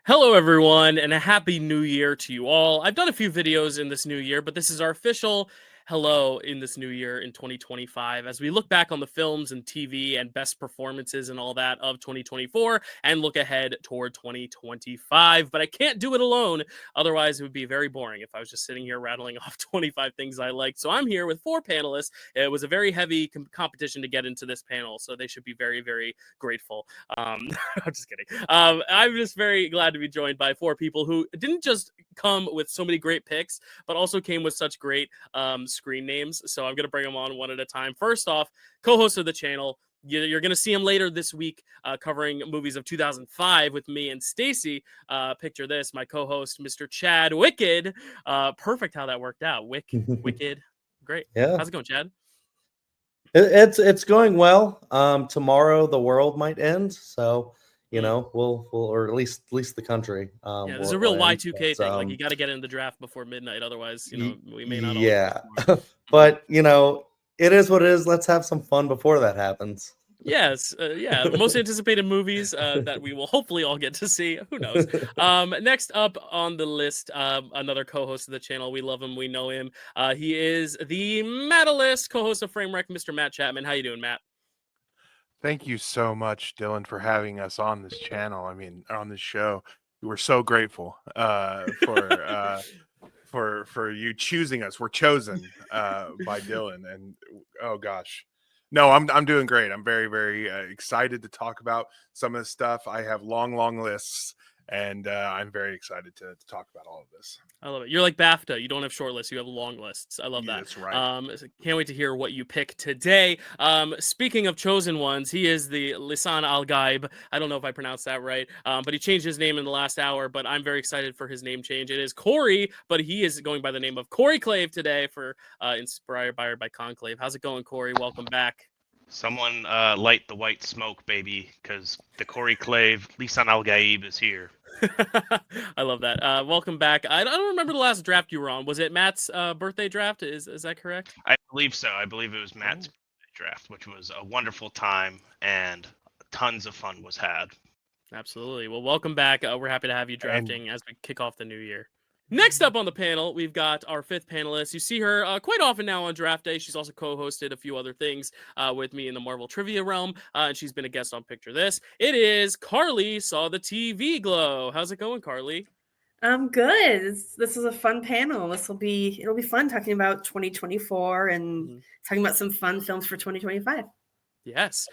Hello, everyone, and a happy new year to you all. I've done a few videos in this new year, but this is our official hello in this new year in 2025 as we look back on the films and TV and best performances and all that of 2024 and look ahead toward 2025. But I can't do it alone. Otherwise, it would be very boring if I was just sitting here rattling off 25 things I liked. So I'm here with four panelists. It was a very heavy competition to get into this panel, so they should be very, very grateful. I'm just kidding. I'm just very glad to be joined by four people who didn't just come with so many great picks, but also came with such great screen names. So I'm going to bring them on one at a time. First off, co-host of the channel. You're going to see him later this week covering movies of 2005 with me and Stacy. Picture this, my co-host, Mr. Chad Wicked. Perfect how that worked out. Wicked. Great. Yeah. How's it going, Chad? It's going well. Tomorrow the world might end, so we'll or at least the country. Yeah, there's a real Y2K thing. Like you got to get in the draft before midnight, otherwise, we may not. Yeah, but it is what it is. Let's have some fun before that happens. Yes, the most anticipated movies that we will hopefully all get to see. Who knows? Next up on the list, another co-host of the channel. We love him. We know him. He is the Mattalist, co-host of Framewreck, Mr. Matt Chapmond. How you doing, Matt? Thank you so much, Dylan, for having us on this channel. I mean, on this show. We're so grateful for you choosing us. We're chosen by Dylan, and oh gosh. No, I'm doing great. I'm very, very excited to talk about some of this stuff. I have long lists, and I'm very excited to talk about all of this. I love it. You're like BAFTA. You don't have short lists. You have long lists. I love that. That's right. Can't wait to hear what you pick today. Speaking of chosen ones, he is the Lisan Al Gaib. I don't know if I pronounced that right, but he changed his name in the last hour. But I'm very excited for his name change. It is Corey, but he is going by the name of Corey Clave today for inspired by Conclave. How's it going, Corey? Welcome back. Someone light the white smoke, baby, because the Corey Clave Lisan Al Gaib is here. I love that. Welcome back. I don't remember the last draft you were on. Was it Matt's birthday draft? Is that correct? I believe so. I believe it was Matt's birthday draft, which was a wonderful time and tons of fun was had. Absolutely. Well, welcome back. We're happy to have you drafting as we kick off the new year. Next up on the panel, we've got our fifth panelist. You see her quite often now on draft day. She's also co-hosted a few other things with me in the Marvel trivia realm, and she's been a guest on Picture This. It is Carly Saw the TV Glow. How's it going, Carly? I'm good. This is a fun panel. It'll be fun talking about 2024 and talking about some fun films for 2025. Yes.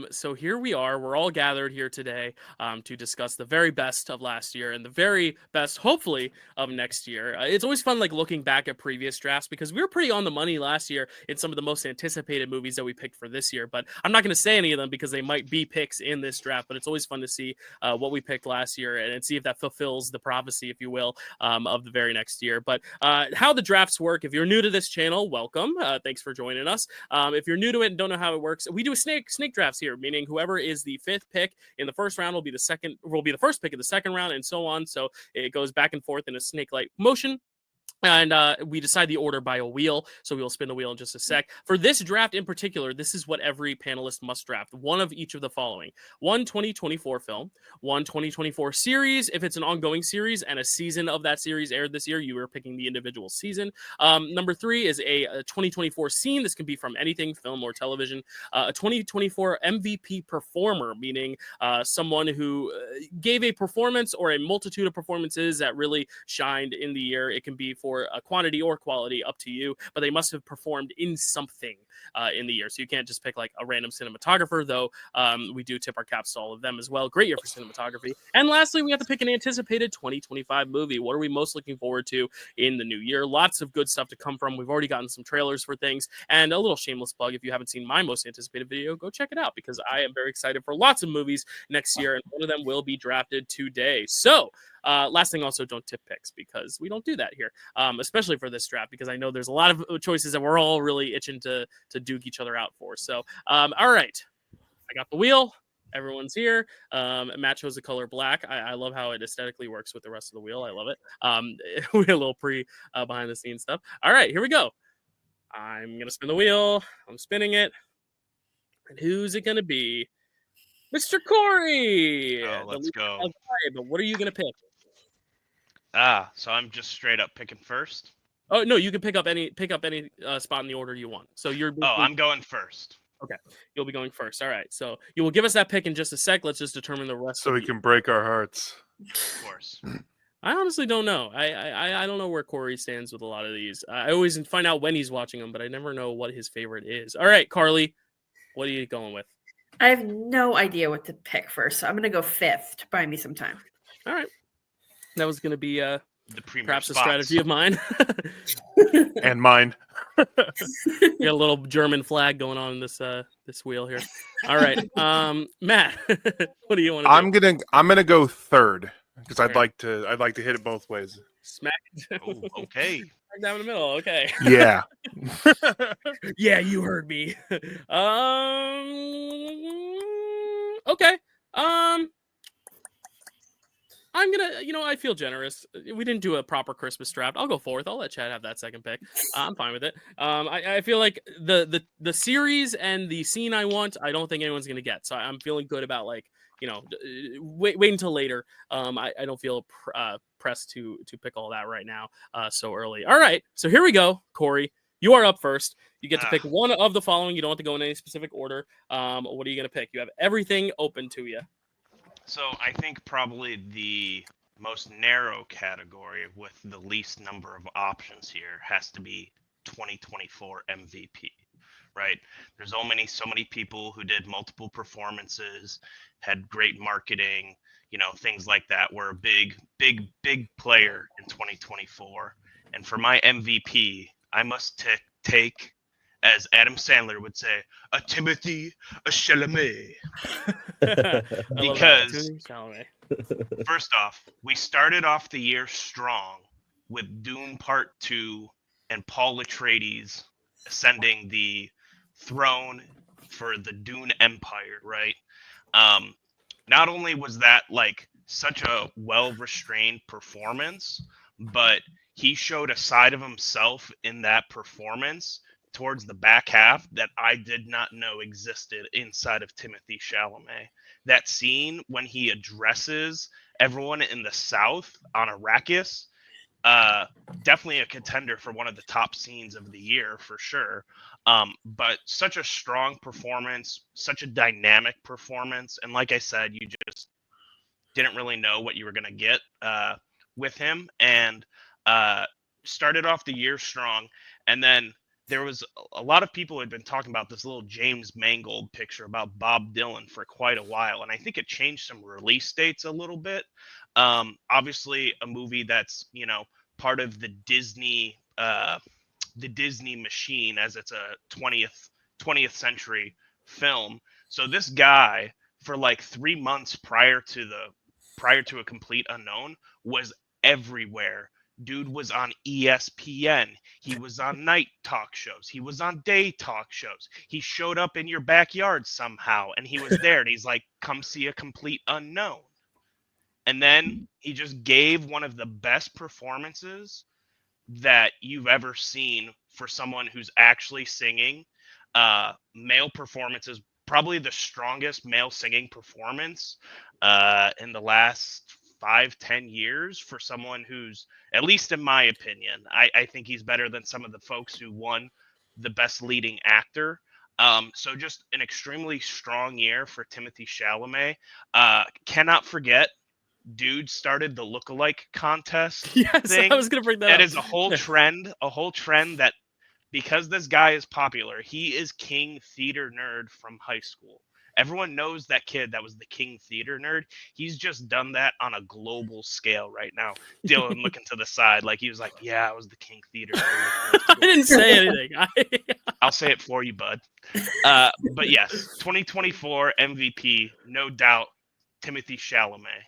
So here we are. We're all gathered here today to discuss the very best of last year and the very best, hopefully, of next year. It's always fun, like looking back at previous drafts because we were pretty on the money last year in some of the most anticipated movies that we picked for this year. But I'm not going to say any of them because they might be picks in this draft. But it's always fun to see what we picked last year and see if that fulfills the prophecy, if you will, of the very next year. But how the drafts work, if you're new to this channel, welcome. Thanks for joining us. If you're new to it and don't know how it works, we do snake drafts here, meaning whoever is the fifth pick in the first round will be the first pick in the second round, and so on. So it goes back and forth in a snake-like motion. And we decide the order by a wheel, so we will spin the wheel in just a sec. For this draft in particular, this is what every panelist must draft. One of each of the following. One 2024 film, one 2024 series. If it's an ongoing series and a season of that series aired this year, you are picking the individual season. Number three is a 2024 scene. This can be from anything, film or television. A 2024 MVP performer, meaning someone who gave a performance or a multitude of performances that really shined in the year. It can be for a quantity or quality, up to you, but they must have performed in something in the year. So you can't just pick like a random cinematographer, though we do tip our caps to all of them as well. Great year for cinematography. And lastly, we have to pick an anticipated 2025 movie. What are we most looking forward to in the new year? Lots of good stuff to come from. We've already gotten some trailers for things, and a little shameless plug. If you haven't seen my most anticipated video, go check it out because I am very excited for lots of movies next year, and one of them will be drafted today. So last thing, also don't tip picks because we don't do that here, especially for this draft, because I know there's a lot of choices that we're all really itching to duke each other out for. So, all right, I got the wheel. Everyone's here. Matt chose the color black. I love how it aesthetically works with the rest of the wheel. I love it. We had a little behind the scenes stuff. All right, here we go. I'm gonna spin the wheel. I'm spinning it. And who's it gonna be? Mr. Corey. Oh, The let's lead go. guy, but what are you gonna pick? So I'm just straight up picking first. Oh no, you can pick up any spot in the order you want. So you're Oh, I'm going first. okay. You'll be going first. All right. So you will give us that pick in just a sec. Let's just determine the rest. So of we the... can break our hearts. Of course. I honestly don't know. I don't know where Corey stands with a lot of these. I always find out when he's watching them, but I never know what his favorite is. All right, Carly, what are you going with? I have no idea what to pick first, so I'm gonna go 5th to buy me some time. All right. That was going to be The premier perhaps spots. a strategy of mine. And mine. Got a little German flag going on in this wheel here. All right, Matt, what do you want to do? I'm gonna go third because I'd Okay. like to hit it both ways. Smack Oh, okay. right down the middle. Okay. Yeah. Yeah, you heard me. Okay. I'm gonna, I feel generous. We didn't do a proper Christmas draft. I'll go 4th. I'll let Chad have that second pick. I'm fine with it. I feel like the series and the scene I want, I don't think anyone's gonna get. So I'm feeling good about wait until later. I don't feel pressed to pick all that right now so early. All right, so here we go, Corey. You are up first. You get to pick one of the following. You don't have to go in any specific order. What are you gonna pick? You have everything open to you. So I think probably the most narrow category with the least number of options here has to be 2024 MVP, right? There's so many people who did multiple performances, had great marketing, things like that, were a big player in 2024. And for my MVP, I must take, as Adam Sandler would say, a Timothy Chalamet. Because first off, we started off the year strong with Dune Part 2 and Paul Atreides ascending the throne for the Dune Empire, right? Not only was that like such a well-restrained performance, but he showed a side of himself in that performance towards the back half that I did not know existed inside of Timothy Chalamet. That scene when he addresses everyone in the South on Arrakis, definitely a contender for one of the top scenes of the year for sure. But such a strong performance, such a dynamic performance, and like I said, you just didn't really know what you were going to get with him, and started off the year strong, and then there was a lot of people who had been talking about this little James Mangold picture about Bob Dylan for quite a while, and I think it changed some release dates a little bit. Obviously, a movie that's part of the Disney machine, as it's a 20th century film. So this guy, for like 3 months prior to A Complete Unknown, was everywhere. Dude was on ESPN. He was on night talk shows. He was on day talk shows. He showed up in your backyard somehow, and he was there. And he's like, "Come see A Complete Unknown." And then he just gave one of the best performances that you've ever seen for someone who's actually singing. Male performances, probably the strongest male singing performance in the last 5-10 years for someone who's, at least in my opinion, I think he's better than some of the folks who won the best leading actor. So just an extremely strong year for Timothy Chalamet. Cannot forget, dude started the lookalike contest. Yes, thing. I was gonna bring that up. That is a whole trend that, because this guy is popular, he is king theater nerd from high school. Everyone knows that kid that was the king theater nerd. He's just done that on a global scale right now. Dylan looking to the side like he was like, "Yeah, I was the king theater nerd." I didn't say anything. I'll say it for you, bud. But yes, 2024 MVP, no doubt, Timothy Chalamet.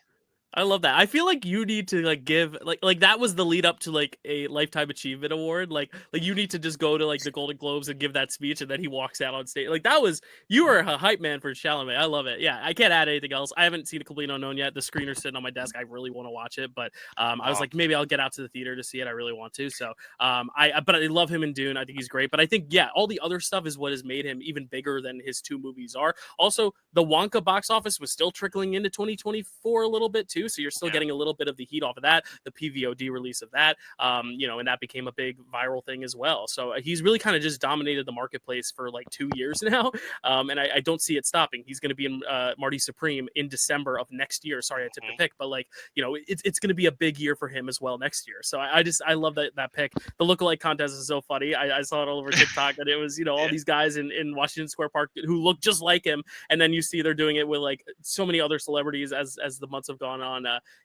I love that. I feel like you need to like give like that was the lead up to like a lifetime achievement award. Like you need to just go to like the Golden Globes and give that speech, and then he walks out on stage. Like that was you were a hype man for Chalamet. I love it. Yeah, I can't add anything else. I haven't seen A Complete Unknown yet. The screener's sitting on my desk. I really want to watch it, but I was like maybe I'll get out to the theater to see it. I really want to. So but I love him in Dune. I think he's great. But I think all the other stuff is what has made him even bigger than his two movies are. Also, the Wonka box office was still trickling into 2024 a little bit too. So you're still getting a little bit of the heat off of that, the PVOD release of that, and that became a big viral thing as well. So he's really kind of just dominated the marketplace for like 2 years now. And I don't see it stopping. He's going to be in Marty Supreme in December of next year. Sorry, I took the pick, but it's going to be a big year for him as well next year. So I love that pick. The lookalike contest is so funny. I saw it all over TikTok, and it was, all these guys in Washington Square Park who look just like him. And then you see they're doing it with like so many other celebrities as the months have gone on.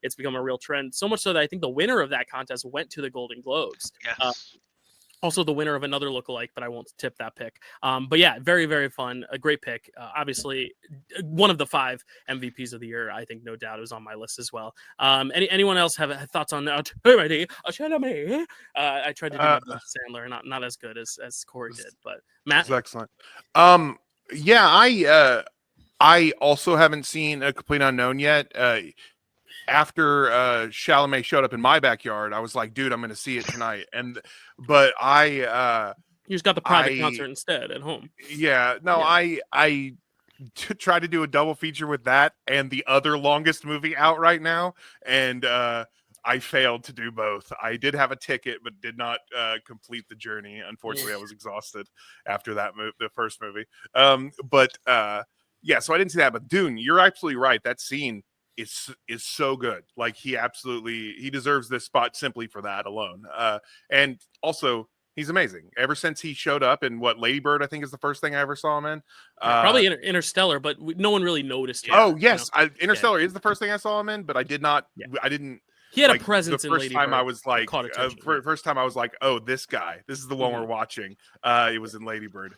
It's become a real trend, so much so that I think the winner of that contest went to the Golden Globes. Yes. Also the winner of another lookalike, but I won't tip that pick. But yeah, very, very fun. A great pick. Obviously, one of the 5 MVPs of the year. I think, no doubt, it was on my list as well. Anyone else have thoughts on that? I tried to do my best Sandler, not as good as Corey did, but Matt. That's excellent. I also haven't seen A Complete Unknown yet. After Chalamet showed up in my backyard, I was like, dude, I'm going to see it tonight. But you just got the private concert instead at home. Yeah, no, yeah. I tried to do a double feature with that and the other longest movie out right now, and I failed to do both. I did have a ticket, but did not complete the journey. Unfortunately, I was exhausted after that the first movie. Yeah, so I didn't see that. But Dune, you're absolutely right. That scene is so good. Like he deserves this spot simply for that alone. And also he's amazing. Ever since he showed up in Lady Bird, I think is the first thing I ever saw him in. Probably Interstellar, but no one really noticed. Oh yes, Interstellar is the first thing I saw him in, but I did not. Yeah. I didn't. He had a presence the in first Lady time Bird. I was like, first time I was like, oh, this guy. This is the one we're watching. It was in Lady Bird.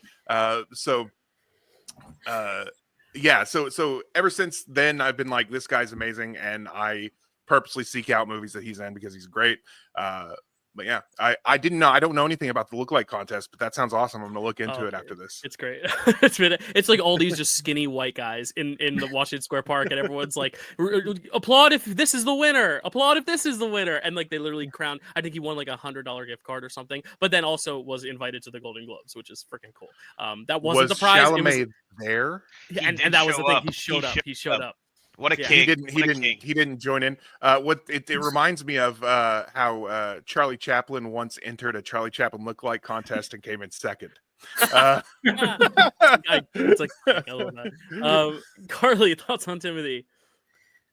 Yeah, so ever since then, I've been like, this guy's amazing, and I purposely seek out movies that he's in because he's great. But yeah, I didn't know. I don't know anything about the lookalike contest, but that sounds awesome. I'm gonna look into it after this. It's great. It's like all these just skinny white guys in the Washington Square Park, and everyone's like, applaud if this is the winner. Applaud if this is the winner. And like they literally crowned. I think he won like $100 gift card or something. But then also was invited to the Golden Globes, which is freaking cool. That wasn't the prize. Chalamet there? Yeah, and that was the thing. He showed up. What a king! He didn't join in. It reminds me of how Charlie Chaplin once entered a Charlie Chaplin lookalike contest and came in second. It's like I love that. Carly, thoughts on Timothy?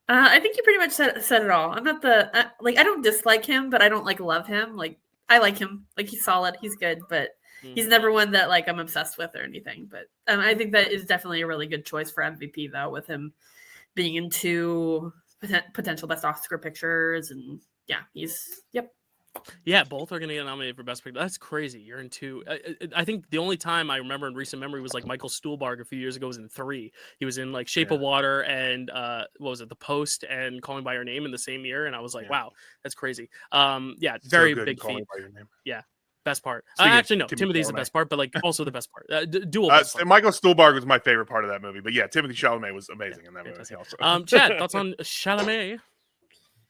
I think you pretty much said it all. I'm not I don't dislike him, but I don't love him. Like I like him. Like he's solid. He's good, but he's never one that I'm obsessed with or anything. But I think that is definitely a really good choice for MVP though, with him being into potential best Oscar pictures, and both are going to get nominated for best picture. That's crazy. You're in 2. I think the only time I remember in recent memory was like Michael Stuhlbarg a few years ago was in 3. He was in like Shape of Water and what was it, The Post and Calling by Your Name in the same year, and I was like, wow, that's crazy. Very big feat. Yeah. Best part. Actually, no. Timothy's the best part, but also the best part. Dual. Michael Stuhlbarg was my favorite part of that movie, but yeah, Timothy Chalamet was amazing in that movie. Also. Chad, thoughts on Chalamet?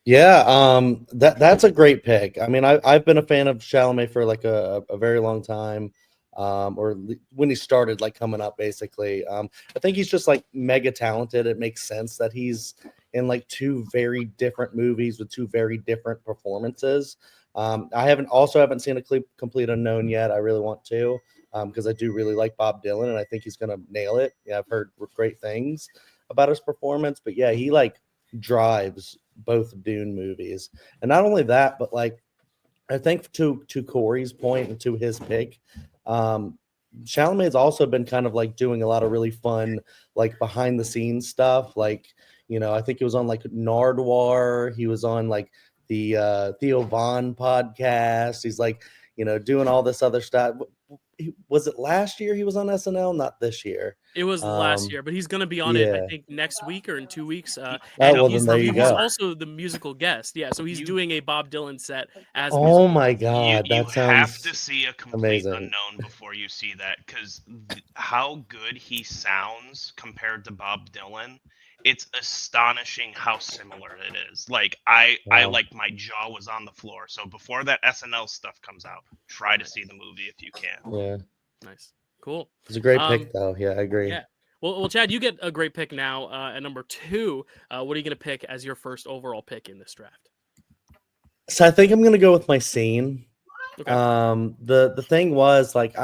Yeah, that's a great pick. I mean, I've been a fan of Chalamet for like a very long time, or when he started coming up, basically. I think he's just mega talented. It makes sense that he's in 2 very different movies with 2 very different performances. I haven't seen A Complete Unknown yet. I really want to, because I do really like Bob Dylan, and I think he's gonna nail it. Yeah, I've heard great things about his performance, but yeah, he drives both Dune movies, and not only that, but I think to Corey's point and to his pick, Chalamet's also been kind of doing a lot of really fun behind the scenes stuff. I think he was on Nardwar. He was on the Theo Von podcast. He's doing all this other stuff. was it last year he was on SNL? Not this year. It was last year, but he's going to be on it, I Yeah. think, next week or in 2 weeks. Oh, And well, then there you he's go. also the musical guest. Yeah, so he's doing a Bob Dylan set as Oh musical my guest. God, You that have sounds to see a complete amazing. unknown before you see that, because how good he sounds compared to Bob Dylan, it's astonishing how similar it is. Like I Wow. like my jaw was on the floor. So before that SNL stuff comes out, try to see the movie if you can. Yeah, Nice. Cool. it's a great pick though. Yeah, I agree. Yeah. Well, Chad, you get a great pick now. At number 2, what are you going to pick as your first overall pick in this draft? So I think I'm gonna go with my scene. Okay. The thing was like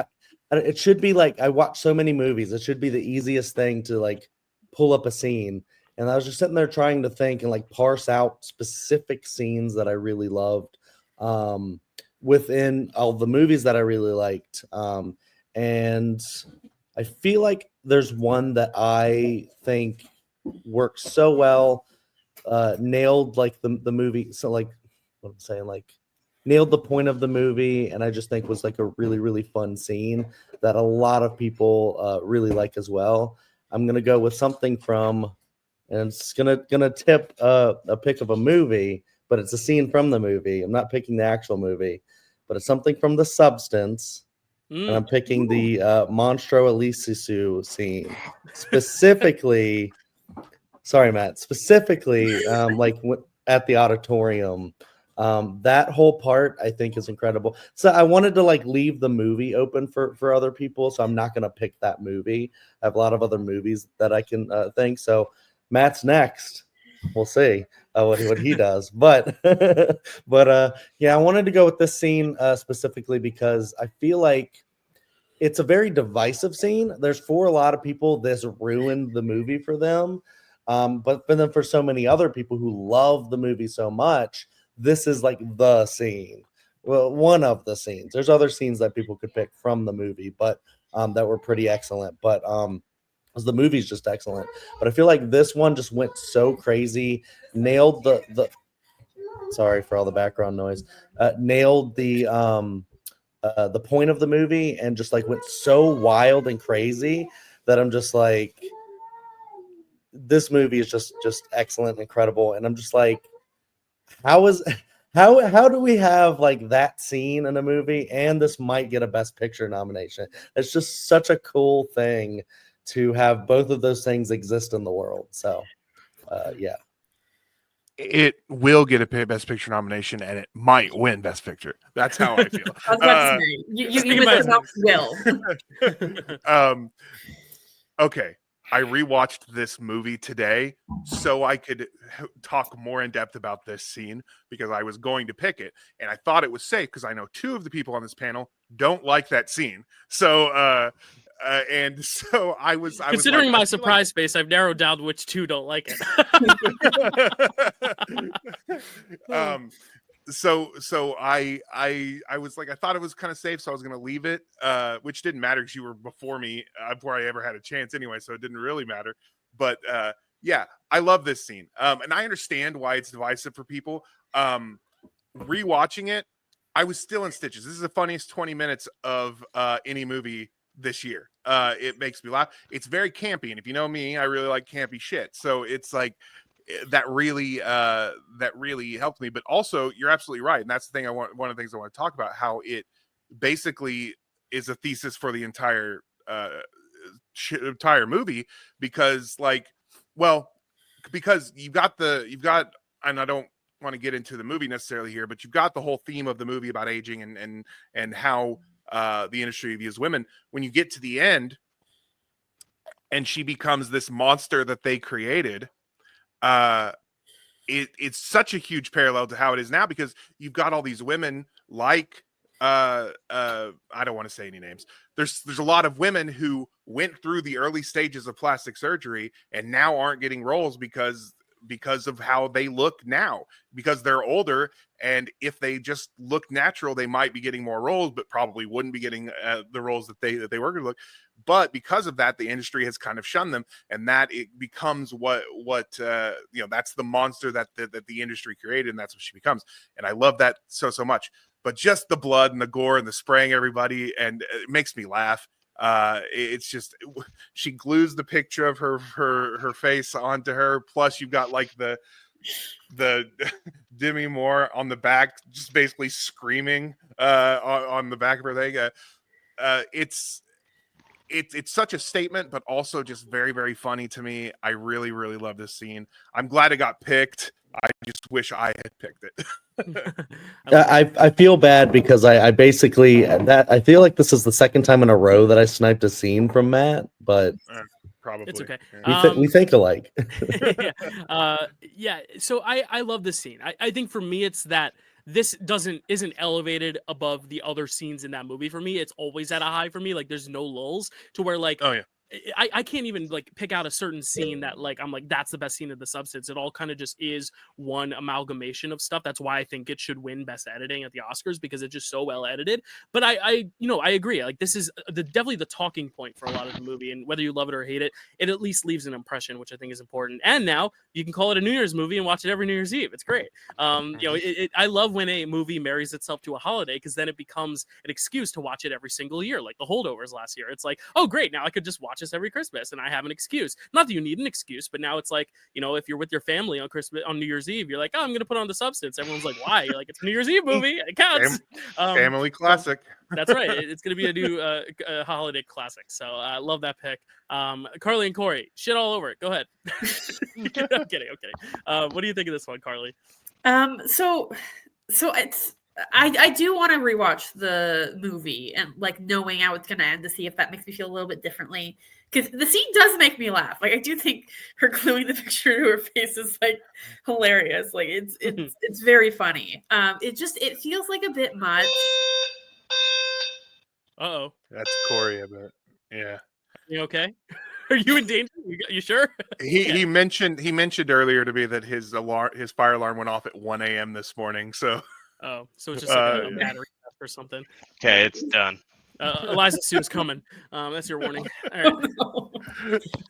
it should be like I watch so many movies. It should be the easiest thing to like pull up a scene. And I was just sitting there trying to think and like parse out specific scenes that I really loved within all the movies that I really liked. And I feel like there's one that I think works so well, nailed like the movie. So like what I'm saying, like nailed the point of the movie, and I just think was like a really, really fun scene that a lot of people really like as well. I'm gonna go with something from, and it's gonna tip a pick of a movie, but it's a scene from the movie. I'm not picking the actual movie, but it's something from The Substance. And I'm picking the Monstro Elisisu scene. Specifically, sorry, Matt, specifically like at the auditorium. That whole part I think is incredible. So I wanted to like leave the movie open for other people, so I'm not going to pick that movie. I have a lot of other movies that I can think. So Matt's next. We'll see what he does. But yeah, I wanted to go with this scene specifically because I feel like it's a very divisive scene. There's for a lot of people, this ruined the movie for them. But then for so many other people who love the movie so much, this is like the scene. Well, one of the scenes. There's other scenes that people could pick from the movie, but that were pretty excellent. But because the movie's just excellent. But I feel like this one just went so crazy, nailed the sorry for all the background noise, nailed the point of the movie and just like went so wild and crazy that I'm just like, this movie is just excellent, incredible, and I'm just like, how do we have like that scene in a movie and this might get a Best Picture nomination? It's just such a cool thing to have both of those things exist in the world. So yeah. It will get a Best Picture nomination, and it might win Best Picture. That's how I feel. I was about to say, you missed about will. Okay, I rewatched this movie today so I could talk more in depth about this scene because I was going to pick it, and I thought it was safe because I know 2 of the people on this panel don't like that scene. So and so I was considering like, my surprise face, I've narrowed down which 2 don't like it. So I was like, I thought it was kind of safe, so I was gonna leave it, which didn't matter because you were before me before I ever had a chance anyway, so it didn't really matter. But yeah, I love this scene, and I understand why it's divisive for people. Rewatching it, I was still in stitches. This is the funniest 20 minutes of any movie this year. It makes me laugh. It's very campy, and if you know me, I really like campy shit. So it's like that really helped me. But also, you're absolutely right, and that's the thing one of the things I want to talk about, how it basically is a thesis for the entire movie, because because you've got and I don't want to get into the movie necessarily here, but you've got the whole theme of the movie about aging and how the industry views women. When you get to the end and she becomes this monster that they created, it's such a huge parallel to how it is now, because you've got all these women like I don't want to say any names. There's a lot of women who went through the early stages of plastic surgery and now aren't getting roles because of how they look now, because they're older, and if they just look natural, they might be getting more roles, but probably wouldn't be getting the roles that they were going to look. But because of that, the industry has kind of shunned them, and that it becomes what that's the monster that the industry created, and that's what she becomes. And I love that so much. but just the blood and the gore and the spraying everybody, and it makes me laugh. It's just, she glues the picture of her face onto her. Plus, you've got like the Demi Moore on the back, just basically screaming on the back of her thing. It's such a statement, but also just very, very funny to me. I really, really love this scene. I'm glad it got picked. I just wish I had picked it. I feel bad because I basically I feel like this is the second time in a row that I sniped a scene from Matt, but Probably it's okay. Yeah. we think alike. Yeah. So I love this scene. I think for me it's that this isn't elevated above the other scenes in that movie. For me, it's always at a high for me. Like there's no lulls to where like Oh yeah. I can't even like pick out a certain scene that like I'm like that's the best scene of The Substance. It all kind of just is one amalgamation of stuff. That's why I think it should win Best Editing at the Oscars, because it's just so well edited. But I agree. Like this is definitely the talking point for a lot of the movie, and whether you love it or hate it, it at least leaves an impression, which I think is important. And now you can call it a New Year's movie and watch it every New Year's Eve. It's great. I love when a movie marries itself to a holiday, because then it becomes an excuse to watch it every single year, like The Holdovers last year. It's like, oh great, now I could just watch this every Christmas and I have an excuse. Not that you need an excuse, but now it's like, if you're with your family on New Year's Eve, you're like, oh, I'm gonna put on The Substance. Everyone's like, why? You're like, it's a New Year's Eve movie, it counts. Family classic. That's right. It's gonna be a new holiday classic. So I love that pick. Carly and Corey, shit all over it. Go ahead. I'm kidding. What do you think of this one, Carly? So it's I do want to rewatch the movie and like knowing how it's gonna end to see if that makes me feel a little bit differently, because the scene does make me laugh. Like I do think her gluing the picture to her face is like hilarious. Like it's very funny. It feels like a bit much. Uh-oh. That's Corey, I bet. Yeah. You okay? Are you in danger? You sure? He mentioned earlier to me that his fire alarm went off at 1 a.m. this morning. So so it's just like a battery test or something. Okay, it's done. Eliza Sue's coming. That's your warning. All right. Oh,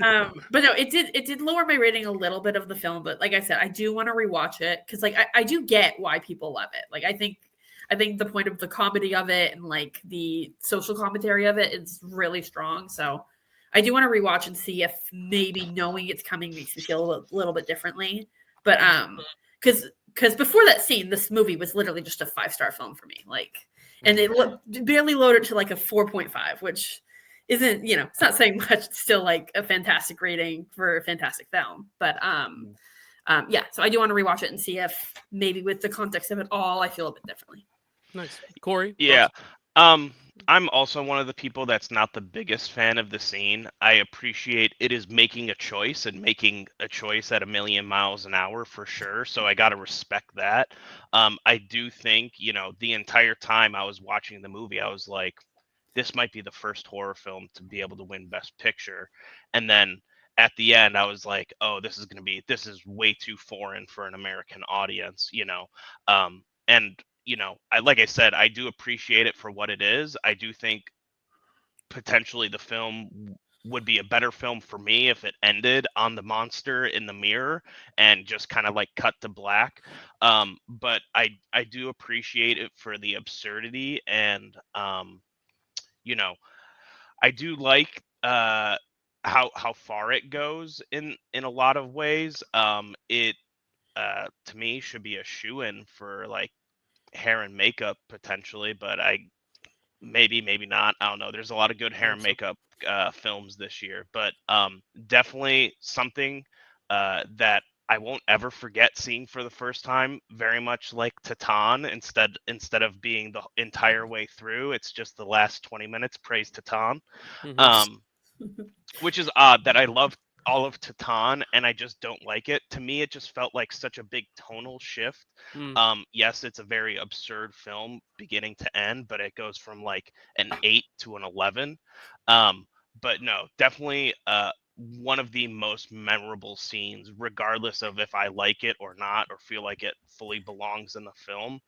no. But no, it did lower my rating a little bit of the film. But like I said, I do want to rewatch it because like I do get why people love it. Like I think the point of the comedy of it and like the social commentary of it is really strong. So I do want to rewatch and see if maybe knowing it's coming makes me feel a little bit differently. But because before that scene, this movie was literally just a 5-star film for me. Like, and it barely loaded to like a 4.5, which isn't, it's not saying much. It's still like a fantastic rating for a fantastic film. But yeah, so I do want to rewatch it and see if maybe with the context of it all, I feel a bit differently. Nice. Corey? Yeah. I'm also one of the people that's not the biggest fan of the scene. I appreciate it is making a choice and making a choice at 1,000,000 miles an hour for sure. So I got to respect that. I do think, the entire time I was watching the movie, I was like, this might be the first horror film to be able to win Best Picture. And then at the end, I was like, oh, this is way too foreign for an American audience, and like I said, I do appreciate it for what it is. I do think potentially the film would be a better film for me if it ended on the monster in the mirror and just kind of like cut to black. But I do appreciate it for the absurdity, and I do like how far it goes in a lot of ways. It to me should be a shoo-in for like hair and makeup potentially, but maybe not. I don't know. There's a lot of good hair and makeup films this year, but definitely something that I won't ever forget seeing for the first time. Very much like Titan, instead of being the entire way through, it's just the last 20 minutes. Praise Titan. Which is odd that I love all of Titan and I just don't like it. To me, it just felt like such a big tonal shift. Yes, it's a very absurd film beginning to end, but it goes from like an 8 to an 11. But no, definitely one of the most memorable scenes, regardless of if I like it or not, or feel like it fully belongs in the film.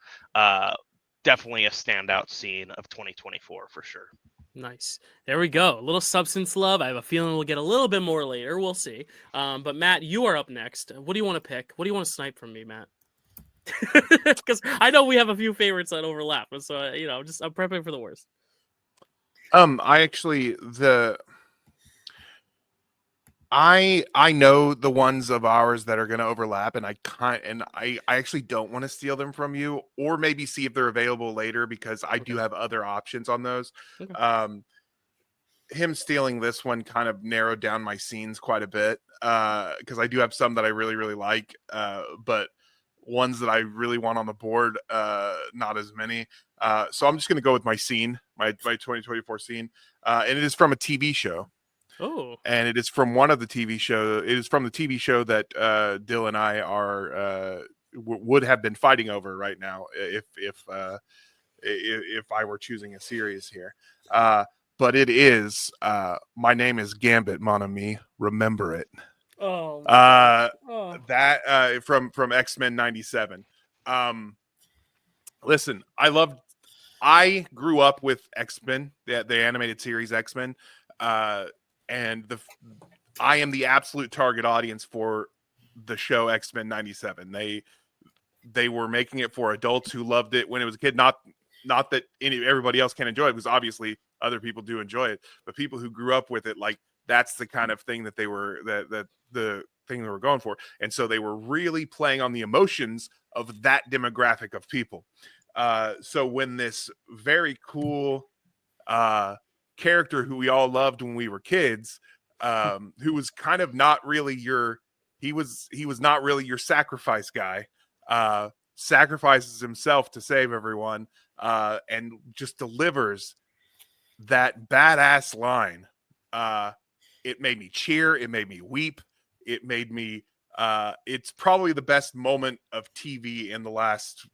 Definitely a standout scene of 2024 for sure. Nice. There we go. A little substance love. I have a feeling we'll get a little bit more later. We'll see. But Matt, you are up next. What do you want to pick? What do you want to snipe from me, Matt? Because I know we have a few favorites that overlap, so I'm prepping for the worst. I know the ones of ours that are going to overlap, and I actually don't want to steal them from you, or maybe see if they're available later, because I do have other options on those. Okay. Him stealing this one kind of narrowed down my scenes quite a bit, because I do have some that I really, really like, but ones that I really want on the board, not as many. So I'm just going to go with my scene, my 2024 scene, and it is from a TV show. Oh, And it is from one of the TV show. It is from the TV show that Dyl and I are would have been fighting over right now if I were choosing a series here. But it is My Name is Gambit, mon ami. Remember it. oh, That from X-Men '97. Listen, I grew up with X-Men, the animated series X-Men. And I am the absolute target audience for the show X-Men '97. They were making it for adults who loved it when it was a kid. Not that everybody else can enjoy it, because obviously other people do enjoy it, but people who grew up with it, like, that's the kind of thing that they were the thing they were going for. And so they were really playing on the emotions of that demographic of people. So when this very cool character who we all loved when we were kids, who was kind of not really he was not really your sacrifice guy, sacrifices himself to save everyone, and just delivers that badass line. It made me cheer, it made me weep, it made me it's probably the best moment of TV in the last,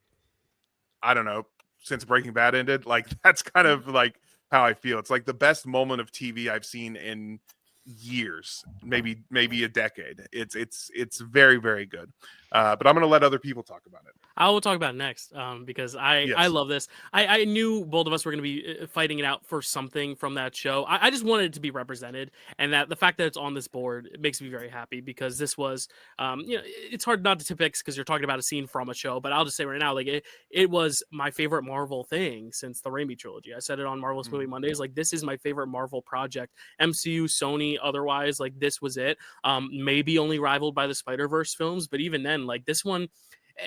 I don't know, since Breaking Bad ended. Like, that's kind of like how I feel. It's like the best moment of TV I've seen in years, maybe a decade. It's very, very good. But I'm going to let other people talk about it. I will talk about it next, because I Yes. love this. I knew both of us were going to be fighting it out for something from that show. I just wanted it to be represented, and that the fact that it's on this board, it makes me very happy, because this was, it's hard not to pick because you're talking about a scene from a show, but I'll just say right now, like, it was my favorite Marvel thing since the Raimi trilogy. I said it on Marvelous Movie Mondays, like, this is my favorite Marvel project, MCU, Sony, otherwise, like, this was it. Maybe only rivaled by the Spider-Verse films, but even then, like, this one.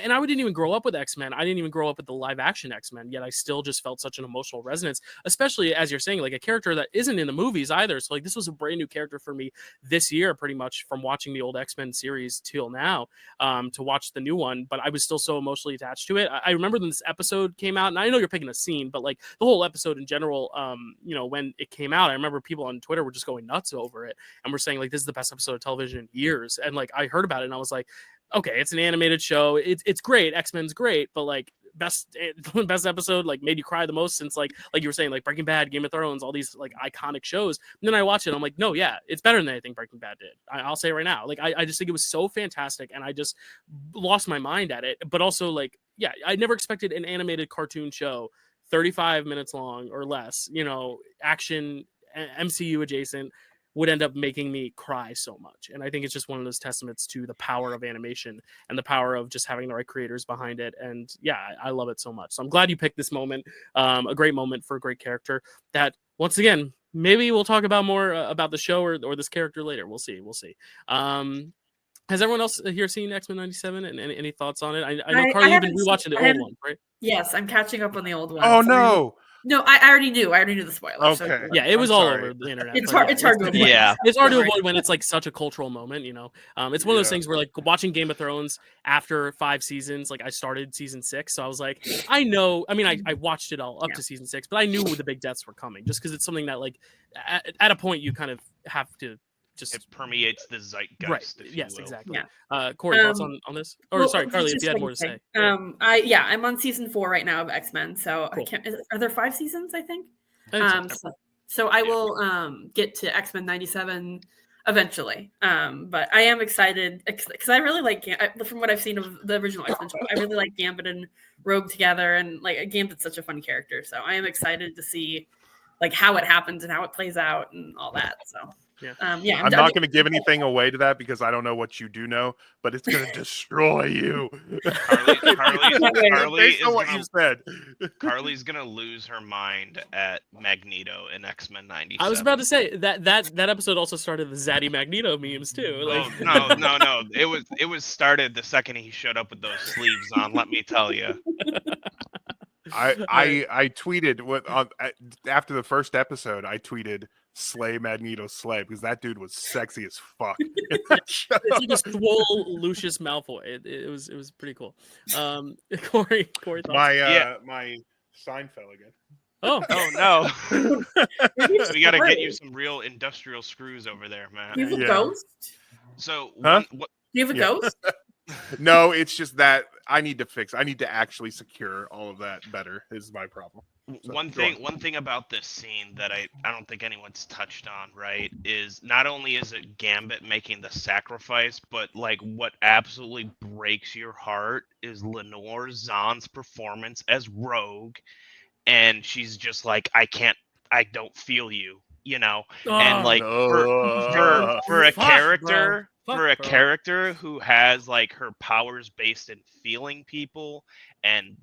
And I didn't even grow up with X-Men. I didn't even grow up with the live action X-Men, yet I still just felt such an emotional resonance, especially as you're saying, like, a character that isn't in the movies either. So, like, this was a brand new character for me this year, pretty much, from watching the old X-Men series till now, to watch the new one. But I was still so emotionally attached to it. I remember when this episode came out, and I know you're picking a scene, but, like, the whole episode in general, when it came out, I remember people on Twitter were just going nuts over it, and we're saying, like, this is the best episode of television in years. And, like, I heard about it and I was like, okay, it's an animated show. It's great. X-Men's great, but, like, best episode, like, made you cry the most since like you were saying, like, Breaking Bad, Game of Thrones, all these, like, iconic shows. And then I watch it, I'm like, no, yeah, it's better than anything Breaking Bad did. I'll say it right now. Like, I just think it was so fantastic, and I just lost my mind at it. But also, like, yeah, I never expected an animated cartoon show, 35 minutes long or less, action, MCU adjacent, would end up making me cry so much. And I think it's just one of those testaments to the power of animation and the power of just having the right creators behind it. And yeah, I love it so much. So I'm glad you picked this moment, a great moment for a great character that, once again, maybe we'll talk about more about the show or this character later. We'll see. Has everyone else here seen X-Men '97, and any thoughts on it? I know, Carly, you've been rewatching the old one, right? Yes, I'm catching up on the old one. Oh, no. No, I already knew. I already knew the spoilers. Okay. So Yeah, it was all over the internet. It's hard. It's hard to avoid. Yeah. It's hard to avoid when it's, like, such a cultural moment. It's one of those things where, like, watching Game of Thrones after 5 seasons, like, I started season 6, so I was like, I know. I mean, I watched it all up to season 6, but I knew the big deaths were coming, just because it's something that, like, at a point you kind of have to. It permeates the zeitgeist. Right. Yes, exactly. Yeah. Corey, thoughts on this? Or sorry, Carly, if you had more to say. I'm on season 4 right now of X-Men. So cool. Are there 5 seasons? I think. So I will get to X-Men '97 eventually. But I am excited because I really like from what I've seen of the original X-Men show. I really like Gambit and Rogue together, and, like, Gambit's such a fun character. So I am excited to see, like how it happens and how it plays out and all that. So Yeah. yeah, I'm not going to give anything away to that because I don't know what you do know, but it's going to destroy you. Carly Based is on what gonna, you said. Carly's gonna lose her mind at Magneto in X-Men '97. I was about to say that episode also started the Zaddy Magneto memes too. Like, Oh no! It was started the second he showed up with those sleeves on. Let me tell you. I tweeted after the first episode. I tweeted "Slay Magneto Slay" because that dude was sexy as fuck. it's like a swole Lucius Malfoy. It was pretty cool. Corey thoughts? My sign fell again. Oh no! We got to get you some real industrial screws over there, man. Do you have a Yeah. ghost? So Huh? Do you have a Yeah. ghost? No, it's just that I need to actually secure all of that better is my problem. So, one go on. thing about this scene that I don't think anyone's touched on, right, is not only is it Gambit making the sacrifice, but like what absolutely breaks your heart is Lenore Zahn's performance as Rogue, and she's just like, I don't feel you, and like for a Fuck, character bro. for a Fuck, bro. character who has like her powers based in feeling people and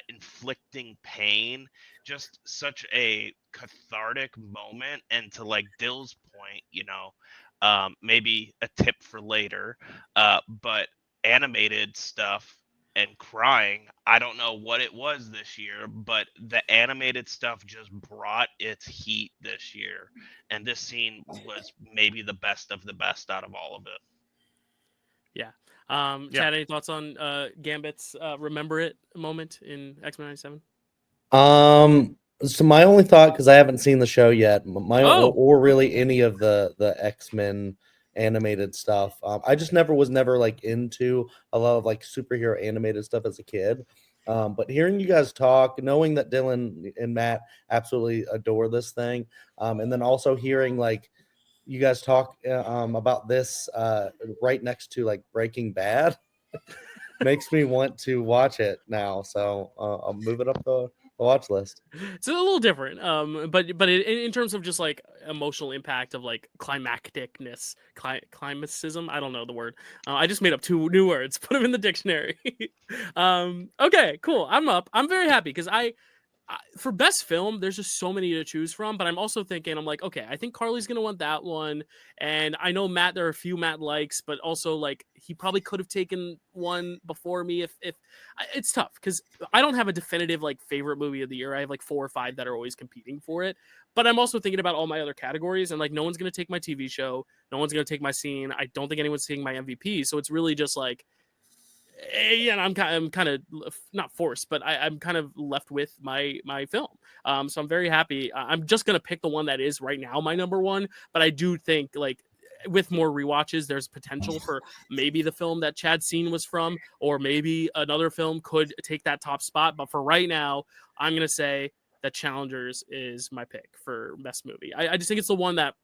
inflicting pain, just such a cathartic moment. And to like Dill's point, maybe a tip for later, but animated stuff and crying, I don't know what it was this year, but the animated stuff just brought its heat this year, and this scene was maybe the best of the best out of all of it. Yeah. Yeah. Chad, any thoughts on Gambit's remember it moment in X-Men '97? So my only thought, because I haven't seen the show yet, or really any of the X-Men animated stuff. I just was never like into a lot of like superhero animated stuff as a kid. But hearing you guys talk, knowing that Dylan and Matt absolutely adore this thing, and then also hearing like you guys talk about this right next to like Breaking Bad makes me want to watch it now. So I'll move it up the watch list. It's a little different, but in terms of just like emotional impact of like climacticness, climacism. I don't know the word. I just made up 2 new words. Put them in the dictionary. Okay, cool. I'm up. I'm very happy because for best film, there's just so many to choose from. But I'm also thinking, I'm like, okay, I think Carly's gonna want that one, and I know Matt. There are a few Matt likes, but also like he probably could have taken one before me. If it's tough because I don't have a definitive like favorite movie of the year. I have like 4 or 5 that are always competing for it. But I'm also thinking about all my other categories, and like no one's gonna take my TV show, no one's gonna take my scene. I don't think anyone's taking my MVP. So it's really just like. Yeah, and I'm kind of not forced, but I'm kind of left with my film. So I'm very happy. I'm just gonna pick the one that is right now my number one, but I do think like with more rewatches, there's potential for maybe the film that Chad's scene was from, or maybe another film could take that top spot. But for right now, I'm gonna say that Challengers is my pick for best movie. I just think it's the one that.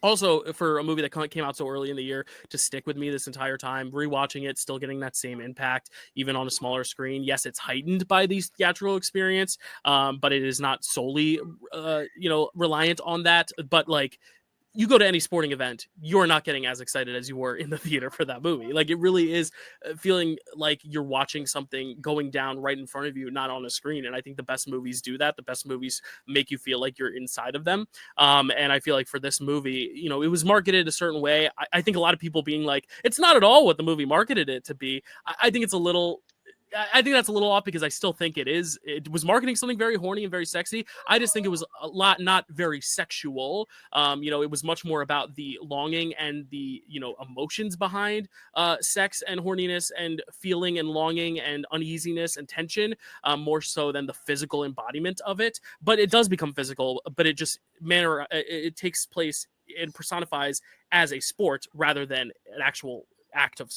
Also, for a movie that came out so early in the year, to stick with me this entire time, rewatching it, still getting that same impact, even on a smaller screen. Yes, it's heightened by the theatrical experience, but it is not solely, reliant on that. But like, you go to any sporting event, you're not getting as excited as you were in the theater for that movie. Like, it really is feeling like you're watching something going down right in front of you, not on a screen. And I think the best movies do that. The best movies make you feel like you're inside of them. And I feel like for this movie, it was marketed a certain way. I think a lot of people being like, it's not at all what the movie marketed it to be. I think it's a little... I think that's a little off because I still think it is. It was marketing something very horny and very sexy. I just think it was a lot not very sexual. It was much more about the longing and the, emotions behind sex and horniness and feeling and longing and uneasiness and tension, more so than the physical embodiment of it. But it does become physical, but it just it takes place and personifies as a sport rather than an actual act of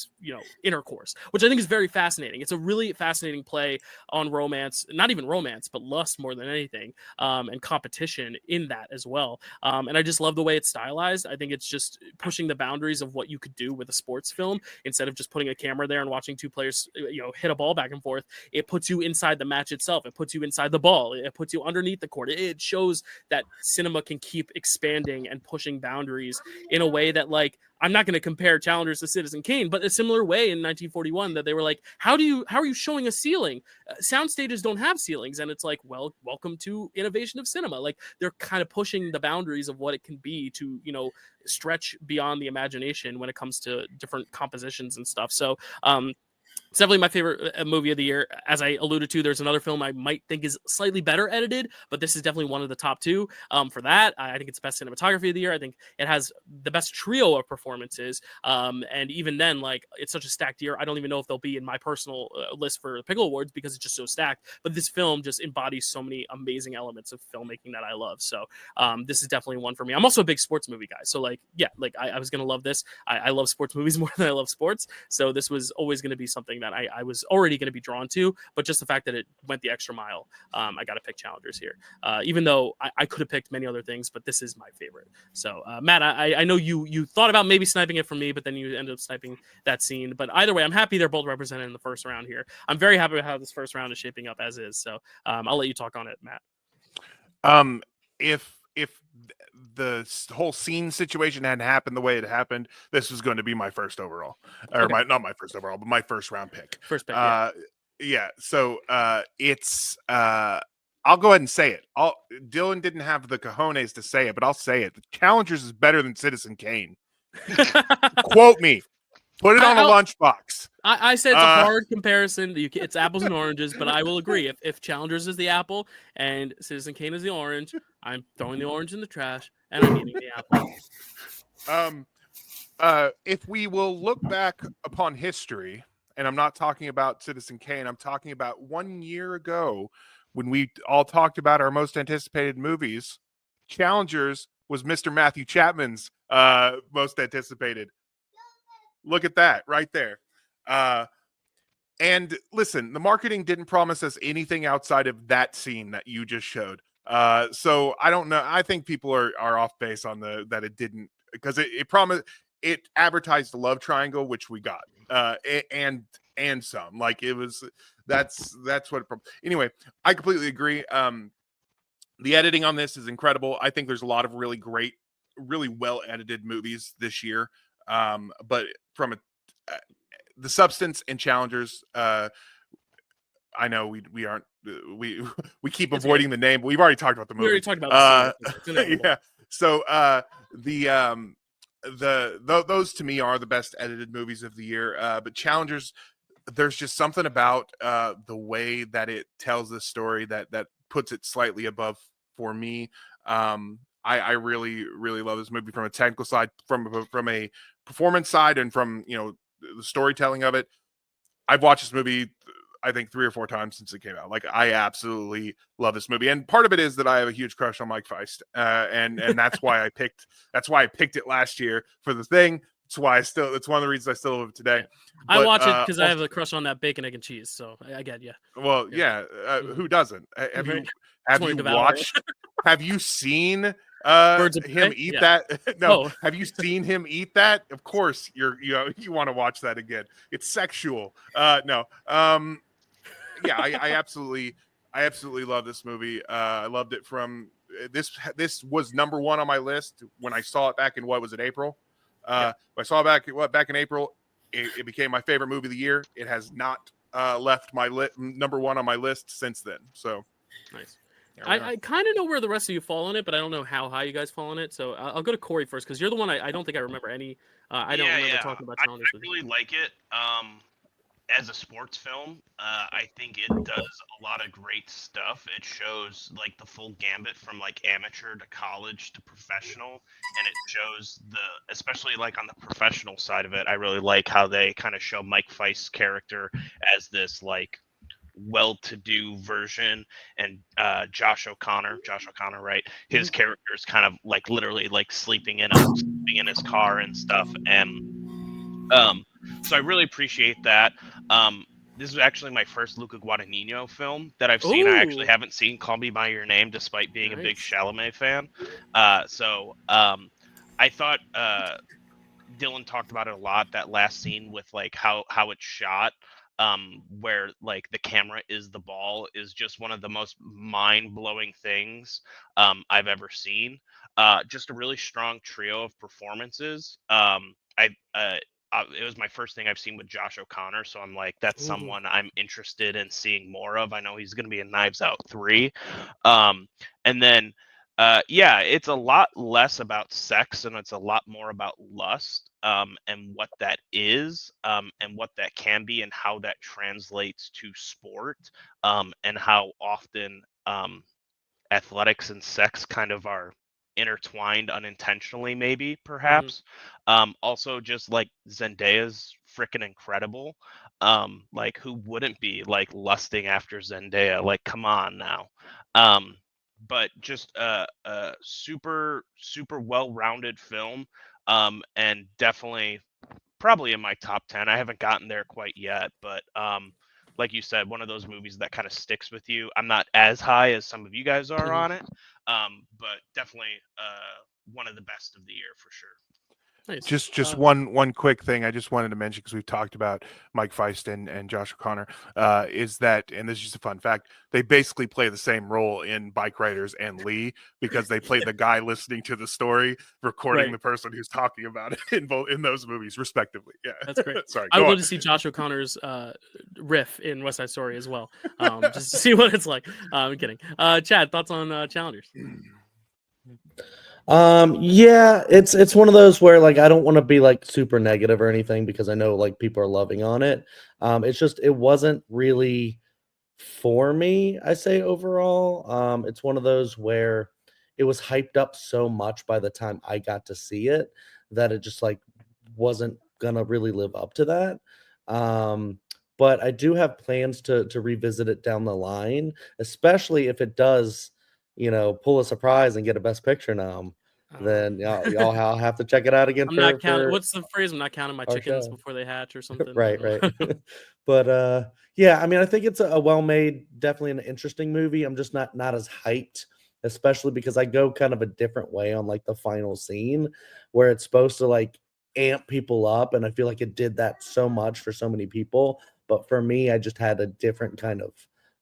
intercourse, which I think is very fascinating. It's a really fascinating play on romance, not even romance, but lust more than anything, and competition in that as well. And I just love the way it's stylized. I think it's just pushing the boundaries of what you could do with a sports film instead of just putting a camera there and watching two players hit a ball back and forth. It puts you inside the match itself. It puts you inside the ball. It puts you underneath the court. It shows that cinema can keep expanding and pushing boundaries in a way that, like, I'm not going to compare Challengers to Citizen Kane, but a similar way in 1941 that they were like, how are you showing a ceiling? Sound stages don't have ceilings. And it's like, well, welcome to innovation of cinema. Like, they're kind of pushing the boundaries of what it can be to, stretch beyond the imagination when it comes to different compositions and stuff. So, it's definitely my favorite movie of the year. As I alluded to, there's another film I might think is slightly better edited, but this is definitely one of the top two. For that, I think it's best cinematography of the year. I think it has the best trio of performances. And even then, like, it's such a stacked year. I don't even know if they'll be in my personal list for the Pickle Awards because it's just so stacked. But this film just embodies so many amazing elements of filmmaking that I love. So this is definitely one for me. I'm also a big sports movie guy. So I was going to love this. I love sports movies more than I love sports. So this was always going to be something that I was already going to be drawn to, but just the fact that it went the extra mile, I got to pick Challengers here. Even though I could have picked many other things, but this is my favorite. So Matt, I know you thought about maybe sniping it from me, but then you ended up sniping that scene. But either way, I'm happy they're both represented in the first round here. I'm very happy with how this first round is shaping up as is. So I'll let you talk on it, Matt. If the whole scene situation hadn't happened the way it happened, this was going to be my first overall, or Okay. not my first overall, but my first round pick. First pick. Yeah. So it's I'll go ahead and say it. Dylan didn't have the cojones to say it, but I'll say it. The Challengers is better than Citizen Kane. Quote me. Put it on a lunchbox. I said it's a hard comparison. It's apples and oranges, but I will agree. If Challengers is the apple and Citizen Kane is the orange, I'm throwing the orange in the trash and I'm eating the apple. If we will look back upon history, and I'm not talking about Citizen Kane, I'm talking about 1 year ago when we all talked about our most anticipated movies, Challengers was Mr. Matthew Chapman's most anticipated. Look at that right there. And listen, the marketing didn't promise us anything outside of that scene that you just showed. So I don't know. I think people are off base on that it didn't, because it promised, it advertised the love triangle, which we got, and some. Like, it was, that's what anyway, I completely agree. The editing on this is incredible. I think there's a lot of really great, really well edited movies this year. But from the substance and Challengers, I know we aren't we keep avoiding the name, but we've already talked about the movie. We already talked about the yeah. So those to me are the best edited movies of the year. But Challengers, there's just something about the way that it tells the story that puts it slightly above for me. I really, really love this movie from a technical side, from a performance side, and from the storytelling of it. I've watched this movie, I think, 3 or 4 times since it came out. Like, I absolutely love this movie, and part of it is that I have a huge crush on Mike Feist, and that's why I picked it last year for the thing. It's one of the reasons I still love it today. But, I watch it because I have a crush on that bacon, egg, and cheese. So I get you. Well, yeah. Who doesn't? Have you watched? Have you seen him eat that? No. Have you seen him eat that? Of course, you want to watch that again. It's sexual. No. Yeah, I absolutely love this movie. I loved it from this was number 1 on my list when I saw it back in April. I saw it back in April. It became my favorite movie of the year. It has not left my number 1 on my list since then. So nice. I kind of know where the rest of you fall on it, but I don't know how high you guys fall on it. So I'll go to Corey first, because you're the one I don't think I remember any. I don't remember talking about Challengers. I really like it. As a sports film, I think it does a lot of great stuff. It shows like the full gambit from like amateur to college to professional, and it shows especially like on the professional side of it, I really like how they kind of show Mike Feist's character as this like well-to-do version, and Josh O'Connor, right? His character is kind of like literally like sleeping in his car and stuff, and So I really appreciate that. This is actually my first Luca Guadagnino film that I've seen. I actually Ooh. haven't seen Call Me by Your Name, despite being a big Nice. Chalamet fan. So I thought Dylan talked about it a lot. That last scene with like how it's shot, where like the camera is the ball, is just one of the most mind blowing things I've ever seen. Just a really strong trio of performances. It was my first thing I've seen with Josh O'Connor, so I'm like, that's Ooh. someone I'm interested in seeing more of. I know he's going to be in Knives Out 3. And then yeah, it's a lot less about sex and it's a lot more about lust, and what that is, and what that can be, and how that translates to sport, and how often athletics and sex kind of are intertwined unintentionally, maybe, perhaps. Also, just like Zendaya's freaking incredible. Like, who wouldn't be like lusting after Zendaya? Like, come on now. But just a super super well-rounded film, and definitely probably in my top 10. I haven't gotten there quite yet, but like you said, one of those movies that kind of sticks with you. I'm not as high as some of you guys are on it, but definitely one of the best of the year for sure. Nice. Just one quick thing I just wanted to mention, because we've talked about Mike Feist and Josh O'Connor, is that, and this is just a fun fact, they basically play the same role in Bike Riders and Lee, because they play the guy listening to the story, recording Right. the person who's talking about it in those movies respectively. Yeah, That's great. Sorry, I would go love on. to see Josh O'Connor's riff in West Side Story as well, just to see what it's like. I'm kidding. Chad, thoughts on Challengers? Yeah, it's one of those where like I don't want to be like super negative or anything, because I know like people are loving on it. It's just it wasn't really for me, I say overall. It's one of those where it was hyped up so much by the time I got to see it that it just like wasn't gonna really live up to that. But I do have plans to revisit it down the line, especially if it does, pull a surprise and get a best picture nom. Then y'all have to check it out again I'm not counting. for What's the phrase? I'm not counting my our chickens show. before they hatch or something. I Right, don't right. know. But yeah, I mean, I think it's a well-made, definitely an interesting movie. I'm just not as hyped, especially because I go kind of a different way on like the final scene, where it's supposed to like amp people up, and I feel like it did that so much for so many people. But for me, I just had a different kind of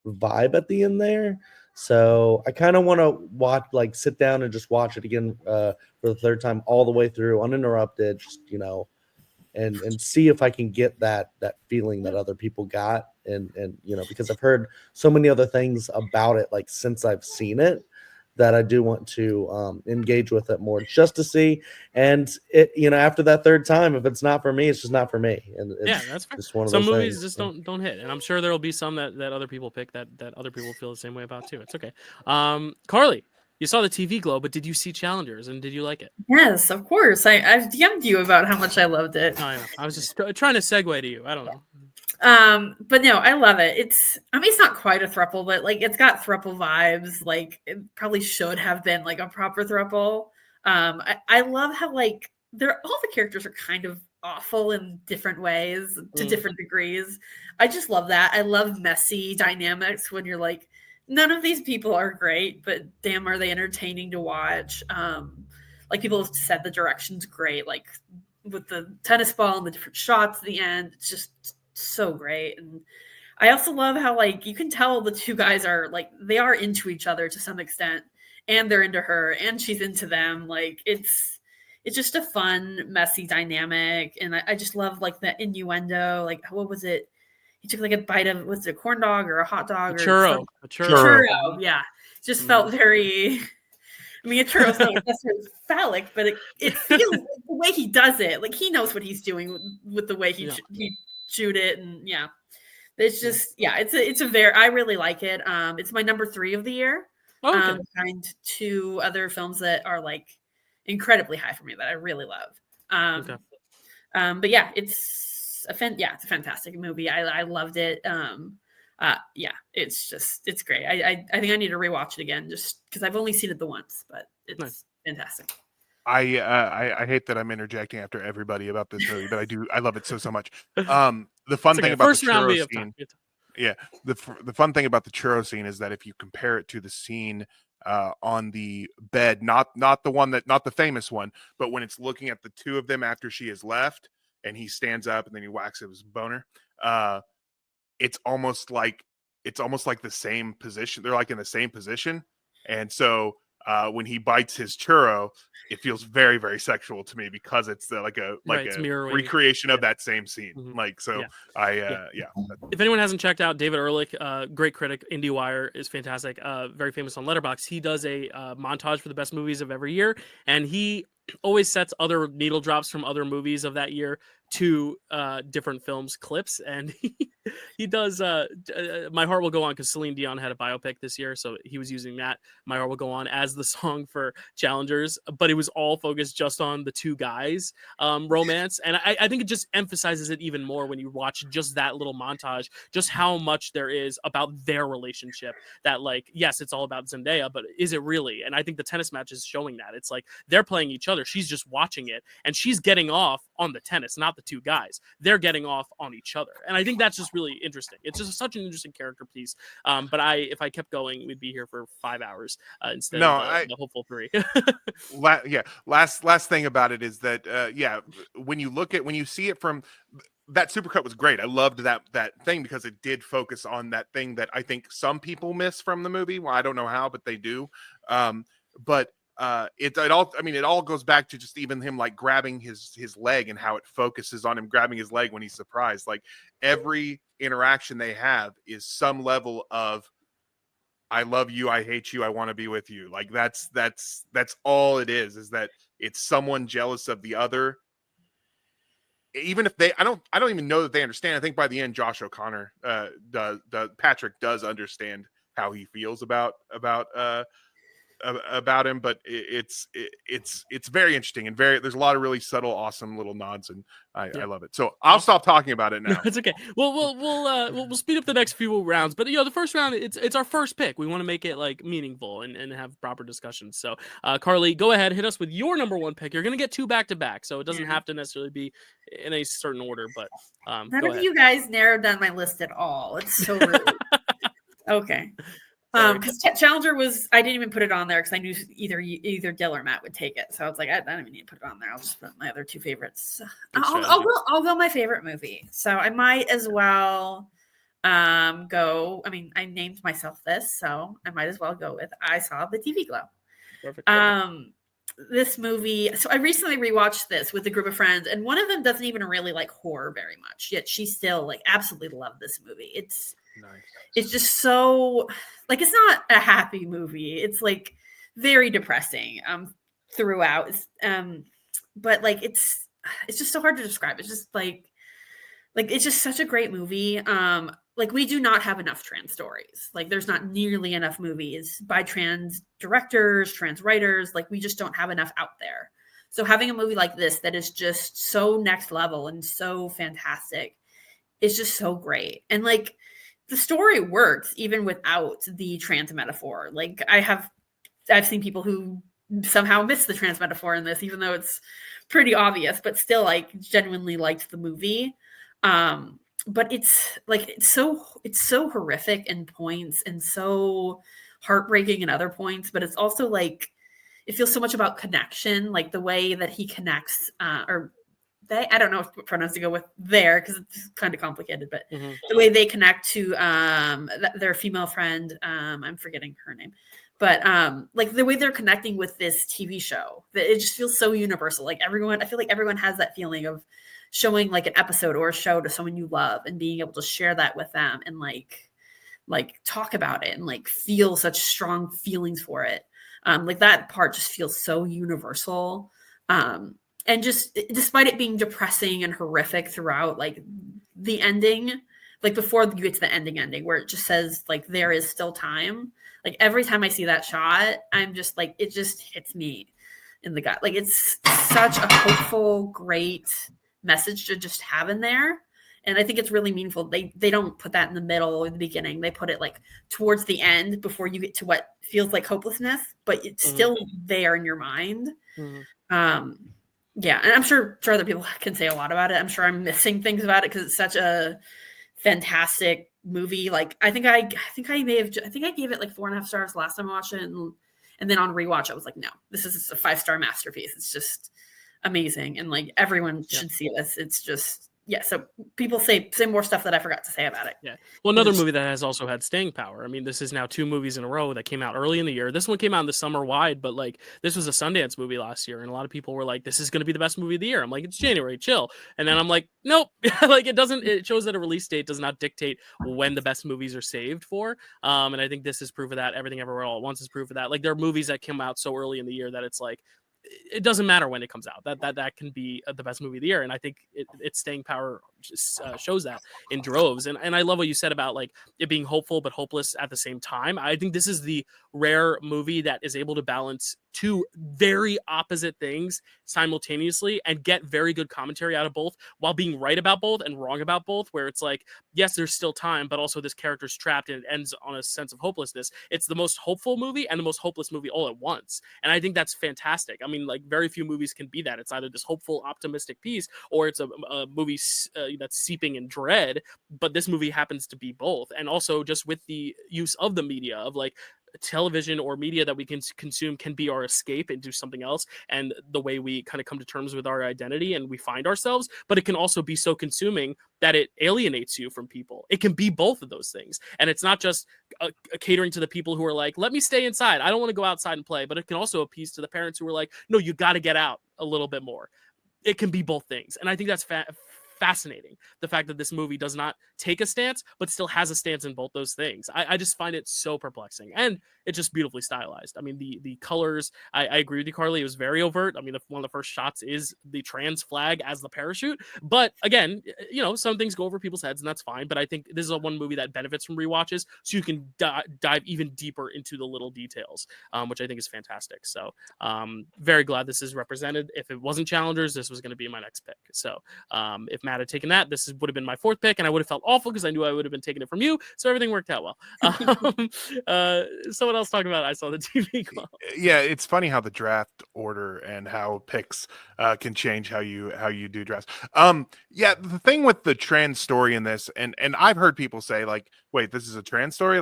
vibe at the end there. So I kind of want to sit down and just watch it again for the third time all the way through, uninterrupted, just and see if I can get that feeling that other people got, and because I've heard so many other things about it like since I've seen it, that I do want to engage with it more, just to see. And it, after that third time, if it's not for me, it's just not for me, and it's Yeah, that's fair. just one of Some those movies things. just don't hit, and I'm sure there'll be some that other people pick that other people feel the same way about too. It's okay. Carly, you saw the TV Glow, but did you see Challengers, and did you like it? Yes, of course. I've DM'd you about how much I loved it. No, I know. I was just trying to segue to you. I don't know. But no, I love it. It's not quite a throuple, but like it's got throuple vibes. Like it probably should have been like a proper throuple. I love how like all the characters are kind of awful in different ways to different degrees. I just love that. I love messy dynamics when you're like, none of these people are great, but damn, are they entertaining to watch. Like people have said the direction's great, like with the tennis ball and the different shots at the end. It's just so great. And I also love how like you can tell the two guys are like they are into each other to some extent, and they're into her and she's into them. Like it's just a fun, messy dynamic. And I just love like the innuendo. Like what was it? He took like a bite of, was it a corn dog or a hot dog A or churro. churro? Yeah. Just felt very, I mean, a churro's not necessarily phallic, but it feels like the way he does it. Like he knows what he's doing with the way he chewed it. And yeah, it's just, it's a very, I really like it. It's my number 3 of the year. Okay. Behind 2 other films that are like incredibly high for me that I really love. Okay. But yeah, it's a fantastic movie. I loved it. Yeah, it's great. I think I need to rewatch it again just because I've only seen it the once, but it's fantastic. I hate that I'm interjecting after everybody about this movie, but I love it so much. The fun It's thing okay. about the First round, we churro have time. scene, yeah, the fun thing about the churro scene is that if you compare it to the scene on the bed, not the famous one, but when it's looking at the two of them after she has left, and he stands up and then he whacks his boner, it's almost like the same position. They're like in the same position, and so when he bites his churro, it feels very, very sexual to me because it's like a Right, it's mirroring. recreation of Yeah. that same scene. Mhm. Like so, Yeah. yeah. If anyone hasn't checked out David Ehrlich, great critic, IndieWire is fantastic. Very famous on Letterboxd. He does a montage for the best movies of every year, and he always sets other needle drops from other movies of that year to different films clips, and he does My Heart Will Go On, because Celine Dion had a biopic this year, so he was using that My Heart Will Go On as the song for Challengers, but it was all focused just on the two guys romance, and I think it just emphasizes it even more when you watch just that little montage, just how much there is about their relationship. That, like, yes, it's all about Zendaya, but is it really? And I think the tennis match is showing that. It's like they're playing each other, she's just watching it, and she's getting off on the tennis, not the two guys. They're getting off on each other, and I think that's just really interesting. It's just such an interesting character piece. But if I kept going, we'd be here for 5 hours instead of the hopeful 3. Last thing about it is that when you see it from that supercut was great. I loved that thing because it did focus on that thing that I think some people miss from the movie. Well, I don't know how, but they do. But it all goes back to just even him like grabbing his leg and how it focuses on him grabbing his leg when he's surprised. Like every interaction they have is some level of I love you, I hate you, I want to be with you. Like that's all it is that it's someone jealous of the other. Even if I don't even know that they understand. I think by the end, Josh O'Connor Patrick does understand how he feels about him, but it's very interesting and there's a lot of really subtle, awesome little nods, and I love it. So I'll stop talking about it now. No, it's okay. We'll speed up the next few rounds, but the first round, it's our first pick. We want to make it like meaningful and have proper discussions. So Carly, go ahead, hit us with your number 1 pick. You're gonna get 2 back to back, so it doesn't have to necessarily be in a certain order. But none of you guys narrowed down my list at all. It's so rude. Okay. Because Challenger I didn't even put it on there because I knew either Dyl or Matt would take it. So I was like, I don't even need to put it on there. I'll just put my other 2 favorites. I'll go my favorite movie. So I might as well go. I mean, I named myself this, so I might as well go with I Saw the TV Glow. Perfect. This movie. So I recently rewatched this with a group of friends, and one of them doesn't even really like horror very much. Yet she still like absolutely loved this movie. It's nice. It's just so like it's not a happy movie. It's like very depressing throughout. But like it's just so hard to describe. It's just like it's just such a great movie. Like we do not have enough trans stories. Like there's not nearly enough movies by trans directors, trans writers. Like we just don't have enough out there. So having a movie like this that is just so next level and so fantastic is just so great. And like the story works even without the trans metaphor. Like I've seen people who somehow miss the trans metaphor in this, even though it's pretty obvious, but still like genuinely liked the movie. But it's so horrific in points and so heartbreaking in other points, but it's also like it feels so much about connection, like the way that he connects I don't know what pronouns to go with there because it's kind of complicated, but the way they connect to their female friend, I'm forgetting her name, but like the way they're connecting with this TV show, that it just feels so universal. Like I feel like everyone has that feeling of showing like an episode or a show to someone you love and being able to share that with them and like talk about it and like feel such strong feelings for it. Like that part just feels so universal. And just despite it being depressing and horrific throughout, like the ending, like before you get to the ending where it just says like there is still time. Like every time I see that shot, I'm just like it just hits me in the gut. Like it's such a hopeful, great message to just have in there. And I think it's really meaningful. They don't put that in the middle or the beginning. They put it like towards the end before you get to what feels like hopelessness, but it's still there in your mind. Yeah, and I'm sure other people can say a lot about it. I'm sure I'm missing things about it because it's such a fantastic movie. Like I think I gave it like 4.5 stars last time I watched it, and then on rewatch I was like, no, this is a 5-star masterpiece. It's just amazing, and like everyone should see this. It's just so people say more stuff that I forgot to say about it. Yeah. Well, another movie that has also had staying power. I mean, this is now 2 movies in a row that came out early in the year. This one came out in the summer wide, but like this was a Sundance movie last year, and a lot of people were like, "This is going to be the best movie of the year." I'm like, "It's January, chill." And then I'm like, "Nope." Like it doesn't. It shows that a release date does not dictate when the best movies are saved for. And I think this is proof of that. Everything Everywhere All at Once is proof of that. Like there are movies that come out so early in the year that it's like, it doesn't matter when it comes out. That can be the best movie of the year, and I think its staying power just shows that in droves. And I love what you said about like it being hopeful but hopeless at the same time. I think this is the rare movie that is able to balance 2 very opposite things simultaneously and get very good commentary out of both while being right about both and wrong about both. Where it's like, yes, there's still time, but also this character's trapped and it ends on a sense of hopelessness. It's the most hopeful movie and the most hopeless movie all at once, and I think that's fantastic. I mean, like very few movies can be that. It's either this hopeful, optimistic piece, or it's a movie that's seeping in dread. But this movie happens to be both, and also just with the use of the media of like television or media that we can consume can be our escape into something else and the way we kind of come to terms with our identity and we find ourselves. But it can also be so consuming that it alienates you from people. It can be both of those things, and it's not just catering to the people who are like, let me stay inside, I don't want to go outside and play, but it can also appease to the parents who are like, no, you got to get out a little bit more. It can be both things, and I think that's fascinating, the fact that this movie does not take a stance but still has a stance in both those things. I just find it so perplexing, and it's just beautifully stylized. I mean, the colors, I agree with you, Carly, it was very overt. I mean, one of the first shots is the trans flag as the parachute, but again, you know, some things go over people's heads and that's fine, but I think this is one movie that benefits from rewatches, so you can dive even deeper into the little details, which I think is fantastic. So very glad this is represented. If it wasn't Challengers, this was going to be my next pick. So if Matt had taken that, this would have been my 4th pick, and I would have felt awful because I knew I would have been taking it from you, so everything worked out well. Someone else talking about it. I saw the TV call. Yeah, it's funny how the draft order and how picks can change how you do drafts. Yeah, the thing with the trans story in this, and I've heard people say like, wait, this is a trans story?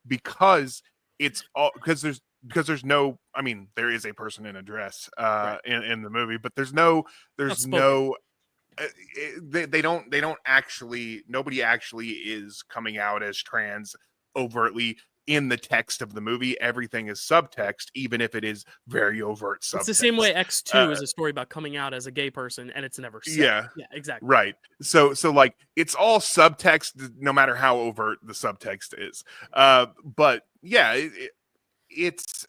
Because it's all because there's no, I mean, there is a person in a dress Right. in the movie, but there's no they don't actually, nobody actually is coming out as trans overtly in the text of the movie. Everything is subtext, even if it is very overt subtext. It's the same way X2 is a story about coming out as a gay person, and it's never said. Yeah, exactly. Right. So like it's all subtext, no matter how overt the subtext is. But yeah, this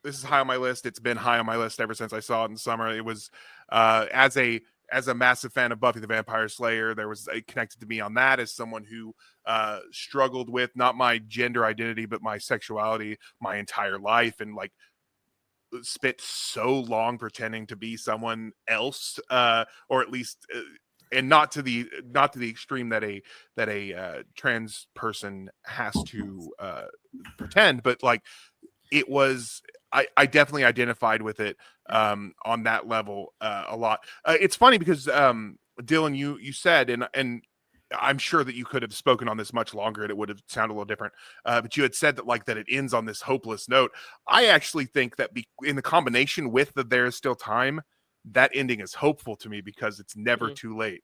is high on my list. It's been high on my list ever since I saw it in the summer. It was as a massive fan of Buffy the Vampire Slayer, there was connected to me on that as someone who struggled with not my gender identity but my sexuality my entire life, and like spent so long pretending to be someone else, or at least and not to the extreme that a trans person has to pretend, but like it was, I definitely identified with it on that level a lot. It's funny because Dylan, you said, and I'm sure that you could have spoken on this much longer and it would have sounded a little different, but you had said that it ends on this hopeless note. I actually think that in the combination with the There Is Still Time, that ending is hopeful to me because it's never too late.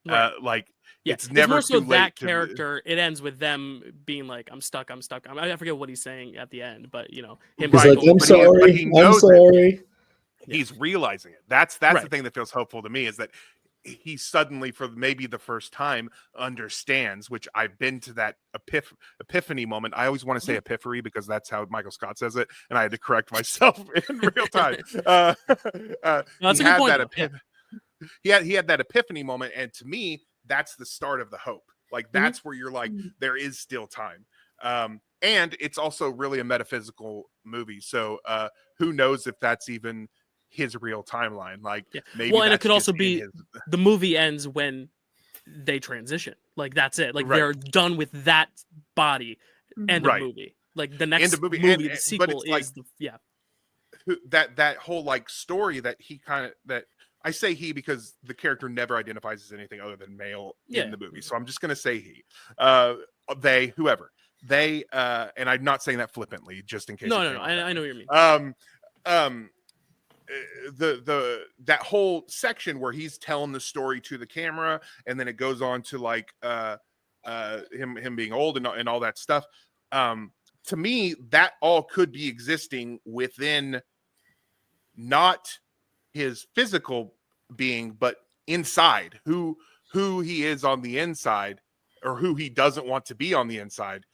Right. It's never more so too late. That character, it ends with them being like, I'm stuck. I forget what he's saying at the end, but you know, him. He's like, I'm sorry. I'm sorry. He's realizing it. That's right. The thing that feels hopeful to me, is that he suddenly, for maybe the first time, understands, which I've been to that epiphany moment. I always want to say epiphany because that's how Michael Scott says it, and I had to correct myself in real time. No, that's a good point. He had that epiphany moment, and to me, that's the start of the hope. Like that's where you're like, there is still time. And it's also really a metaphysical movie, so who knows if that's even his real timeline? Like, maybe. Well, and it could also be the movie ends when they transition. Like that's it. Like they're done with that body. End of movie. like the in next the movie, movie, the but sequel it's like is yeah. that whole like story that he kind of that I say he because the character never identifies as anything other than male in the movie, so I'm just gonna say he, they, whoever they, and I'm not saying that flippantly, just in case. No, I know what you mean. Um, the that whole section where he's telling the story to the camera, and then it goes on to like him being old and all that stuff. To me, that all could be existing within not his physical being, but inside who he is on the inside, or who he doesn't want to be on the inside.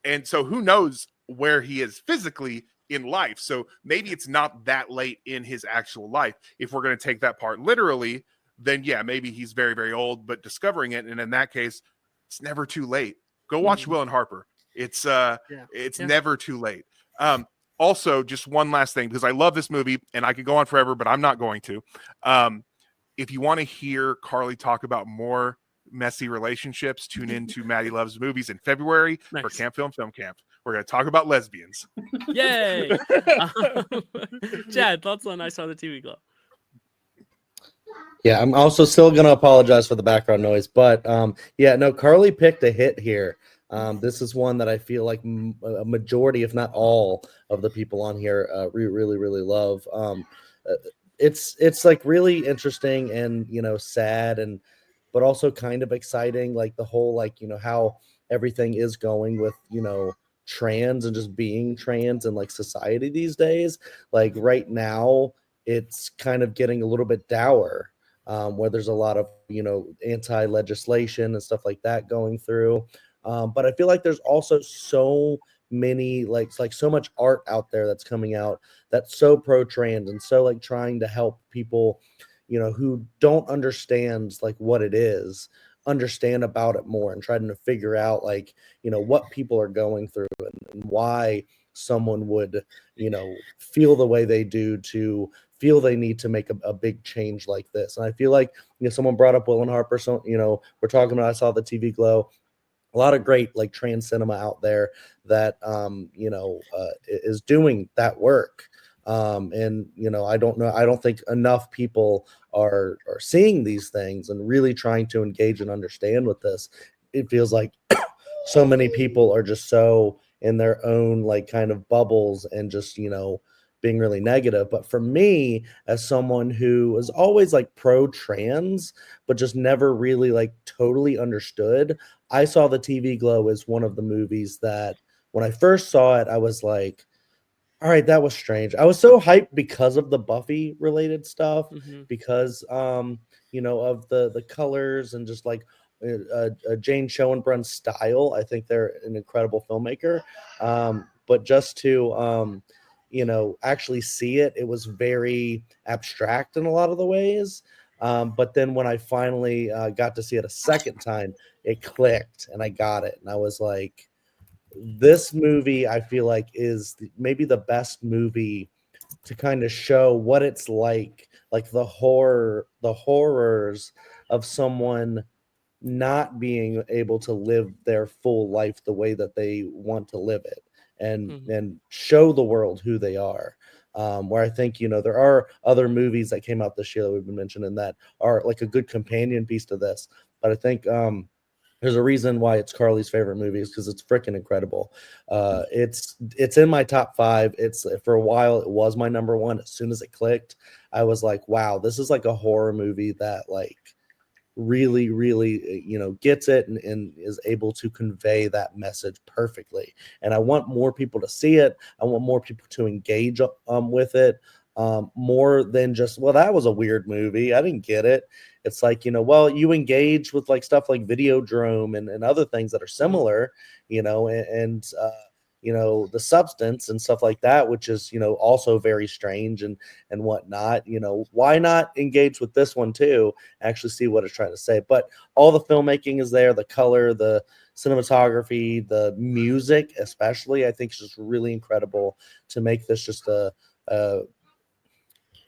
And so who knows where he is physically in life. So maybe it's not that late in his actual life. If we're going to take that part literally, then yeah, maybe he's very, very old, but discovering it. And in that case, it's never too late. Go watch Will and Harper. It's never too late. Also, just one last thing, because I love this movie and I could go on forever, but I'm not going to. If you want to hear Carly talk about more messy relationships, tune in to Maddie Loves Movies in February for Camp Film Camp. We're going to talk about lesbians. Yay! Chad, thoughts on I Saw the TV Glow? Yeah, I'm also still going to apologize for the background noise, but yeah, no, Carly picked a hit here. This is one that I feel like a majority, if not all, of the people on here really, really love. It's like really interesting and, you know, sad, and but also kind of exciting, like the whole, like, you know, how everything is going with, you know, trans and just being trans in like society these days. Like right now, it's kind of getting a little bit dour. Where there's a lot of, you know, anti-legislation and stuff like that going through. But I feel like there's also so many, like so much art out there that's coming out that's so pro-trans and so like trying to help people, you know, who don't understand like what it is, understand about it more, and trying to figure out like, you know, what people are going through and why someone would, you know, feel the way they do, to feel they need to make a big change like this. And I feel like, you know, someone brought up Will and Harper, so, you know, we're talking about I Saw the TV Glow. A lot of great like trans cinema out there that you know, is doing that work. And you know, I don't think enough people are seeing these things and really trying to engage and understand with this. It feels like so many people are just so in their own like kind of bubbles and just, you know, being really negative. But for me, as someone who was always like pro trans, but just never really like totally understood, I Saw the TV Glow as one of the movies that when I first saw it, I was like, all right, that was strange. I was so hyped because of the Buffy related stuff, because you know, of the colors and just like Jane Schoenbrun's style. I think they're an incredible filmmaker. But just to you know, actually see it, it was very abstract in a lot of the ways. But then when I finally got to see it a second time, it clicked and I got it. And I was like, this movie, I feel like, is maybe the best movie to kind of show what it's like the horrors of someone not being able to live their full life the way that they want to live it, and show the world who they are. Where I think, you know, there are other movies that came out this year that we've been mentioning that are like a good companion piece to this, but I think there's a reason why it's Carly's favorite movie, is because it's freaking incredible. It's in my top 5. It's, for a while, it was my number 1. As soon as it clicked, I was like, wow, this is like a horror movie that like really, really, you know, gets it and is able to convey that message perfectly. And I want more people to see it. I want more people to engage with it, more than just, well, that was a weird movie, I didn't get it. It's like, you know, well, you engage with like stuff like Videodrome and other things that are similar, you know, and you know, The Substance and stuff like that, which is, you know, also very strange and whatnot. You know, why not engage with this one too, actually see what it's trying to say? But all the filmmaking is there, the color, the cinematography, the music especially, I think is just really incredible to make this just a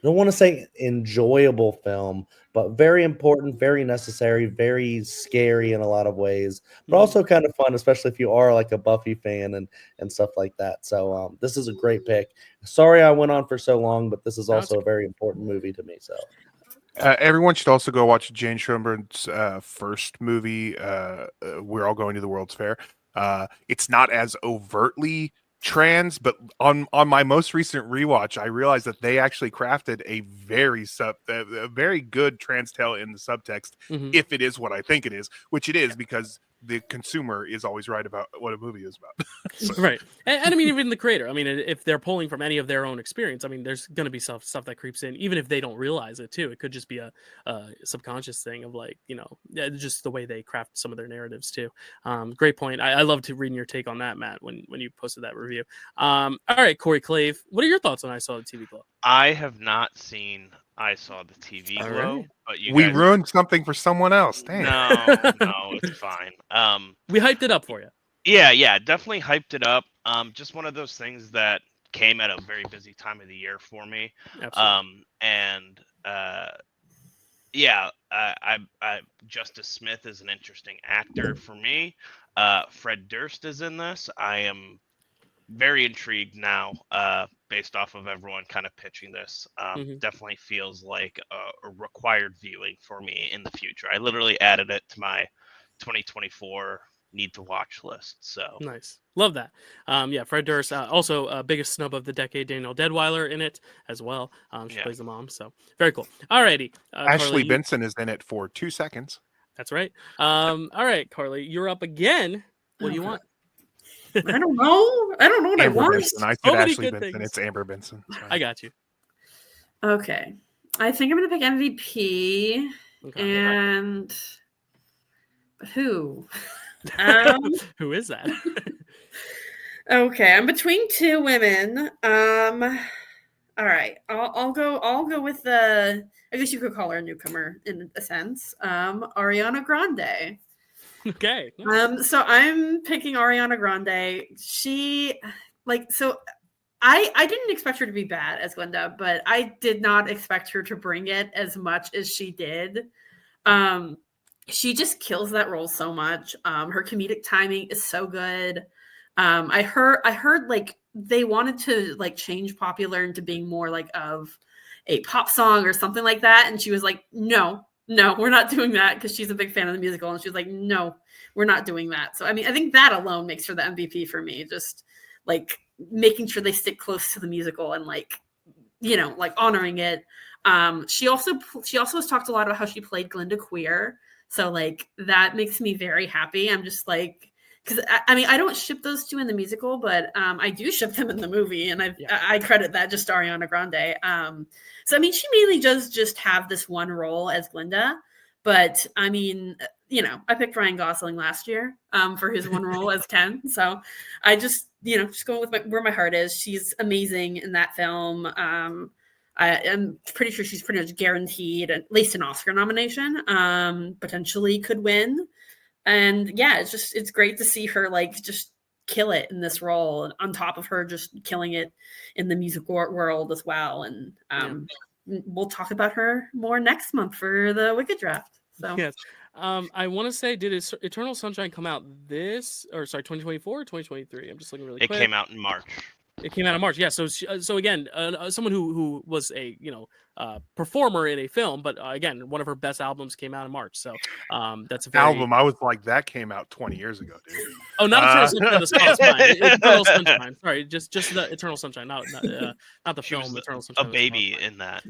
don't want to say enjoyable film, but very important, very necessary, very scary in a lot of ways, but also kind of fun, especially if you are like a Buffy fan and stuff like that. So this is a great pick. Sorry I went on for so long, but this is also a very important movie to me. So everyone should also go watch Jane Schoenberg's first movie, We're All Going to the World's Fair. It's not as overtly trans, but on my most recent rewatch, I realized that they actually crafted a very good trans tale in the subtext, if it is what I think it is, which it is, because the consumer is always right about what a movie is about. So. Right. And I mean, even the creator, I mean, if they're pulling from any of their own experience, I mean, there's going to be stuff that creeps in, even if they don't realize it too. It could just be a subconscious thing of like, you know, just the way they craft some of their narratives too. Great point. I loved reading your take on that, Matt, when you posted that review. All right, Corey Clave, what are your thoughts on I Saw the TV Glow? I have not seen I Saw the TV Glow, right. but we ruined something for someone else. Dang. No, it's fine. We hyped it up for you. Yeah, definitely hyped it up. Just one of those things that came at a very busy time of the year for me. Absolutely. Justice Smith is an interesting actor for me. Fred Durst is in this. I am very intrigued now, based off of everyone kind of pitching this. Definitely feels like a required viewing for me in the future. I literally added it to my 2024 need to watch list. So nice, love that. Fred Durst, also biggest snub of the decade, Danielle Deadweiler in it as well. She plays the mom, so very cool. Alrighty, Ashley Carly, Benson is in it for 2 seconds. That's right. All right, Carly, you're up again. What do you want? I don't know what Amber I want. Benson. I said Ashley Benson. It's Amber Benson. Sorry. I got you. Okay, I think I'm gonna pick MVP. Okay. And who? Who is that? Okay, I'm between two women. All right, I'll go with the. I guess you could call her a newcomer in a sense. Ariana Grande. Okay. Nice. So I'm picking Ariana Grande. She I didn't expect her to be bad as Glinda, but I did not expect her to bring it as much as she did. She just kills that role so much. Her comedic timing is so good. I heard like they wanted to like change Popular into being more like of a pop song or something like that, and she was like, no, we're not doing that, because she's a big fan of the musical, and she was like, no, we're not doing that. So I mean, I think that alone makes her the MVP for me. Just like making sure they stick close to the musical and like, you know, like honoring it. She also has talked a lot about how she played Glinda queer. So like that makes me very happy. I'm just like, because I mean, I don't ship those two in the musical, but I do ship them in the movie, and I credit that just to Ariana Grande. So I mean, she mainly does just have this one role as Glinda, but I mean, you know, I picked Ryan Gosling last year for his one role as Ken. So I just, you know, just going with where my heart is. She's amazing in that film. I am pretty sure she's pretty much guaranteed at least an Oscar nomination. Potentially could win. And yeah, it's great to see her like just kill it in this role, and on top of her just killing it in the music world as well. And we'll talk about her more next month for the Wicked draft. So yes. I want to say, did Eternal Sunshine come out 2024 or 2023? I'm just looking really quick. It came out in March. It came out in March. Yeah. So again, someone who was a performer in a film, but again, one of her best albums came out in March. So that's a very... album. I was like, that came out 20 years ago, dude. Oh, not Eternal Sunshine, the song. Eternal Sunshine. Sorry, just the Eternal Sunshine, not the She film. was Eternal Sunshine. A baby in that.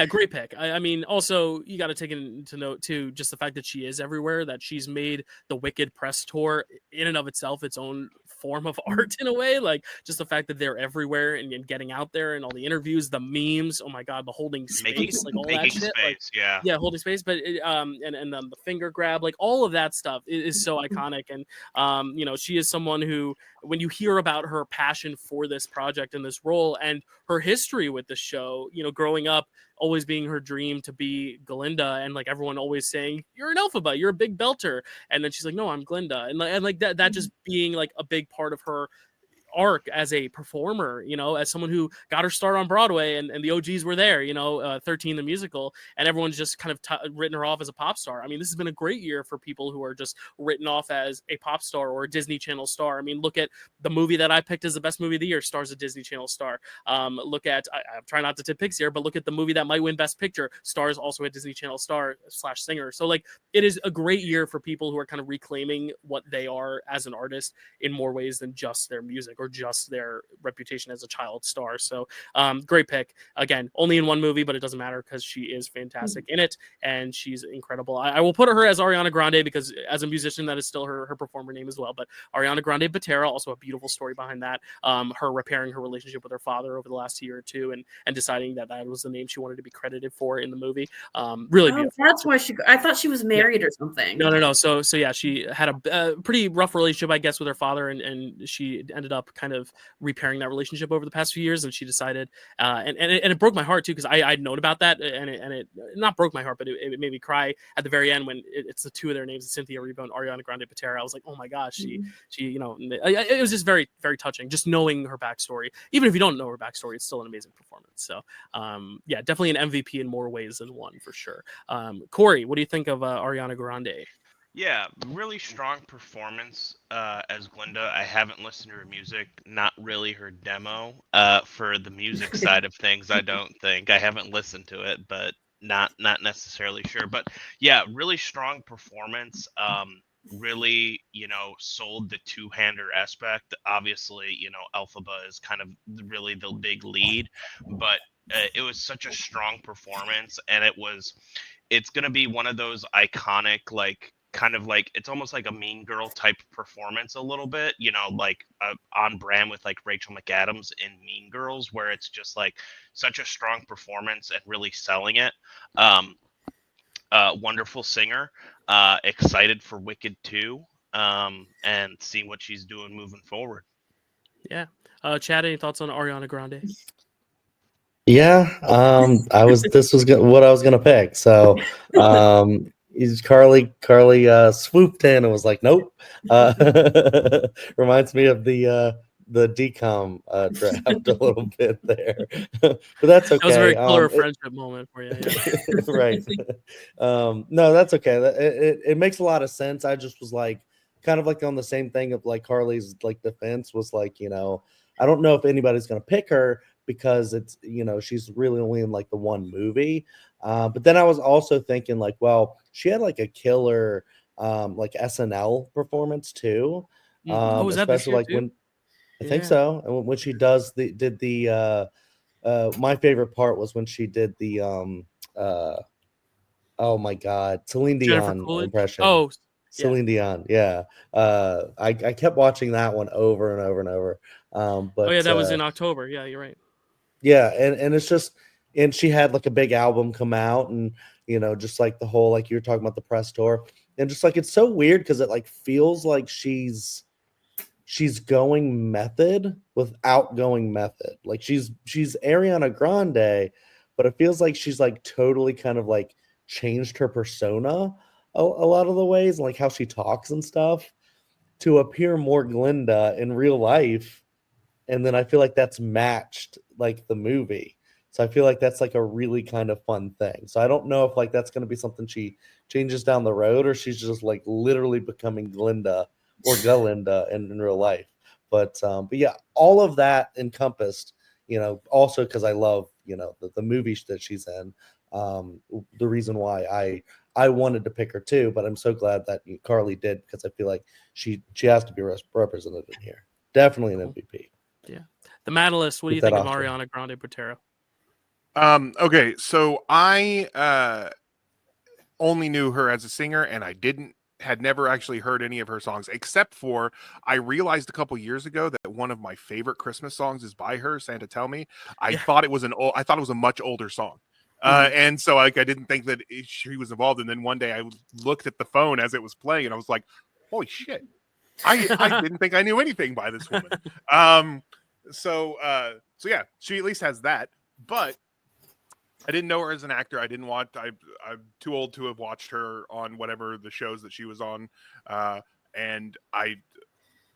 Great pick. I mean, also you got to take into note too, just the fact that she is everywhere. That she's made the Wicked press tour in and of itself its own form of art in a way. Like just the fact that they're everywhere and getting out there and all the interviews, the memes. Oh my god, the holding space, like all that shit. Space, like, holding space. But and then the finger grab, like all of that stuff is so iconic. And she is someone who, when you hear about her passion for this project and this role and her history with the show, growing up, always being her dream to be Glinda, and like everyone always saying, "You're an Elphaba, you're a big belter," and then she's like, "No, I'm Glinda," and like that just being like a big part of her arc as a performer, you know, as someone who got her start on Broadway and the OGs were there, you know, 13 the musical, and everyone's just kind of written her off as a pop star. I mean, this has been a great year for people who are just written off as a pop star or a Disney Channel star. I mean, look at the movie that I picked as the best movie of the year, stars a Disney Channel star. Look at, I'm trying not to tip picks here, but look at the movie that might win Best Picture, stars also a Disney Channel star / singer. So like, it is a great year for people who are kind of reclaiming what they are as an artist in more ways than just their music or just their reputation as a child star. So great pick. Again, only in one movie, but it doesn't matter because she is fantastic in it and she's incredible. I will put her as Ariana Grande because as a musician, that is still her performer name as well. But Ariana Grande Botero, also a beautiful story behind that. Her repairing her relationship with her father over the last year or two and deciding that was the name she wanted to be credited for in the movie. Really beautiful. That's why I thought she was married or something. No. So yeah, she had a pretty rough relationship, I guess, with her father, and she ended up kind of repairing that relationship over the past few years. And she decided, and it broke my heart too, because I'd known about that, and it not broke my heart, but it made me cry at the very end when it's the two of their names, Cynthia Erivo and Ariana Grande Botero. I was like, oh my gosh, she you know, it was just very, very touching, just knowing her backstory. Even if you don't know her backstory, it's still an amazing performance. So yeah, definitely an MVP in more ways than one for sure. Corey, what do you think of Ariana Grande? Yeah, really strong performance as Glinda. I haven't listened to her music, not really her demo. For the music side of things, I don't think. I haven't listened to it, but not necessarily sure. But yeah, really strong performance. Really, you know, sold the two-hander aspect. Obviously, you know, Elphaba is kind of really the big lead, but it was such a strong performance, and it's going to be one of those iconic, like, kind of like, it's almost like a Mean Girl type performance a little bit, you know, like on brand with like Rachel McAdams in Mean Girls, where it's just like such a strong performance and really selling it. Wonderful singer. Excited for Wicked 2 and see what she's doing moving forward. Yeah. Chad, any thoughts on Ariana Grande? Yeah, this was what I was gonna pick. So Carly swooped in and was like, nope. Reminds me of the decom draft a little bit there. But that's okay. That was a very clear friendship moment for you. Yeah. Right. No, that's okay. It makes a lot of sense. I just was like kind of like on the same thing of like Carly's like defense was like, you know, I don't know if anybody's gonna pick her because it's, you know, she's really only in like the one movie. But then I was also thinking like, well, she had like a killer like SNL performance too. Was that this Especially year like too? when I think so. And when she did the my favorite part was when she did the oh my god, Celine Jennifer Dion Coolidge? impression. Oh, yeah. Celine Dion, yeah. I kept watching that one over and over and over. But oh yeah, that was in October. Yeah, you're right. yeah, and it's just, and she had like a big album come out, and you know, just like the whole, like you were talking about the press tour, and just like it's so weird because it like feels like she's going method without going method. Like she's Ariana Grande, but it feels like she's like totally kind of like changed her persona a lot of the ways, like how she talks and stuff, to appear more Glinda in real life. And then I feel like that's matched like the movie. So I feel like that's like a really kind of fun thing. So I don't know if like that's going to be something she changes down the road, or she's just like literally becoming Glinda or Galinda in real life. But yeah, all of that encompassed, you know, also because I love, you know, the movie that she's in. The reason why I wanted to pick her too, but I'm so glad that Carly did, because I feel like she has to be represented in here. Definitely an MVP. Yeah. The Madalist, what do you think of Ariana Grande Botero? Okay, so I only knew her as a singer, and I had never actually heard any of her songs, except for I realized a couple years ago that one of my favorite Christmas songs is by her, Santa Tell Me. I thought it was a much older song. And so like I didn't think that she was involved. And then one day I looked at the phone as it was playing, and I was like, holy shit. I didn't think I knew anything by this woman. So yeah, she at least has that. But I didn't know her as an actor. I'm too old to have watched her on whatever the shows that she was on. And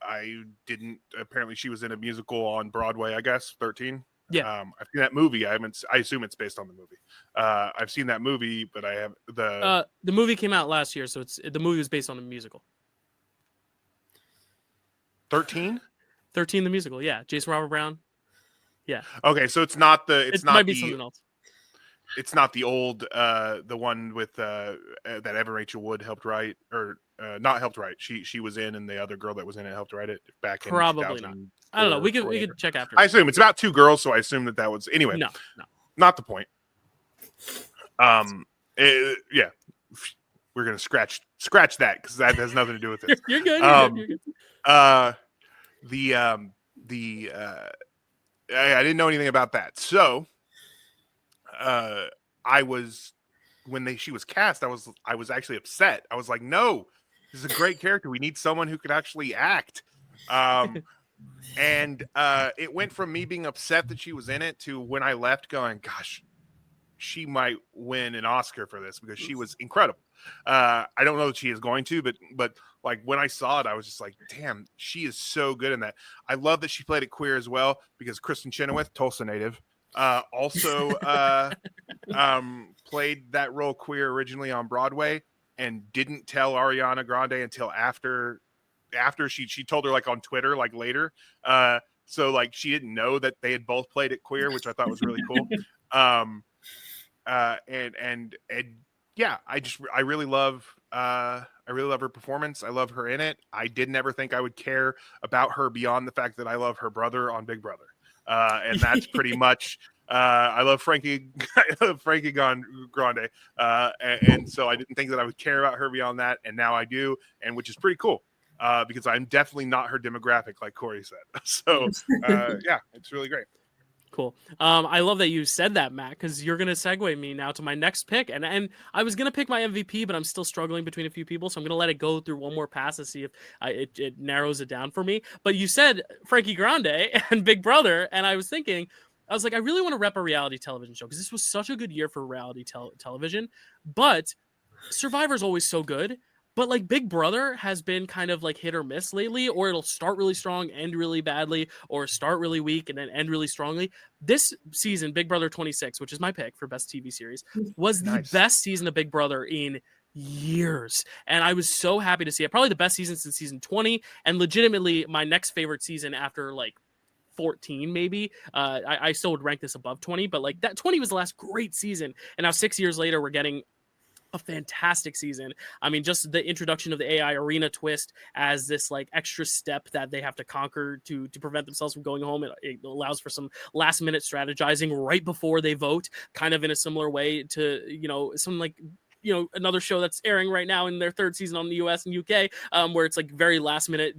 I didn't. Apparently, she was in a musical on Broadway. I guess 13. Yeah. I've seen that movie. I haven't. I assume it's based on the movie. I've seen that movie, but I have The movie came out last year, so the movie was based on a musical. 13. 13, the musical. Yeah, Jason Robert Brown. Yeah. Okay, so it's not the. It's It not might be the. something else. It's not the old. The one with that Evan Rachel Wood helped write, or not helped write. She was in, and the other girl that was in it helped write it back in Probably not. I don't know. We could check after. I assume it's about two girls, so I assume that was anyway. No. Not the point. Yeah, we're gonna scratch that because that has nothing to do with it. You're good. You're good. I didn't know anything about that, so I was she was cast. I was actually upset. I was like, no, this is a great character. We need someone who could actually act. And it went from me being upset that she was in it to when I left going, gosh, she might win an Oscar for this because she was incredible. I don't know that she is going to, but like when I saw it, I was just like, damn, she is so good in that. I love that she played it queer as well because Kristen Chenoweth, Tulsa native, also played that role queer originally on Broadway and didn't tell Ariana Grande until after she told her like on Twitter, like later. So like she didn't know that they had both played it queer, which I thought was really cool. And yeah, I really love her performance. I love her in it. I didn't ever think I would care about her beyond the fact that I love her brother on Big Brother. And that's pretty much I love Frankie Grande. And so I didn't think that I would care about her beyond that, and now I do, and which is pretty cool. Because I'm definitely not her demographic, like Corey said. So yeah, it's really great. Cool. I love that you said that, Matt, because you're gonna segue me now to my next pick, and I was gonna pick my MVP, but I'm still struggling between a few people, so I'm gonna let it go through one more pass to see if it narrows it down for me. But you said Frankie Grande and Big Brother, and I was thinking, I was like, I really want to rep a reality television show because this was such a good year for reality television, but Survivor's always so good. But like Big Brother has been kind of like hit or miss lately, or it'll start really strong, end really badly, or start really weak and then end really strongly. This season, Big Brother 26, which is my pick for best TV series, was the best season of Big Brother in years. And I was so happy to see it. Probably the best season since season 20, and legitimately my next favorite season after like 14 maybe. I still would rank this above 20, but like that 20 was the last great season. And now 6 years later, we're getting a fantastic season. I mean, just the introduction of the AI arena twist as this like extra step that they have to conquer to prevent themselves from going home. It allows for some last minute strategizing right before they vote, kind of in a similar way to, some like, another show that's airing right now in their third season on the US and UK, where it's like very last minute,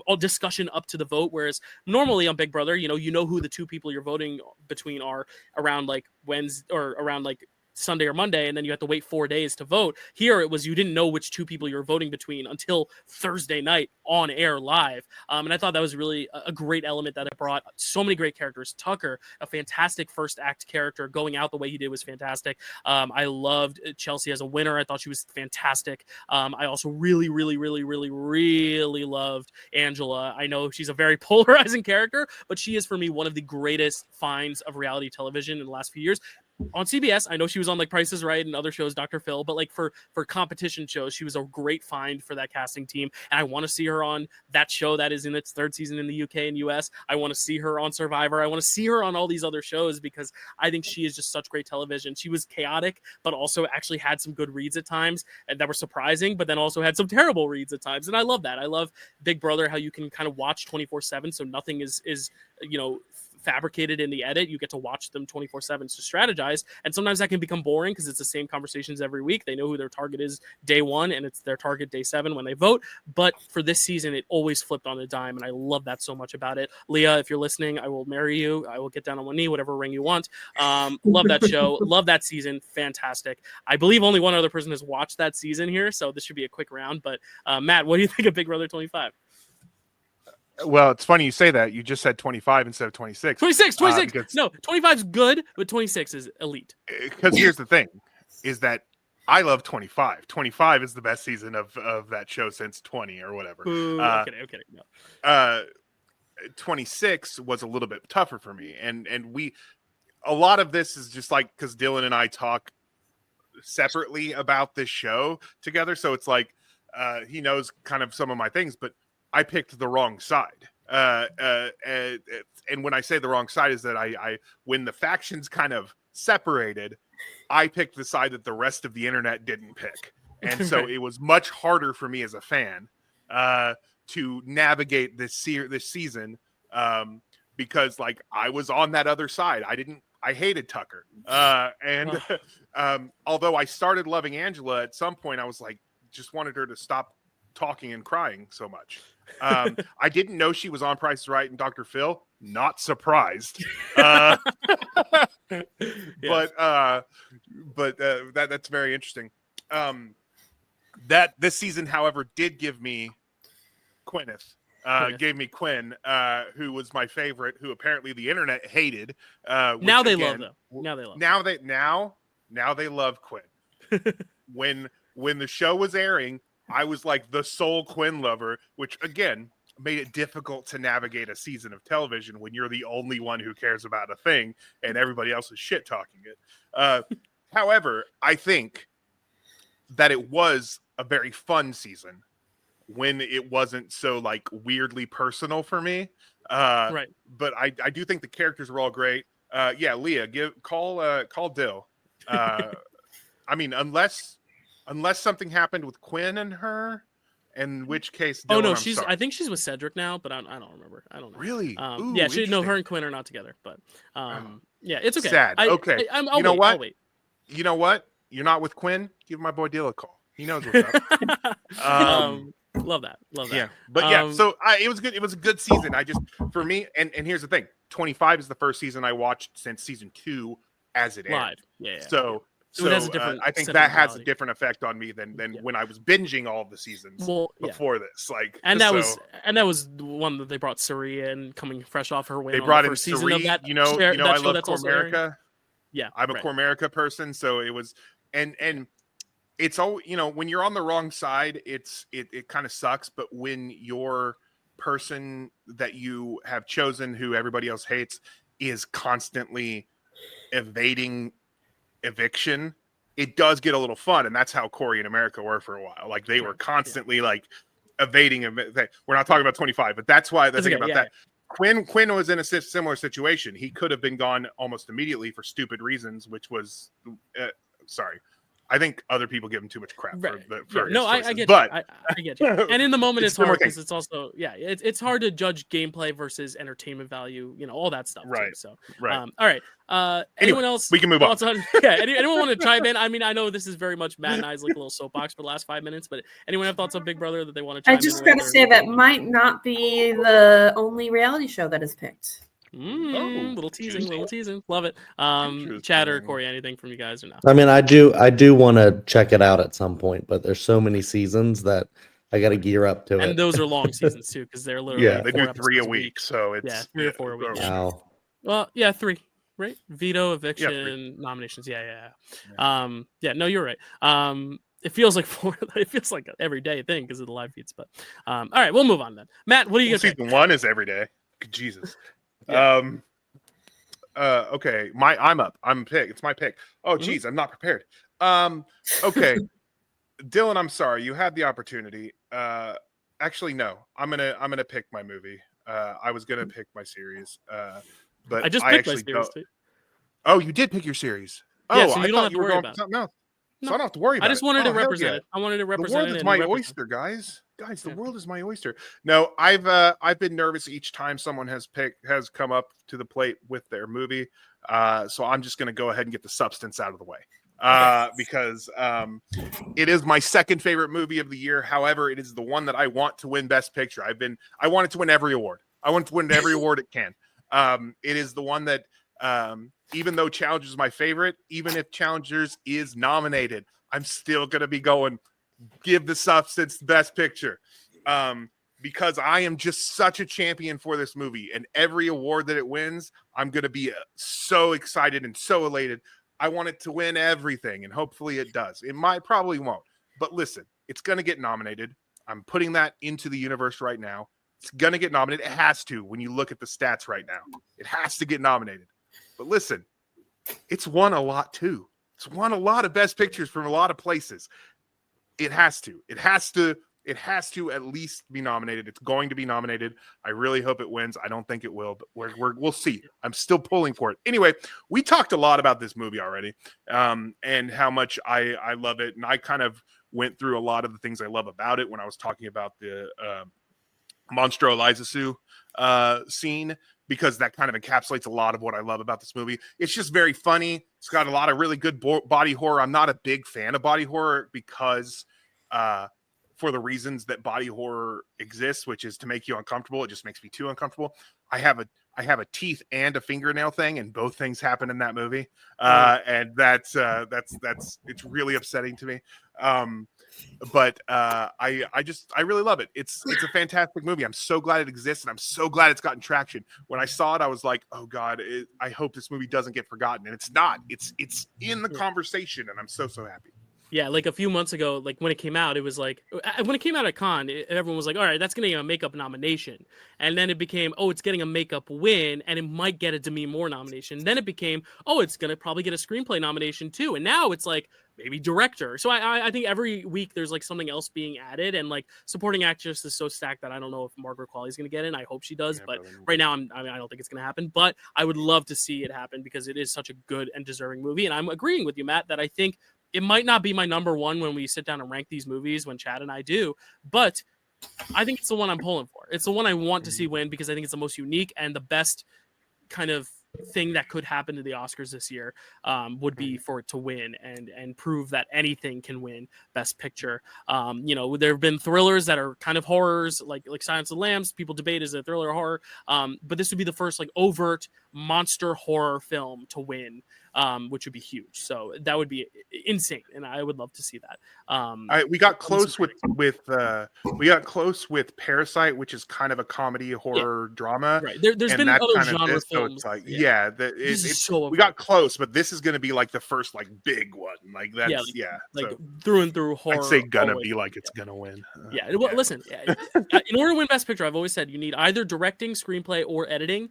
all discussion up to the vote. Whereas normally on Big Brother, you know who the two people you're voting between are around like Wednesday or around like Sunday or Monday, and then you have to wait 4 days to vote. Here it was you didn't know which two people you were voting between until Thursday night on air live. And I thought that was really a great element that it brought. So many great characters. Tucker, a fantastic first act character, going out the way he did was fantastic. I loved Chelsea as a winner. I thought she was fantastic. I also really, really, really, really, really loved Angela. I know she's a very polarizing character, but she is for me one of the greatest finds of reality television in the last few years. On CBS, I know she was on like Price is Right and other shows, Dr. Phil, but like for competition shows, she was a great find for that casting team. And I want to see her on that show that is in its third season in the UK and US. I want to see her on Survivor. I want to see her on all these other shows because I think she is just such great television. She was chaotic, but also actually had some good reads at times and that were surprising, but then also had some terrible reads at times. And I love that. I love Big Brother, how you can kind of watch 24/7. So nothing is fabricated in the edit. You get to watch them 24/7 to strategize, and sometimes that can become boring because it's the same conversations every week. They know who their target is day one, and it's their target day 7 when they vote. But for this season, it always flipped on a dime, and I love that so much about it. Leah, if you're listening, I will marry you. I will get down on one knee, whatever ring you want. Love that show. Love that season. Fantastic. I believe only one other person has watched that season here, so this should be a quick round. But Matt, what do you think of Big Brother 25? Well, it's funny you say that. You just said 25 instead of 26. 26. No, 25 is good, but 26 is elite. Because here's the thing, is that I love 25. 25 is the best season of that show since 20 or whatever. Okay. No. 26 was a little bit tougher for me, and a lot of this is just like because Dylan and I talk separately about this show together, so it's like he knows kind of some of my things, but I picked the wrong side. And when I say the wrong side is that I when the factions kind of separated, I picked the side that the rest of the internet didn't pick, and so it was much harder for me as a fan to navigate this season because like I was on that other side. I hated Tucker, and although I started loving Angela at some point, I was like just wanted her to stop talking and crying so much. I didn't know she was on Price is Right and Dr. Phil. Not surprised. But that's very interesting. That this season, however, did give me Gwyneth. Gave me Quinn, who was my favorite, who apparently the internet hated. Now they love them. Now they love Quinn. when the show was airing, I was like the sole Quinn lover, which again made it difficult to navigate a season of television when you're the only one who cares about a thing and everybody else is shit talking it. However, I think that it was a very fun season when it wasn't so like weirdly personal for me. Right. But I do think the characters were all great. Yeah, Leah, call Dyl. I mean, unless something happened with Quinn and her, in which case, Dylan, no, I'm sorry. I think she's with Cedric now, but I don't remember. I don't know. Really? Ooh, yeah, her and Quinn are not together, but yeah, it's okay. Sad. Okay. I'll you know wait, what? I'll wait. You know what? You're not with Quinn. Give my boy Dyl a call. He knows what's up. Love that. Yeah, but yeah. So it was good. It was a good season. I just for me, and here's the thing: 25 is the first season I watched since season 2 as it aired. Live. Yeah. So it has a different I think that has a different effect on me than when I was binging all of the seasons before this. Like, and that was the one that they brought Suri in, coming fresh off her win. They brought in Suri. Of that, I love Cormerica. Yeah, I'm a Cormerica person, so it was, and it's all when you're on the wrong side, it kind of sucks. But when your person that you have chosen, who everybody else hates, is constantly evading eviction, it does get a little fun, and that's how Corey and America were for a while. Like they were constantly like evading. We're not talking about 25, but that's why the thing about that. Quinn was in a similar situation. He could have been gone almost immediately for stupid reasons, which was sorry. I think other people give him too much crap for no, his I get but you. I get you. And in the moment, it's hard because thing. it's also it's hard to judge gameplay versus entertainment value. All that stuff. Right. Too, so right. All right. Anyone else? We can move on. Anyone want to chime in? I mean, I know this is very much Matt and I's like a little soapbox for the last 5 minutes, but anyone have thoughts on Big Brother that they want to chime in? I just got to say that might not be the only reality show that is picked. Little teasing. Love it. Chad or Corey, anything from you guys or not? I mean, I do want to check it out at some point, but there's so many seasons that I got to gear up to it. And those are long seasons too, because they're literally they do 3 a week, so it's 3 or 4 a week. Wow. Well, 3, right? Veto, eviction, nominations. Yeah. No, you're right. It feels like 4. It feels like an everyday thing because of the live feeds. But all right, we'll move on then. Matt, what do you season 1 is every day. Jesus. Okay, I'm up. I'm pick. It's my pick. Oh, geez, I'm not prepared. Okay, Dylan, I'm sorry. You had the opportunity. Actually, no. I'm gonna pick my movie. I was gonna pick my series. But I just picked my series. Oh, you did pick your series. Oh, yeah, so you I don't thought have you to were worry going about something else. No. So I don't have to worry about it. I just wanted to represent it. I wanted to represent it. The world is my oyster, guys. The world is my oyster. No, I've been nervous each time someone has come up to the plate with their movie. So I'm just going to go ahead and get the substance out of the way. Because it is my second favorite movie of the year. However, it is the one that I want to win Best Picture. I want it to win every award. I want it to win every award it can. It is the one that even though Challengers is my favorite, even if Challengers is nominated, I'm still going to be going, give the substance Best Picture. Because I am just such a champion for this movie. And every award that it wins, I'm going to be so excited and so elated. I want it to win everything, and hopefully it does. It probably won't. But listen, it's going to get nominated. I'm putting that into the universe right now. It's going to get nominated. It has to when you look at the stats right now. It has to get nominated. But listen, it's won a lot too. It's won a lot of best pictures from a lot of places. It has to. It has to at least be nominated. It's going to be nominated. I really hope it wins. I don't think it will, but we'll see. I'm still pulling for it. Anyway, we talked a lot about this movie already, and how much I love it. And I kind of went through a lot of the things I love about it when I was talking about the Monstro Elizasu scene, because that kind of encapsulates a lot of what I love about this movie. It's just very funny. It's got a lot of really good body horror. I'm not a big fan of body horror because for the reasons that body horror exists, which is to make you uncomfortable. It just makes me too uncomfortable. I have a teeth and a fingernail thing, and both things happen in that movie. And that's it's really upsetting to me. But I really love it. It's a fantastic movie. I'm so glad it exists, and I'm so glad it's gotten traction. When I saw it, I was like, oh God, I hope this movie doesn't get forgotten. And it's not. It's in the conversation, and I'm so happy. Yeah, like a few months ago, like when it came out, it was like when it came out at Cannes, everyone was like, "All right, that's getting a makeup nomination," and then it became, "Oh, it's getting a makeup win, and it might get a Demi Moore nomination." Then it became, "Oh, it's gonna probably get a screenplay nomination too," and now it's like maybe director. So I think every week there's like something else being added, and like supporting actress is so stacked that I don't know if Margaret Qualley's gonna get in. I hope she does, but right now I don't think it's gonna happen. But I would love to see it happen because it is such a good and deserving movie, and I'm agreeing with you, Matt, that I think it might not be my number one when we sit down and rank these movies when Chad and I do, but I think it's the one I'm pulling for. It's the one I want to see win because I think it's the most unique and the best kind of thing that could happen to the Oscars this year would be for it to win and prove that anything can win Best Picture. There have been thrillers that are kind of horrors, like Silence of the Lambs. People debate is it a thriller or horror, but this would be the first like overt monster horror film to win, which would be huge. So that would be insane, and I would love to see that. We got close with Parasite, which is kind of a comedy horror drama. Right. There's been other genre films. So it's like, we got close, but this is going to be like the first like big one. Like that's so through and through horror. I'd say gonna be like it's gonna win. Listen, in order to win Best Picture, I've always said you need either directing, screenplay, or editing.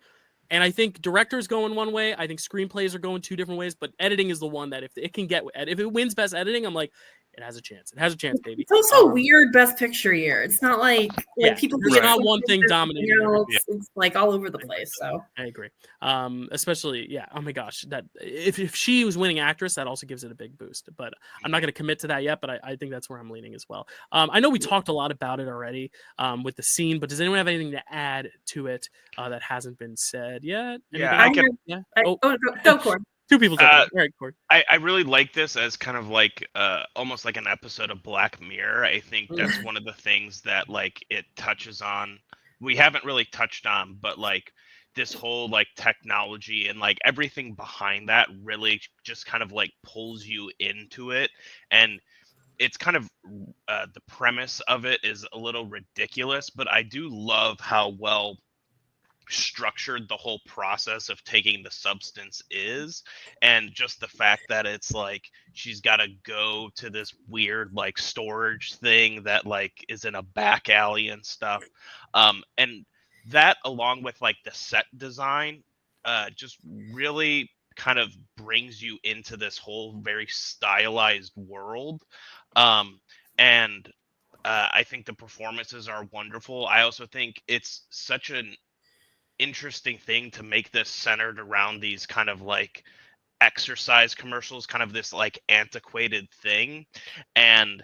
And I think directors going one way. I think screenplays are going two different ways. But editing is the one that if it wins Best Editing, I'm like, it has a chance. It has a chance, baby. It's also weird Best Picture year. It's not like people. There's not one thing dominating. It's like all over the place. So I agree. Especially, oh my gosh, that if she was winning actress, that also gives it a big boost. But I'm not going to commit to that yet. But I think that's where I'm leaning as well. I know we talked a lot about it already with the scene. But does anyone have anything to add to it that hasn't been said yet? Go, Cord. Two people. All right, Cord. I really like this as kind of like almost like an episode of Black Mirror. I think that's one of the things that like it touches on. We haven't really touched on, but like this whole like technology and like everything behind that really just kind of like pulls you into it. And it's kind of the premise of it is a little ridiculous, but I do love how well structured the whole process of taking the substance is, and just the fact that it's like she's got to go to this weird like storage thing that like is in a back alley and stuff, and that along with like the set design just really kind of brings you into this whole very stylized world, and I think the performances are wonderful. I also think it's such an interesting thing to make this centered around these kind of like exercise commercials, kind of this like antiquated thing. And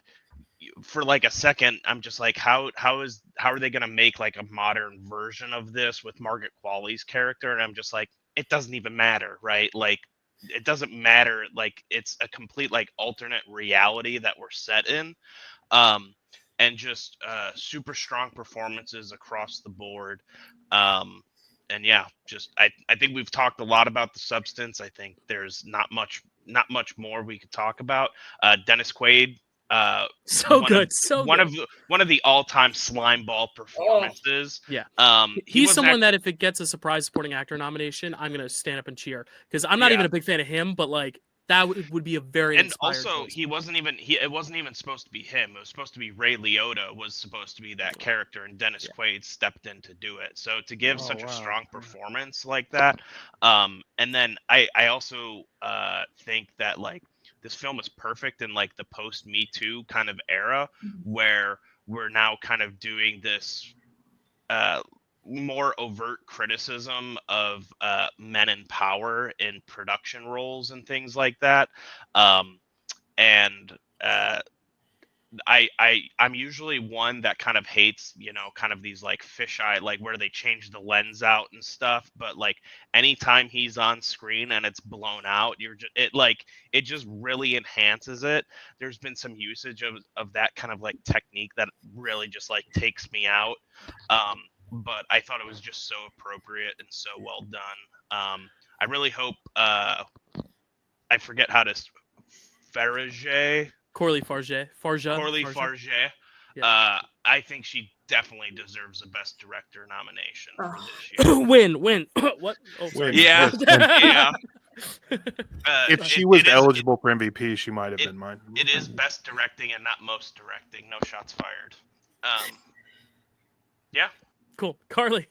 for like a second, I'm just like, how are they going to make like a modern version of this with Margaret Qualley's character? And I'm just like, it doesn't even matter, right? Like, it doesn't matter. Like, it's a complete like alternate reality that we're set in. And just super strong performances across the board. And I think we've talked a lot about the substance. I think there's not much more we could talk about. Dennis Quaid, one of the all-time slime ball performances. He's someone that if it gets a surprise supporting actor nomination, I'm gonna stand up and cheer because I'm not even a big fan of him, but like That would be a very And inspired also, choice. it wasn't even supposed to be him. It was supposed to be Ray Liotta was supposed to be that character, and Dennis Quaid stepped in to do it. So to give such a strong performance like that, and then I also think that like this film is perfect in like the post Me Too kind of era, where we're now kind of doing this more overt criticism of men in power in production roles and things like that. And I'm usually one that kind of hates, kind of these like fisheye, like where they change the lens out and stuff. But like anytime he's on screen and it's blown out, it just really enhances it. There's been some usage of that kind of like technique that really just like takes me out. But I thought it was just so appropriate and so well done. I really hope I forget how to Farage. Corley Farge. Corley Farge. Yeah. I think she definitely deserves a Best Director nomination for this year. Win. What? Oh, sorry. Yeah. Yeah. If she was eligible for MVP, she might have been mine. It is Best Directing and not Most Directing. No shots fired. Yeah. Cool. Carly.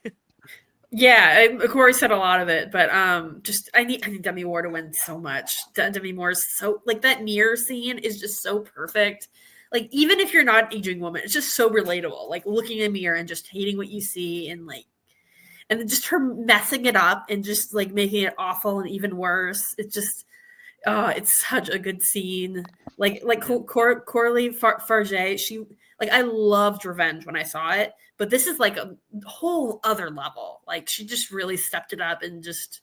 Yeah, Corey said a lot of it, but just I need Demi Moore to win so much. Demi Moore's so like that mirror scene is just so perfect. Like even if you're not an aging woman, it's just so relatable. Like looking in a mirror and just hating what you see, and then just her messing it up and just like making it awful and even worse. It's just it's such a good scene. Like Corley Farge, she like I loved Revenge when I saw it, but this is like a whole other level. Like she just really stepped it up and just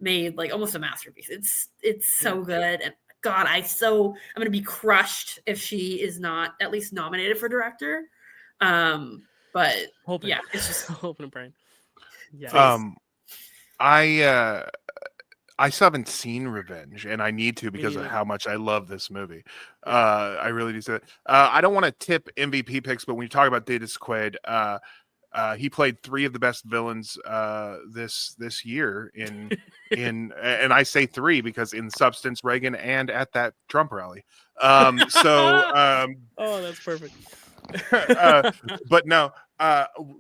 made like almost a masterpiece. It's so good, and God, I'm gonna be crushed if she is not at least nominated for director. But Hoping. Yeah, it's just hoping and praying. Yeah. I still haven't seen Revenge, and I need to because of how much I love this movie. I really do say that. I don't want to tip MVP picks, but when you talk about Dennis Quaid, he played 3 of the best villains this year in and I say 3 because in Substance, Reagan, and at that Trump rally. Oh, that's perfect. But no,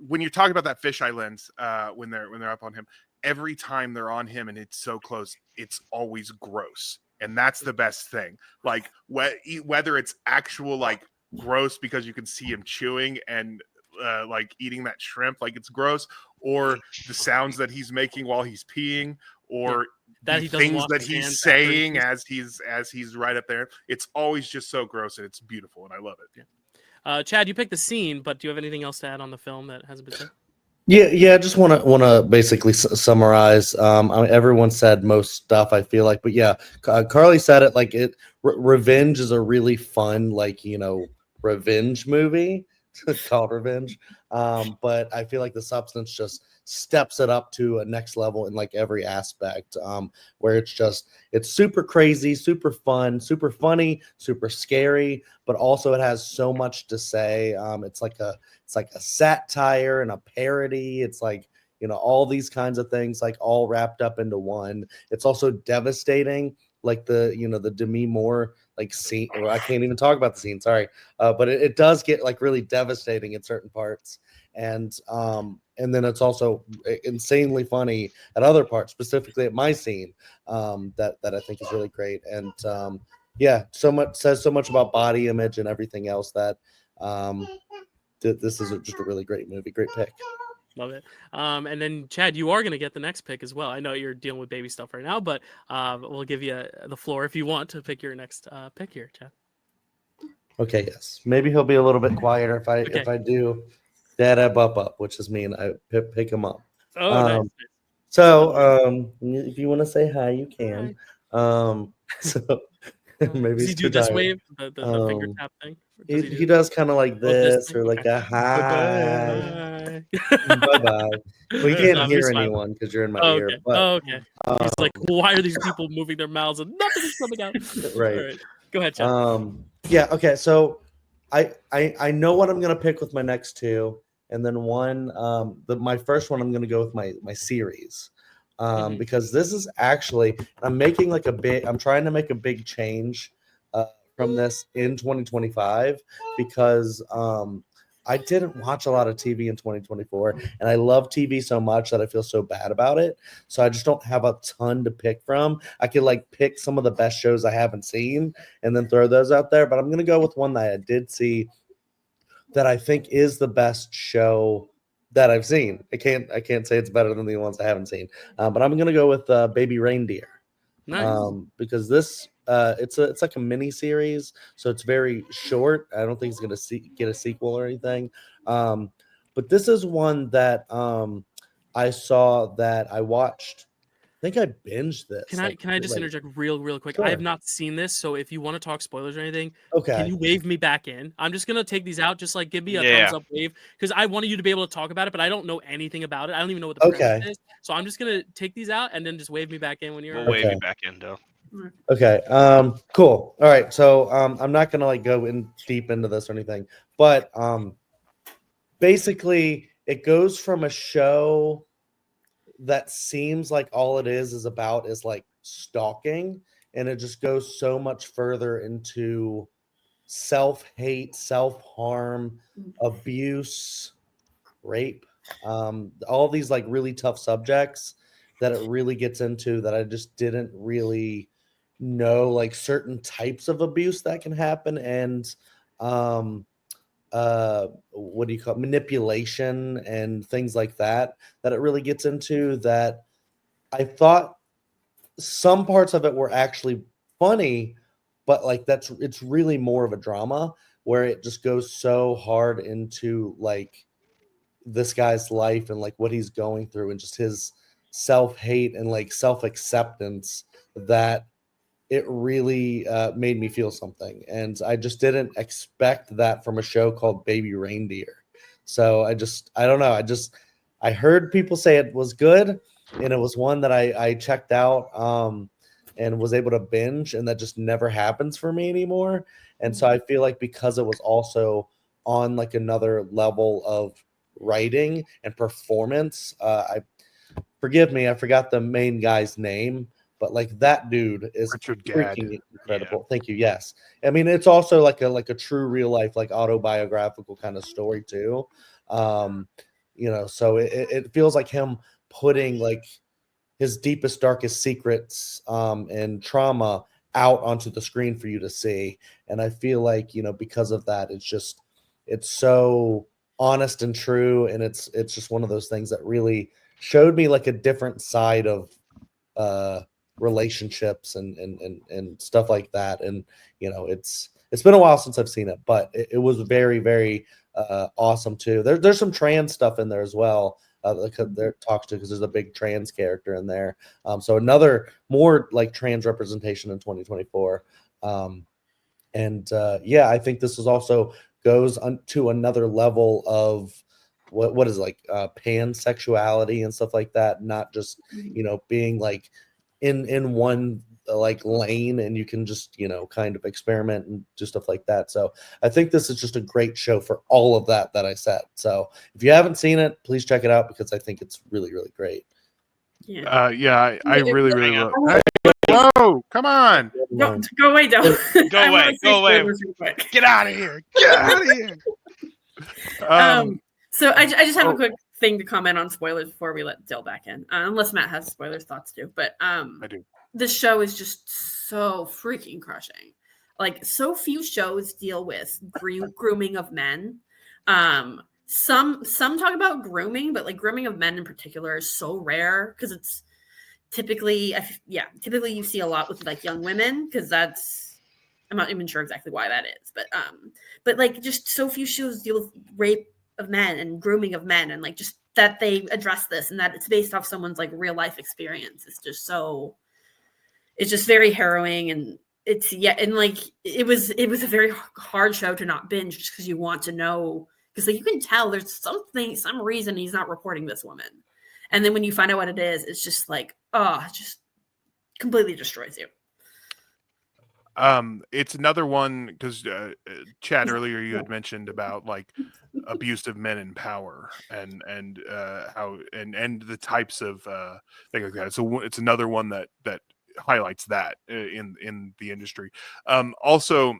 when you're talking about that fisheye lens, when they're up on him, every time they're on him and it's so close, it's always gross, and that's the best thing. Like whether it's actual like gross because you can see him chewing and like eating that shrimp, like it's gross, or the sounds that he's making while he's peeing, or that the things that he's saying as he's right up there. It's always just so gross, and it's beautiful, and I love it. Yeah. Chad, you picked the scene, but do you have anything else to add on the film that hasn't been said? Yeah. I just want to basically summarize. I mean, everyone said most stuff, I feel like, but yeah, Carly said it. Like Revenge is a really fun, like revenge movie called Revenge. But I feel like The Substance just steps it up to a next level in like every aspect. Where it's super crazy, super fun, super funny, super scary, but also it has so much to say. It's like a satire and a parody. It's like, all these kinds of things like all wrapped up into one. It's also devastating, like the Demi Moore like scene, or I can't even talk about the scene, sorry. But it does get like really devastating in certain parts. And then it's also insanely funny at other parts, specifically at my scene, that I think is really great. And says so much about body image and everything else that this is just a really great movie. Great pick. Love it. And then Chad, you are going to get the next pick as well. I know you're dealing with baby stuff right now, but we'll give you the floor if you want to pick your next pick here, Chad. Okay, yes. Maybe he'll be a little bit quieter if I do Dada Bup Up, which is mean I pick him up. Oh, nice. So if you want to say hi, you can. So maybe does he do this wave, the finger tap thing? He does kind of like this, or like a hi. Bye-bye. We can't hear anyone because you're in my ear. But, okay. He's like, why are these people moving their mouths and nothing is coming out? Right. All right. Go ahead, Chad. Yeah. Okay. So I know what I'm gonna pick with my next two, and then one. My first one I'm gonna go with my series. because this is actually I'm trying to make a big change from this in 2025 because I didn't watch a lot of TV in 2024, and I love TV so much that I feel so bad about it. So I just don't have a ton to pick from. I could like pick some of the best shows I haven't seen and then throw those out there, but I'm gonna go with one that I did see that I think is the best show that I've seen. I can't say it's better than the ones I haven't seen, but I'm gonna go with Baby Reindeer. Nice. Because this it's like a mini series, so it's very short. I don't think it's gonna get a sequel or anything. But this is one that I saw that I watched. I think I binged this. Can I just interject real quick? Sure. I have not seen this, so if you want to talk spoilers or anything, Okay. can you wave me back in? I'm just gonna take these out. Just like give me a Yeah. thumbs up wave because I wanted you to be able to talk about it, but I don't know anything about it. I don't even know what the premise is. So I'm just gonna take these out and then just wave me back in when you're. We'll wave you back in, Dyl. Okay. Cool. All right. So I'm not gonna like go in deep into this or anything, but basically it goes from a show that seems like all it is about is like stalking, and it just goes so much further into self-hate, self-harm, abuse, rape, all these like really tough subjects that it really gets into that I just didn't really know, like certain types of abuse that can happen, and what do you call it? Manipulation and things like that it really gets into, that I thought some parts of it were actually funny, but like it's really more of a drama where it just goes so hard into like this guy's life and like what he's going through and just his self-hate and like self-acceptance that it really made me feel something. And I just didn't expect that from a show called Baby Reindeer. So I don't know. I heard people say it was good, and it was one that I checked out and was able to binge, and that just never happens for me anymore. And so I feel like because it was also on like another level of writing and performance, forgive me, I forgot the main guy's name, but like that dude is Richard freaking Gadd. incredible. Yeah. Thank you. Yes. I mean, it's also like a true real life, like autobiographical kind of story too. So it feels like him putting like his deepest, darkest secrets and trauma out onto the screen for you to see. And I feel like, because of that, it's so honest and true. And it's just one of those things that really showed me like a different side of relationships and stuff like that. And it's been a while since I've seen it, but it was very, very awesome too. There's some trans stuff in there as well. There talks to, because there's a big trans character in there. So another more like trans representation in 2024. I think this is also goes to another level of what is like pansexuality and stuff like that. Not just being like in one like lane, and you can just kind of experiment and do stuff like that. So I think this is just a great show for all of that I said. So if you haven't seen it, please check it out, because I think it's really, really great. I really love. Hey, whoa, come on! Go away, Dyl. Go away! Get out of here! Get out of here! So I just have a quick thing to comment on spoilers before we let Dyl back in, unless Matt has spoilers thoughts too. But I do. This show is just so freaking crushing. Like, so few shows deal with grooming of men. Some talk about grooming, but like grooming of men in particular is so rare, because it's typically you see a lot with like young women, because I'm not even sure exactly why that is, but like just so few shows deal with rape of men and grooming of men, and like just that they address this and that it's based off someone's like real life experience. It's just very harrowing, and like it was a very hard show to not binge, just because you want to know, because like you can tell there's some reason he's not reporting this woman, and then when you find out what it is, it's just like, it just completely destroys you. It's another one because Chad, earlier you had mentioned about like abusive men in power and how and the types of things like that. So it's another one that highlights that in the industry. Also,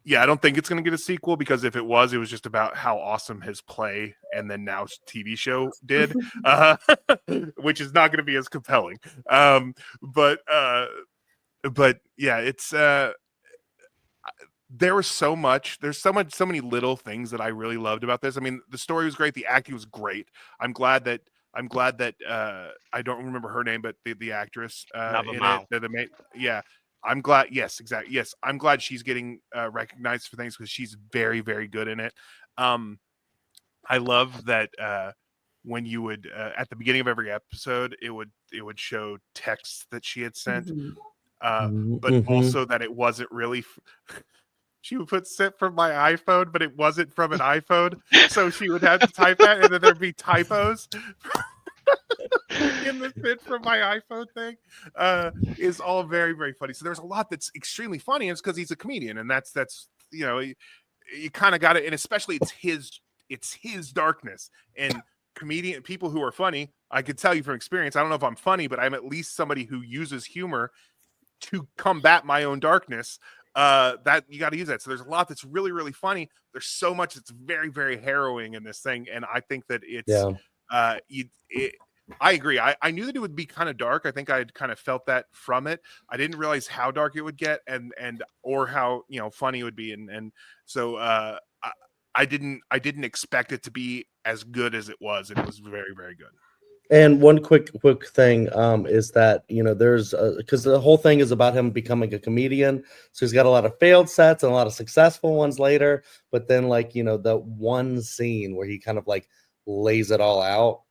yeah, I don't think it's going to get a sequel because if it was just about how awesome his play and then now TV show did, which is not going to be as compelling. But yeah, it's there's so many little things that I really loved about this. I mean, the story was great, the acting was great. I'm glad that I don't remember her name, but the actress in it, yeah. I'm glad. Yes, exactly. Yes, I'm glad she's getting recognized for things because she's very, very good in it. I love that when you would at the beginning of every episode, it would show texts that she had sent, but also that it wasn't really. She would put "sent from my iPhone," but it wasn't from an iPhone, so she would have to type that, and then there'd be typos in the "sent from my iPhone" thing. Is all very, very funny. So there's a lot that's extremely funny, and it's because he's a comedian, and that's you kind of got it, and especially it's his darkness and comedian people who are funny. I could tell you from experience. I don't know if I'm funny, but I'm at least somebody who uses humor to combat my own darkness. That you got to use that. So there's a lot that's really, really funny. There's so much that's very, very harrowing in this thing, and I think that it's I agree. I knew that it would be kind of dark. I think I had kind of felt that from it. I didn't realize how dark it would get, and or how funny it would be, and so I didn't expect it to be as good as it was, and it was very, very good. And one quick thing is that there's because the whole thing is about him becoming a comedian, so he's got a lot of failed sets and a lot of successful ones later. But then the one scene where he kind of like lays it all out.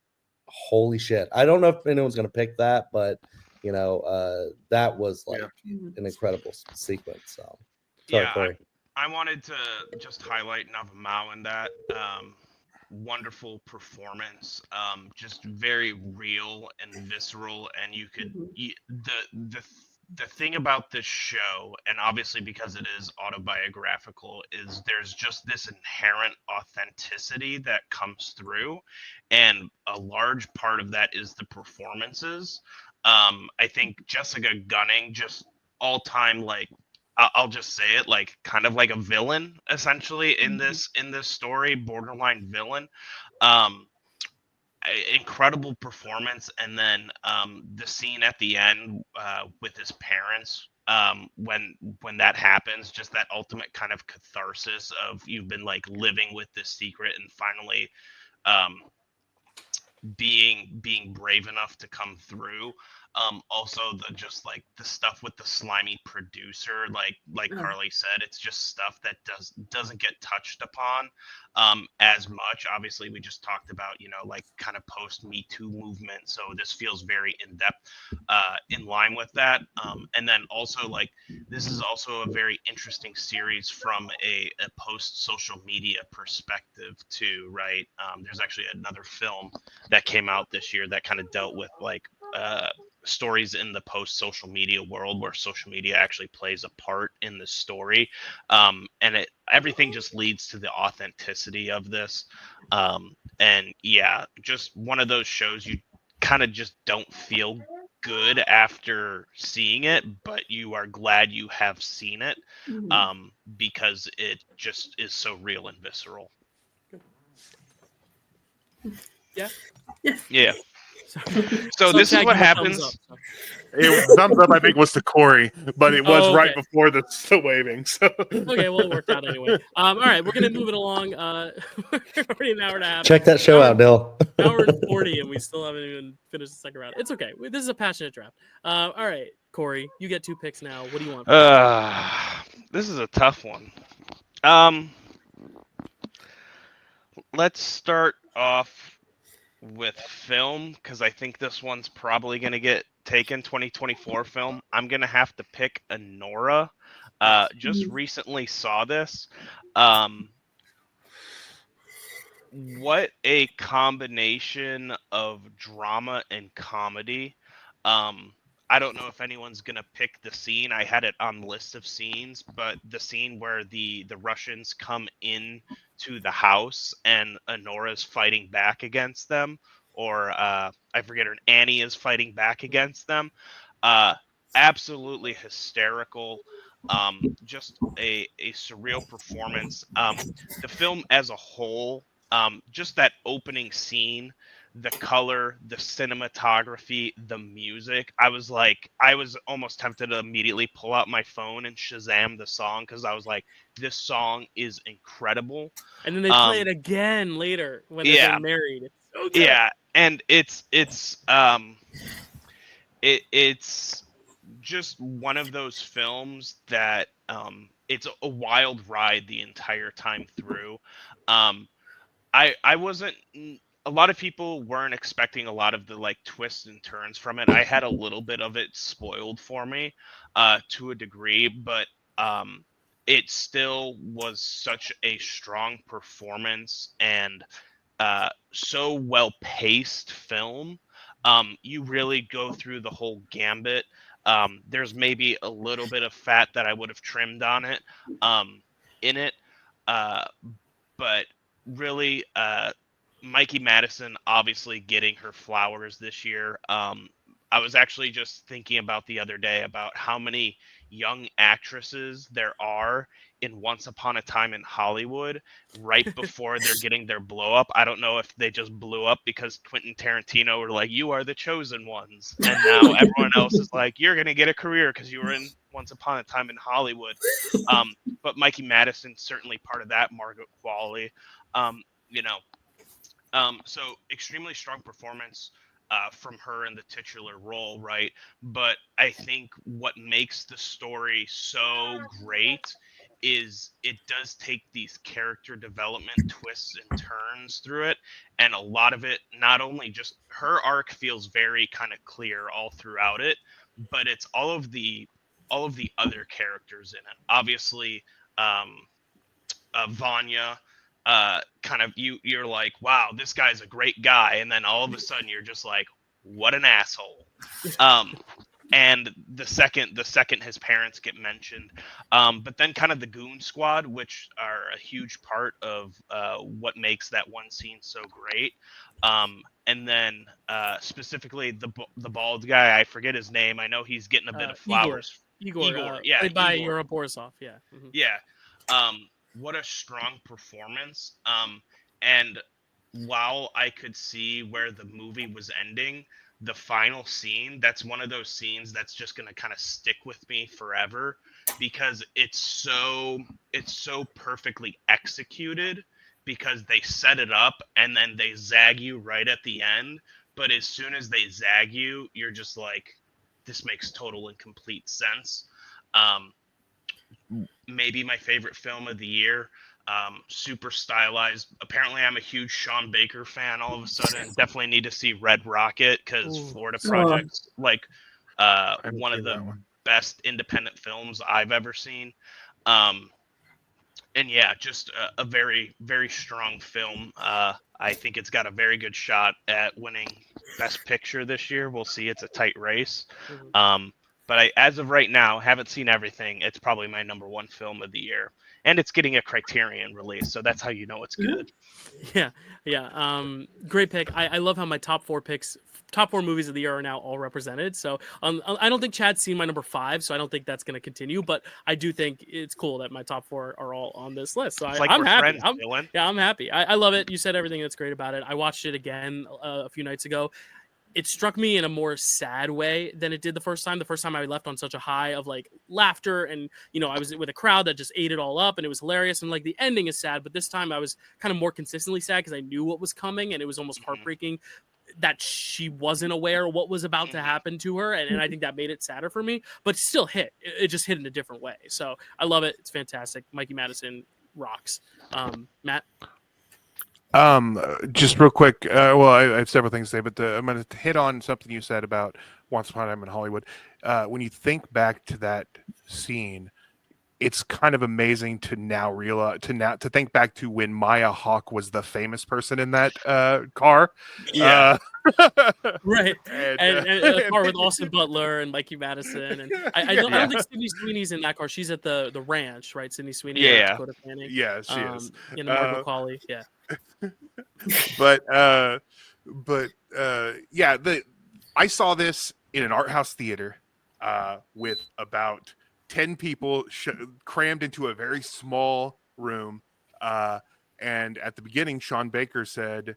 Holy shit! I don't know if anyone's gonna pick that, but that was like an incredible sequence. So sorry, Corey. I wanted to just highlight Navamau in that. Wonderful performance, just very real and visceral, and you could the thing about this show, and obviously because it is autobiographical, is there's just this inherent authenticity that comes through, and a large part of that is the performances. I think Jessica Gunning, just all time, like I'll just say it, like kind of like a villain essentially in this story, borderline villain. Um, Incredible performance, and then the scene at the end with his parents, when that happens, just that ultimate kind of catharsis of you've been like living with this secret and finally um, being brave enough to come through. Also the just like the stuff with the slimy producer, like Carly said, it's just stuff that doesn't get touched upon as much. Obviously we just talked about like kind of post Me Too movement, so this feels very in depth in line with that. And then also like this is also a very interesting series from a post social media perspective too, right? There's actually another film that came out this year that kind of dealt with like stories in the post social media world where social media actually plays a part in the story, and everything just leads to the authenticity of this, and yeah, just one of those shows you kind of just don't feel good after seeing it, but you are glad you have seen it, because it just is so real and visceral. Yeah. So this is what happens. Thumbs up, I think, was to Corey, but it was right before the waving. So okay, well, it worked out anyway. All right, we're gonna move it along. We're already an hour and a half. Check that show out, Dyl. Hour and 40, and we still haven't even finished the second round. It's okay. This is a passionate draft. All right, Corey, you get 2 picks now. What do you want? This is a tough one. Let's start off with film, because I think this one's probably going to get taken. 2024 film. I'm going to have to pick Anora. Just recently saw this. What a combination of drama and comedy. I don't know if anyone's gonna pick the scene. I had it on the list of scenes, but the scene where the Russians come in to the house and Honora's fighting back against them, or I forget her, Annie is fighting back against them. Uh, Absolutely hysterical. Just a surreal performance. The film as a whole, just that opening scene, the color, the cinematography, the music. I was almost tempted to immediately pull out my phone and Shazam the song because I was like, this song is incredible. And then they play it again later when they're Yeah, getting married. It's so good. yeah, and it's just one of those films that it's a wild ride the entire time through. Um, I wasn't a lot of people weren't expecting a lot of the like twists and turns from it. I had a little bit of it spoiled for me to a degree, but it still was such a strong performance and so well paced film. You really go through the whole gambit. There's maybe a little bit of fat that I would have trimmed on it in it, uh, but really, Mikey Madison obviously getting her flowers this year. I was actually just thinking about the other day about how many young actresses there are in Once Upon a Time in Hollywood right before they're getting their blow up. I don't know if they just blew up because Quentin Tarantino were like, "You are the chosen ones," and now everyone else is like, "You're gonna get a career because you were in Once Upon a Time in Hollywood." But Mikey Madison certainly part of that. Margaret Qualley, um, you know, so extremely strong performance from her in the titular role, right? But I think what makes the story so great is it does take these character development twists and turns through it, and a lot of it, not only just her arc feels very kind of clear all throughout it, but it's all of the other characters in it. Obviously, Vanya, kind of you're like, wow, this guy's a great guy, and then all of a sudden you're just like, what an asshole. Um, and the second his parents get mentioned, but then kind of the goon squad, which are a huge part of what makes that one scene so great. And then specifically the bald guy, I forget his name. I know he's getting a bit of flowers. Igor, Yeah, played by Igor. Yura Borisov. Yeah. Mhm. Yeah. What a strong performance. And while I could see where the movie was ending, the final scene, that's one of those scenes that's just going to kind of stick with me forever because it's so perfectly executed because they set it up and then they zag you right at the end, but as soon as they zag you, you're just like, this makes total and complete sense. Um, Maybe my favorite film of the year. Super stylized. Apparently, I'm a huge Sean Baker fan. All of a sudden, definitely need to see Red Rocket because Ooh. Florida Project's like haven't one of seen the that one. best independent films I've ever seen. Um, and yeah, just a very very strong film. I think it's got a very good shot at winning Best Picture this year. We'll see. It's a tight race. Mhm. But as of right now, haven't seen everything. It's probably my number one film of the year, and it's getting a Criterion release, so that's how you know it's good. Yeah, yeah. Great pick. I love how my top four movies of the year are now all represented. So I don't think Chad's seen my number 5, so I don't think that's going to continue. But I do think it's cool that my top 4 are all on this list. So It's like I'm we're happy. friends, Dylan. I'm happy. I love it. You said everything that's great about it. I watched it again a few nights ago. It struck me in a more sad way than it did the first time. The first time I left on such a high of like laughter and, I was with a crowd that just ate it all up and it was hilarious. And like the ending is sad, but this time I was kind of more consistently sad because I knew what was coming and it was almost heartbreaking that she wasn't aware what was about to happen to her. And I think that made it sadder for me, but still hit. It just hit in a different way. So I love it. It's fantastic. Mikey Madison rocks. Matt? Just real quick. Well, I have several things to say, but I'm going to hit on something you said about Once Upon a Time in Hollywood. When you think back to that scene, it's kind of amazing to now realize to think back to when Maya Hawke was the famous person in that car. Yeah. Right, And, and a car with Austin Butler and Mikey Madison, and I don't think Sydney Sweeney's in that car. She's at the ranch, right? Sydney Sweeney, Yeah. Dakota Fanning, yeah, she is. in the Margot Qualley, yeah. But yeah, I saw this in an art house theater with about 10 people crammed into a very small room. And at the beginning, Sean Baker said,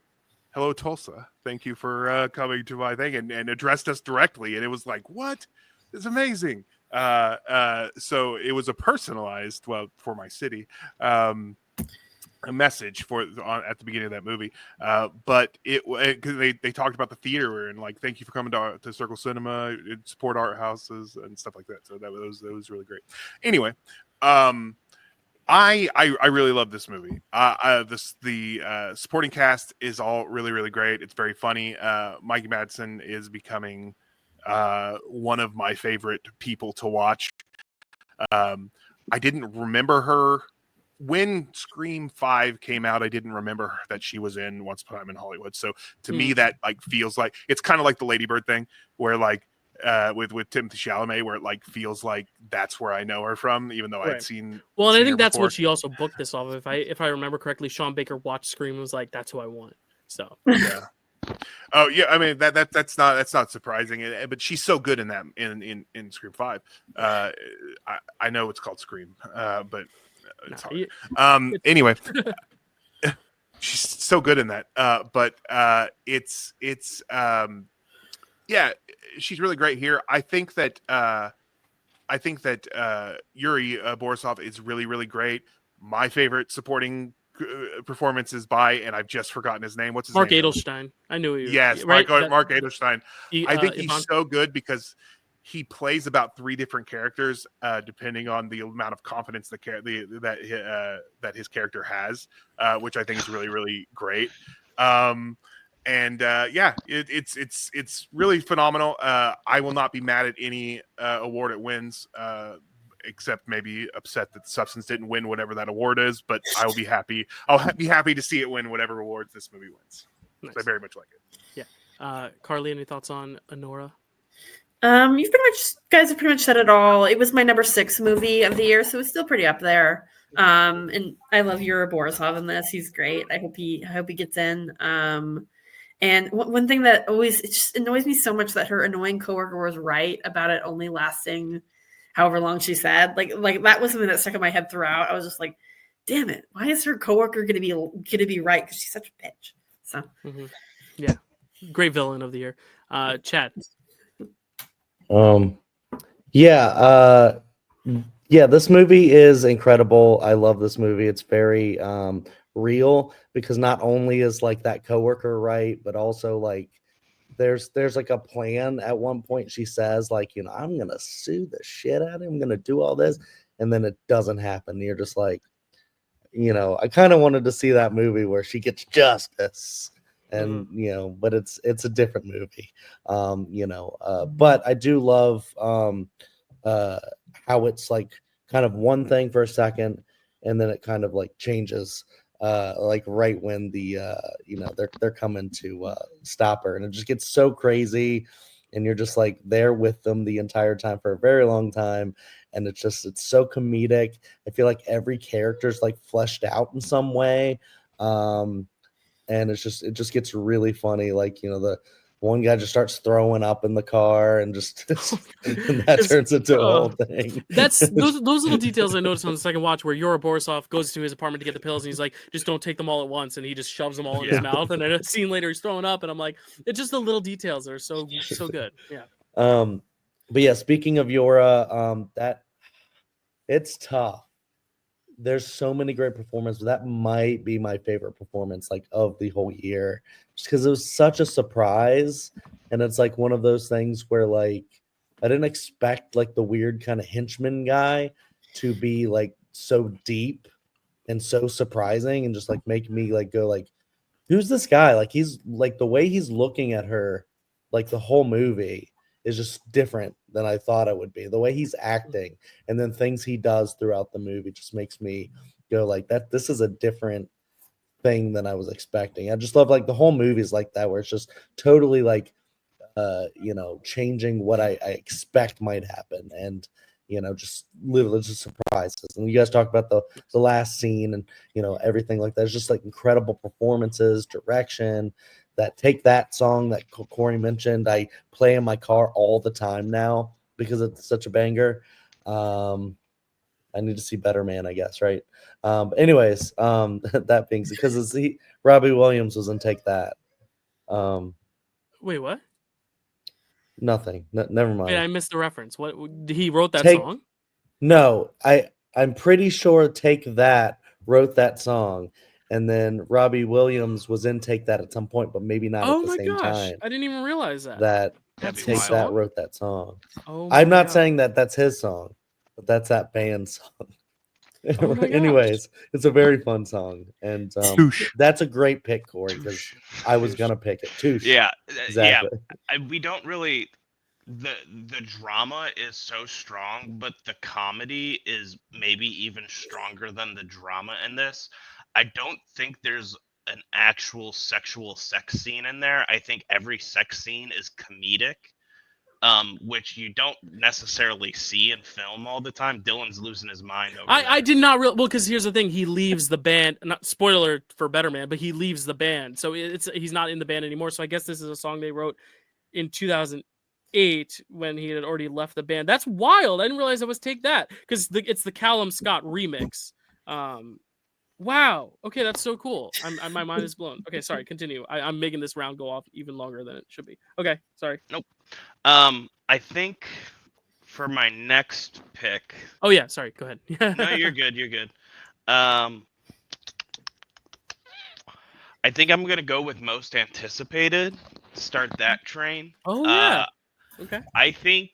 "Hello, Tulsa. Thank you for coming to my thing," and addressed us directly. And it was like, what? It's amazing. So it was a personalized, well, for my city, a message at the beginning of that movie. But because they talked about the theater and like, thank you for coming to Circle Cinema, support art houses and stuff like that. So that was really great. Anyway, I really love this movie. The supporting cast is all really, really great. It's very funny. Mikey Madsen is becoming one of my favorite people to watch. I didn't remember her when Scream 5 came out. I didn't remember that she was in Once Upon a Time in Hollywood. So to me, that like feels like it's kind of like the Lady Bird thing, where like with Timothée Chalamet, where it like feels like that's where I know her from, even though I'd seen. Well, and I think that's before. what she also booked this off of. If I remember correctly, Sean Baker watched Scream and was like, "That's who I want." So yeah. Oh yeah, I mean that's not surprising, but she's so good in that in Scream 5. I know it's called Scream, but it's hard. Anyway, she's so good in that. But it's yeah, she's really great here. I think that Yuri Borisov is really, really great. My favorite supporting performance is by, and I've just forgotten his name. What's his Mark name? Edelstein. I knew you. Yes, right? Mark Edelstein. I think he's Ivan. so good because he plays about 3 different characters, depending on the amount of confidence that his character has, which I think is really, really great. Yeah, it's really phenomenal. I will not be mad at any award it wins, except maybe upset that Substance didn't win whatever that award is. But I will be happy. I'll be happy to see it win whatever awards this movie wins. Nice. I very much like it. Yeah, Carly, any thoughts on Anora? You guys have pretty much said it all. It was my number 6 movie of the year, so it's still pretty up there. And I love Yuri Borisov in this. He's great. I hope he gets in. And one thing that it just annoys me so much that her annoying coworker was right about it only lasting however long she said. Like that was something that stuck in my head throughout. I was just like, damn it, why is her coworker gonna be right? Because she's such a bitch. So yeah, great villain of the year. Chad. Yeah, this movie is incredible. I love this movie. It's very real because not only is like that coworker right, but also like there's like a plan. At one point she says like, you know, I'm gonna sue the shit out of him, I'm gonna do all this, and then it doesn't happen. You're just like, you know, I kind of wanted to see that movie where she gets justice. And you know, but it's a different movie. But I do love how it's like kind of one thing for a second, and then it kind of like changes like right when the they're coming to stop her, and it just gets so crazy, and you're just like there with them the entire time for a very long time, and it's so comedic. I feel like every character's like fleshed out in some way. And it just gets really funny. Like, you know, the one guy just starts throwing up in the car and just and that turns into a whole thing. That's those little details I noticed on the second watch where Yuri Borisov goes to his apartment to get the pills and he's like, just don't take them all at once, and he just shoves them all in his mouth, and then a scene later he's throwing up, and I'm like, it's just the little details that are so good. Yeah. But yeah, speaking of Yura, that it's tough. There's so many great performances. That might be my favorite performance like of the whole year, just because it was such a surprise. And it's like one of those things where like I didn't expect like the weird kind of henchman guy to be like so deep and so surprising and just like make me like go like, who's this guy? Like he's like the way he's looking at her like the whole movie is just different than I thought it would be. The way he's acting and then things he does throughout the movie just makes me go like that. This is a different thing than I was expecting. I just love like the whole movie's like that, where it's just totally like changing what I expect might happen, and just literally just surprises. And you guys talk about the last scene and everything like that. It's just like incredible performances, direction. Take that song that Corey mentioned, I play in my car all the time now because it's such a banger. I need to see Better Man, I guess, right? Anyways, that being said, because Robbie Williams was in Take That. Wait, what? Nothing. Never Wait, I mind. missed the reference. What he wrote that Take song? No, I'm pretty sure Take That wrote that song, and then Robbie Williams was in Take That at some point, but maybe not at Oh the my same gosh, time I didn't even realize that. that That'd That's be his Take That song. wrote that song. Oh I'm my not gosh. saying that that's his song, but that's that band's song. Oh my gosh. Anyways, it's a very fun song, and Touche. that's a great pick, Corey, because Touche. I was gonna pick it. Touche. Yeah, Exactly. we don't really. The drama is so strong, but the comedy is maybe even stronger than the drama in this. I don't think there's an actual sexual sex scene in there. I think every sex scene is comedic, which you don't necessarily see in film all the time. Dylan's losing his mind over I there. did not well, because here's the thing, he leaves the band, not spoiler for Better Man, but he leaves the band, so he's not in the band anymore. So I guess this is a song they wrote in 2008 when he had already left the band. That's wild. I didn't realize it was Take That, because it's the Callum Scott remix. Wow. Okay, that's so cool. My mind is blown. Okay, sorry. Continue. I'm making this round go off even longer than it should be. Okay, sorry. Nope. I think for my next pick. Oh yeah, sorry. Go ahead. No, you're good. You're good. I think I'm gonna go with most anticipated. Start that train. Oh yeah. Okay. I think,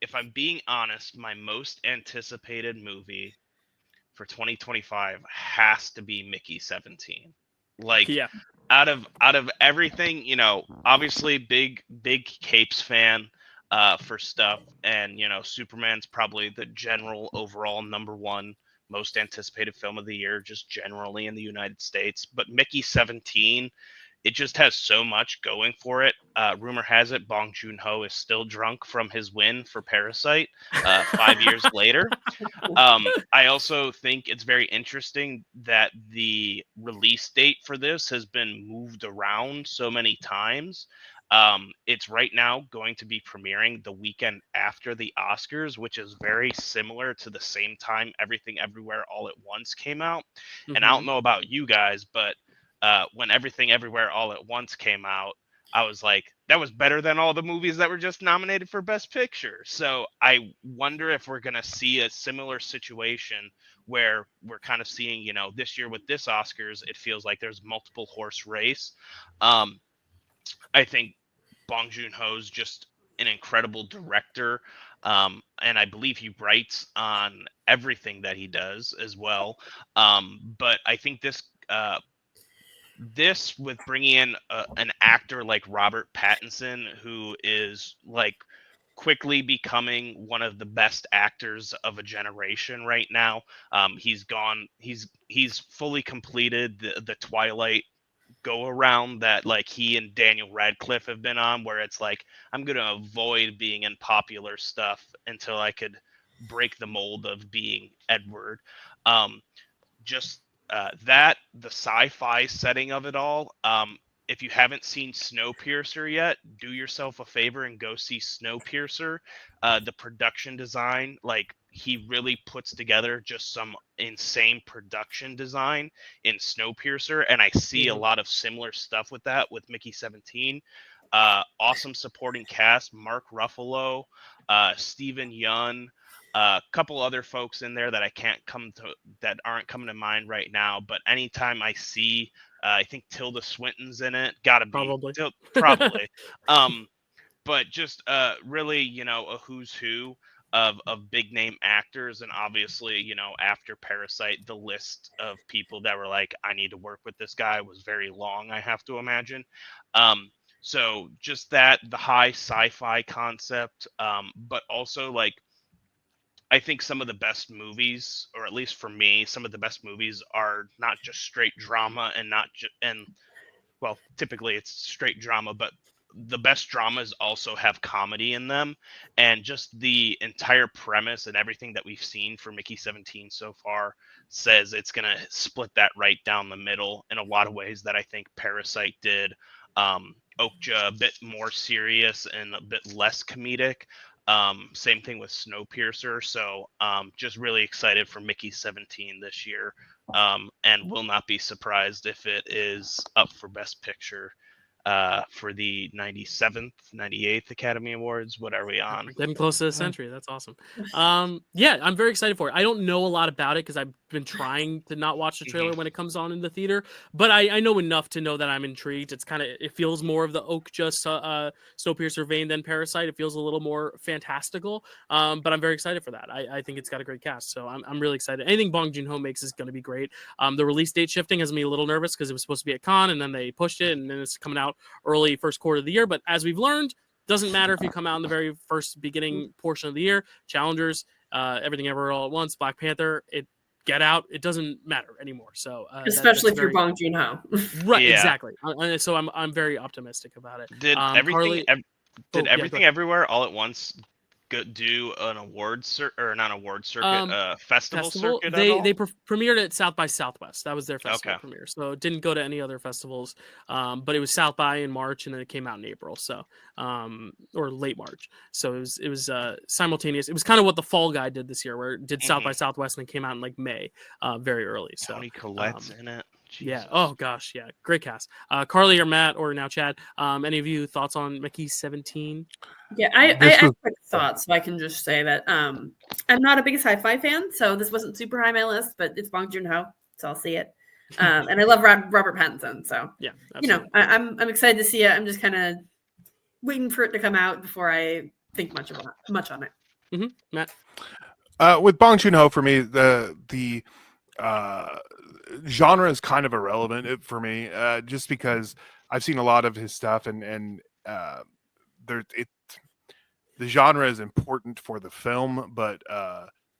if I'm being honest, my most anticipated movie for 2025 has to be Mickey 17. Like, Yeah. out of everything, obviously big Capes fan for stuff, and Superman's probably the general overall number one most anticipated film of the year, just generally in the United States. But Mickey 17, it just has so much going for it. Rumor has it Bong Joon-ho is still drunk from his win for Parasite 5 years later. I also think it's very interesting that the release date for this has been moved around so many times. It's right now going to be premiering the weekend after the Oscars, which is very similar to the same time Everything Everywhere All at Once came out. And I don't know about you guys, but when Everything Everywhere All at Once came out, I was like, that was better than all the movies that were just nominated for Best Picture. So I wonder if we're going to see a similar situation where we're kind of seeing, this year with this Oscars, it feels like there's multiple horse race. I think Bong Joon-ho's just an incredible director. And I believe he writes on everything that he does as well. But I think this with bringing in an actor like Robert Pattinson, who is like quickly becoming one of the best actors of a generation right now. He's fully completed the Twilight go around that like he and Daniel Radcliffe have been on, where it's like, I'm gonna avoid being in popular stuff until I could break the mold of being Edward. Just the sci-fi setting of it all. If you haven't seen Snowpiercer yet, do yourself a favor and go see Snowpiercer. The production design, like he really puts together just some insane production design in Snowpiercer, and I see a lot of similar stuff with that with Mickey 17. Awesome supporting cast: Mark Ruffalo, Stephen Yeun, a couple other folks in there that that aren't coming to mind right now. But anytime I see, I think Tilda Swinton's in it. Gotta be Probably. probably. But just really, a who's who of big name actors, and obviously, after Parasite, the list of people that were like, I need to work with this guy was very long, I have to imagine. So just that, the high sci-fi concept, but also like I think some of the best movies, or at least for me, some of the best movies are not just straight drama and not just and well, typically it's straight drama, but the best dramas also have comedy in them. And just the entire premise and everything that we've seen for Mickey 17 so far says it's going to split that right down the middle in a lot of ways that I think Parasite did. Okja a bit more serious and a bit less comedic. Same thing with Snowpiercer. So just really excited for Mickey 17 this year, and will not be surprised if it is up for Best Picture for the 97th, 98th Academy Awards. What are we on? We're getting close to the century. That's awesome. Yeah, I'm very excited for it. I don't know a lot about it because I've been trying to not watch the trailer when it comes on in the theater, but I know enough to know that I'm intrigued. It feels more of the Okja Snowpiercer vein than Parasite. It feels a little more fantastical, but I'm very excited for that. I think it's got a great cast, so I'm really excited. Anything Bong Joon-ho makes is going to be great. The release date shifting has me a little nervous because it was supposed to be at Cannes, and then they pushed it, and then it's coming out early first quarter of the year. But as we've learned, doesn't matter if you come out in the very first beginning portion of the year. Challengers, Everything Ever All at Once, Black Panther, Get Out, it doesn't matter anymore. So especially if you're Bong Joon-ho. Right, Yeah. exactly. So I'm very optimistic about it. Did Carly, Everything Everywhere All at Once do an festival circuit at all? They premiered at South by Southwest. That was their festival premiere. So it didn't go to any other festivals. But it was South by in March, and then it came out in April. So or late March. So it was simultaneous. It was kind of what the Fall Guy did this year, where it did South by Southwest and it came out in like May, very early. So Toni Collette's in it. Jesus. Yeah. Oh gosh. Yeah. Great cast. Carly or Matt or now Chad. Any of you thoughts on Mickey 17? Yeah, I have quick thoughts, so I can just say that I'm not a big sci-fi fan, so this wasn't super high on my list, but it's Bong Joon-ho, so I'll see it. And I love Robert Pattinson, so yeah, absolutely. I'm excited to see it. I'm just kind of waiting for it to come out before I think much on it. Matt, with Bong Joon-ho, for me, the genre is kind of irrelevant for me, just because I've seen a lot of his stuff, and the genre is important for the film, but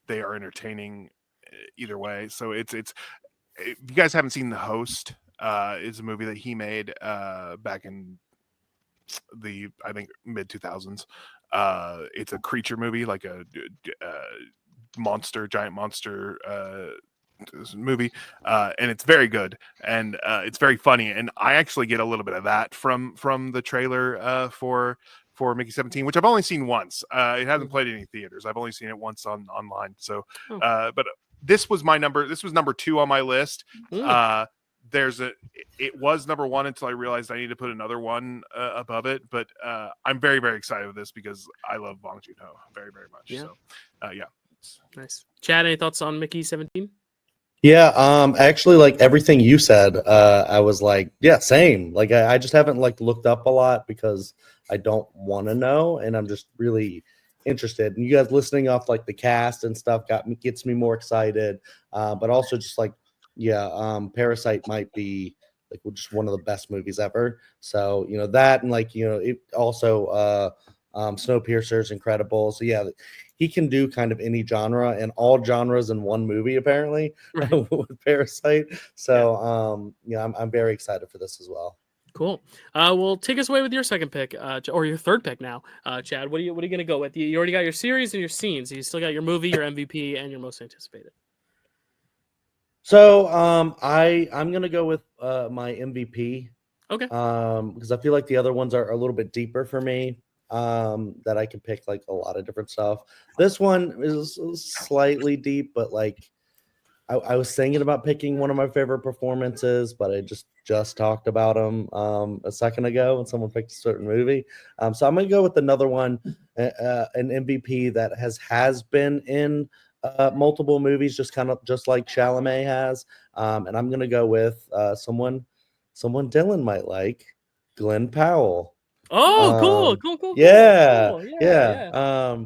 they are entertaining either way. So it's if you guys haven't seen The Host, is a movie that he made back in the, I think, mid 2000s. It's a creature movie, like a giant monster movie, and it's very good, and it's very funny, and I actually get a little bit of that from the trailer for Mickey 17, which I've only seen once. It hasn't played any theaters. I've only seen it once online. So but this was number 2 on my list. It was number 1 until I realized I need to put another one above it, but I'm very, very excited with this because I love Bong Joon-ho very, very much. Yeah. So yeah. Nice. Chad, any thoughts on Mickey 17? Yeah, actually, like everything you said, I was like, yeah, same. Like I just haven't like looked up a lot because I don't want to know, and I'm just really interested. And you guys listening off like the cast and stuff gets me more excited. But also just like, yeah, Parasite might be like just one of the best movies ever. So that, and like it also Snowpiercer is incredible. So yeah, he can do kind of any genre and all genres in one movie, apparently, with Parasite. So I'm very excited for this as well. Cool. Well, take us away with your second pick, or your third pick now, Chad. What are you going to go with? You already got your series and your scenes. You still got your movie, your MVP, and your most anticipated. So I'm gonna go with my MVP. Okay. Because I feel like the other ones are a little bit deeper for me. That I can pick like a lot of different stuff. This one is slightly deep, but like I was thinking about picking one of my favorite performances, but I just talked about him a second ago when someone picked a certain movie. So I'm gonna go with another one, an MVP that has been in multiple movies, just like Chalamet has. And I'm gonna go with someone Dylan might like, Glenn Powell. Oh, cool. Yeah. Cool. Yeah.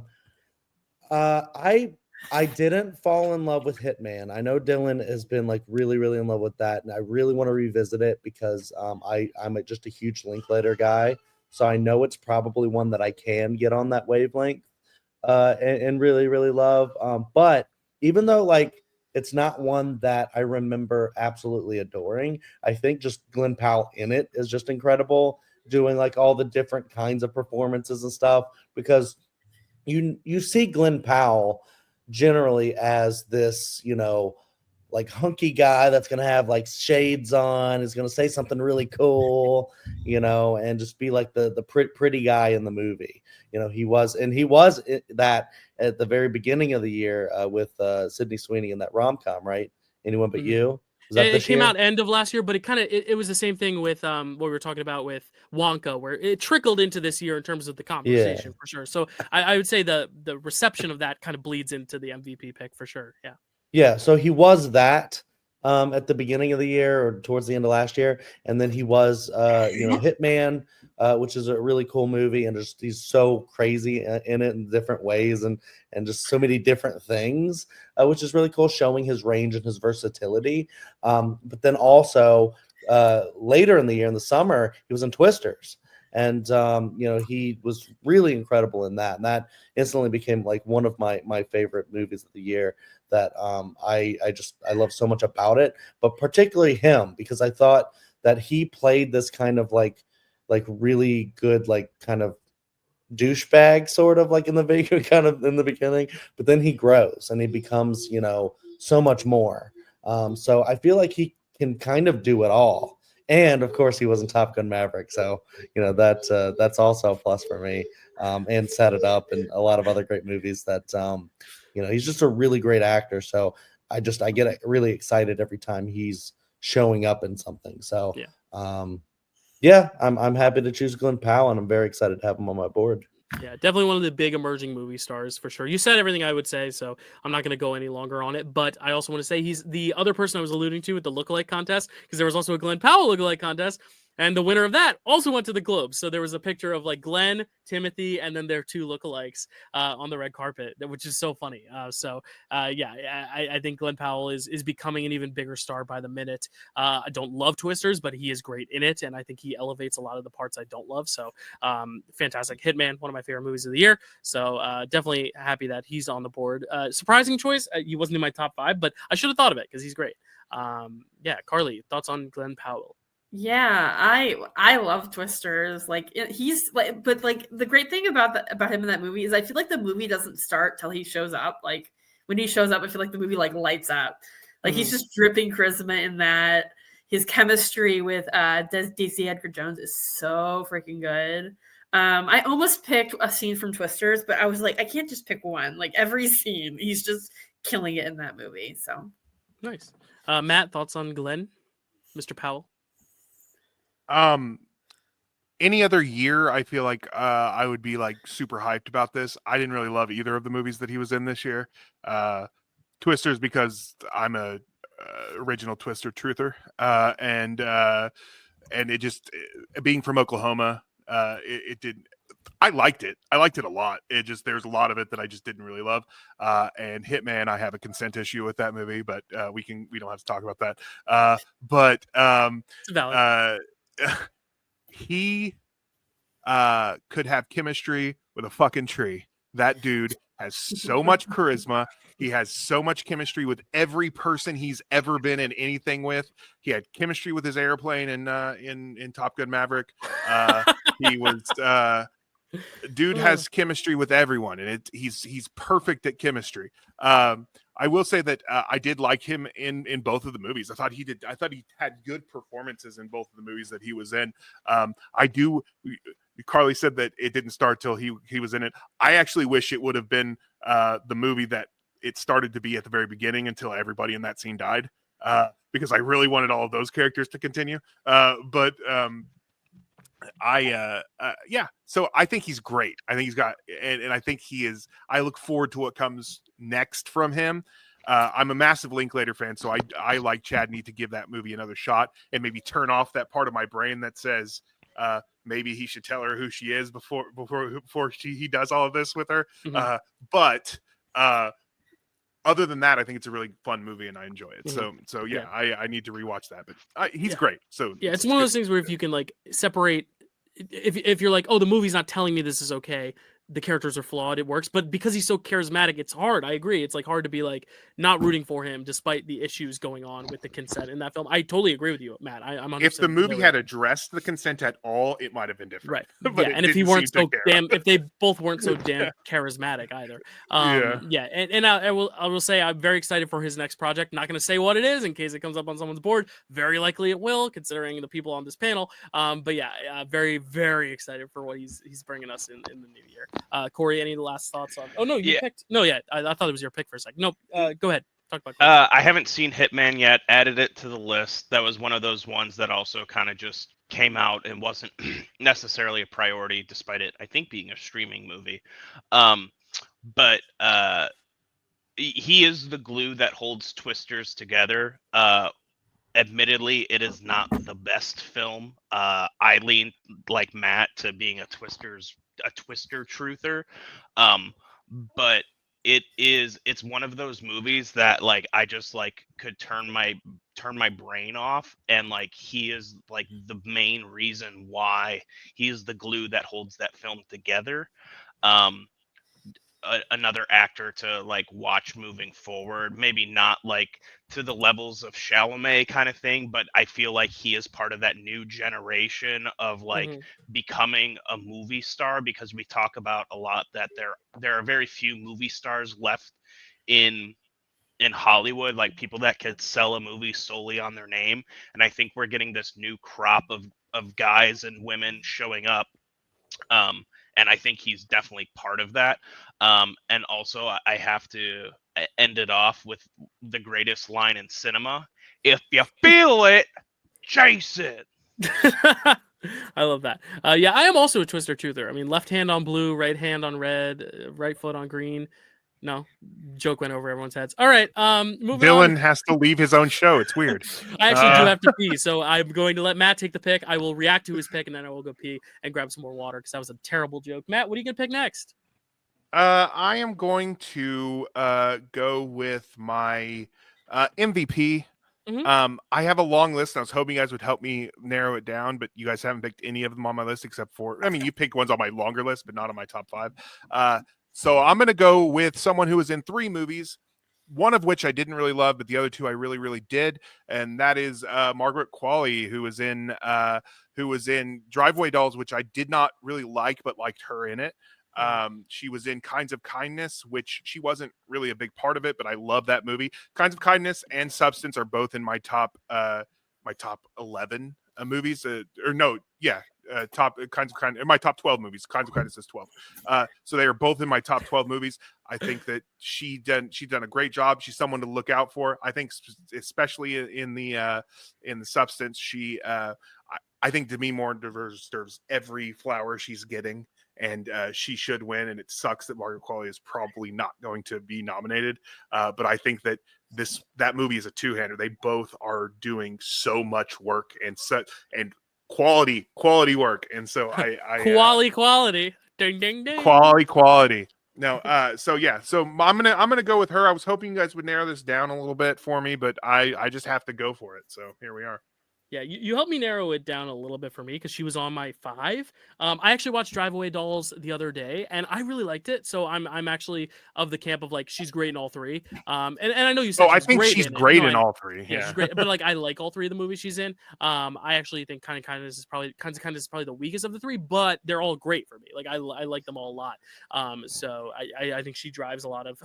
I didn't fall in love with Hitman. I know Dylan has been like really, really in love with that, and I really want to revisit it because I'm just a huge Linklater guy. so I know it's probably one that I can get on that wavelength and really, really love. But even though like it's not one that I remember absolutely adoring, I think just Glenn Powell in it is just incredible, doing like all the different kinds of performances and stuff, because you see Glenn Powell generally as this, like hunky guy that's gonna have like shades on, is gonna say something really cool, and just be like the pretty guy in the movie. He was that at the very beginning of the year with Sydney Sweeney in that rom-com, right? Anyone But Mhm. You. Was that It this came year? out end of last year, but it was the same thing with what we were talking about with Wonka, where it trickled into this year in terms of the Yeah. conversation for sure. So I would say the reception of that kind of bleeds into the MVP pick for sure. Yeah. Yeah, so he was that at the beginning of the year or towards the end of last year, and then he was Hitman, which is a really cool movie, and just he's so crazy in it in different ways, and just so many different things, which is really cool, showing his range and his versatility. But then also later in the year, in the summer, he was in Twisters. And he was really incredible in that, and that instantly became like one of my favorite movies of the year that I love so much about it, but particularly him, because I thought that he played this kind of like really good, like kind of douchebag sort of like in the video kind of in the beginning, but then he grows and he becomes so much more. So I feel like he can kind of do it all. And of course he was in Top Gun Maverick, so that's also a plus for me, and Set It Up and a lot of other great movies that he's just a really great actor. So I get really excited every time he's showing up in something. So Yeah. yeah, I'm happy to choose Glenn Powell, and I'm very excited to have him on my board. Yeah, definitely one of the big emerging movie stars for sure. You said everything I would say, so I'm not going to go any longer on it. But I also want to say he's the other person I was alluding to with the lookalike contest, because there was also a Glenn Powell lookalike contest, and the winner of that also went to the Globes. So there was a picture of like Glenn, Timothy, and then their two lookalikes on the red carpet, which is so funny. I think Glenn Powell is becoming an even bigger star by the minute. I don't love Twisters, but he is great in it, and I think he elevates a lot of the parts I don't love. So fantastic. Hitman, one of my favorite movies of the year. So definitely happy that he's on the board. Surprising choice. He wasn't in my top 5, but I should have thought of it because he's great. Carly, thoughts on Glenn Powell? Yeah, I love Twisters. Like he's like, but like the great thing about him in that movie is I feel like the movie doesn't start till he shows up. Like when he shows up, I feel like the movie like lights up. Like he's just dripping charisma in that. His chemistry with DC Edgar Jones is so freaking good. I almost picked a scene from Twisters, but I was like, I can't just pick one. Like every scene, he's just killing it in that movie. So nice. Matt, thoughts on Glenn, Mr. Powell? Any other year, I feel like I would be like super hyped about this. I didn't really love either of the movies that he was in this year. Twisters, because I'm a original Twister truther, and it just being from Oklahoma, it didn't. I liked it. I liked it a lot. It just there's a lot of it that I just didn't really love. And Hitman, I have a consent issue with that movie, but we don't have to talk about that. It's valid. He could have chemistry with a fucking tree. That dude has so much charisma. He has so much chemistry with every person he's ever been in anything with. He had chemistry with his airplane in Top Gun Maverick. He was dude has chemistry with everyone, and he's perfect at chemistry. I will say that I did like him in both of the movies. I thought he had good performances in both of the movies that he was in. Carly said that it didn't start till he was in it. I actually wish it would have been the movie that it started to be at the very beginning until everybody in that scene died, because I really wanted all of those characters to continue. So I think he's great. I think he's got, and I think he is. I look forward to what comes next from him. I'm a massive Linklater fan, so I like Chad need to give that movie another shot and maybe turn off that part of my brain that says maybe he should tell her who she is before he does all of this with her. Other than that, I think it's a really fun movie and I enjoy it. I need to rewatch that. But he's great. So it's one of those things where if you can like separate if you're like, oh, the movie's not telling me this is okay, the characters are flawed, it works. But because he's so charismatic, it's hard. I agree. It's like hard to be like not rooting for him despite the issues going on with the consent in that film. I totally agree with you, Matt. I'm 100% If the movie there had with you. addressed the consent at all, it might have been different. Right. But Yeah, it and if he didn't weren't seem so to care. damn, if they both weren't so damn charismatic either. Yeah. Yeah, and I will say I'm very excited for his next project. Not going to say what it is in case it comes up on someone's board. Very likely it will, considering the people on this panel. But yeah, very very excited for what he's bringing us in the new year. Corey, any last thoughts on? Oh no, you Yeah. picked. No, yeah, I thought it was your pick for a second. No, go ahead. Talk about. Corey. I haven't seen Hitman yet. Added it to the list. That was one of those ones that also kind of just came out and wasn't necessarily a priority, despite it, I think, being a streaming movie. But he is the glue that holds Twisters together. Admittedly, it is not the best film. I lean like Matt to being a Twister truther. But it's one of those movies that like I just like could turn my brain off, and like he is like the main reason why he is the glue that holds that film together. Another actor to like watch moving forward, maybe not like to the levels of Chalamet kind of thing, but I feel like he is part of that new generation of like becoming a movie star, because we talk about a lot that there are very few movie stars left in Hollywood, like people that could sell a movie solely on their name. And I think we're getting this new crop of guys and women showing up. And I think he's definitely part of that. And also, I have to end it off with the greatest line in cinema: "If you feel it, chase it." I love that. Yeah, I am also a Twister truther. I mean, left hand on blue, right hand on red, right foot on green. No, joke went over everyone's heads. All right, moving Dylan on. has to leave his own show. It's weird. I actually do have to pee, so I'm going to let Matt take the pick. I will react to his pick, and then I will go pee and grab some more water because that was a terrible joke. Matt, what are you gonna pick next? I am going to go with my MVP. I have a long list, and I was hoping you guys would help me narrow it down, but you guys haven't picked any of them on my list except for, I mean, you picked ones on my longer list, but not on my top 5. So I'm going to go with someone who was in 3 movies, one of which I didn't really love, but the other 2 I really, really did. And that is Margaret Qualley, who was in Driveway Dolls, which I did not really like, but liked her in it. She was in Kinds of Kindness, which she wasn't really a big part of it, but I love that movie. Kinds of Kindness and Substance are both in my top 11 movies. Top Kinds of Kindness, my top 12 movies. Kinds of Kindness is 12. So they are both in my top 12 movies. I think that she's done a great job. She's someone to look out for. I think especially in the Substance, I think Demi Moore deserves every flower she's getting. And she should win, and it sucks that Margaret Qualley is probably not going to be nominated. But I think that that movie is a two-hander. They both are doing so much work and quality work, and so I quality, ding ding ding, quality. No, so I'm gonna go with her. I was hoping you guys would narrow this down a little bit for me, but I just have to go for it. So here we are. Yeah, you helped me narrow it down a little bit for me because she was on my 5. I actually watched Driveway Dolls the other day, and I really liked it. So I'm actually of the camp of like she's great in all 3. And I know you said I think she's great in all 3. Yeah, she's great. But like I like all 3 of the movies she's in. I actually think Kinds of Kindness is probably the weakest of the 3, but they're all great for me. Like I like them all a lot. So I think she drives a lot of,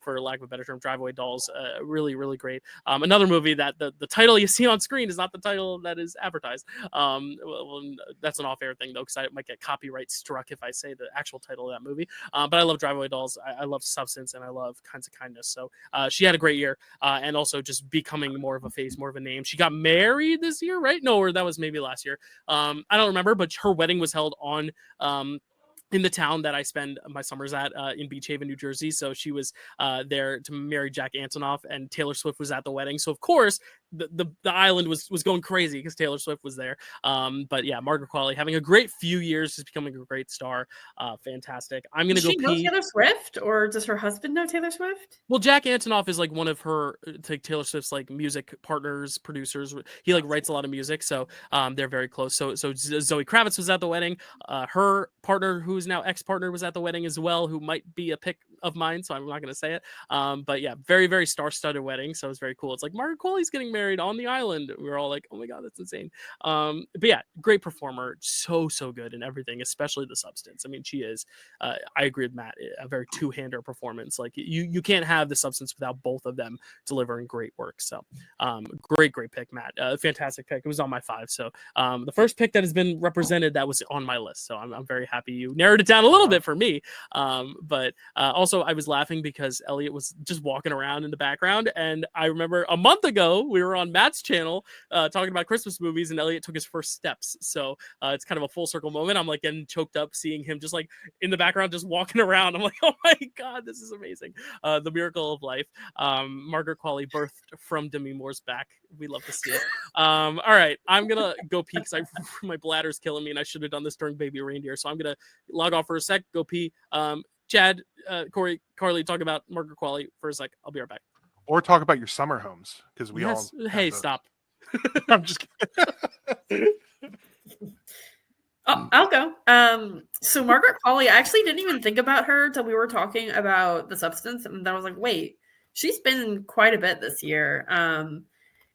for lack of a better term, Driveway Dolls. Really really great. Another movie that the title you see on screen is not the title that is advertised. Well, that's an off-air thing though, because I might get copyright struck if I say the actual title of that movie. But I love Driveway Dolls. I love Substance, and I love Kinds of Kindness. So she had a great year, and also just becoming more of a face, more of a name. She got married this year, right? No, or that was maybe last year. I don't remember, but her wedding was held on in the town that I spend my summers at in Beach Haven, New Jersey. So she was there to marry Jack Antonoff, and Taylor Swift was at the wedding. So of course, the island was going crazy because Taylor Swift was there. But yeah, Margaret Qualley having a great few years, just becoming a great star. Fantastic. I'm gonna Does go she know pee. Taylor Swift, or does her husband know Taylor Swift? Well, Jack Antonoff is like one of her Taylor Swift's like music partners, producers. He like writes a lot of music, so they're very close. So Zoe Kravitz was at the wedding. Her partner, who's now ex-partner, was at the wedding as well, who might be a pick of mine, so I'm not gonna say it. But yeah, very, very star-studded wedding. So it's very cool. It's like Margaret Qualley's getting married on the island. We were all like, oh my god, that's insane. But yeah, great performer, so good in everything, especially the substance. I mean, she is. I agree with Matt. A very two-hander performance. Like you can't have the substance without both of them delivering great work. So great pick, Matt. Fantastic pick. It was on my 5. So the first pick that has been represented that was on my list. So I'm very happy you narrowed it down a little bit for me. But also I was laughing because Elliot was just walking around in the background, and I remember a month ago we were on Matt's channel talking about Christmas movies, and Elliot took his first steps. So it's kind of a full circle moment. I'm like getting choked up seeing him just like in the background just walking around. I'm like, oh my god, this is amazing. The miracle of life. Margaret Qualley birthed from Demi Moore's back. We love to see it. All right, I'm gonna go pee because my bladder's killing me, and I should have done this during Baby Reindeer. So I'm gonna log off for a sec, go pee. Chad, Corey, Carly, talk about Margaret Qualley for a sec. I'll be right back. Or talk about your summer homes, because we all. Hey, stop. I'm just kidding. Oh, I'll go. So Margaret Qualley, I actually didn't even think about her till we were talking about the substance, and then I was like, wait, she's been in quite a bit this year.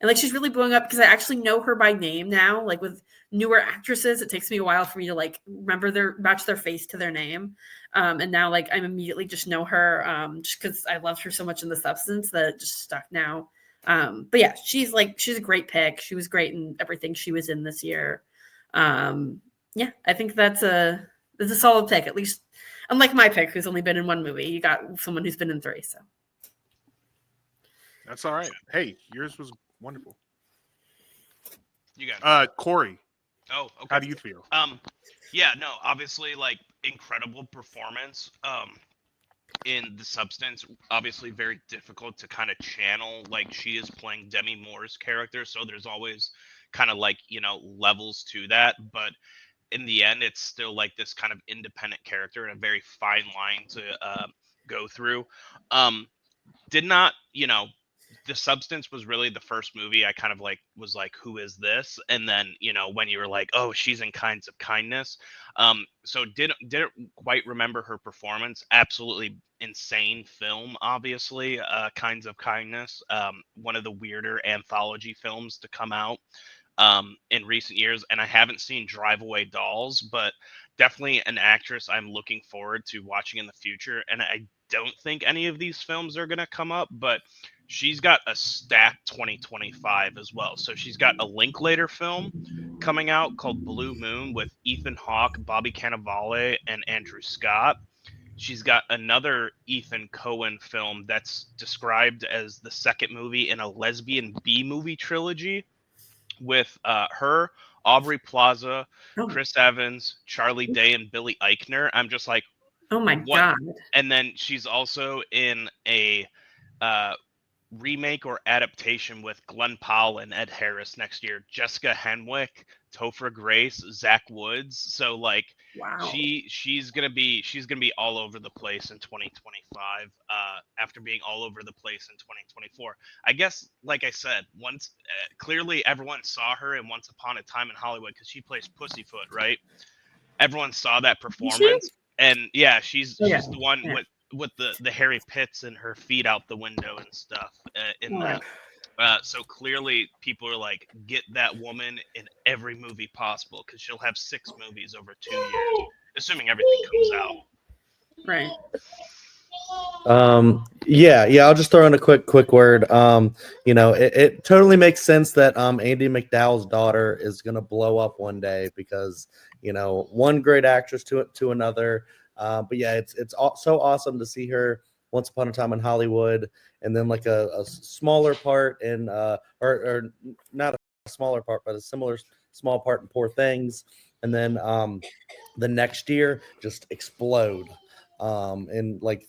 And like she's really blowing up because I actually know her by name now. Like with newer actresses, it takes me a while for me to like match their face to their name. And now like I'm immediately just know her just because I loved her so much in the substance that it just stuck now. But yeah, she's a great pick. She was great in everything she was in this year. Yeah, I think that's a solid pick. At least, unlike my pick, who's only been in one movie, you got someone who's been in 3. So That's all right. Hey, yours was wonderful. You got Corey. Oh, okay. How do you feel? Yeah, no, obviously, like incredible performance. In the substance, obviously very difficult to kind of channel. Like she is playing Demi Moore's character, so there's always kind of like levels to that, but in the end it's still like this kind of independent character and a very fine line to go through. Did not the substance was really the first movie I kind of like was like, who is this? And then when you were like, oh, she's in Kinds of Kindness, so didn't quite remember her performance. Absolutely insane film, obviously. Kinds of Kindness, one of the weirder anthology films to come out in recent years. And I haven't seen Drive Away Dolls, but definitely an actress I'm looking forward to watching in the future. And I don't think any of these films are going to come up, but she's got a stacked 2025 as well. So she's got a Linklater film coming out called Blue Moon with Ethan Hawke, Bobby Cannavale, and Andrew Scott. She's got another Ethan Coen film that's described as the second movie in a lesbian B-movie trilogy with her, Aubrey Plaza, Chris Evans, Charlie Day, and Billy Eichner. I'm just like, oh my what? god. And then she's also in a remake or adaptation with Glenn Powell and Ed Harris next year. Jessica Henwick, Topher Grace, Zach Woods. So like, wow, she's gonna be all over the place in 2025. After being all over the place in 2024. I guess, like I said, once clearly everyone saw her in Once Upon a Time in Hollywood because she plays Pussyfoot, right? Everyone saw that performance, and yeah, she's the one with the hairy pits and her feet out the window and stuff in that. So clearly people are like, get that woman in every movie possible because she'll have 6 movies over 2 years, assuming everything comes out. Right. Yeah, I'll just throw in a quick word. It totally makes sense that Andy McDowell's daughter is gonna blow up one day because one great actress to another. But yeah, it's so awesome to see her Once Upon a Time in Hollywood, and then like a smaller part in or not a smaller part, but a similar small part in Poor Things, and then the next year just explode. And like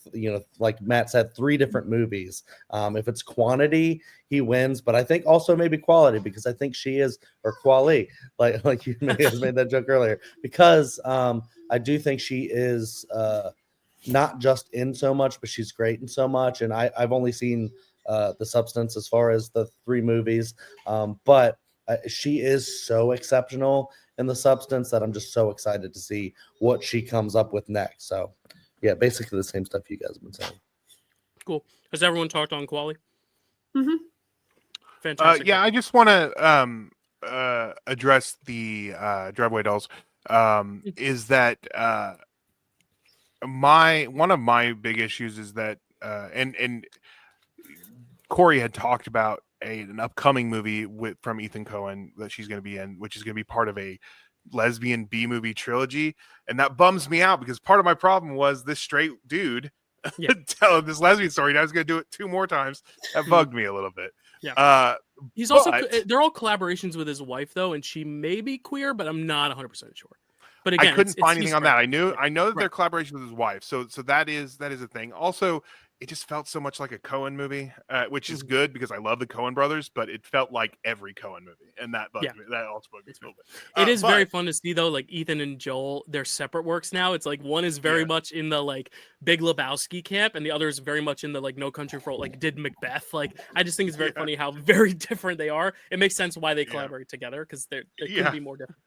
Matt said, 3 different movies. If it's quantity, he wins, but I think also maybe quality, because I think she is, or quali, like you may have made that joke earlier, because I do think she is not just in so much, but she's great in so much. And I've only seen The Substance as far as the 3 movies, but she is so exceptional in The Substance that I'm just so excited to see what she comes up with next. So yeah, basically the same stuff you guys have been saying. Cool. Has everyone talked on quality? Mhm. Fantastic. Yeah, I just want to address the Driveway Dolls. Is that one of my big issues is that and Corey had talked about an upcoming movie from Ethan Coen that she's going to be in, which is going to be part of a lesbian B movie trilogy, and that bums me out because part of my problem was this straight dude telling this lesbian story. And I was going to do it 2 more times. That bugged me a little bit. Yeah. He's also they're all collaborations with his wife though, and she may be queer, but I'm not 100% sure. But again, I couldn't find anything on that. I know that Right. their collaboration with his wife. So that is a thing. Also, it just felt so much like a Coen movie, which is good because I love the Coen brothers, but it felt like every Coen movie, and that bugged me. That also bugged me a little bit. It is very fun to see though, like Ethan and Joel, their separate works now. It's like one is very much in the like Big Lebowski camp, and the other is very much in the like No Country for Old, like did Macbeth. Like I just think it's very funny how very different they are. It makes sense why they collaborate together because they couldn't be more different.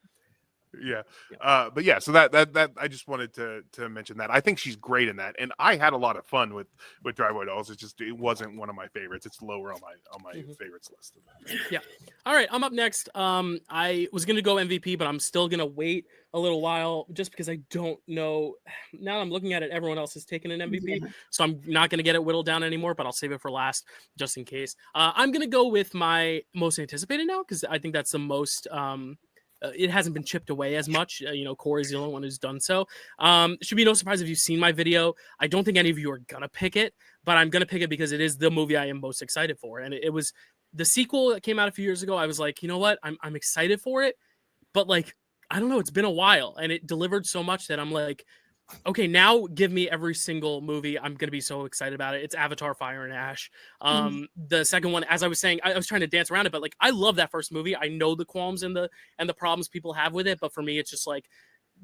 But yeah, so that I just wanted to mention that. I think she's great in that, and I had a lot of fun with Driveway Dolls. It wasn't one of my favorites. It's lower on my favorites list. Yeah. All right, I'm up next. I was gonna go MVP, but I'm still gonna wait a little while just because I don't know. Now I'm looking at it, everyone else has taken an MVP, so I'm not gonna get it whittled down anymore. But I'll save it for last just in case. I'm gonna go with my most anticipated now because I think that's the most. It hasn't been chipped away as much. Corey's the only one who's done so. It should be no surprise if you've seen my video. I don't think any of you are going to pick it, but I'm going to pick it because it is the movie I am most excited for. And it was the sequel that came out a few years ago. I was like, you know what? I'm excited for it, but like, I don't know. It's been a while and it delivered so much that I'm like, okay, now give me every single movie. I'm going to be so excited about it. It's Avatar, Fire and Ash. The second one, as I was saying, I was trying to dance around it, but like, I love that first movie. I know the qualms and the problems people have with it. But for me, it's just like,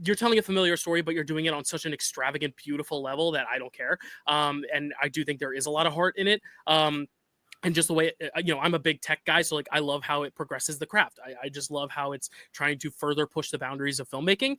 you're telling a familiar story, but you're doing it on such an extravagant, beautiful level that I don't care. And I do think there is a lot of heart in it. And just the way, I'm a big tech guy. So like, I love how it progresses the craft. I just love how it's trying to further push the boundaries of filmmaking.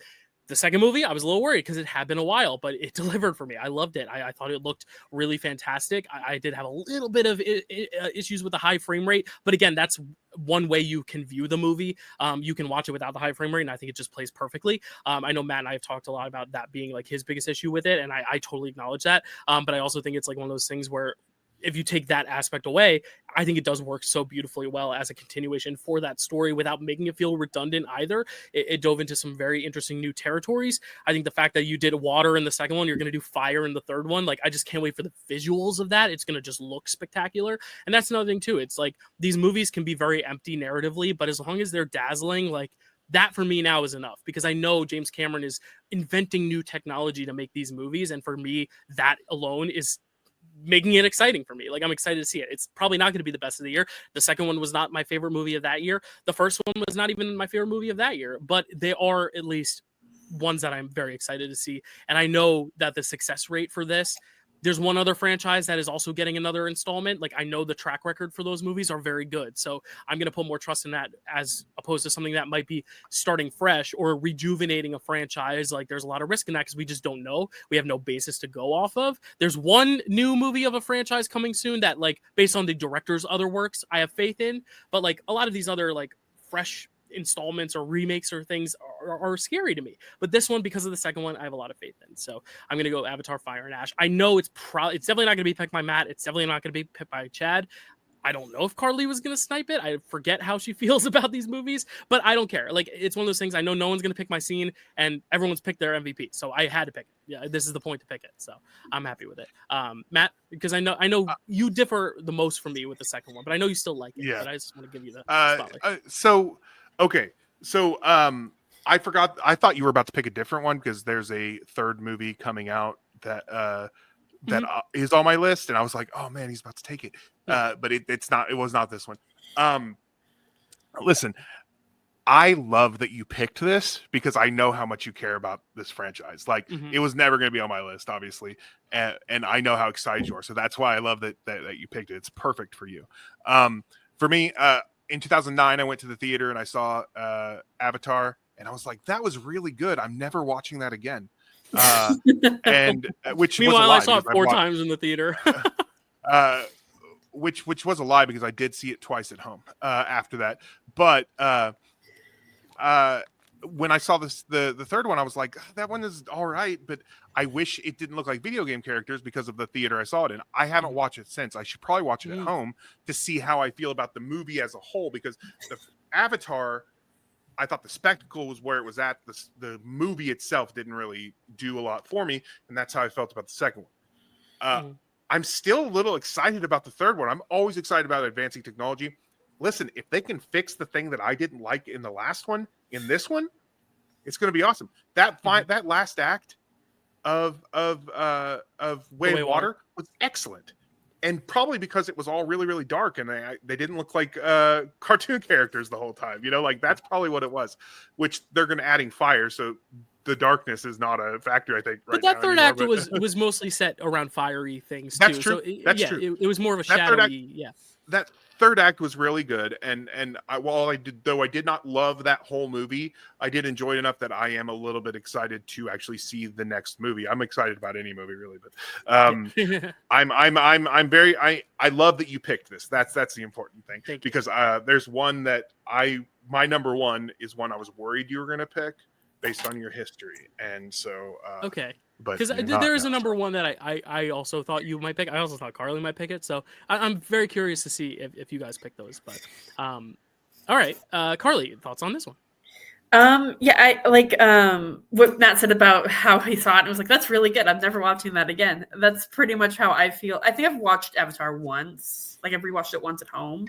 The second movie, I was a little worried because it had been a while, but it delivered for me. I loved it. I thought it looked really fantastic. I did have a little bit of issues with the high frame rate, but again, that's one way you can view the movie. You can watch it without the high frame rate, and I think it just plays perfectly. I know Matt and I have talked a lot about that being like his biggest issue with it, and I totally acknowledge that. But I also think it's like one of those things where if you take that aspect away, I think it does work so beautifully well as a continuation for that story without making it feel redundant either. It dove into some very interesting new territories. I think the fact that you did water in the second one, you're going to do fire in the third one. Like, I just can't wait for the visuals of that. It's going to just look spectacular. And that's another thing too. It's like these movies can be very empty narratively, but as long as they're dazzling, like that for me now is enough because I know James Cameron is inventing new technology to make these movies. And for me, that alone is making it exciting for me. Like, I'm excited to see it. It's probably not going to be the best of the year. The second one was not my favorite movie of that year. The first one was not even my favorite movie of that year, but they are at least ones that I'm very excited to see. And I know that the success rate for this, there's one other franchise that is also getting another installment. Like, I know the track record for those movies are very good. So I'm going to put more trust in that as opposed to something that might be starting fresh or rejuvenating a franchise. Like, there's a lot of risk in that because we just don't know. We have no basis to go off of. There's one new movie of a franchise coming soon that, like, based on the director's other works, I have faith in. But like a lot of these other like fresh installments or remakes or things are scary to me, but this one, because of the second one, I have a lot of faith in. So I'm gonna go Avatar, Fire and Ash. I know it's definitely not gonna be picked by Matt. It's definitely not gonna be picked by Chad. I don't know if Carly was gonna snipe it. I forget how she feels about these movies, but I don't care. Like, it's one of those things. I know no one's gonna pick my scene, and everyone's picked their MVP, so I had to pick it. Yeah, this is the point to pick it. So I'm happy with it. Matt, because I know you differ the most from me with the second one, but I know you still like it. Yeah. But I just want to give you the spotlight. Okay. I thought you were about to pick a different one because there's a third movie coming out is on my list, and I was like, oh man, he's about to take it. But it's not. It was not this one. Listen, I love that you picked this because I know how much you care about this franchise. Like, it was never going to be on my list, obviously, and I know how excited you are. So that's why I love that you picked it. It's perfect for you. For me, in 2009, I went to the theater and I saw Avatar, and I was like, that was really good. I'm never watching that again. And which meanwhile, was a lie I saw it because 4 times in the theater. Which was a lie because I did see it twice at home after that. But when I saw the third one, I was like, that one is all right, but I wish it didn't look like video game characters because of the theater I saw it in. I haven't watched it since. I should probably watch it at home to see how I feel about the movie as a whole, because the Avatar, I thought the spectacle was where it was at. The movie itself didn't really do a lot for me, and that's how I felt about the second one. I'm still a little excited about the third one. I'm always excited about advancing technology. Listen, if they can fix the thing that I didn't like in the last one, in this one, it's going to be awesome. That last act of Way of Water was excellent, and probably because it was all really, really dark and they didn't look like cartoon characters the whole time. You know, like that's probably what it was. Which they're going to adding fire, so the darkness is not a factor, I think. But that third act was mostly set around fiery things too. That's true. So That's true. It was more of a shadowy. That third act was really good, and while I did not love that whole movie, I did enjoy it enough that I am a little bit excited to actually see the next movie. I'm excited about any movie really, but I love that you picked this. That's the important thing, because there's one that my number one is one I was worried you were going to pick based on your history, and so okay. But because there is a number one that I also thought you might pick. I also thought Carly might pick it. So I'm very curious to see if you guys pick those. But all right, Carly, thoughts on this one? I like what Matt said about how he saw it. It was like, that's really good. I'm never watching that again. That's pretty much how I feel. I think I've watched Avatar once. Like I've rewatched it once at home,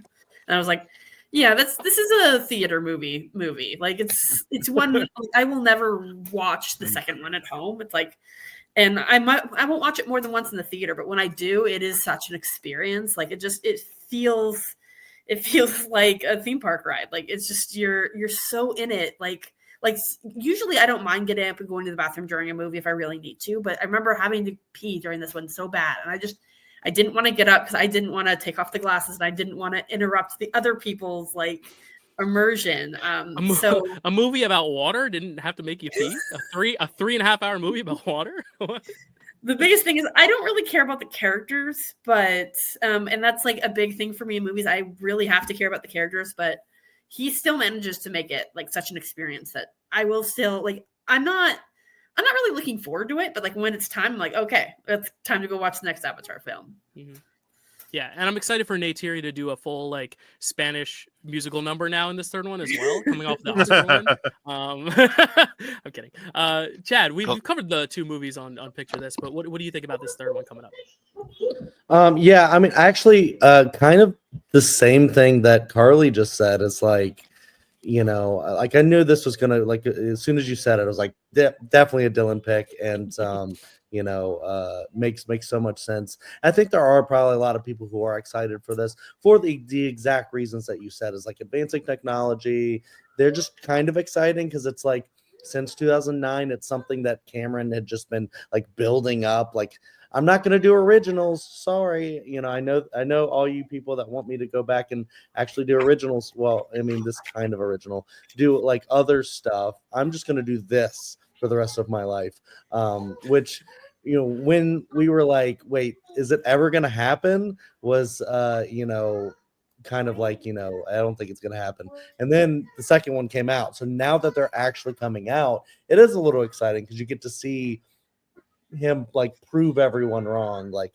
and I was like, yeah, this is a theater movie. Like it's one I will never watch the second one at home. It's like, and I won't watch it more than once in the theater, but when I do, it is such an experience. Like it feels like a theme park ride. Like it's just you're so in it. Like usually I don't mind getting up and going to the bathroom during a movie if I really need to, but I remember having to pee during this one so bad, and I didn't want to get up because I didn't want to take off the glasses and I didn't want to interrupt the other people's like immersion. So a movie about water didn't have to make you pee. A 3.5 hour movie about water. The biggest thing is I don't really care about the characters, but and that's like a big thing for me in movies. I really have to care about the characters, but he still manages to make it like such an experience that I will still like. I'm not really looking forward to it, but like when it's time, I'm like, okay, it's time to go watch the next Avatar film. Mm-hmm. Yeah, and I'm excited for Neytiri to do a full like Spanish musical number now in this third one as well, coming off the Oscar one. I'm kidding. Chad, we've covered the 2 movies on Picture This, but what do you think about this third one coming up? Yeah, I mean, actually, kind of the same thing that Carly just said. It's like, you know, like I knew this was gonna, like, as soon as you said it, I was like, definitely a Dylan pick, and you know, makes so much sense. I think there are probably a lot of people who are excited for this for the exact reasons that you said, is like advancing technology. They're just kind of exciting because it's like since 2009, it's something that Cameron had just been like building up. Like, I'm not going to do originals. Sorry. You know, I know all you people that want me to go back and actually do originals. Well, I mean, this kind of original, do like other stuff. I'm just going to do this for the rest of my life. Which, you know, when we were like, wait, is it ever going to happen? Was, you know, kind of like, you know, I don't think it's going to happen. And then the second one came out. So now that they're actually coming out, it is a little exciting because you get to see him like prove everyone wrong. Like,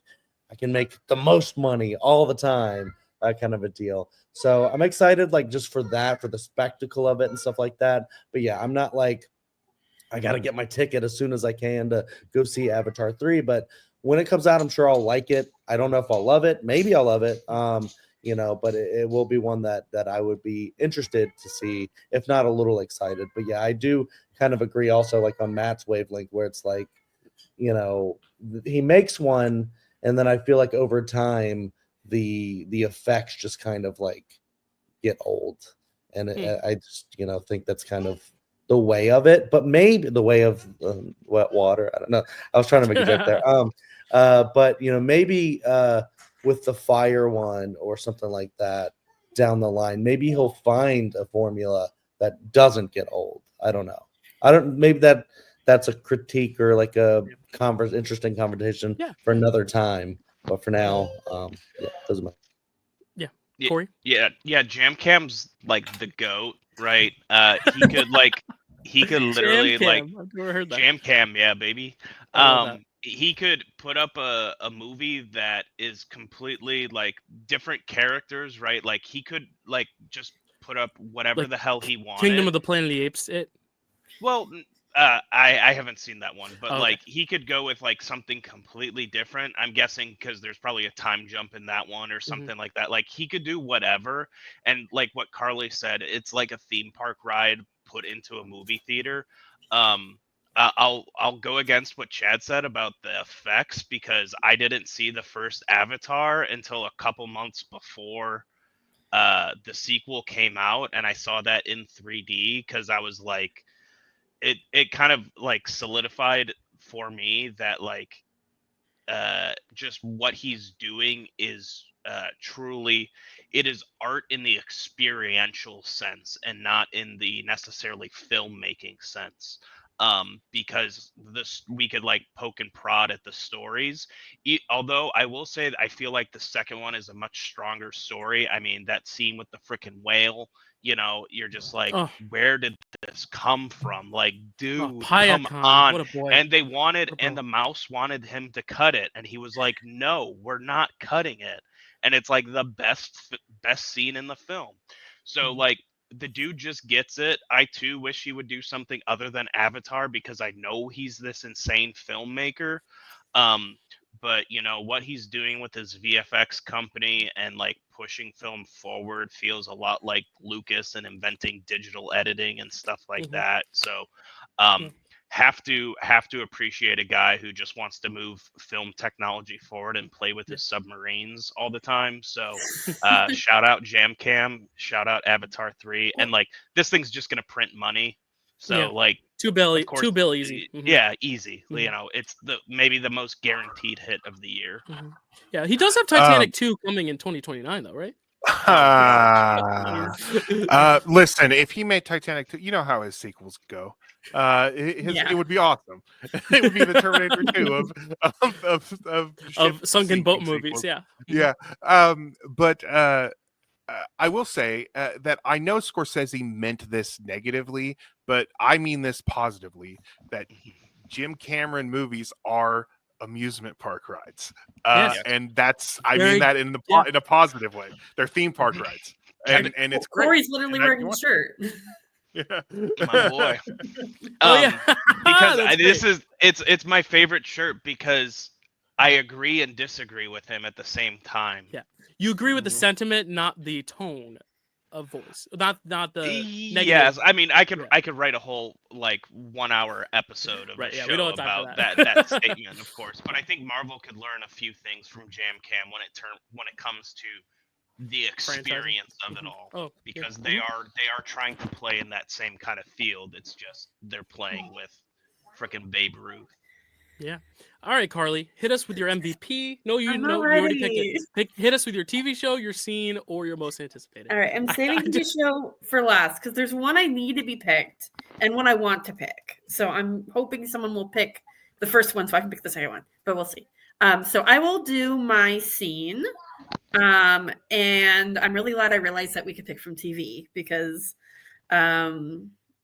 I can make the most money all the time, kind of a deal. So I'm excited, like, just for that, for the spectacle of it and stuff like that. But yeah, I'm not like, I got to get my ticket as soon as I can to go see Avatar 3. But when it comes out, I'm sure I'll like it. I don't know if I'll love it. Maybe I'll love it. You know, but it will be one that I would be interested to see, if not a little excited. But yeah, I do kind of agree also, like on Matt's wavelength, where it's like, he makes one, and then I feel like over time the effects just kind of like get old, and I just think that's kind of the way of it, but maybe the way of wet water. I don't know. I was trying to make a joke there. But maybe with the fire one or something like that down the line, maybe he'll find a formula that doesn't get old. I don't know. Maybe that's a critique or like a interesting conversation for another time. But for now, those are my. Corey? Yeah, Jam Cam's like the GOAT, right? He could literally Jam like Cam. I've never heard that. Jam Cam, yeah, baby. I love that. He could put up a movie that is completely like different characters, right? Like he could like just put up whatever Like the hell he wanted. Kingdom of the Planet of the Apes. Well, I haven't seen that one, but Okay. like he could go with like something completely different. I'm guessing because there's probably a time jump in that one or something like that. Like he could do whatever, and like what Carly said, it's like a theme park ride put into a movie theater. I'll go against what Chad said about the effects because I didn't see the first Avatar until a couple months before the sequel came out, and I saw that in 3D because I was like. It kind of like solidified for me that like just what he's doing is truly it is art in the experiential sense and not in the necessarily filmmaking sense, because this we could like poke and prod at the stories, although I will say that I feel like the second one is a much stronger story. I mean, that scene with the freaking whale, you're just like, where did this come from? Like, dude, come on. What a boy. And and the mouse wanted him to cut it, and he was like, no, we're not cutting it. And it's like the best scene in the film. So like the dude just gets it. I too wish he would do something other than Avatar because I know he's this insane filmmaker. But what he's doing with his VFX company and like pushing film forward feels a lot like Lucas and inventing digital editing and stuff like that. So have to appreciate a guy who just wants to move film technology forward and play with his submarines all the time. So shout out Jam Cam, shout out Avatar 3, and like this thing's just gonna print money. So like $2 billion easy. Yeah, easy. It's maybe the most guaranteed hit of the year. Yeah, he does have Titanic 2 coming in 2029 though, right? Listen, if he made Titanic 2, you know how his sequels go. It would be awesome. It would be the Terminator 2 of sunken boat movies. Sequels. But I will say that I know Scorsese meant this negatively, but I mean this positively, that Jim Cameron movies are amusement park rides. And that's, I mean that in a positive way. They're theme park rides. And it's great. Corey's literally wearing a shirt. My boy. Because it's my favorite shirt because I agree and disagree with him at the same time. Yeah. You agree with the sentiment, not the tone of voice. Not the negative. Yes, I mean I could write a whole like 1 hour episode of a show we don't have time about for that statement, of course. But I think Marvel could learn a few things from Jam Cam when it comes to the experience of it all. Because they are trying to play in that same kind of field. It's just they're playing with freaking Babe Ruth. Yeah. All right, Carly, hit us with your MVP. No, you I'm know you ready. already picked it. Hit us with your TV show, your scene, or your most anticipated. All right, I'm saving the show for last because there's one I need to be picked and one I want to pick. So I'm hoping someone will pick the first one so I can pick the second one, but we'll see. So I will do my scene. And I'm really glad I realized that we could pick from TV because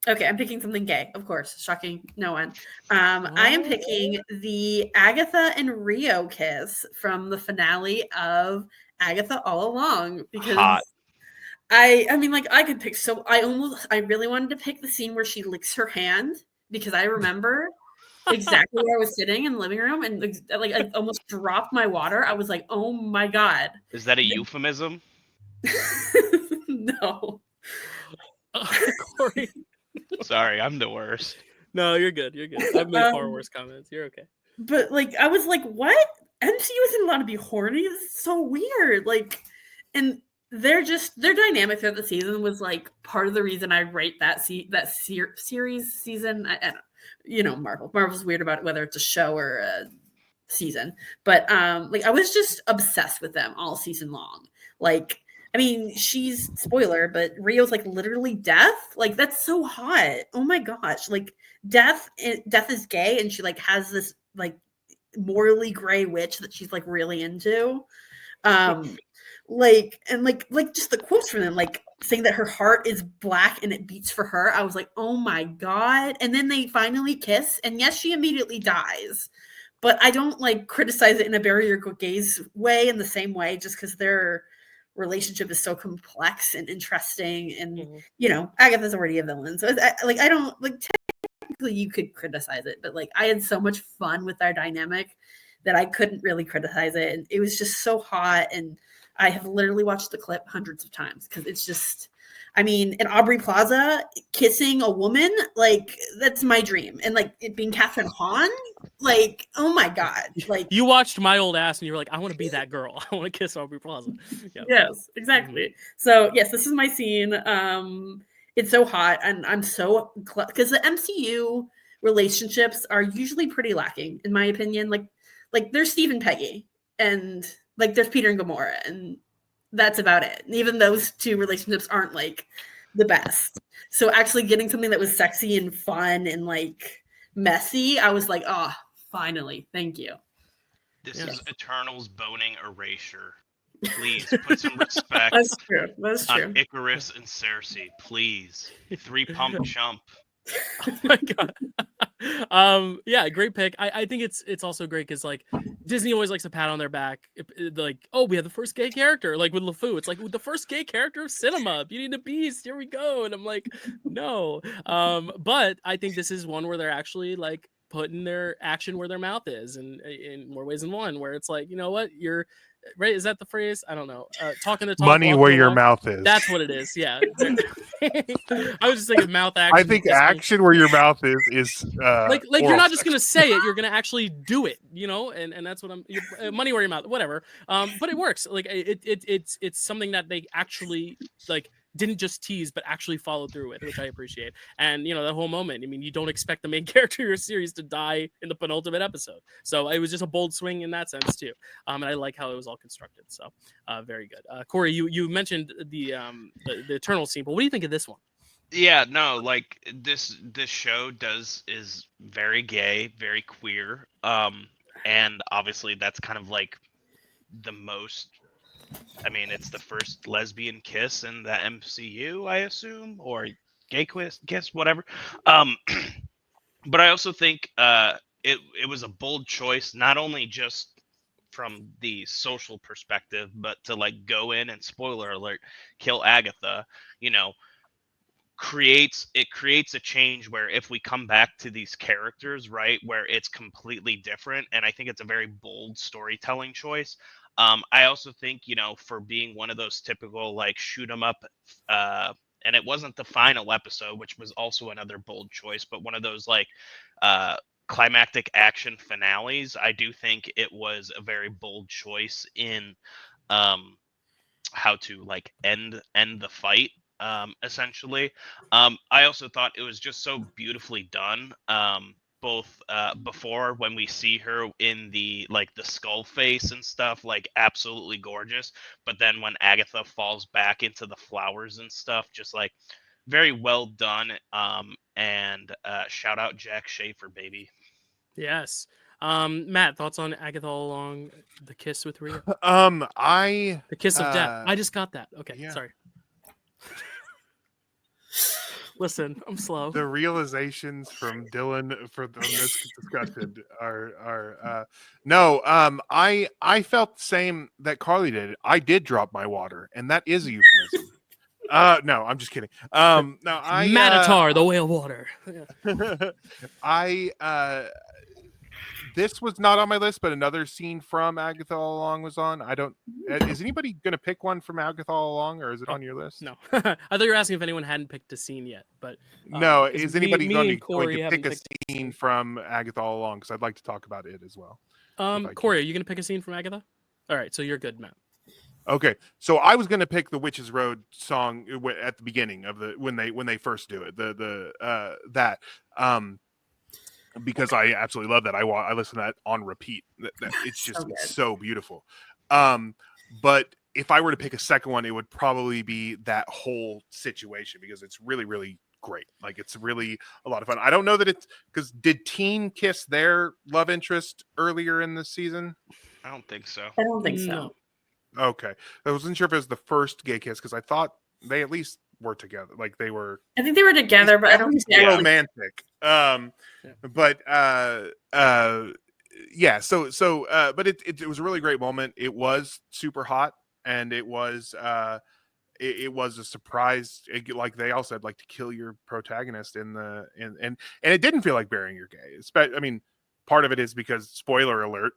okay, I'm picking something gay, of course. Shocking no one. I am picking the Agatha and Rio kiss from the finale of Agatha All Along because I mean, like I could pick. So I really wanted to pick the scene where she licks her hand because I remember exactly where I was sitting in the living room and like I almost dropped my water. I was like, oh my God. Is that a euphemism? No. Corey. Sorry, I'm the worst. No, you're good. You're good. I've made far worse comments. You're okay. but like I was like, what? MCU isn't allowed to be horny. This is so weird. Like, and their dynamic throughout the season was like part of the reason I rate that series season. I don't, Marvel's weird about whether it's a show or a season, but like I was just obsessed with them all season long. Like, I mean, she's spoiler, but Rio's like literally death. Like that's so hot. Oh my gosh! Like death is gay, and she like has this like morally gray witch that she's like really into. Like just the quotes from them, like saying that her heart is black and it beats for her. I was like, oh my god! And then they finally kiss, and yes, she immediately dies. But I don't like criticize it in a barrier gaze way in the same way, just because their relationship is so complex and interesting. And Agatha's already a villain, so I don't like technically you could criticize it, but like I had so much fun with our dynamic that I couldn't really criticize it, and it was just so hot. And I have literally watched the clip hundreds of times because it's just. I mean, in Aubrey Plaza, kissing a woman, like, that's my dream. And, like, it being Catherine Hahn, like, oh, my God. Like, you watched My Old Ass and you were like, I want to be that girl. I want to kiss Aubrey Plaza. Yep. Yes, exactly. Mm-hmm. So, yes, this is my scene. It's so hot. And I'm so – because the MCU relationships are usually pretty lacking, in my opinion. Like there's Steve and Peggy. And, like, there's Peter and Gamora. And that's about it. And even those two relationships aren't like the best. So actually getting something that was sexy and fun and like messy, I was like, oh, finally, thank you. This is Eternal's boning erasure. Please put some respect That's true. That's true. on Icarus and Cersei. Please. 3 pump chump. Oh my god. Yeah, great pick. I think it's also great because like Disney always likes a pat on their back. Like, oh, we have the first gay character, like with LeFou. It's like the first gay character of cinema. Beauty and the Beast. Here we go. And I'm like, no. But I think this is one where they're actually like putting their action where their mouth is, and in more ways than one. Where it's like, you know what, you're right. Is that the phrase? I don't know. Talking the talk, money where your mouth is. That's what it is. Yeah. I was just thinking mouth action. I think action where your mouth is like you're not just gonna say it, you're gonna actually do it, and that's what money where your mouth, whatever. But it works. Like it's something that they actually like didn't just tease, but actually followed through with, which I appreciate. And that whole moment. I mean, you don't expect the main character of your series to die in the penultimate episode, so it was just a bold swing in that sense too. And I like how it was all constructed. So very good. Corey, you mentioned the Eternal scene, but what do you think of this one? Yeah, no, like this show is very gay, very queer. And obviously that's kind of like the most. I mean, it's the first lesbian kiss in the MCU, I assume, or gay kiss, whatever. But I also think it was a bold choice, not only just from the social perspective, but to like go in and, spoiler alert, kill Agatha, creates a change where if we come back to these characters, right, where it's completely different. And I think it's a very bold storytelling choice. I also think, for being one of those typical like shoot 'em up, and it wasn't the final episode, which was also another bold choice, but one of those like climactic action finales, I do think it was a very bold choice in how to like end the fight. Essentially. I also thought it was just so beautifully done. Both before when we see her in the skull face and stuff, like absolutely gorgeous. But then when Agatha falls back into the flowers and stuff, just like very well done. And shout out Jack Schaefer, baby. Yes. Matt, thoughts on Agatha all along, the kiss with Rhea? The kiss of death. I just got that. Okay, yeah. Sorry. Listen, I'm slow. The realizations from Dylan from this discussion are no. I felt the same that Carly did. I did drop my water, and that is a euphemism. No, I'm just kidding. No, Matatar, the whale water. this was not on my list, but another scene from Agatha All Along was on. I don't. Is anybody going to pick one from Agatha All Along, or is it on your list? No, I thought you were asking if anyone hadn't picked a scene yet, but No. 'cause Is anybody me going and Corey to haven't pick a picked a scene from Agatha All Along? Because I'd like to talk about it as well. Corey, are you going to pick a scene from Agatha? All right, so you're good, Matt. Okay, so I was going to pick the Witches Road song at the beginning of the when they first do it. Because I absolutely love that. I listen to that on repeat. It's just so beautiful. But if I were to pick a second one, it would probably be that whole situation because it's really, really great. Like it's really a lot of fun. I don't know that it's because did Teen kiss their love interest earlier in the season? I don't think so. I don't think so. No. Okay, I wasn't sure if it was the first gay kiss because I thought they at least were together. Like they were. I think they were together, but I don't think they romantic. But yeah. So but it was a really great moment. It was super hot, and it was it was a surprise. Like they all said, like to kill your protagonist and it didn't feel like burying your gay. I mean, part of it is because spoiler alert,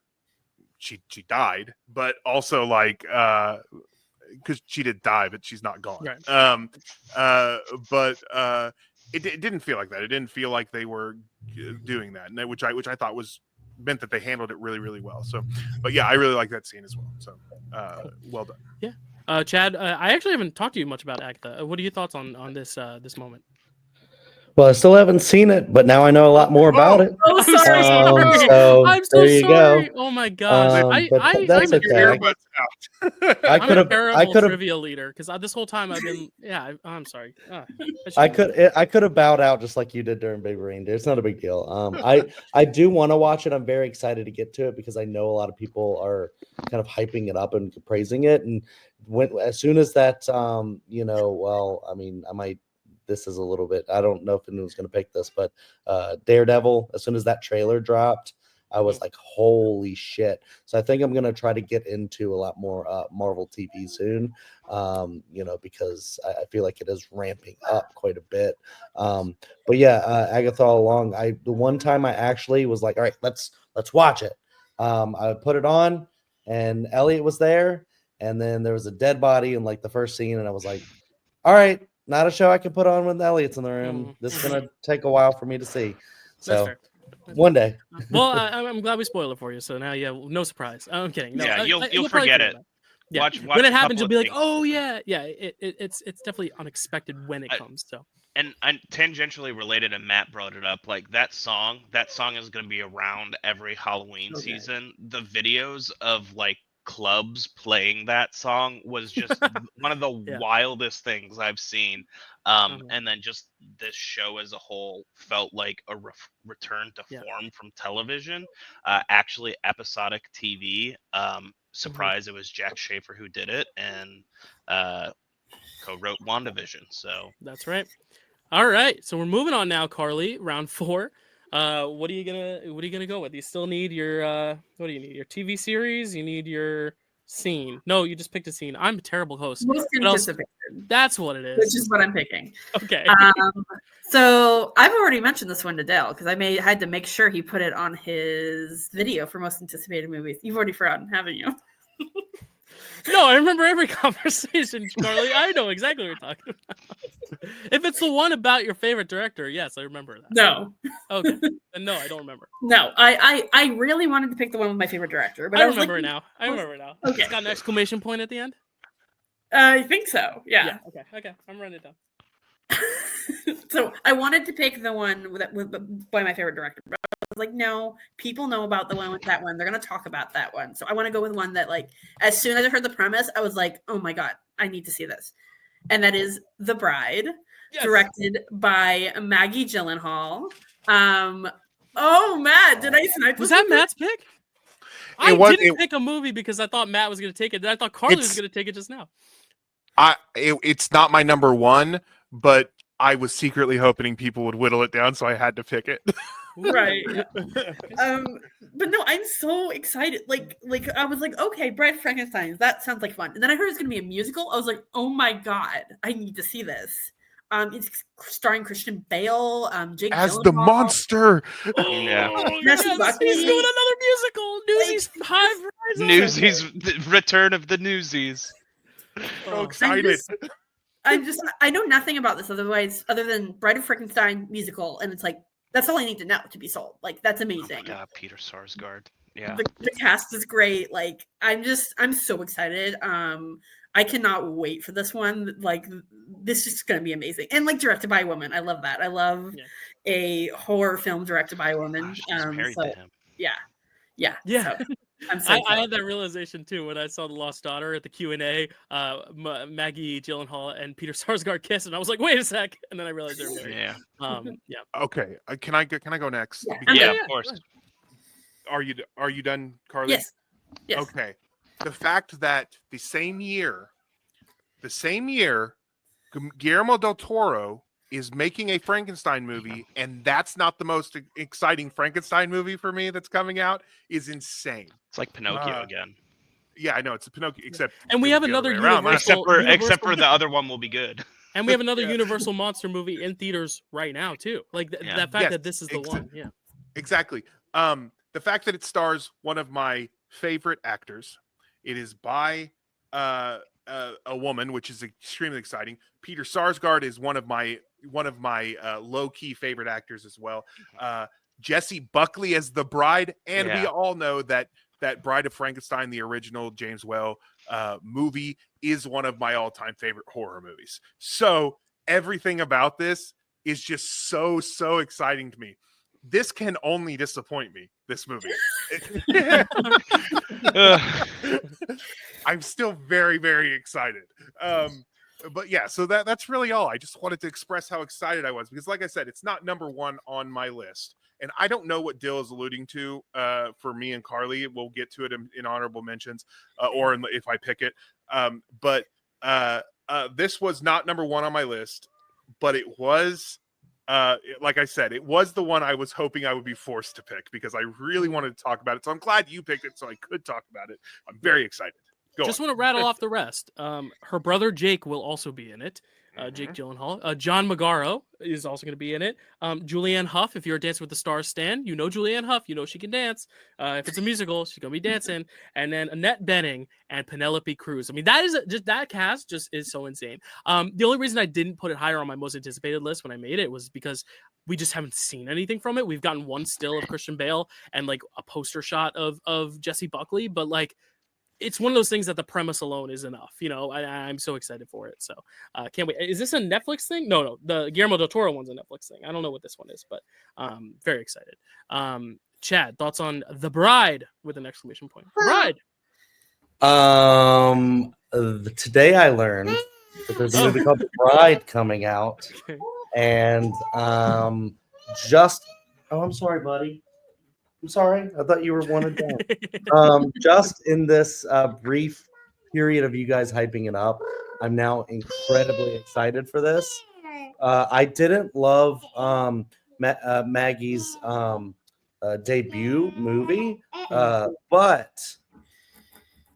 she died, but also like because she did die, but she's not gone. Right. But it didn't feel like that. It didn't feel like they were doing that, and which I thought meant that they handled it really, really well. So, but yeah, I really like that scene as well. So, well done. Yeah. Chad, I actually haven't talked to you much about Agatha. What are your thoughts on this this moment? Well, I still haven't seen it, but now I know a lot more about it. Oh, sorry. So I'm so there you sorry. go. Oh my gosh. That's I'm okay. I'm a terrible trivia leader because this whole time I've been. Yeah, I'm sorry. I could have bowed out just like you did during Baby Reindeer. It's not a big deal. I do want to watch it. I'm very excited to get to it because I know a lot of people are kind of hyping it up and praising it. And as soon as that, well, I mean, I might. This is a little bit. I don't know if anyone's going to pick this, but Daredevil. As soon as that trailer dropped, I was like, "Holy shit!" So I think I'm going to try to get into a lot more Marvel TV soon, because I feel like it is ramping up quite a bit. But yeah, Agatha All Along. The one time I actually was like, "All right, let's watch it." I put it on, and Elliot was there, and then there was a dead body in like the first scene, and I was like, "All right." Not a show I can put on when Elliot's in the room. This is gonna take a while for me to see. So one day. Well, I'm glad we spoiled it for you. So now, no surprise. I'm kidding. No, yeah, you'll forget it. Yeah. Watch when it happens, you'll be like, "Oh yeah." It's definitely unexpected when it comes. So. And tangentially related, and Matt brought it up. Like that song is going to be around every Halloween season. The videos of like clubs playing that song was just one of the wildest things I've seen. And then just this show as a whole felt like a return to form from television, actually episodic TV. Surprise, it was Jack Schaefer who did it and co-wrote WandaVision. So that's right. All right, so we're moving on now, Carly. Round 4. What are you gonna go with? You still need your what do you need? Your TV series? You need your scene? No, you just picked a scene. I'm a terrible host. Most anticipated. That's what it is. Which is what I'm picking. Okay. So I've already mentioned this one to Dyl because I had to make sure he put it on his video for most anticipated movies. You've already forgotten, haven't you? No, I remember every conversation, Carly. I know exactly what you're talking about. If it's the one about your favorite director, yes, I remember that. No. Okay. And no, I don't remember. No, I really wanted to pick the one with my favorite director, but I remember it now. I remember it now. Okay. It's got an exclamation point at the end? I think so. Yeah. Okay. I'm running it down. So I wanted to pick the one by my favorite director, but I was like, no, people know about the one with that one. They're going to talk about that one. So I want to go with one that, like, as soon as I heard the premise, I was like, oh my God, I need to see this. And that is The Bride, directed by Maggie Gyllenhaal. Oh, Matt, did I snipe? Was that Matt's pick? I didn't pick a movie because I thought Matt was going to take it. And I thought Carly was going to take it just now. It's not my number one, but I was secretly hoping people would whittle it down, so I had to pick it. Right. But no, I'm so excited. Like I was like, okay, Bride Frankenstein, that sounds like fun. And then I heard it's gonna be a musical. I was like, oh my God, I need to see this. It's starring Christian Bale, Jake as Gyllenhaal. the monster. Oh, yes, he's doing another musical. Newsies from High Rise. Newsies, the return of the Newsies. So excited. I know nothing about this other than Bride of Frankenstein musical, and it's like that's all I need to know to be sold. Like that's amazing. Oh my God, Peter Sarsgaard. Yeah. The cast is great. Like I'm so excited. I cannot wait for this one. Like this is gonna be amazing. And like directed by a woman. I love that. I love a horror film directed by a woman. She's married to him. Yeah. Yeah. So, I'm so I had that realization too when I saw The Lost Daughter at the Q&A. Maggie Gyllenhaal and Peter Sarsgaard kiss, and I was like, "Wait a sec!" And then I realized they're married. Yeah. Okay, can I go next? Yeah. Because- Yeah, of course. Are you done, Carly? Yes. Okay. The fact that the same year, Guillermo del Toro is making a Frankenstein movie, and that's not the most exciting Frankenstein movie for me that's coming out, is insane. It's like Pinocchio again. Yeah, I know it's a Pinocchio, except And we have the other another way around. Universal, Except for the other one will be good. and we have another Yeah. Universal monster movie in theaters right now too. Like Yeah. that fact Yes, that this is the one. Yeah. Exactly. The fact that it stars one of my favorite actors, it is by a woman, which is extremely exciting. Peter Sarsgaard is one of my low key favorite actors as well. Jessie Buckley as the bride, and we Yeah. all know that Bride of Frankenstein, the original James Whale movie, is one of my all time favorite horror movies. So everything about this is just so exciting to me. This can only disappoint me, this movie. I'm still very excited. But yeah, so that's really all. I just wanted to express how excited I was because, like I said, it's not number one on my list. And I don't know what Dyl is alluding to for me and Carly. We'll get to it in honorable mentions if I pick it. But this was not number one on my list, but it was like I said, it was the one I was hoping I would be forced to pick because I really wanted to talk about it. So I'm glad you picked it so I could talk about it. I'm very excited. Just want to rattle off the rest. Her brother Jake will also be in it. Jake Gyllenhaal. John Magaro is also going to be in it. Julianne Hough, if you're a Dancing with the Stars stan, you know Julianne Hough. You know she can dance. If it's a musical, she's going to be dancing. And then Annette Bening and Penelope Cruz. I mean, that cast just is so insane. The only reason I didn't put it higher on my most anticipated list when I made it was because we just haven't seen anything from it. We've gotten one still of Christian Bale and like a poster shot of Jessie Buckley, but like, it's one of those things that the premise alone is enough. You know, I'm so excited for it. So can't wait. Is this a Netflix thing? No. The Guillermo del Toro one's a Netflix thing. I don't know what this one is, but very excited. Chad, thoughts on The Bride with an exclamation point? Bride. Today I learned that there's a movie called The Bride coming out, Okay. and I'm sorry, buddy. I'm sorry. I thought you were one and done. Just in this brief period of you guys hyping it up, I'm now incredibly excited for this. I didn't love Maggie's debut movie, but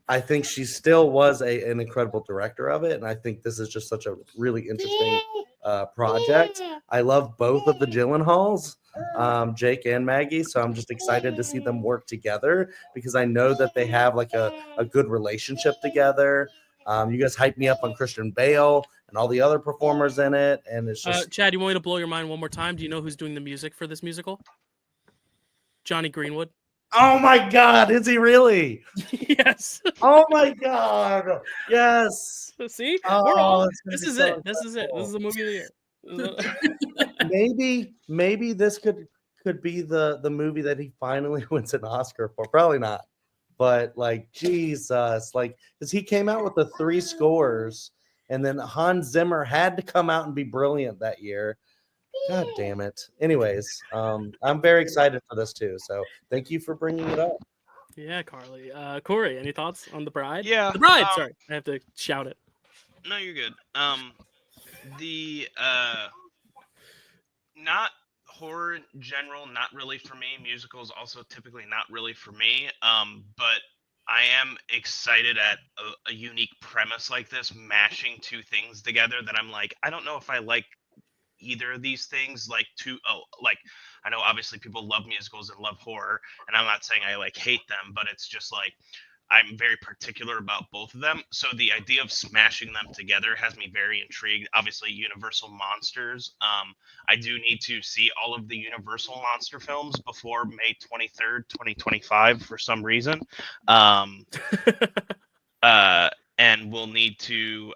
I think she still was an incredible director of it, and I think this is just such a really interesting project. I love both of the Gyllenhaals, Jake and Maggie, so I'm just excited to see them work together because I know that they have like a good relationship together. You guys hyped me up on Christian Bale and all the other performers in it, and it's just Chad, you want me to blow your mind one more time? Do you know who's doing the music for this musical? Johnny Greenwood. oh my god, is he really? Yes. Oh my god, yes. See, Oh, we're all. it's gonna This be is so it. This is it. This is the movie of the year. Maybe this could be the movie that he finally wins an Oscar for. Probably not, but like Jesus, like because he came out with the 3 scores, and then Hans Zimmer had to come out and be brilliant that year. God damn it. Anyways, I'm very excited for this too. So thank you for bringing it up. Yeah, Carly. Corey, any thoughts on The Bride? Yeah, The Bride. Sorry, I have to shout it. No, you're good. The not horror in general, not really for me. Musicals also typically not really for me. But I am excited at a unique premise like this, mashing 2 things together that I'm like, I don't know if I like either of these things. Like I know obviously people love musicals and love horror, and I'm not saying I like hate them, but it's just like I'm very particular about both of them. So the idea of smashing them together has me very intrigued. Obviously, Universal Monsters. I do need to see all of the Universal Monster films before May 23rd, 2025 for some reason. Um, and we'll need to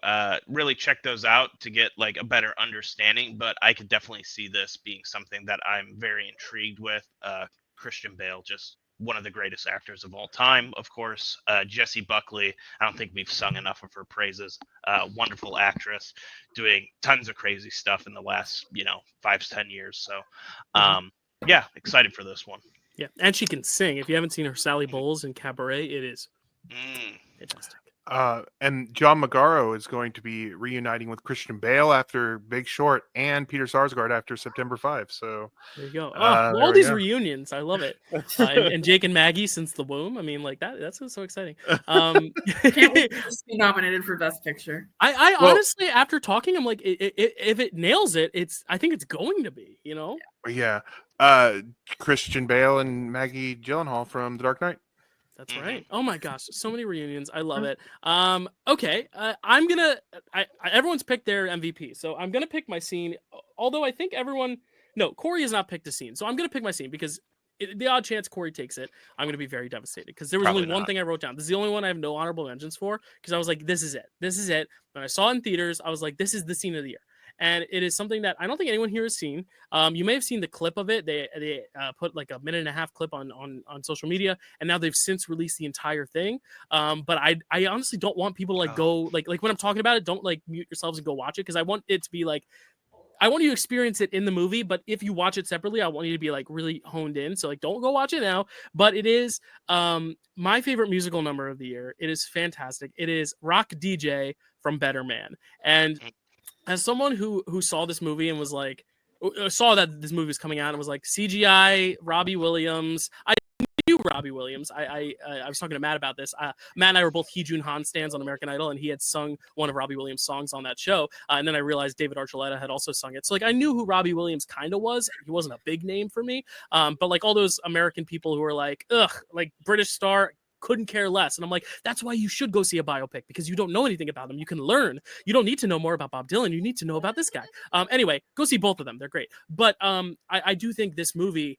really check those out to get like a better understanding. But I could definitely see this being something that I'm very intrigued with. Christian Bale, just one of the greatest actors of all time, of course. Jessie Buckley, I don't think we've sung enough of her praises. Wonderful actress, doing tons of crazy stuff in the last 5 to 10 years. So yeah, excited for this one. Yeah, and she can sing. If you haven't seen her Sally Bowles in Cabaret, it is fantastic. And John Magaro is going to be reuniting with Christian Bale after Big Short and Peter Sarsgaard after September 5. So there you go. All these reunions, I love it. And Jake and Maggie since the womb. I mean, like that's so exciting. Can't wait to be nominated for Best Picture. I honestly, after talking, I'm like, if it nails it, I think it's going to be. Yeah. Christian Bale and Maggie Gyllenhaal from The Dark Knight. That's right. Oh my gosh, so many reunions. I love it. Okay, I'm gonna. Everyone's picked their MVP, so I'm gonna pick my scene. Although I think Corey has not picked a scene, so I'm gonna pick my scene because the odd chance Corey takes it, I'm gonna be very devastated because there was only one thing I wrote down. This is the only one I have no honorable mentions for because I was like, this is it. This is it. When I saw it in theaters, I was like, this is the scene of the year. And it is something that I don't think anyone here has seen. You may have seen the clip of it. They put like a 1.5-minute clip on social media, and now they've since released the entire thing. But I honestly don't want people to go like when I'm talking about it, don't like mute yourselves and go watch it because I want it to be like I want you to experience it in the movie. But if you watch it separately, I want you to be like really honed in. So like don't go watch it now. But it is my favorite musical number of the year. It is fantastic. It is Rock DJ from Better Man. And as someone who saw this movie and was like, saw that this movie was coming out and was like, CGI, Robbie Williams. I knew Robbie Williams. I was talking to Matt about this. Matt and I were both Hee Jun Han stans on American Idol, and he had sung one of Robbie Williams' songs on that show. And then I realized David Archuleta had also sung it. So like I knew who Robbie Williams kind of was. He wasn't a big name for me. But like all those American people who were like, like British star, couldn't care less. And I'm like, that's why you should go see a biopic because you don't know anything about them. You can learn. You don't need to know more about Bob Dylan. You need to know about this guy. Anyway, go see both of them. They're great. But I do think this movie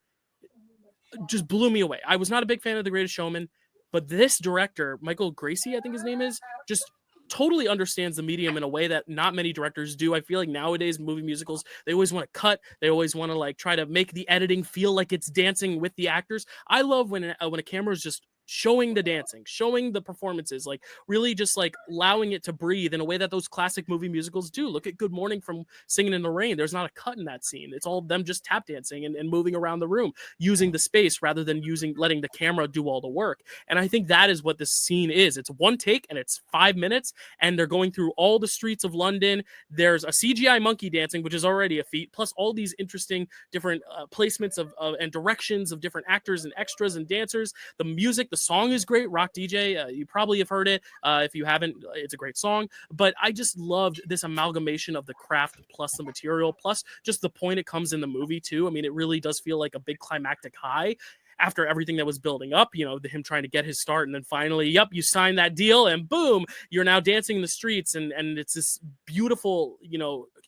just blew me away. I was not a big fan of The Greatest Showman, but this director, Michael Gracie, I think his name is, just totally understands the medium in a way that not many directors do. I feel like nowadays movie musicals, they always want to cut. They always want to like try to make the editing feel like it's dancing with the actors. I love when a camera is just showing the dancing, showing the performances, like really just like allowing it to breathe in a way that those classic movie musicals do. Look at Good Morning from Singing in the Rain. There's not a cut in that scene. It's all them just tap dancing and moving around the room, using the space rather than letting the camera do all the work. And I think that is what this scene is. It's one take and it's 5 minutes and they're going through all the streets of London. There's a CGI monkey dancing, which is already a feat, plus all these interesting different placements of and directions of different actors and extras and dancers. The music, the song is great. Rock DJ, you probably have heard it. If you haven't, it's a great song. But I just loved this amalgamation of the craft plus the material plus just the point it comes in the movie too. I mean, it really does feel like a big climactic high after everything that was building up, him trying to get his start. And then finally, you sign that deal and boom, you're now dancing in the streets. And it's this beautiful,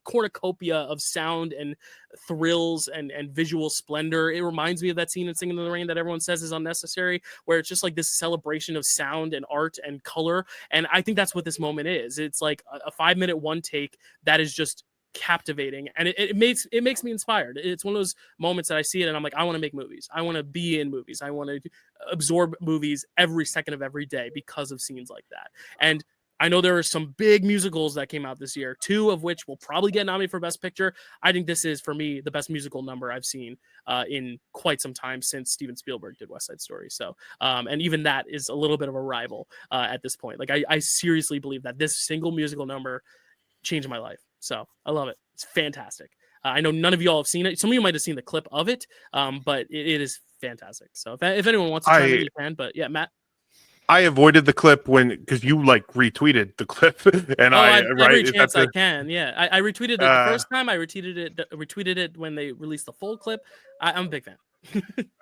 cornucopia of sound and thrills and visual splendor. It reminds me of that scene in Singing in the Rain that everyone says is unnecessary, where it's just like this celebration of sound and art and color. And I think that's what this moment is. It's like a 5-minute one take that is just captivating, and it makes me inspired. It's one of those moments that I see it and I'm like, I want to make movies. I want to be in movies. I want to absorb movies every second of every day because of scenes like that. And I know there are some big musicals that came out this year, 2 of which will probably get nominated for Best Picture. I think this is, for me, the best musical number I've seen in quite some time since Steven Spielberg did West Side Story. So, and even that is a little bit of a rival at this point. Like, I seriously believe that this single musical number changed my life. So I love it. It's fantastic. I know none of y'all have seen it. Some of you might have seen the clip of it, but it is fantastic. So if anyone wants to try it, you can. But yeah, Matt. I avoided the clip because you like retweeted the clip, and every Is chance that I can. Yeah, I retweeted it the first time. I retweeted it when they released the full clip. I'm a big fan.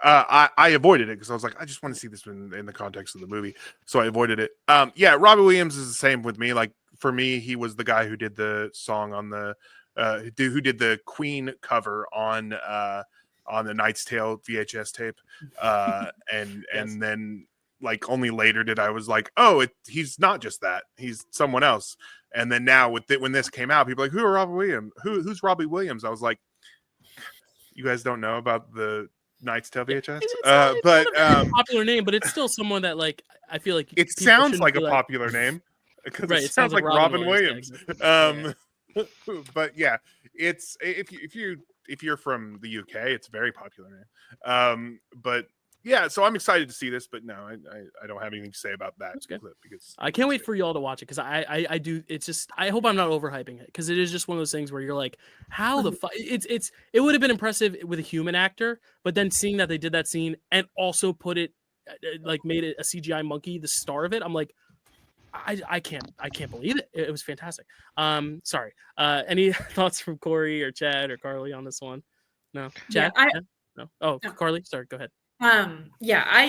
I avoided it because I was like, I just want to see this in the context of the movie, so I avoided it. Yeah, Robbie Williams is the same with me. Like for me, he was the guy who did the song on the who did the Queen cover on the Knight's Tale VHS tape, and Yes. then like only later did I was like, oh, he's not just that, he's someone else. And then now when this came out, people are like, who are Robbie Williams? Who's Robbie Williams? I was like, you guys don't know about the Knight's Tale VHS? It's not But a popular name, but it's still someone that like I feel like it people sounds shouldn't like be a popular name because Right, it sounds like Robin Williams. Yeah. But yeah, it's if you're from the UK, it's a very popular name. But yeah, so I'm excited to see this, but no, I don't have anything to say about that That's good. clip because I can't wait for y'all to watch it because I do. It's just I hope I'm not overhyping it because it is just one of those things where you're like, how the fuck? It would have been impressive with a human actor, but then seeing that they did that scene and also put it like made it a CGI monkey the star of it, I'm like, I can't believe it. It was fantastic. Sorry. Any thoughts from Corey or Chad or Carly on this one? No, Chad. Yeah, no. Oh, No. Carly. Sorry. Go ahead.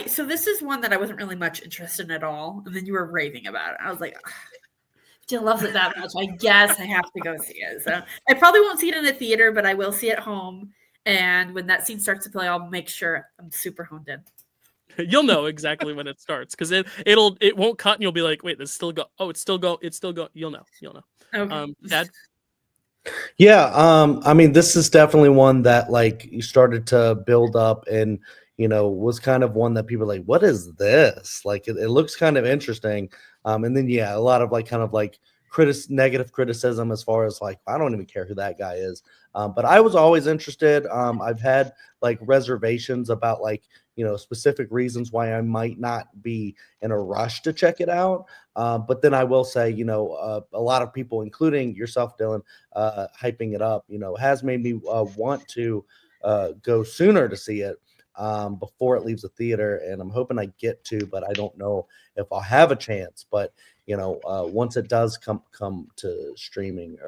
So this is one that I wasn't really much interested in at all, and then you were raving about it. I was like, Jill loves it that much. I guess I have to go see it. So I probably won't see it in the theater, but I will see it at home. And when that scene starts to play, I'll make sure I'm super honed in. You'll know exactly when it starts because it won't cut and you'll be like, wait, this still go. Oh, it's still go. You'll know. Okay. Chad. Yeah, I mean, this is definitely one that like you started to build up and was kind of one that people were like, what is this? Like it looks kind of interesting. And then a lot of like kind of like negative criticism as far as like, I don't even care who that guy is. But I was always interested. I've had like reservations about like, specific reasons why I might not be in a rush to check it out. But then I will say, a lot of people, including yourself, Dylan, hyping it up, has made me want to go sooner to see it before it leaves the theater. And I'm hoping I get to, but I don't know if I'll have a chance. But, once it does come to streaming,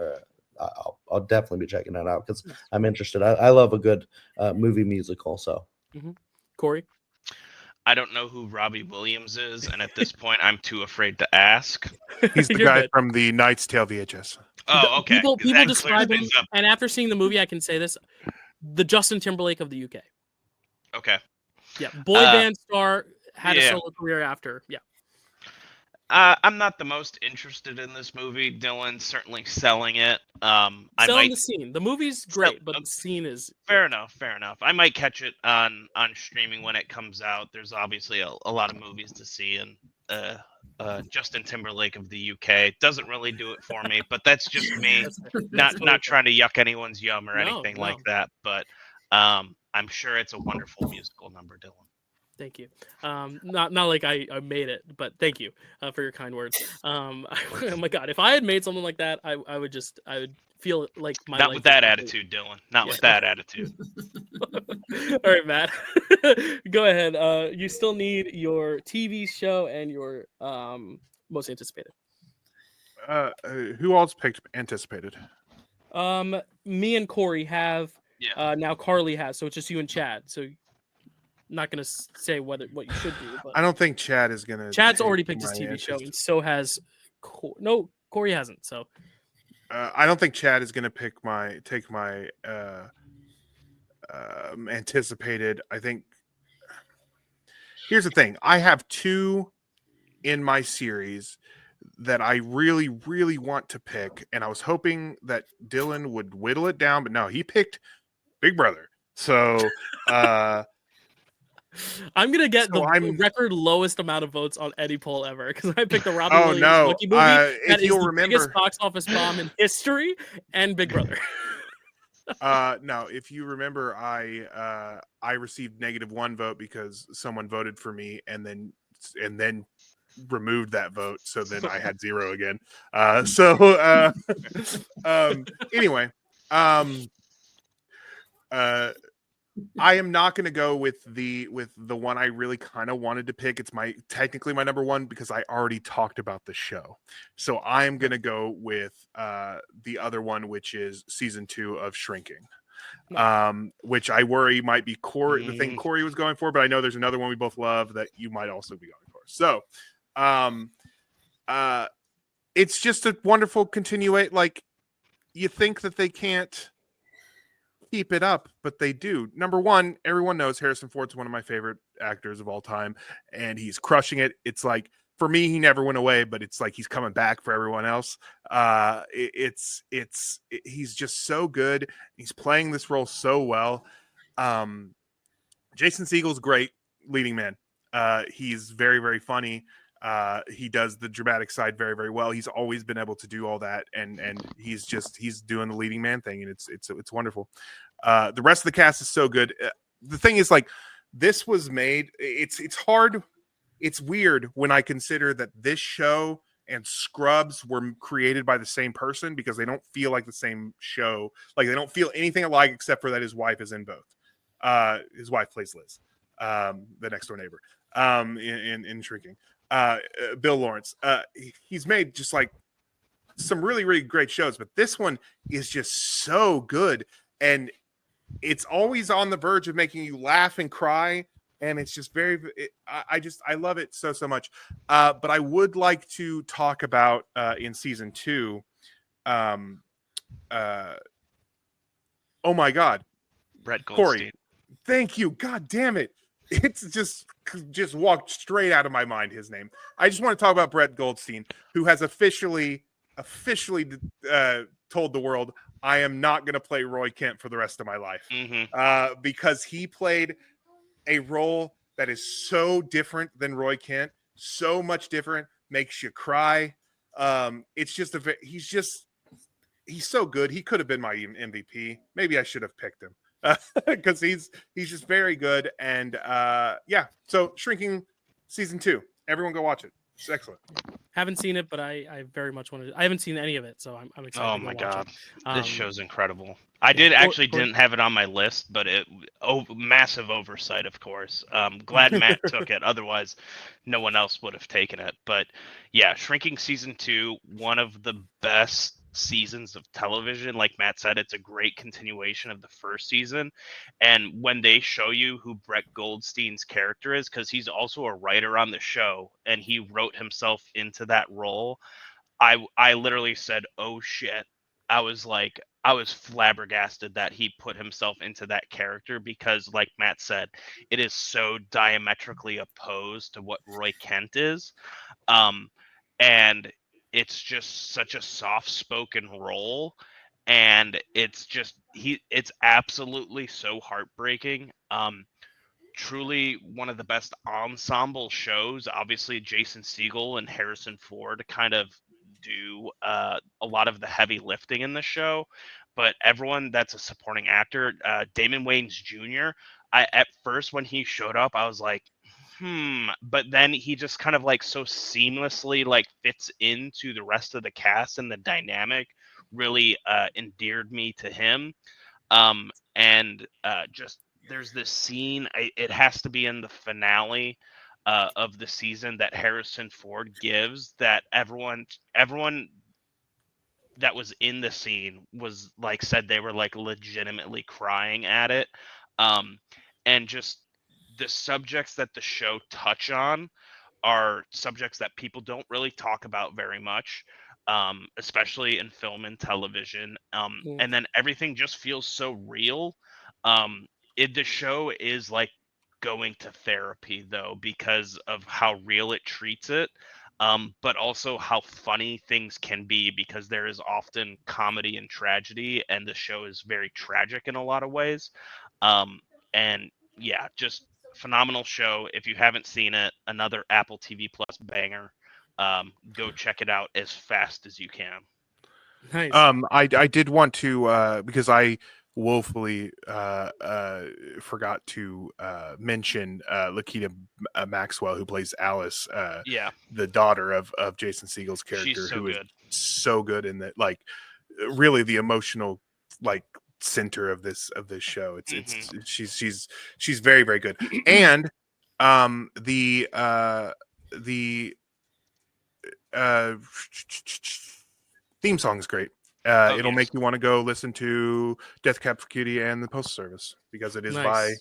I'll definitely be checking that out because I'm interested. I love a good movie musical. So. Mm-hmm. Corey? I don't know who Robbie Williams is, and at this point, I'm too afraid to ask. He's the guy from the Knight's Tale VHS. Oh, okay. People That describe clears him, things up. and after seeing the movie, I can say this: the Justin Timberlake of the UK. Okay. Yeah, boy band star, had a yeah. solo career after. Yeah. I'm not the most interested in this movie. Dylan's certainly selling it. Selling the scene. The movie's great, but the scene is fair enough. I might catch it on streaming when it comes out. There's obviously a lot of movies to see, and Justin Timberlake of the UK doesn't really do it for me. But that's just me, not trying to yuck anyone's yum or anything like that. But I'm sure it's a wonderful musical number, Dylan. Thank you. Not like I made it, but thank you for your kind words. Oh my God, if I had made something like that, I would feel like my not life with that attitude, Dylan. Not with that attitude. All right, Matt, go ahead. You still need your TV show and your most anticipated. Who else picked anticipated? Me and Corey have. Yeah. Now Carly has, so it's just you and Chad. So. Not gonna say what you should do, but I don't think Chad is gonna. Chad's already picked his TV show, and so has Corey hasn't. So I don't think Chad is gonna take my anticipated. I think here's the thing: I have two in my series that I really, really want to pick, and I was hoping that Dylan would whittle it down, but no, he picked Big Brother. So. I'm gonna get record lowest amount of votes on any poll ever because I picked the Robin Williams Lucky movie. That is the biggest box office bomb in history, and Big Brother. No, if you remember, I received -1 vote because someone voted for me and then removed that vote, so then I had 0 again. Anyway, I am not going to go with the one I really kind of wanted to pick. It's technically my number one because I already talked about the show. So I am going to go with the other one, which is season 2 of Shrinking. Which I worry might be the thing Corey was going for, but I know there's another one we both love that you might also be going for. So, it's just a wonderful continuate. Like, you think that they can't keep it up, but they do. Number one, everyone knows Harrison Ford's one of my favorite actors of all time, and he's crushing it. It's like, for me, he never went away, but it's like he's coming back for everyone else. He's just so good. He's playing this role so well. Jason Segel's great leading man. He's very, very funny. He does the dramatic side very, very well. He's always been able to do all that, and he's doing the leading man thing, and it's wonderful. The rest of the cast is so good. The thing is, like, this was made. It's hard. It's weird when I consider that this show and Scrubs were created by the same person, because they don't feel like the same show. Like, they don't feel anything alike, except for that his wife is in both. His wife plays Liz, the next door neighbor, in Shrinking. Bill Lawrence. He's made just like some really, really great shows, but this one is just so good, and it's always on the verge of making you laugh and cry. And it's just I love it so much. But I would like to talk about in season 2. Oh my God, Brett Goldstein. Corey, thank you. God damn it. It's just walked straight out of my mind, his name. I just want to talk about Brett Goldstein, who has officially told the world, I am not going to play Roy Kent for the rest of my life. Because he played a role that is so different than Roy Kent, so much different, makes you cry. It's just he's so good. He could have been my MVP. Maybe I should have picked him because he's just very good. And yeah, so Shrinking season 2, everyone go watch it. It's excellent. Haven't seen it, but I very much wanted to. I haven't seen any of it, so I'm excited. Oh to my watch God, it. this show's incredible. I didn't have it on my list, but massive oversight, of course. Glad Matt took it. Otherwise, no one else would have taken it. But yeah, Shrinking season 2, one of the best seasons of television. Like Matt said, it's a great continuation of the first season. And when they show you who Brett Goldstein's character is, because he's also a writer on the show and he wrote himself into that role, I literally said, oh shit. I was flabbergasted that he put himself into that character, because like Matt said, it is so diametrically opposed to what Roy Kent is. And it's just such a soft-spoken role, and it's absolutely so heartbreaking. Truly one of the best ensemble shows. Obviously, Jason Segel and Harrison Ford kind of do a lot of the heavy lifting in the show, but everyone that's a supporting actor, Damon Wayans Jr., at first when he showed up, I was like, but then he just kind of like so seamlessly like fits into the rest of the cast, and the dynamic really endeared me to him. And just there's this scene, it has to be in the finale of the season, that Harrison Ford gives, that everyone that was in the scene was like, said they were like legitimately crying at it. And just the subjects that the show touch on are subjects that people don't really talk about very much, especially in film and television. And then everything just feels so real. The show is like going to therapy, though, because of how real it treats it, but also how funny things can be, because there is often comedy and tragedy, and the show is very tragic in a lot of ways. And yeah, just phenomenal show. If you haven't seen it, another Apple TV Plus banger. Go check it out as fast as you can. Nice. I did want to because I woefully forgot to mention Lakita Maxwell, who plays Alice, the daughter of Jason Segel's character. She's so who good. is so good in that, like, really the emotional like center of this show. It's she's very, very good. And the theme song is great. It'll make you want to go listen to Death Cab for Cutie and the Postal Service, because it is by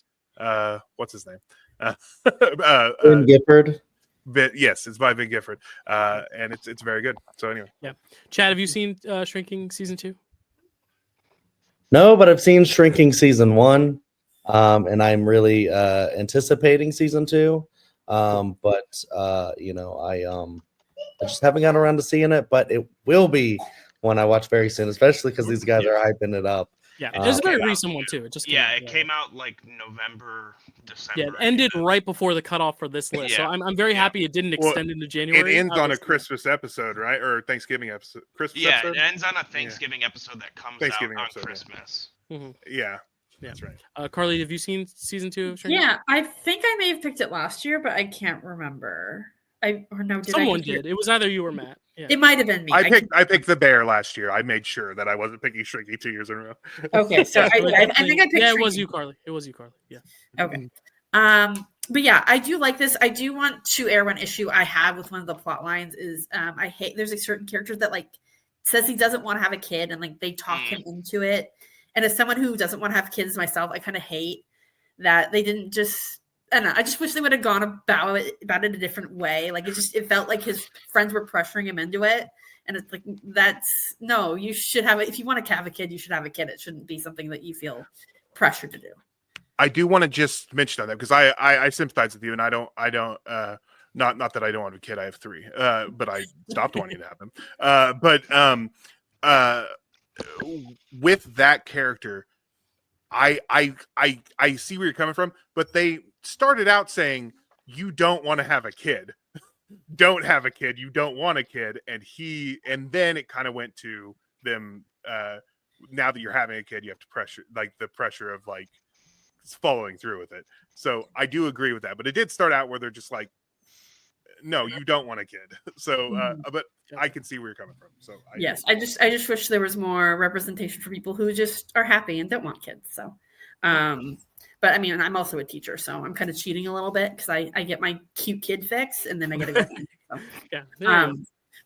what's his name? Ben Gifford. Yes, it's by Ben Gifford, and it's very good. So anyway, yeah. Chad, have you seen Shrinking season 2? No, but I've seen Shrinking season 1, and I'm really anticipating season 2. But you know, I just haven't gotten around to seeing it, but it will be one I watch very soon, especially because these guys are hyping it up. Yeah, it's a very recent one too. It just came out like November, December. Yeah, it ended right before the cutoff for this list. So I'm very happy it didn't extend into January. It ends on a Christmas episode, right? Or Thanksgiving episode. It ends on a Thanksgiving episode that comes out on Christmas. Mm-hmm. Yeah. That's right. Carly, have you seen season 2 of Shrinking? Yeah, I think I may have picked it last year, but I can't remember. Someone did. It was either you or Matt. Yeah. It might have been me. I picked The Bear last year. I made sure that I wasn't picking Shrinking 2 years in a row. Okay, so I think I picked. Yeah, it was you, Carly. It was you, Carly. Yeah. Okay. But yeah, I do like this. I do want to air one issue I have with one of the plot lines is I hate there's a certain character that like says he doesn't want to have a kid and like they talk him into it. And as someone who doesn't want to have kids myself, I kind of hate that they didn't just. I don't know. I just wish they would have gone about it a different way. Like it felt like his friends were pressuring him into it, and it's like no. You should have it if you want to have a kid. You should have a kid. It shouldn't be something that you feel pressured to do. I do want to just mention on that because I sympathize with you, and I don't not that I don't want a kid. I have 3, but I stopped wanting to have them. With that character, I see where you're coming from, but they started out saying you don't want to have a kid. Don't have a kid. You don't want a kid. And then it kind of went to them. Now that you're having a kid, you have to the pressure of like following through with it. So I do agree with that, but it did start out where they're just like, no, you don't want a kid. So, but I can see where you're coming from. So yes, I just wish there was more representation for people who just are happy and don't want kids. So, but I mean, I'm also a teacher, so I'm kind of cheating a little bit because I get my cute kid fix and then I get a good one. So. Yeah.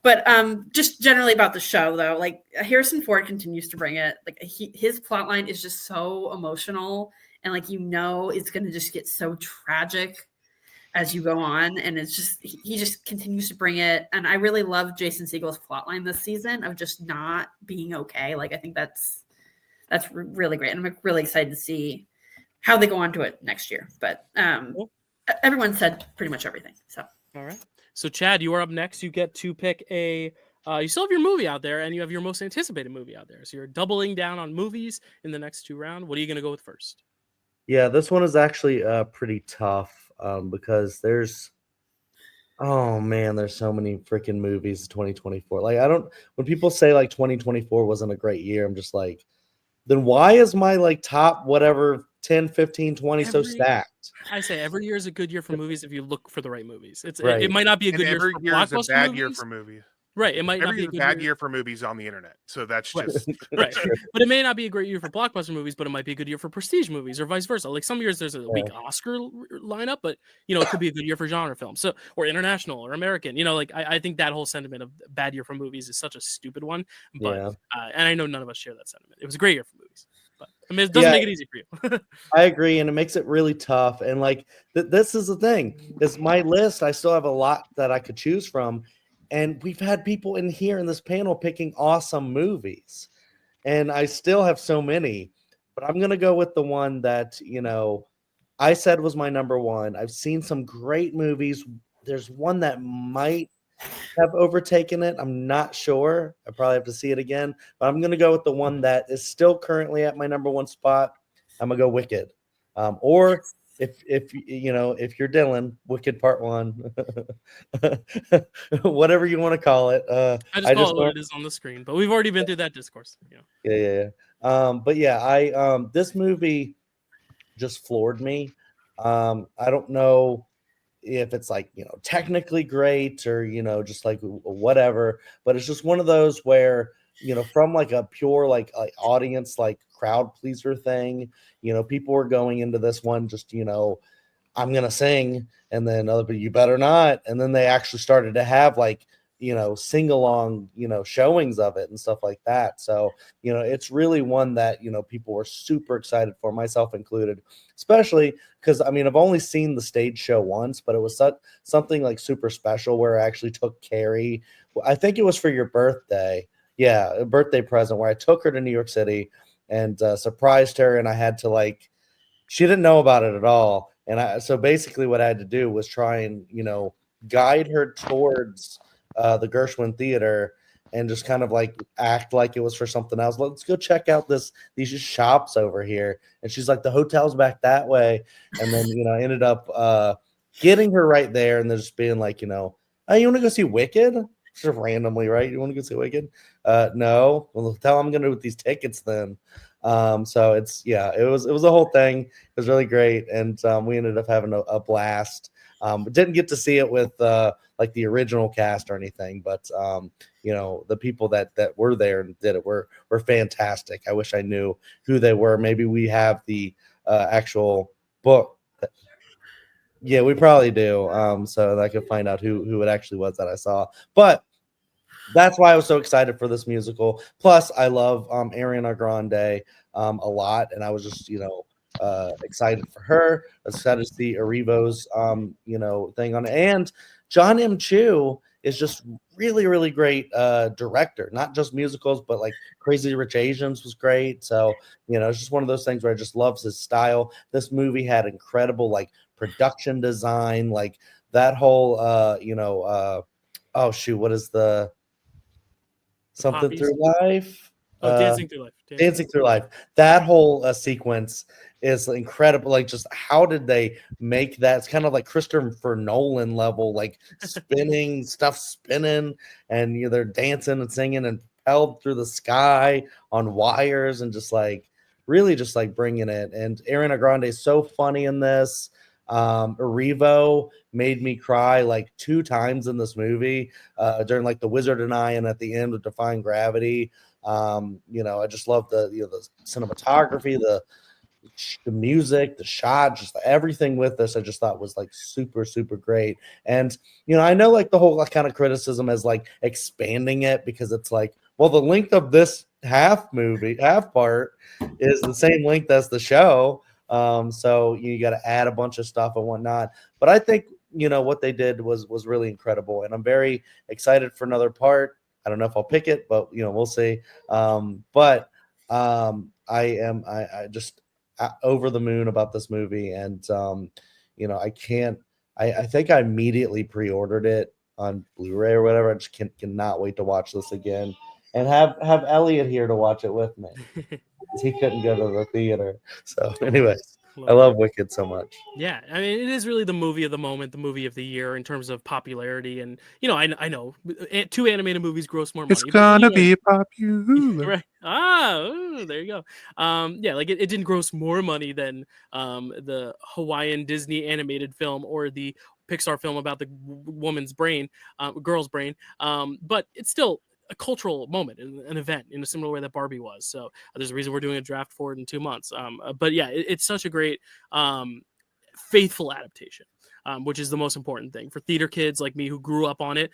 But just generally about the show, though, like Harrison Ford continues to bring it. Like his plot line is just so emotional, and like it's going to just get so tragic as you go on, and it's just he just continues to bring it. And I really love Jason Segel's plot line this season of just not being okay. Like I think that's really great, and I'm really excited to see how they go on to it next year. But everyone said pretty much everything. So all right. So Chad, you are up next. You get to pick you still have your movie out there, and you have your most anticipated movie out there. So you're doubling down on movies in the next 2 rounds. What are you going to go with first? Yeah, this one is actually pretty tough because there's so many freaking movies 2024. Like when people say like 2024 wasn't a great year, I'm just like, then why is my like top whatever 10, 15, 20 so stacked? I say every year is a good year for movies if you look for the right movies. Right. It might not be a good year for blockbuster is a bad movies. year for movies. Right. It might not be a good bad year for movies on the internet. So that's just right. But it may not be a great year for blockbuster movies, but it might be a good year for prestige movies or vice versa. Like some years there's a weak Oscar lineup, but it could be a good year for genre films. So or international or American. Like I think that whole sentiment of bad year for movies is such a stupid one. But and I know none of us share that sentiment. It was a great year for movies. But I mean, it doesn't make it easy for you. I agree, and it makes it really tough. And like this is the thing: is my list. I still have a lot that I could choose from, and we've had people in here in this panel picking awesome movies, and I still have so many. But I'm gonna go with the one that I said was my number one. I've seen some great movies. There's one that might have overtaken it. I'm not sure. I probably have to see it again, but I'm going to go with the one that is still currently at my number one spot. I'm going to go Wicked. Or if you're Dylan, Wicked Part 1, whatever you want to call it. I just call it what it is on the screen, but we've already been through that discourse. Yeah. But yeah, this movie just floored me. I don't know if it's like technically great or just like whatever, but it's just one of those where from like a pure like audience like crowd pleaser thing. People were going into this one just I'm gonna sing, and then other people, you better not. And then they actually started to have like sing along showings of it and stuff like that. So it's really one that people were super excited for, myself included, especially because I've only seen the stage show once, but it was something like super special where I actually took Carrie. I think it was for your birthday. Yeah, a birthday present where I took her to New York City and surprised her, and I had to like, she didn't know about it at all. And so basically what I had to do was try and, guide her towards the Gershwin Theater and just kind of like act like it was for something else. Let's go check out these shops over here. And she's like, the hotel's back that way. And then, I ended up getting her right there and then just being like, oh, you want to go see Wicked? Just randomly, right? You want to go see Wicked? No. Well, tell I'm going to with these tickets then. So it was a whole thing. It was really great, and we ended up having a blast. Didn't get to see it with like the original cast or anything, but the people that were there and did it were fantastic. I wish I knew who they were. Maybe we have the actual book. Yeah, we probably do. So that I could find out who it actually was that I saw. But that's why I was so excited for this musical. Plus, I love Ariana Grande a lot, and I was just excited for her. I was excited to see Arrivo's thing on it. And John M. Chu is just really, really great director, not just musicals, but like Crazy Rich Asians was great. So it's just one of those things where I just loves his style. This movie had incredible like production design, like that whole oh shoot, what is the something poppies. through life? Dancing Through Life. Dancing Through Life. That whole sequence is incredible. Like, just how did they make that? It's kind of like Christopher Nolan level, like spinning stuff, spinning, and they're dancing and singing and propelled through the sky on wires, and just like really just like bringing it. And Ariana Grande is so funny in this. Revo made me cry like 2 times in this movie during like The Wizard and I, and at the end with Defying Gravity. I just love the cinematography, the music, the shot, just everything with this. I just thought was like super, super great. And I know like the whole like, kind of criticism as like expanding it, because it's like, well, the length of this half part is the same length as the show. So you got to add a bunch of stuff and whatnot. But I think what they did was really incredible, and I'm very excited for another part. I don't know if I'll pick it, but we'll see. I just over the moon about this movie, and I can't. I think I immediately pre-ordered it on Blu-ray or whatever. I just cannot wait to watch this again and have Elliot here to watch it with me. He couldn't go to the theater. So, anyways, I love Wicked so much. Yeah, I mean, it is really the movie of the moment, the movie of the year in terms of popularity. And I know 2 animated movies gross more money. It's gonna be popular, right? There you go. Yeah, like it didn't gross more money than the Hawaiian Disney animated film or the Pixar film about the woman's brain, girl's brain. But it's still a cultural moment, an event in a similar way that Barbie was. So there's a reason we're doing a draft for it in 2 months. But yeah, it's such a great faithful adaptation, which is the most important thing for theater kids like me who grew up on it.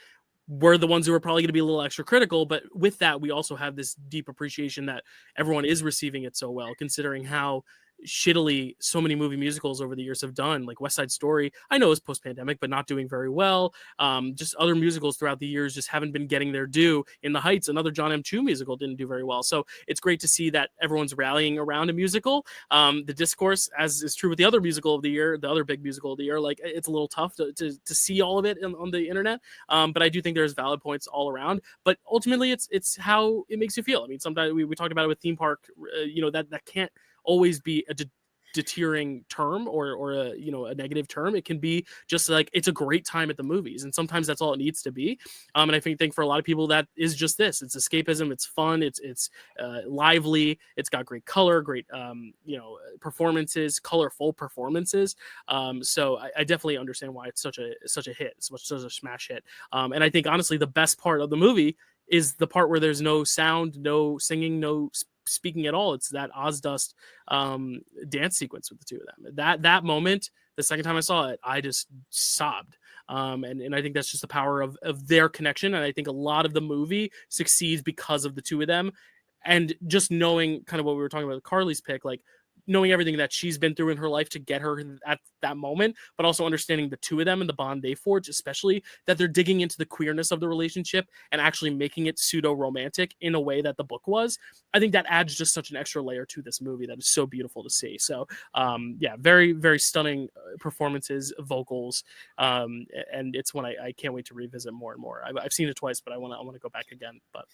We're the ones who are probably going to be a little extra critical, but with that, we also have this deep appreciation that everyone is receiving it so well, considering how shittily so many movie musicals over the years have done. Like West Side Story, I know is post-pandemic, but not doing very well. Just other musicals throughout the years just haven't been getting their due. In the Heights, another John M. Chu musical, didn't do very well. So it's great to see that everyone's rallying around a musical. The discourse, as is true with the other musical of the year, the other big musical of the year, like it's a little tough to see all of it on the internet. But I do think there's valid points all around. But ultimately, it's how it makes you feel. I mean, sometimes we talked about it with theme park, that can't always be a deterring term or a negative term. It can be just like it's a great time at the movies, and sometimes that's all it needs to be. And I think for a lot of people that is just this. It's escapism. It's fun. It's lively. It's got great color, great performances, colorful performances. So I definitely understand why it's such a hit, such a smash hit. And I think honestly the best part of the movie is the part where there's no sound, no singing, no speaking at all. It's that Ozdust dance sequence with the two of them. That moment, the second time I saw it, I just sobbed. And I think that's just the power of their connection. And I think a lot of the movie succeeds because of the two of them. And just knowing kind of what we were talking about with Carly's pick, like knowing everything that she's been through in her life to get her at that moment, but also understanding the two of them and the bond they forge, especially that they're digging into the queerness of the relationship and actually making it pseudo romantic in a way that the book was. I think that adds just such an extra layer to this movie that is so beautiful to see. So yeah, very, very stunning performances, vocals. And it's one I can't wait to revisit more and more. I've seen it twice, but I want to go back again. But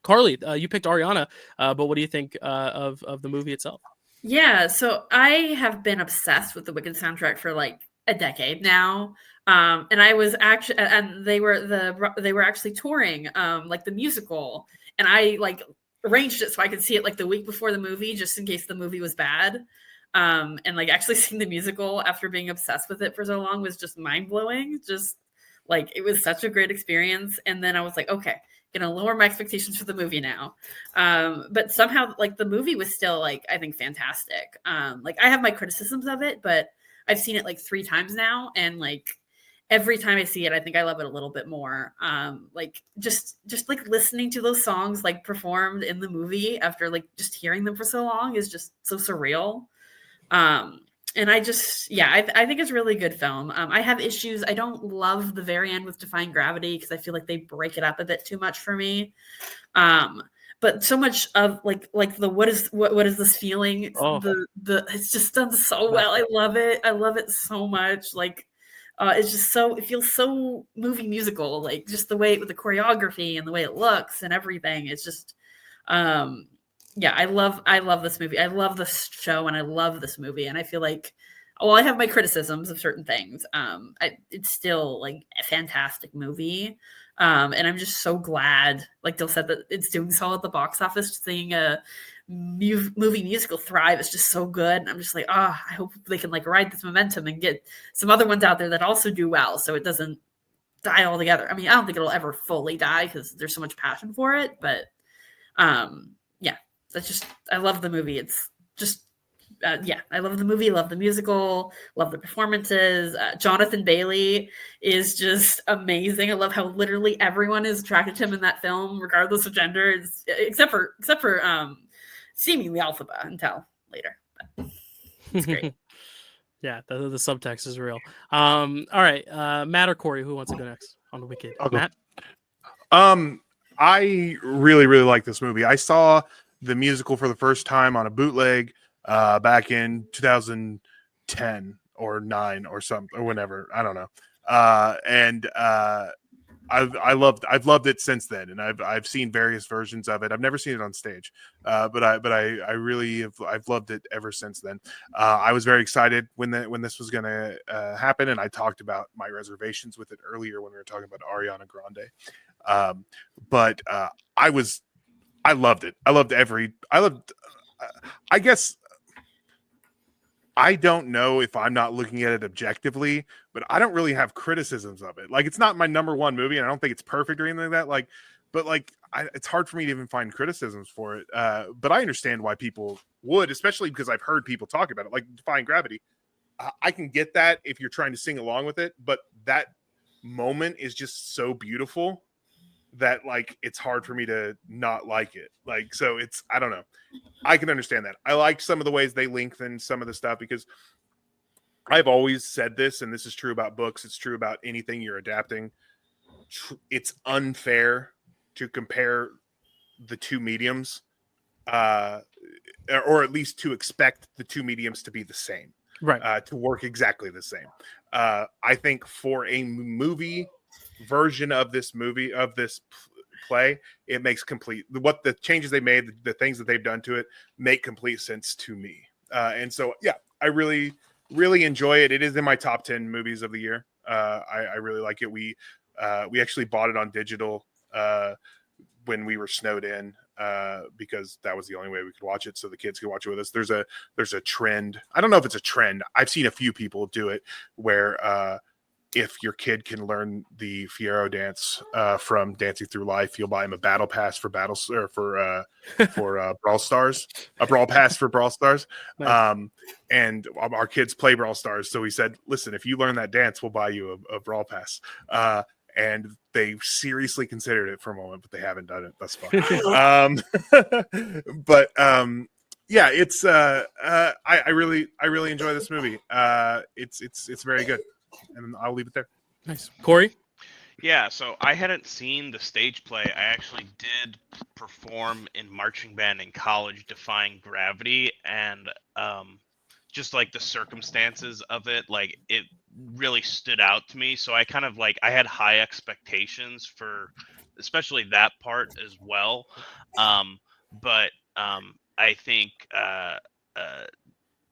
Carly, you picked Ariana, but what do you think of the movie itself? Yeah, so I have been obsessed with the Wicked soundtrack for like a decade now. And I was actually, and they were actually touring like the musical, and I like arranged it so I could see it like the week before the movie, just in case the movie was bad. And like actually seeing the musical after being obsessed with it for so long was just mind blowing. Just like it was such a great experience. And then I was like, okay, gonna lower my expectations for the movie now. But somehow like the movie was still like, I think fantastic. Like I have my criticisms of it, but I've seen it like 3 times now. And like every time I see it, I think I love it a little bit more. Like just like listening to those songs like performed in the movie after like just hearing them for so long is just so surreal. And I just, yeah, I think it's a really good film. I have issues. I don't love the very end with Defying Gravity because I feel like they break it up a bit too much for me. But so much of like the what is this feeling? Oh. The it's just done so well. I love it. I love it so much. Like it's just so, it feels so movie musical. Like just the way with the choreography and the way it looks and everything. It's just yeah, I love this movie. I love this show and I love this movie. And I feel like, well, I have my criticisms of certain things. It's still like a fantastic movie. And I'm just so glad, like Dyl said, that it's doing so at the box office. Seeing a movie musical thrive is just so good. And I'm just like, I hope they can like ride this momentum and get some other ones out there that also do well, so it doesn't die altogether. I mean, I don't think it'll ever fully die because there's so much passion for it. But yeah, that's just, I love the movie. It's just yeah, I love the movie, love the musical, love the performances. Jonathan Bailey is just amazing. I love how literally everyone is attracted to him in that film, regardless of gender, except for seemingly Alphaba until later. But it's great. Yeah, the subtext is real. All right, Matt or Corey, who wants to go next on the Wicked? I'll go. Matt. I really, really like this movie. I saw the musical for the first time on a bootleg back in 2010 or 9 or something, or whenever, I don't know. I've loved it since then, and I've seen various versions of it. I've never seen it on stage, but I really I've loved it ever since then. I was very excited when this was going to happen, and I talked about my reservations with it earlier when we were talking about Ariana Grande. But I loved it. I guess I don't know if I'm not looking at it objectively, but I don't really have criticisms of it. Like, it's not my number one movie, and I don't think it's perfect or anything like that. It's hard for me to even find criticisms for it. But I understand why people would, especially because I've heard people talk about it, like Defying Gravity. I can get that if you're trying to sing along with it, but that moment is just so beautiful that like it's hard for me to not like it. Like, so it's, I don't know. I can understand that. I like some of the ways they lengthen some of the stuff, because I've always said this, and this is true about books, it's true about anything you're adapting. It's unfair to compare the two mediums, or at least to expect the two mediums to be the same, right? To work exactly the same. I think for a movie version of this play, it makes complete, what the changes they made, the things that they've done to it make complete sense to me. And so, yeah, I really, really enjoy it. It is in my top 10 movies of the year. I really like it. We actually bought it on digital when we were snowed in, because that was the only way we could watch it, so the kids could watch it with us. There's a trend. I don't know if it's a trend. I've seen a few people do it where if your kid can learn the Fiero dance from Dancing Through Life, you'll buy him a battle pass for Brawl Stars, a brawl pass for Brawl Stars. Nice. And our kids play Brawl Stars, so we said, listen, if you learn that dance, we'll buy you a brawl pass. And they seriously considered it for a moment, but they haven't done it thus far. Yeah, it's I really enjoy this movie. It's very good, and I'll leave it there. Nice. Corey? Yeah, so I hadn't seen the stage play. I actually did perform in marching band in college, Defying Gravity, and just like the circumstances of it, like it really stood out to me. So I kind of like I had high expectations for especially that part as well. But I think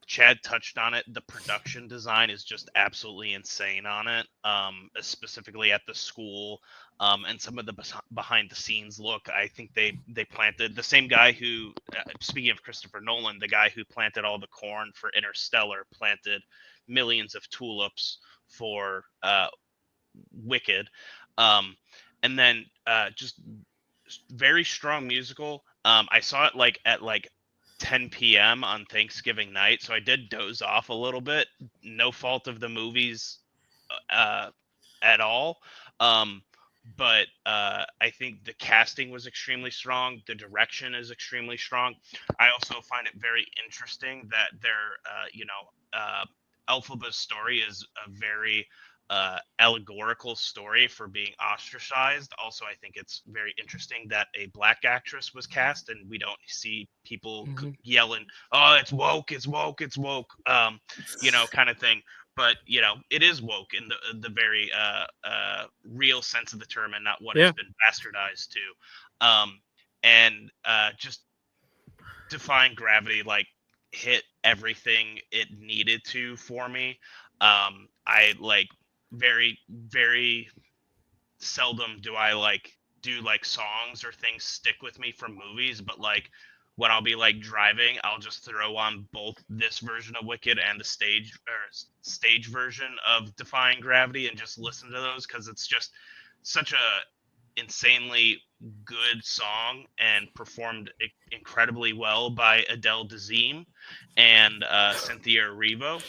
Chad touched on it. The production design is just absolutely insane on it, specifically at the school, and some of the behind the scenes look. I think they planted the same guy who, speaking of Christopher Nolan, the guy who planted all the corn for Interstellar planted millions of tulips for Wicked, and then just very strong musical. I saw it like at 10 p.m. on Thanksgiving night, so I did doze off a little bit. No fault of the movies at all. But I think the casting was extremely strong. The direction is extremely strong. I also find it very interesting that Elphaba's story is a very allegorical story for being ostracized. Also, I think it's very interesting that a black actress was cast, and we don't see people yelling, "Oh, it's woke, it's woke, it's woke," kind of thing. But it is woke in the very real sense of the term, and not what it's been bastardized to. And just Defying Gravity hit everything it needed to for me. I very, very seldom do I do songs or things stick with me from movies, but when I'll be driving, I'll just throw on both this version of Wicked and the stage version of Defying Gravity and just listen to those, because it's just such a insanely good song and performed incredibly well by Adele Dazeem and Cynthia Erivo.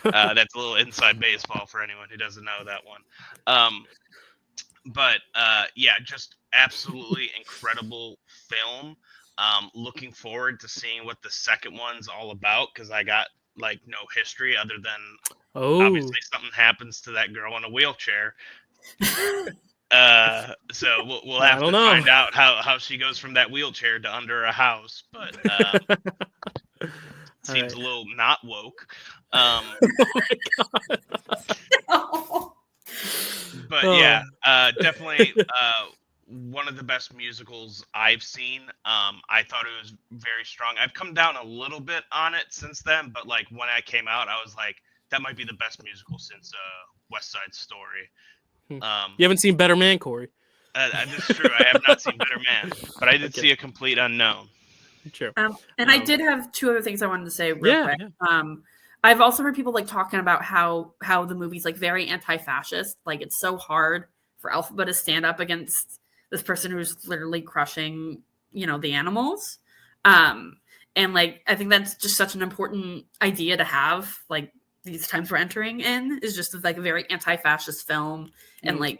That's a little inside baseball for anyone who doesn't know that one. But just absolutely incredible film. Looking forward to seeing what the second one's all about, because I got no history other than obviously something happens to that girl in a wheelchair. So we'll have to find out how she goes from that wheelchair to under a house, but seems a little not woke. Oh But definitely one of the best musicals I've seen. I thought it was very strong. I've come down a little bit on it since then, but when I came out, I was like, that might be the best musical since West Side Story. You haven't seen Better Man, Corey? That's true. I have not seen Better Man, but I did see A Complete Unknown. Sure. I did have two other things I wanted to say real quick. Yeah. I've also heard people talking about how the movie's very anti-fascist. It's so hard for Elphaba to stand up against this person who's literally crushing, the animals. And I think that's just such an important idea to have. These times we're entering in is just a very anti-fascist film, and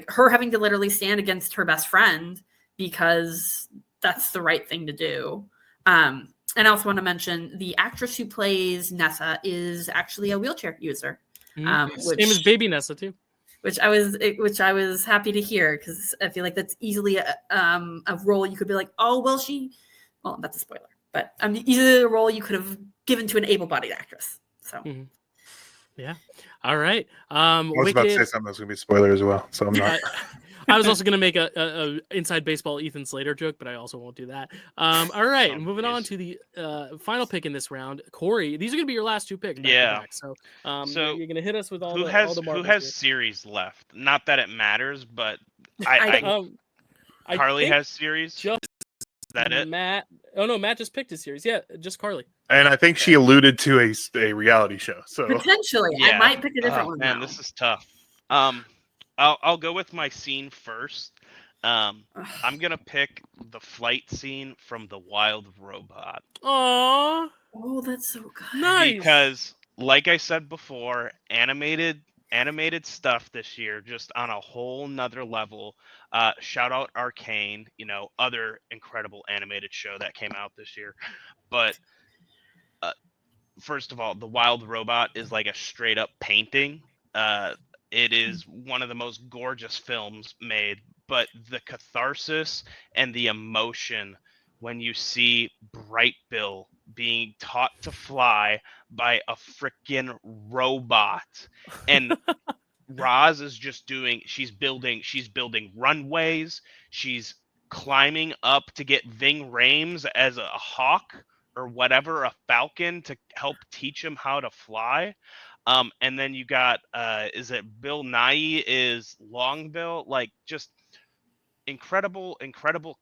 her having to literally stand against her best friend because that's the right thing to do. And I also want to mention the actress who plays Nessa is actually a wheelchair user. Same as baby Nessa too. Which I was happy to hear, because I feel that's easily a role you could be that's a spoiler, but easily a role you could have given to an able-bodied actress. So, yeah. All right. I was about to say something that's going to be a spoiler as well, so I'm not. I was also going to make a inside baseball Ethan Slater joke, but I also won't do that. All right. Moving on to the final pick in this round. Corey, these are going to be your last two picks. Back. So you're going to hit us with all the who has series left? Not that it matters, but Carly has series. Is that it? Matt just picked his series. Yeah, just Carly. And I think she alluded to a reality show. So potentially, I might pick a different one. Man, this is tough. Um, I'll go with my scene first. I'm gonna pick the flight scene from The Wild Robot. Aw, Oh, that's so good. nice. Because like I said before, animated stuff this year just on a whole nother level. Shout out Arcane, other incredible animated show that came out this year. But first of all, The Wild Robot is like a straight up painting. It is one of the most gorgeous films made, but the catharsis and the emotion when you see Bright Bill being taught to fly by a freaking robot, and Roz is just she's building runways, she's climbing up to get Ving Rhames as a hawk or whatever, a falcon, to help teach him how to fly. And then you got is it Bill Nye is Longbill, like just incredible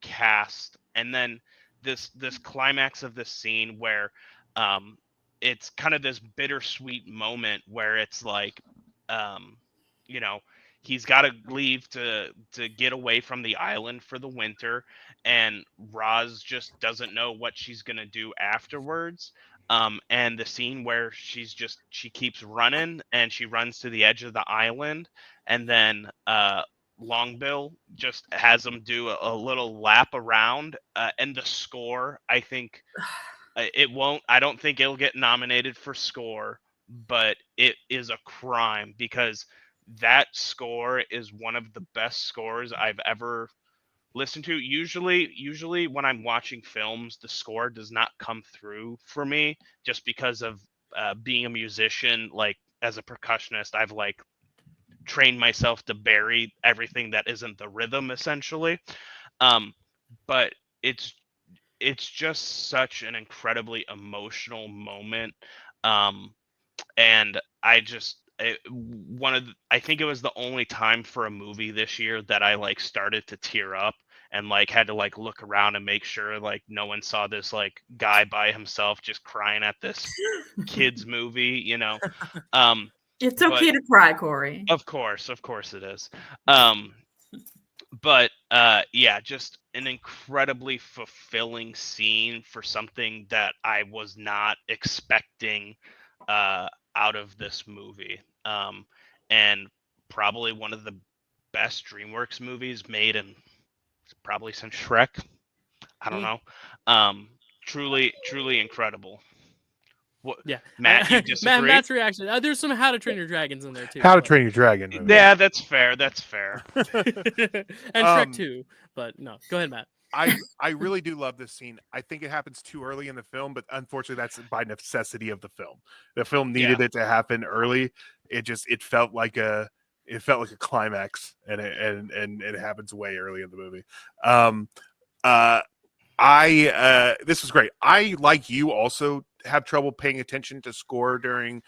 cast. And then this climax of this scene where it's kind of this bittersweet moment where it's like you know he's got to leave to get away from the island for the winter, and Roz just doesn't know what she's gonna do afterwards. And the scene where she keeps running and she runs to the edge of the island, and then Longbill just has him do a little lap around, and the score, I think I don't think it'll get nominated for score, but it is a crime because that score is one of the best scores I've ever listened to. Usually when I'm watching films, the score does not come through for me just because of being a musician. Like as a percussionist, I've like trained myself to bury everything that isn't the rhythm, essentially. But it's just such an incredibly emotional moment. And I think it was the only time for a movie this year that I like started to tear up and like had to like look around and make sure like no one saw this like guy by himself just crying at this kids movie. It's okay to cry, Corey. Of course it is. But yeah, just an incredibly fulfilling scene for something that I was not expecting out of this movie. And probably one of the best DreamWorks movies made in probably since Shrek. I don't know. Truly incredible. What, Yeah, Matt, you disagree? Matt's reaction. There's some How to Train Your Dragons in there too. How to Train Your Dragon movie. Yeah, that's fair. That's fair. And Shrek 2, but no. Go ahead, Matt. I really do love this scene. I think it happens too early in the film, but unfortunately that's by necessity of the film. The film needed it to happen early. It felt like a climax, and it happens way early in the movie. This was great. I, like you, also have trouble paying attention to score during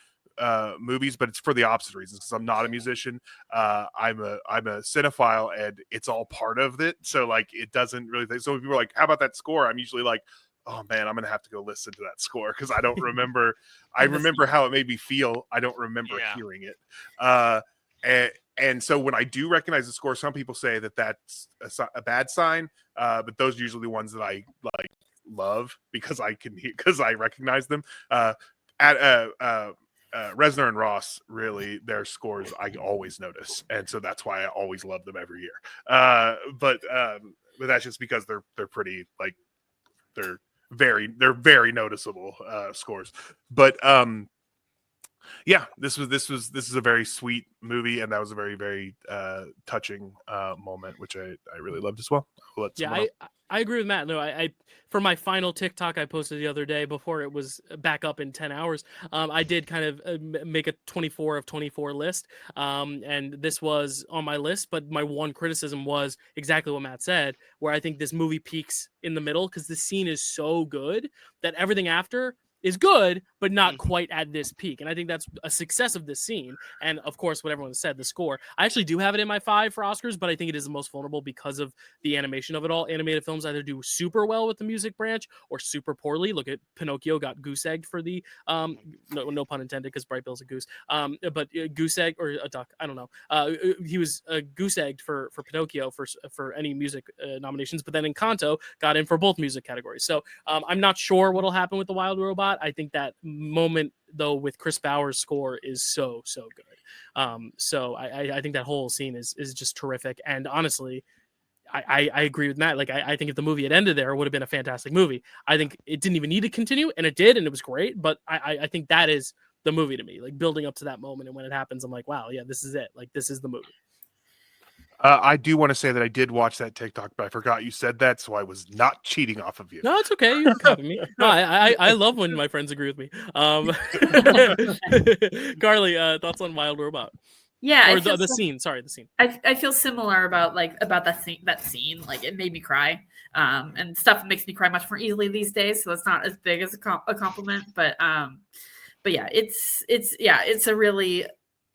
movies, but it's for the opposite reasons, because I'm not a musician. I'm a cinephile, and it's all part of it. So like it doesn't really think. So if people are like, how about that score? I'm usually like, oh man, I'm gonna have to go listen to that score because I don't remember. I remember how it made me feel. I don't remember hearing it. And so when I do recognize the score, some people say that that's a bad sign. But those are usually the ones that I like love because I recognize them. Reznor and Ross, really, their scores I always notice, and so that's why I always love them every year. But that's just because they're pretty, like, they're very noticeable scores. But yeah, this is a very sweet movie, and that was a very, very touching moment, which I really loved as well. I agree with Matt. No, I for my final TikTok I posted the other day before it was back up in 10 hours, I did kind of make a 24 of 24 list, and this was on my list. But my one criticism was exactly what Matt said, where I think this movie peaks in the middle because the scene is so good that everything after is good, but not quite at this peak. And I think that's a success of this scene. And of course, what everyone said, the score. I actually do have it in my 5 for Oscars, but I think it is the most vulnerable because of the animation of it all. Animated films either do super well with the music branch or super poorly. Look at Pinocchio, got goose egged for the no pun intended, because Bright Bill's a goose. But goose egg or a duck, I don't know. He was goose egged for Pinocchio for any music nominations, but then Encanto got in for both music categories. So I'm not sure what'll happen with the Wild Robot. I think that moment though with Chris Bauer's score is so good. So I think that whole scene is just terrific. And honestly, I agree with Matt. Like I think if the movie had ended there, it would have been a fantastic movie. I think it didn't even need to continue, and it did, and it was great. But I think that is the movie to me. Like building up to that moment, and when it happens, I'm like, wow, yeah, this is it. Like this is the movie. I do want to say that I did watch that TikTok, but I forgot you said that, so I was not cheating off of you. No, it's okay. You can copy me. No, I love when my friends agree with me. Carly, thoughts on Wild Robot? Yeah, Or the scene. Sorry, the scene. I feel similar about that scene. Like it made me cry. And stuff makes me cry much more easily these days, so it's not as big as a compliment. But yeah, it's a really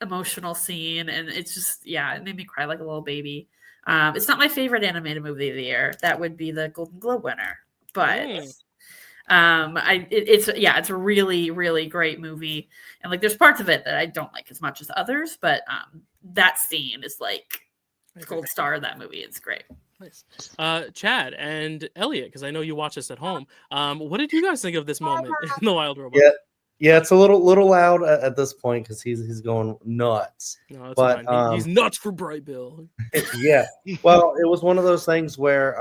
emotional scene, and it's just it made me cry like a little baby. It's not my favorite animated movie of the year. That would be the Golden Globe winner, but it's a really, really great movie, and like there's parts of it that I don't like as much as others, but that scene is like gold star of that movie. It's great. Nice. Chad and Elliot, because I know you watch this at home. What did you guys think of this moment in the Wild Robot? Yeah, it's a little loud at this point because he's going nuts. No, it's fine. He's nuts for Bright Bill. Yeah. Well, it was one of those things where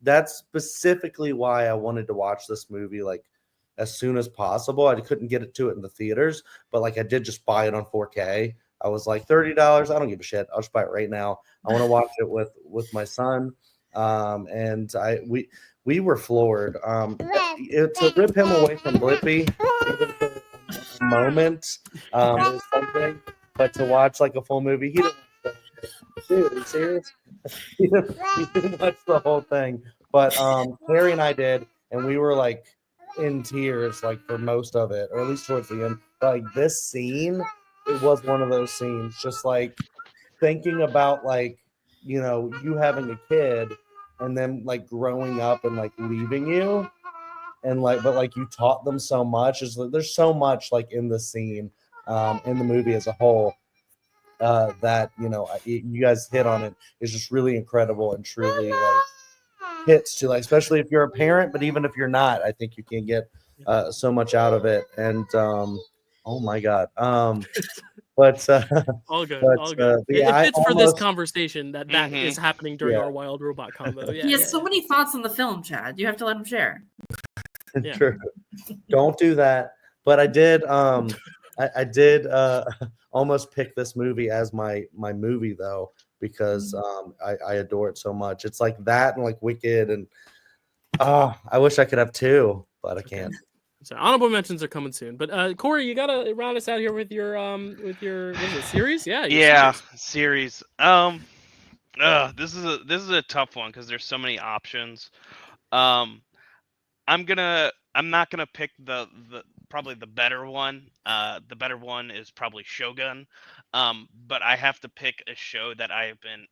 that's specifically why I wanted to watch this movie like as soon as possible. I couldn't get it to it in the theaters, but like I did just buy it on 4K. I was like $30. I don't give a shit. I'll just buy it right now. I want to watch it with my son. And we were floored. To rip him away from Blippi even for a moment was something, but to watch like a full movie, he didn't. Dude, are you serious? he didn't watch the whole thing, but Clary and I did, and we were like in tears like for most of it, or at least towards the end. But, like this scene, it was one of those scenes, just like thinking about like you having a kid and then like growing up and like leaving you, and like but like you taught them so much. There's so much like in the scene, in the movie as a whole, that you guys hit on it is just really incredible and truly like hits to like, especially if you're a parent, but even if you're not, I think you can get so much out of it. And oh my god, but all good. yeah, it fits for this conversation that is happening during our Wild Robot combo. He has so many thoughts on the film, Chad. You have to let him share. True. Don't do that. But I did I did almost pick this movie as my movie though, because I adore it so much. It's like that and like Wicked, and I wish I could have two, but I can't. So honorable mentions are coming soon. But Corey, you gotta round us out here with your what is it, series? Series. This is a tough one because there's so many options. I'm not gonna pick the probably the better one. The better one is probably Shogun. But I have to pick a show that I have been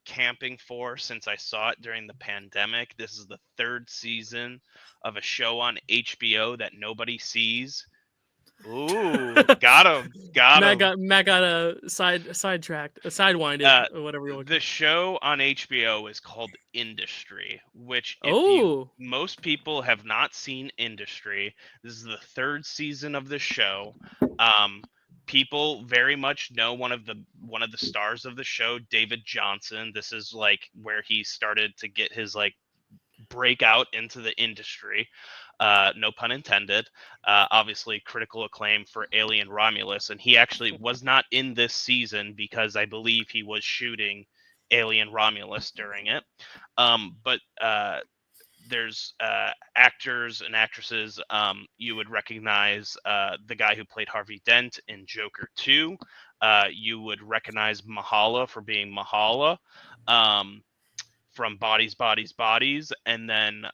camping for since I saw it during the pandemic. This is the 3rd season of a show on HBO that nobody sees. Ooh, got him. Matt got a sidewinded, or whatever you want. The show on HBO is called Industry, which most people have not seen Industry. This is the 3rd season of the show. People very much know one of the stars of the show, David Johnson. This is like where he started to get his like breakout into the industry. No pun intended. Obviously critical acclaim for Alien Romulus, and he actually was not in this season because I believe he was shooting Alien Romulus during it. But there's actors and actresses. You would recognize the guy who played Harvey Dent in Joker 2. You would recognize Mahala for being Mahala from Bodies, Bodies, Bodies. And then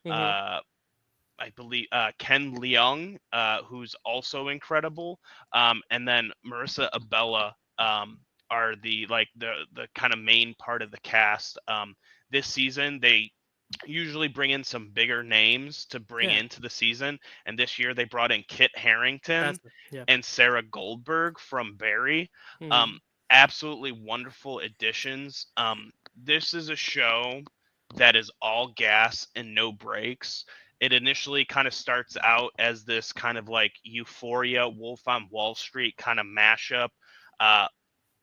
I believe Ken Leung, who's also incredible, and then Marissa Abella are the kind of main part of the cast. This season, they usually bring in some bigger names to bring Yeah. into the season, and this year they brought in Kit Harington Yeah. and Sarah Goldberg from Barry. Mhm. Absolutely wonderful additions. This is a show that is all gas and no brakes. It initially kind of starts out as this kind of like Euphoria, Wolf on Wall Street kind of mashup, uh,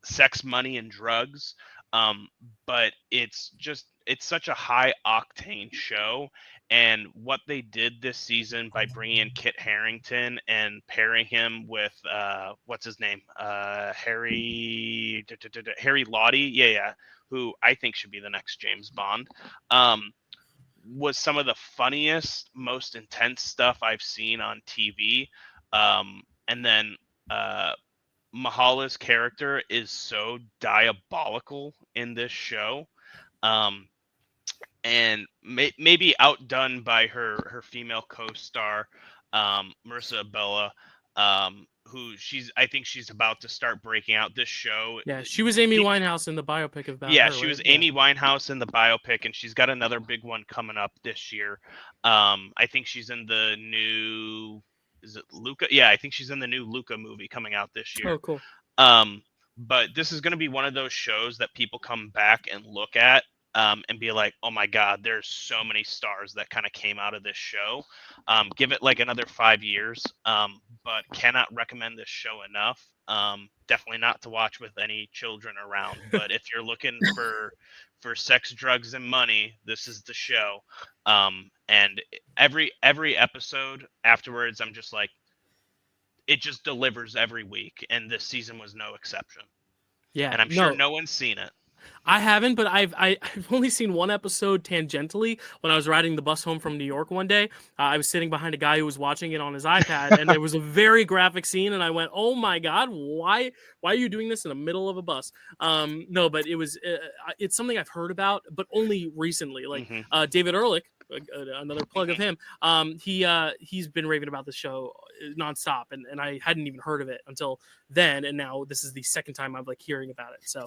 sex, money, and drugs. But it's such a high octane show. And what they did this season by bringing in Kit Harington and pairing him with what's his name, Harry Lottie, yeah, who I think should be the next James Bond. Was some of the funniest, most intense stuff I've seen on TV. And then Mahala's character is so diabolical in this show, um, and maybe outdone by her female co-star, Marissa Abella, who I think she's about to start breaking out. This show, Yeah, she was Amy Winehouse in the biopic about yeah, her. she Right? was Amy Winehouse in the biopic, and she's got another big one coming up this year. I think she's in the new. Is it Luca? Yeah, I think she's in the new Luca movie coming out this year. Oh, cool. But this is going to be one of those shows that people come back and look at and be like, oh my God, there's so many stars that kind of came out of this show. Give it like another 5 years, but cannot recommend this show enough. Definitely not to watch with any children around. But if you're looking for sex, drugs, and money, this is the show. And every episode afterwards, I'm just like, it just delivers every week, and this season was no exception. Yeah, And I'm sure no one's seen it. I haven't, but I've only seen one episode tangentially when I was riding the bus home from New York one day. I was sitting behind a guy who was watching it on his iPad, and there was a very graphic scene, and I went, "Oh my God, why are you doing this in the middle of a bus?" No, but it's something I've heard about, but only recently. Like David Ehrlich, another plug of him. He's been raving about the show nonstop, and I hadn't even heard of it until then, and now this is the second time I'm like hearing about it. So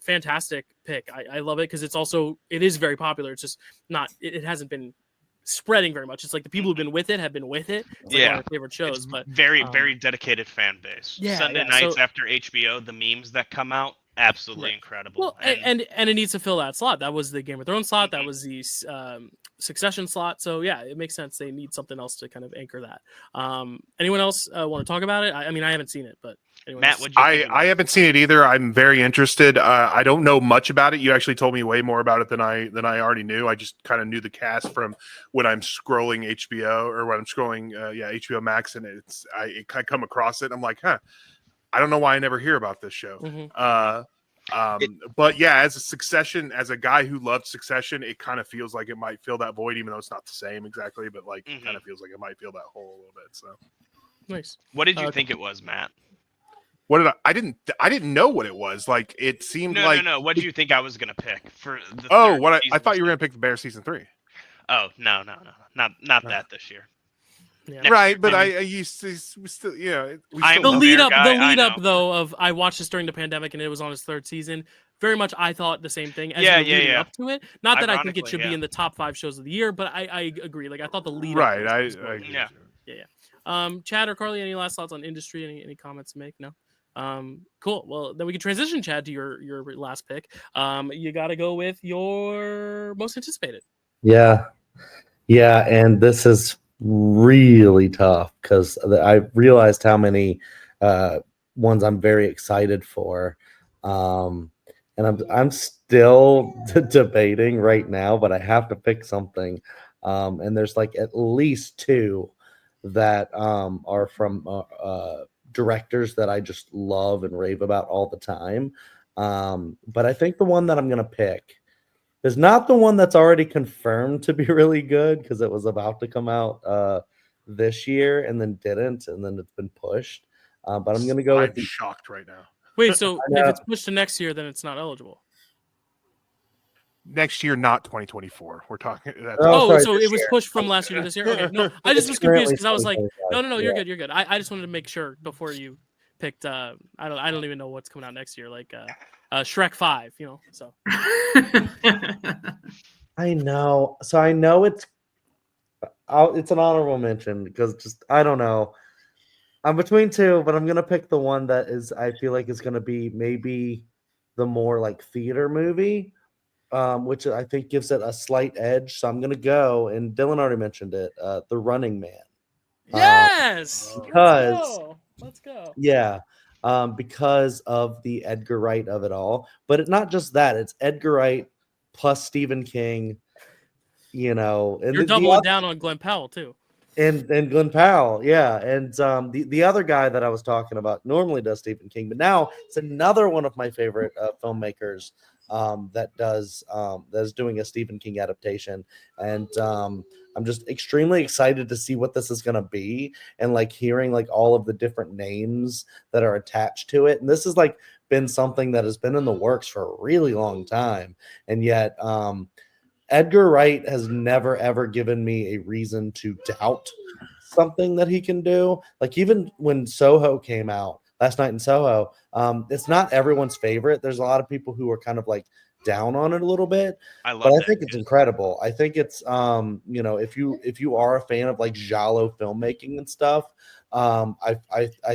fantastic pick. I love it because it is very popular. It's just not it hasn't been spreading very much. It's like the people who've been with it have been with it. It's like one of my favorite shows. It's but very dedicated fan base. Sunday nights after HBO, the memes that come out, absolutely incredible. Well, and it needs to fill that slot. That was the Game of Thrones slot. That was the Succession slot. So yeah, it makes sense. They need something else to kind of anchor that. Anyone else want to talk about it? I mean, I haven't seen it, but Matt, what'd you think? I haven't seen it either. I'm very interested. I don't know much about it. You actually told me way more about it than I already knew. I just kind of knew the cast from when I'm scrolling HBO or when I'm scrolling HBO Max, and I come across it. I'm like, I don't know why I never hear about this show. But yeah, as a guy who loved Succession, it kind of feels like it might fill that void, even though it's not the same exactly, but like it kind of feels like it might fill that hole a little bit. So nice. What did you think it was, Matt? What did I didn't know what it was. Like it seemed no. What did you think I was gonna pick for the I thought you were gonna pick the Bear season 3. Oh no. Not that this year. Yeah. Right, but we still the lead up though of I watched this during the pandemic and it was on his 3rd season. Very much I thought the same thing as leading up to it. Not that I think it should be in the top 5 shows of the year, but I agree. Like I thought the lead up was Chad or Carly, any last thoughts on industry? Any comments to make? No. Cool. Well, then we can transition, Chad, to your last pick. You got to go with your most anticipated. Yeah, and this is really tough because I realized how many ones I'm very excited for, and I'm still debating right now, but I have to pick something. And there's like at least 2 that are from directors that I just love and rave about all the time. But I think the one that I'm going to pick is not the one that's already confirmed to be really good because it was about to come out this year and then didn't, and then it's been pushed. But I'm going to go with shocked right now. Wait, so if it's pushed to next year, then it's not eligible? next year, not 2024. We're talking. That's Oh, sorry, so this it was year. pushed from last year to this year. Okay, no, I just It's was confused currently because I was like, 2025. no, Yeah. you're good, you're good. I just wanted to make sure before you picked. I don't even know what's coming out next year, like Shrek 5. So I know. So I know it's an honorable mention because just I don't know. I'm between two, but I'm gonna pick the one that is I feel like is gonna be maybe the more like theater movie, which I think gives it a slight edge. So I'm gonna go, and Dylan already mentioned it, The Running Man. yes, Because let's go. yeah, because of the Edgar Wright of it all. But not just that, it's Edgar Wright plus Stephen King, and You're doubling down on Glenn Powell too. and Glenn Powell, yeah. And the other guy that I was talking about normally does Stephen King, but now it's another one of my favorite filmmakers that's doing a Stephen King adaptation. And I'm just extremely excited to see what this is going to be, and like hearing like all of the different names that are attached to it. And this has like been something that has been in the works for a really long time, and yet Edgar Wright has never ever given me a reason to doubt something that he can do. Like even when Soho came out, Last Night in Soho, it's not everyone's favorite. There's a lot of people who are kind of like down on it a little bit. I love But I that. think it's incredible. I think it's if you are a fan of like giallo filmmaking and stuff, I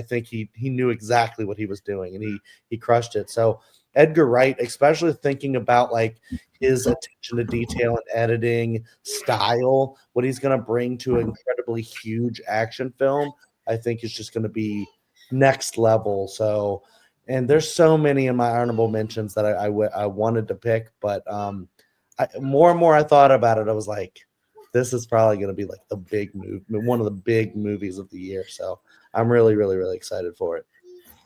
think he knew exactly what he was doing, and he crushed it. So Edgar Wright, especially thinking about like his attention to detail and editing style, what he's going to bring to an incredibly huge action film, I think is just going to be next level. So, and there's so many in my honorable mentions that I wanted to pick, but more and more I thought about it, I was like, this is probably going to be like the big move, one of the big movies of the year. So I'm really, really, really excited for it.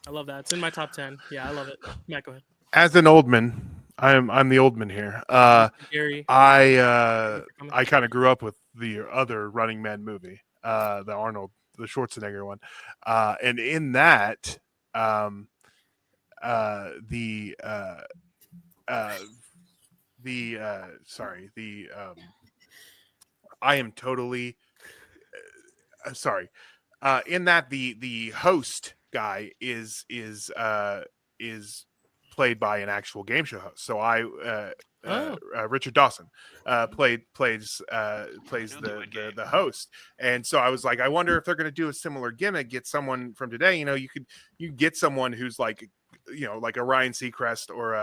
I love that. It's in my top 10. Yeah, I love it. Matt, go ahead. As an old man, I'm the old man here. Gary. I kind of grew up with the other Running Man movie, the Schwarzenegger one, and in that, I am totally sorry. In that the host guy is played by an actual game show host. So Richard Dawson plays the host, and so I was like, I wonder if they're going to do a similar gimmick. Get someone from today. You get someone who's like, like a Ryan Seacrest or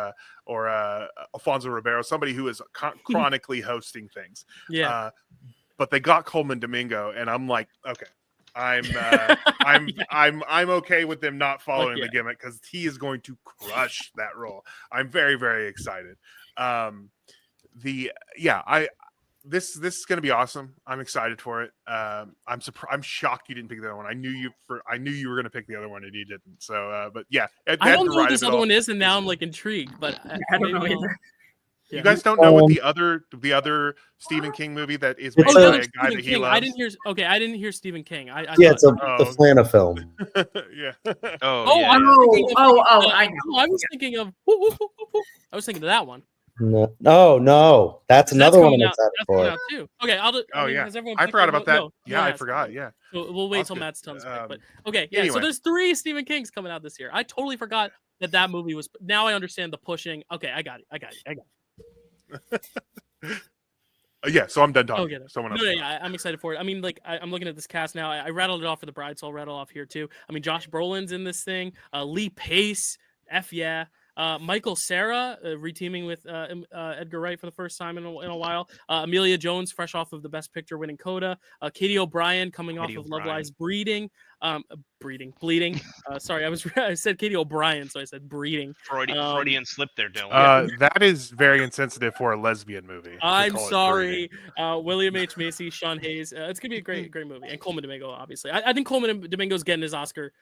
a Alfonso Ribeiro, somebody who is chronically hosting things. Yeah. But they got Coleman Domingo, and I'm like, okay. I'm okay with them not following the gimmick because he is going to crush that role. I'm very, very excited. This is going to be awesome. I'm excited for it. I'm surprised. I'm shocked you didn't pick the other one. I knew you were going to pick the other one and you didn't. So, but yeah, I don't know what this other one is, and now I'm like intrigued. But I don't know either. You guys don't know what the other Stephen King movie that is made by a guy that he loves? I didn't hear Stephen King. It's the Flana film. Yeah. I was thinking of that one. No, that's another one I'm excited for. Too. Okay, I'll do. I forgot about that. Yeah, I forgot. Yeah. So we'll wait till Matt's done. But okay, yeah. Anyway. So there's 3 Stephen Kings coming out this year. I totally forgot that movie was. Now I understand the pushing. Okay, I got it. Yeah, so I'm done talking. Someone else. I'm excited for it. I mean, like I'm looking at this cast now. I rattled it off for the Bride, so I'll rattle off here too. I mean, Josh Brolin's in this thing. Lee Pace, yeah. Michael Cera reteaming with Edgar Wright for the first time in a while. Amelia Jones, fresh off of the Best Picture winning Coda. Katie O'Brien coming off of Love Lies Bleeding. Sorry, I said Katie O'Brien, so I said breeding. Freudian slip there, Dylan. That is very insensitive for a lesbian movie. I'm sorry. William H. Macy, Sean Hayes. It's gonna be a great movie, and Coleman Domingo, obviously. I think Coleman Domingo's getting his Oscar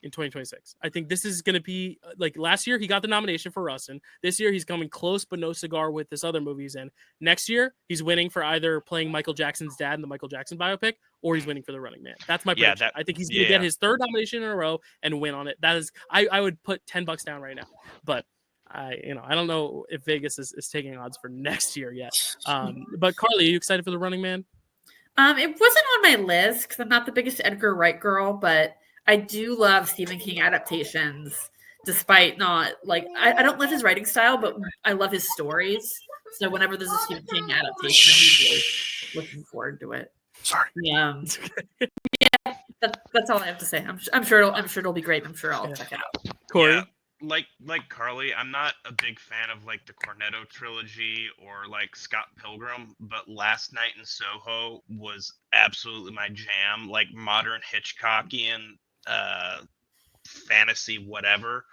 in 2026. I think this is going to be like last year he got the nomination for Rustin. This year he's coming close but no cigar with this other movies. And next year he's winning for either playing Michael Jackson's dad in the Michael Jackson biopic, or he's winning for The Running Man. That's my prediction. I think he's going to get his 3rd nomination in a row and win on it. That is, I would put $10 down right now. But I don't know if Vegas is taking odds for next year yet. But Carly, are you excited for The Running Man? It wasn't on my list because I'm not the biggest Edgar Wright girl, but I do love Stephen King adaptations. Despite not I don't love his writing style, but I love his stories. So whenever there's a Stephen King adaptation, I'm usually looking forward to it. Sorry. Yeah, that's all I have to say. I'm sure it'll be great. I'm sure I'll check it out. Corey? Yeah, like Carly, I'm not a big fan of like the Cornetto trilogy or like Scott Pilgrim, but Last Night in Soho was absolutely my jam. Like modern Hitchcockian fantasy, whatever.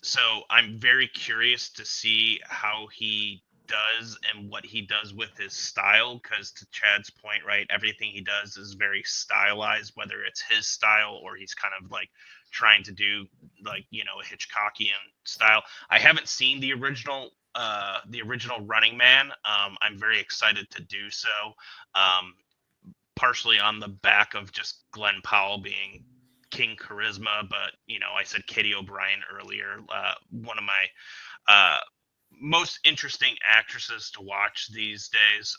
So I'm very curious to see how he does and what he does with his style, because to Chad's point, right, everything he does is very stylized, whether it's his style or he's kind of like trying to do like, you know, a Hitchcockian style. I haven't seen the original Running Man. I'm very excited to do so, partially on the back of just Glenn Powell being king charisma, but you know, I said Katie O'Brien earlier, one of my most interesting actresses to watch these days.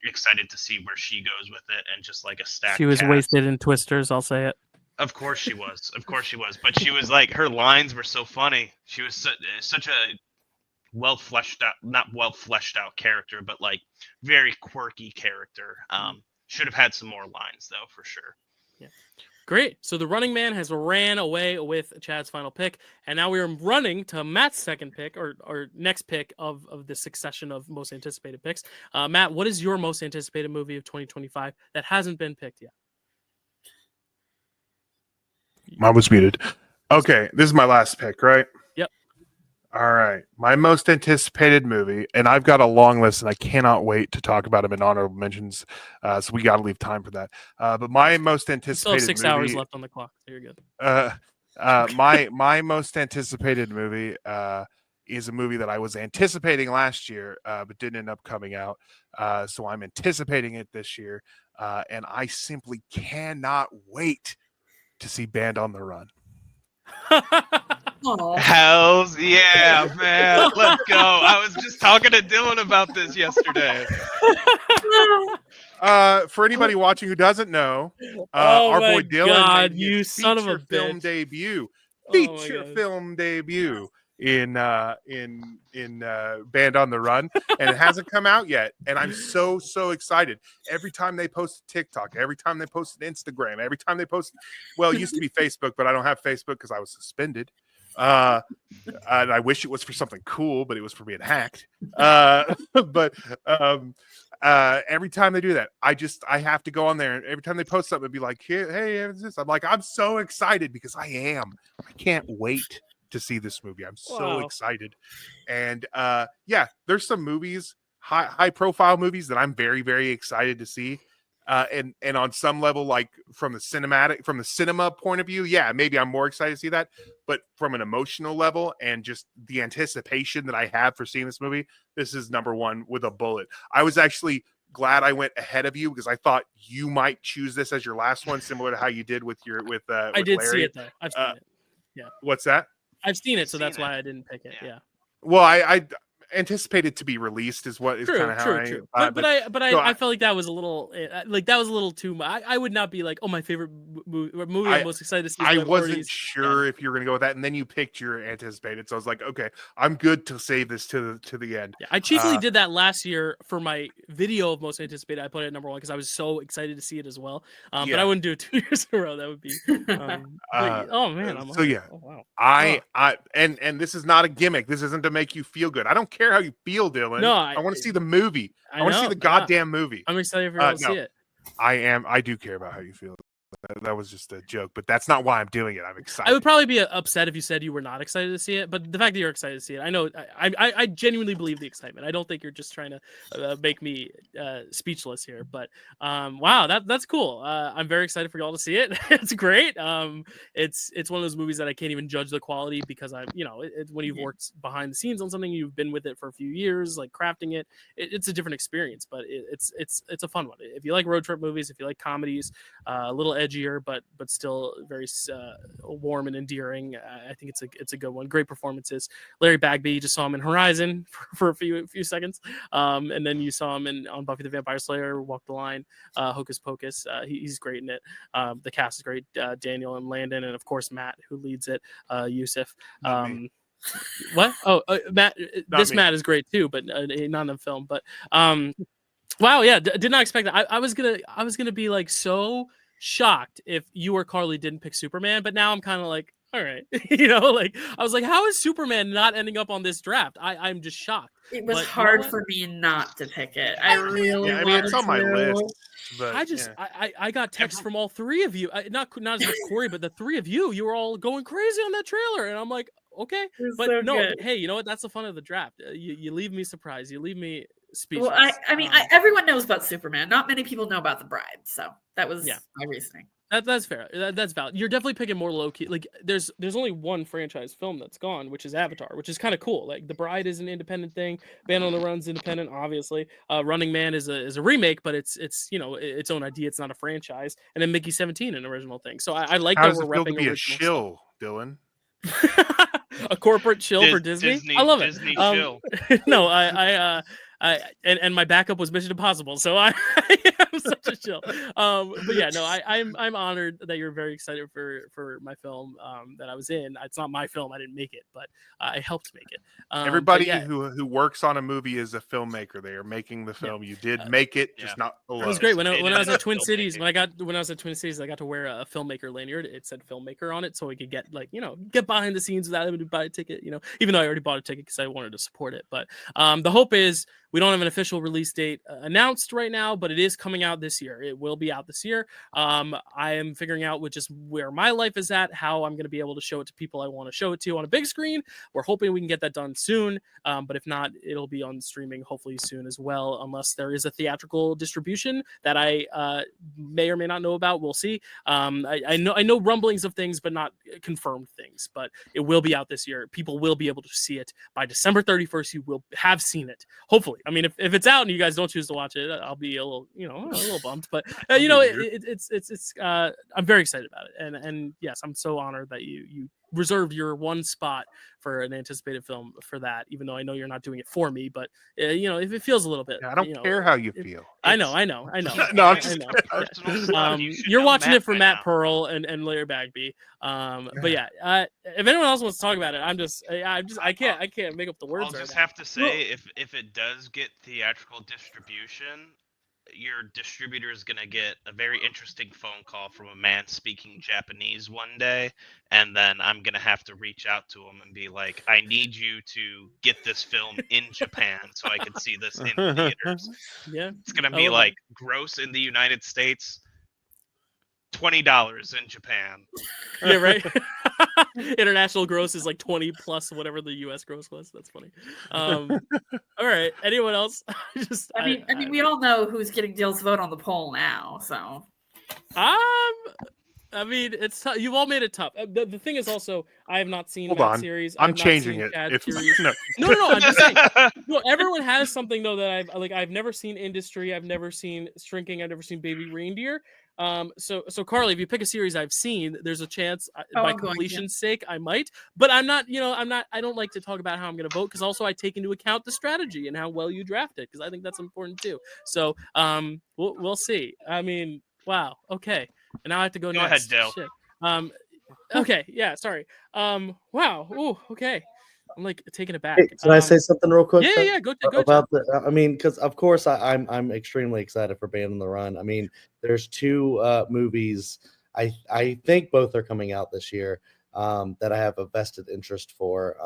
Excited to see where she goes with it, and just like a stack. She was cast. wasted in Twisters, I'll say it. Of course she was. But she was like, her lines were so funny. She was such a not well fleshed out character, but like very quirky character. Should have had some more lines though, for sure. Yeah. Great. So The Running Man has ran away with Chad's final pick, and now we are running to Matt's second pick, or next pick of the succession of most anticipated picks. Matt, what is your most anticipated movie of 2025 that hasn't been picked yet? Mine was muted. Okay, this is my last pick, right? Yep. All right. My most anticipated movie, and I've got a long list, and I cannot wait to talk about them in honorable mentions. So we got to leave time for that. But my most anticipated Still 6 movie, hours left on the clock. You're good. my most anticipated movie is a movie that I was anticipating last year, but didn't end up coming out. So I'm anticipating it this year, and I simply cannot wait to see Band on the Run. Hells yeah, man. Let's go. I was just talking to Dylan about this yesterday. For anybody watching who doesn't know, Oh our my boy Dylan God, made you his son of a film bitch. debut. Oh my Feature God. film debut in Band on the Run, and it hasn't come out yet. And I'm so excited. Every time they post TikTok, every time they post Instagram, every time they post, well, it used to be Facebook, but I don't have Facebook because I was suspended. And I wish it was for something cool, but it was for being hacked. But every time they do that, I have to go on there, and every time they post something and be like, hey, what's this? I'm like, I'm so excited because I can't wait to see this movie. I'm so excited. And yeah, there's some movies, high profile movies that I'm very, very excited to see. And on some level, like from the cinema point of view, yeah, maybe I'm more excited to see that. But from an emotional level and just the anticipation that I have for seeing this movie, this is number one with a bullet. I was actually glad I went ahead of you because I thought you might choose this as your last one, similar to how you did with I did Larry. See it though. I've seen it. Yeah. What's that? I've seen it, so that's why I didn't pick it. Yeah. Well, I anticipated to be released is what is kind of how true. I. But I felt like that was a little too much. I would not be like, oh, my favorite movie I'm most excited to see. I wasn't sure if you were going to go with that, and then you picked your anticipated, so I was like, okay, I'm good to save this to the end. Yeah, I cheekily did that last year for my video of most anticipated. I put it at number one because I was so excited to see it as well. But I wouldn't do it 2 years in a row. That would be. Oh man! Oh, wow. I and this is not a gimmick. This isn't to make you feel good. I don't care how you feel, Dylan. No, I want to see the movie. I want to see the goddamn goddamn movie. I'm excited for you to see it. I do care about how you feel. That was just a joke, but that's not why I'm doing it. I'm excited. I would probably be upset if you said you were not excited to see it, but the fact that you're excited to see it, I know, I genuinely believe the excitement. I don't think you're just trying to make me speechless here, but wow, that's cool. I'm very excited for y'all to see it. It's great. It's one of those movies that I can't even judge the quality because I'm, when you've worked behind the scenes on something, you've been with it for a few years, like crafting it. It's a different experience, but it's a fun one. If you like road trip movies, if you like comedies, a little edgy, edgier, but still very warm and endearing. I think it's a good one. Great performances. Larry Bagby, you just saw him in Horizon for a few seconds, and then you saw him on Buffy the Vampire Slayer, Walk the Line, Hocus Pocus. He's great in it. The cast is great. Daniel and Landon, and of course Matt, who leads it. Yusuf. What? Oh, Matt. Matt is great too, but not in the film. But wow, yeah, did not expect that. I was gonna be like so shocked if you or Carly didn't pick Superman, but now I'm kind of like, all right, like I was like, how is Superman not ending up on this draft? I'm just shocked. It was hard for me not to pick it. I really wanted it's on my list. But I got texts from all three of you, not as much Corey, but the three of you. You were all going crazy on that trailer, and I'm like, okay, but so no, good. Hey, you know what? That's the fun of the draft. You leave me surprised. You leave me speechless. Well, I mean, everyone knows about Superman. Not many people know about The Bride, so that was my reasoning. That's fair. That's valid. You're definitely picking more low key. Like there's only one franchise film that's gone, which is Avatar, which is kind of cool. Like The Bride is an independent thing. Band on the Run's independent, obviously. Running Man is a remake, but it's its own idea. It's not a franchise. And then Mickey 17, an original thing. So I like How that we're repping to be a original shill, Dylan? a corporate chill for Disney. I love it. Disney chill. No, and my backup was Mission Impossible, so I am such a chill. But yeah, no, I'm honored that you're very excited for my film that I was in. It's not my film; I didn't make it, but I helped make it. Everybody who works on a movie is a filmmaker. They are making the film. You did make it, just not alone. It was great when I was at Twin Cities. When I was at Twin Cities, I got to wear a filmmaker lanyard. It said filmmaker on it, so we could get get behind the scenes without having to buy a ticket. Even though I already bought a ticket because I wanted to support it. But the hope is we don't have an official release date announced right now, but it is coming out this year. It will be out this year. I am figuring out just where my life is at, how I'm going to be able to show it to people I want to show it to on a big screen. We're hoping we can get that done soon, but if not, it'll be on streaming hopefully soon as well, unless there is a theatrical distribution that I may or may not know about. We'll see. I know rumblings of things, but not confirmed things. But it will be out this year. People will be able to see it by December 31st. You will have seen it, hopefully. I mean, if it's out and you guys don't choose to watch it, I'll be a little, a little bummed. But it's I'm very excited about it, and yes, I'm so honored that you reserved your one spot for an anticipated film for that. Even though I know you're not doing it for me, but if it feels a little bit, I don't care how you feel. I know. No, I'm just you're watching it for Matt Pearl and Larry Bagby. But yeah, if anyone else wants to talk about it, I can't make up the words. I'll just have to say, if it does get theatrical distribution, your distributor is going to get a very interesting phone call from a man speaking Japanese one day, and then I'm going to have to reach out to him and be like, I need you to get this film in Japan so I can see this in theaters. Yeah, it's going to be like gross in the United States, $20 in Japan. Yeah, right. International gross is like 20 plus whatever the US gross was. That's funny. All right. Anyone else? I mean, we all know who's getting Dyl's vote on the poll now. So, I mean, it's you've all made it tough. The thing is also, I have not seen that series. I'm changing it. No. I'm just saying. No, everyone has something though that I've never seen Industry. I've never seen Shrinking. I've never seen Baby Reindeer. So Carly, if you pick a series I've seen, there's a chance by completion's sake I might, but I'm not. I don't like to talk about how I'm going to vote because also I take into account the strategy and how well you draft it because I think that's important too. So we'll see. I mean, wow. Okay. And now I have to go next. Go ahead, Dyl. Okay. Yeah. Sorry. Wow. Ooh. Okay. I'm like taking it back. Hey, can I say something real quick? Yeah. Go about the. I mean, because of course I'm extremely excited for Band on the Run. I mean, there's two movies. I think both are coming out this year that I have a vested interest for.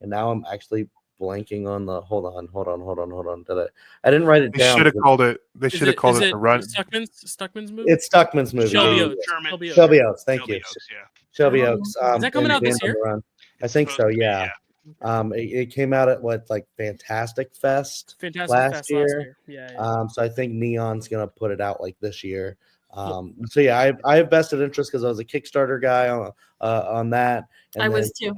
And now I'm actually blanking on the. Hold on. I didn't write it down. They should have called it. They should have called it The Run. Stuckman's movie. It's Stuckman's movie. Shelby Oaks. Thank you. Shelby Oaks. Is that coming out this year? I think so. Yeah. It came out at Fantastic Fest last year. Yeah. So I think Neon's gonna put it out like this year. So yeah, I have vested interest because I was a Kickstarter guy on that. And I was too.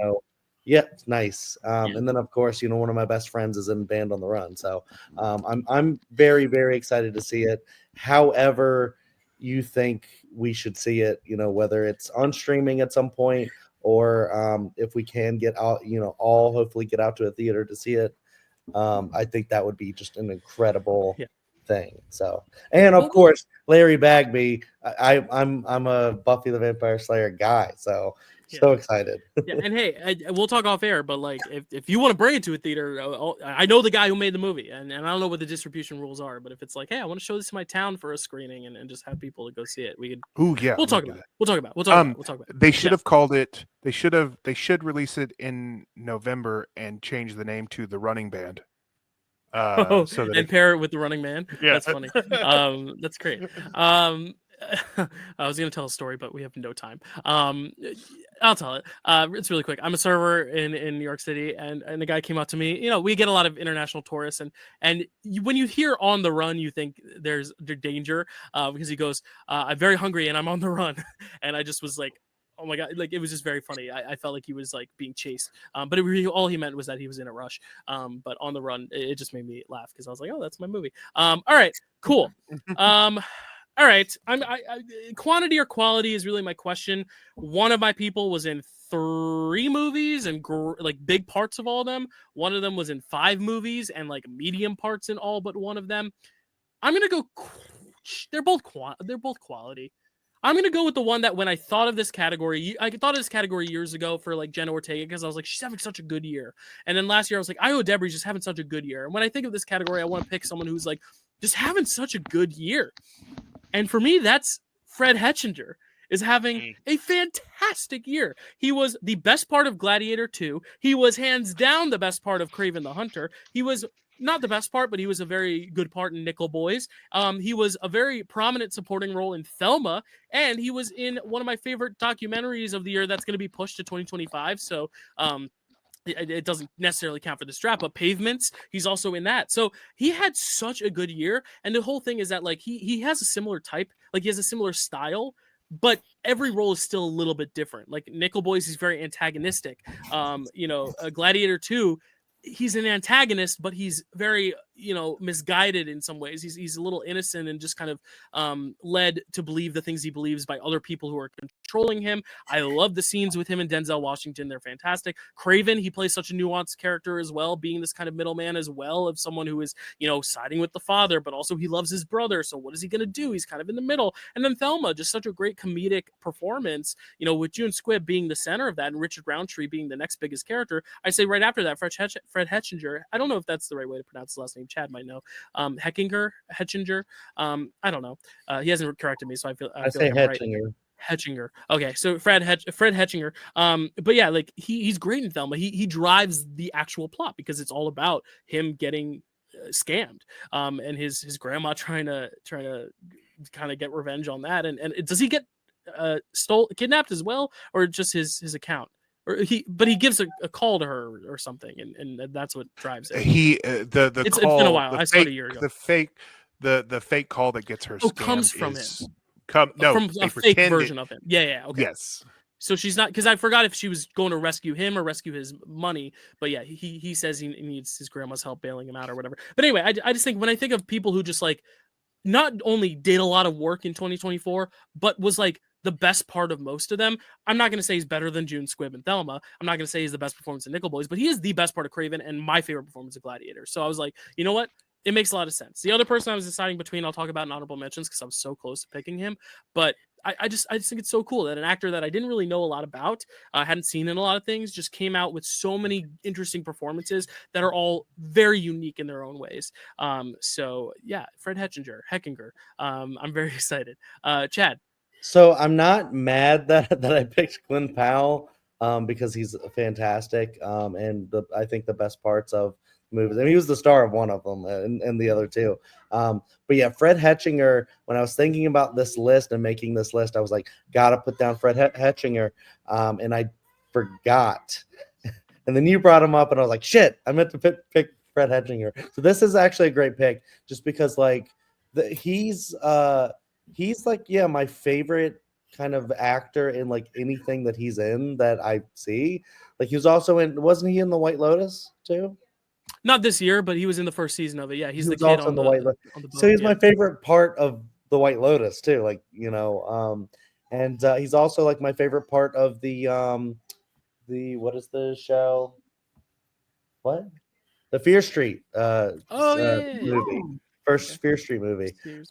Yeah, it's nice. And then of course, one of my best friends is in Band on the Run. So I'm very, very excited to see it. However, you think we should see it, whether it's on streaming at some point or if we can get out, all hopefully get out to a theater to see it. I think that would be just an incredible thing. So, and of course, Larry Bagby. I'm a Buffy the Vampire Slayer guy, so excited. And hey, we'll talk off air, but like if you want to bring it to a theater, I know the guy who made the movie, and I don't know what the distribution rules are, but if it's like, hey, I want to show this to my town for a screening and just have people to go see it, we could. Ooh, yeah, we'll talk about it. We'll talk about it. They should have called it. They should release it in November and change the name to The Running Band. So that pair it with The Running Man. Yeah, that's funny. That's great. I was going to tell a story, but we have no time. I'll tell it. It's really quick. I'm a server in New York City, and the guy came out to me. We get a lot of international tourists, and when you hear "on the run," you think there's danger because he goes, "I'm very hungry and I'm on the run," and I just was like, oh my God, like it was just very funny. I felt like he was like being chased. But all he meant was that he was in a rush. But on the run, it just made me laugh because I was like, oh, that's my movie. All right, cool. All right. Quantity or quality is really my question. One of my people was in 3 movies and like big parts of all of them. One of them was in 5 movies and like medium parts in all but one of them. I'm gonna go. They're both quality. I'm going to go with the one that when I thought of this category, I thought of this category years ago for like Jenna Ortega because I was like, she's having such a good year. And then last year I was like, Io Debris just having such a good year. And when I think of this category, I want to pick someone who's like just having such a good year. And for me, that's Fred Hetchinger is having a fantastic year. He was the best part of Gladiator 2. He was hands down the best part of Kraven the Hunter. He was not the best part, but he was a very good part in Nickel Boys. He was a very prominent supporting role in Thelma, and he was in one of my favorite documentaries of the year that's going to be pushed to 2025. So it doesn't necessarily count for the strap, but Pavements, he's also in that. So he had such a good year, and the whole thing is that like he has a similar type, like he has a similar style, but every role is still a little bit different. Like Nickel Boys, he's very antagonistic. Gladiator 2, he's an antagonist, but he's very, misguided in some ways. He's a little innocent and just kind of led to believe the things he believes by other people who are controlling him. I love the scenes with him and Denzel Washington. They're fantastic. Craven, he plays such a nuanced character as well, being this kind of middleman as well of someone who is, siding with the father, but also he loves his brother. So what is he going to do? He's kind of in the middle. And then Thelma, just such a great comedic performance, with June Squibb being the center of that and Richard Roundtree being the next biggest character. I say right after that, Fred Hetchinger. I don't know if that's the right way to pronounce his last name. Chad might know. Hetchinger. I don't know. He hasn't corrected me, so I say like Hetchinger. Right. Hetchinger. Okay, so Fred Hetchinger. But yeah, like he's great in Thelma. He drives the actual plot because it's all about him getting scammed, and his grandma trying to kind of get revenge on that. And does he get kidnapped as well, or just his account? But he gives a call to her or something, and that's what drives it. It's been a while. I saw it a year ago. The fake call that gets her comes from him. From a fake version of him. Yeah. Okay. Yes. So she's not, because I forgot if she was going to rescue him or rescue his money. But yeah, he says he needs his grandma's help bailing him out or whatever. But anyway, I just think when I think of people who just like not only did a lot of work in 2024, but was like the best part of most of them. I'm not going to say he's better than June Squibb and Thelma. I'm not going to say he's the best performance in Nickel Boys, but he is the best part of Craven and my favorite performance of Gladiator. So I was like, you know what? It makes a lot of sense. The other person I was deciding between, I'll talk about in honorable mentions because I was so close to picking him. But I just think it's so cool that an actor that I didn't really know a lot about, hadn't seen in a lot of things, just came out with so many interesting performances that are all very unique in their own ways. So yeah, Fred Hetchinger. I'm very excited. Chad. So I'm not mad that I picked Glenn Powell because he's fantastic. And I think the best parts of movies. I mean, he was the star of one of them and the other two. But yeah, Fred Hetchinger, when I was thinking about this list and making this list, I was like, gotta put down Fred Hetchinger. And I forgot. And then you brought him up and I was like, shit, I meant to pick Fred Hetchinger. So this is actually a great pick just because like he's like, yeah, my favorite kind of actor in like anything that he's in that I see. Like he was also wasn't he in The White Lotus too? Not this year, but he was in the first season of it. Yeah, he's the kid also on the White Lotus. on the boat, So he's my favorite part of the White Lotus too. Like, and he's also like my favorite part of the what is the show? What? The Fear Street Oh yeah. movie. Ooh. First Okay. Fear Street movie. Series.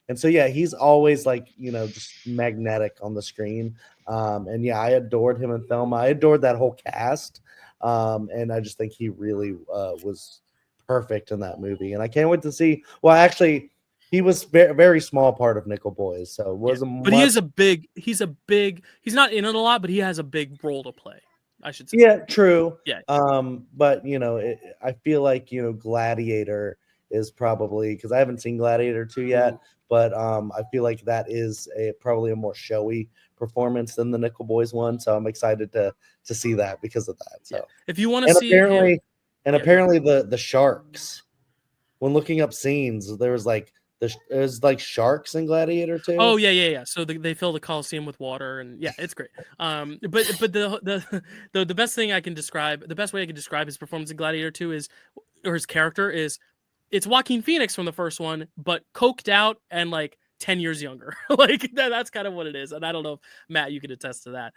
And so yeah, he's always like, just magnetic on the screen. And yeah, I adored him in Thelma. I adored that whole cast. And I just think he really was perfect in that movie. And I can't wait to see. Well, actually, he was very small part of Nickel Boys, so it wasn't But much. he's not in it a lot, but he has a big role to play, I should say. Yeah, true. Yeah. But I feel like Gladiator is probably, because I haven't seen Gladiator 2 yet, but I feel like that is probably a more showy performance than the Nickel Boys one. So I'm excited to see that because of that. So If you want to see apparently, him, apparently the sharks, when looking up scenes, there's like sharks in Gladiator 2. Oh yeah. So they fill the Coliseum with water, and yeah, it's great. But the best thing I can describe, the best way I can describe his performance in Gladiator 2 or his character is, it's Joaquin Phoenix from the first one, but coked out and like 10 years younger. Like that's kind of what it is. And I don't know if Matt, you could attest to that.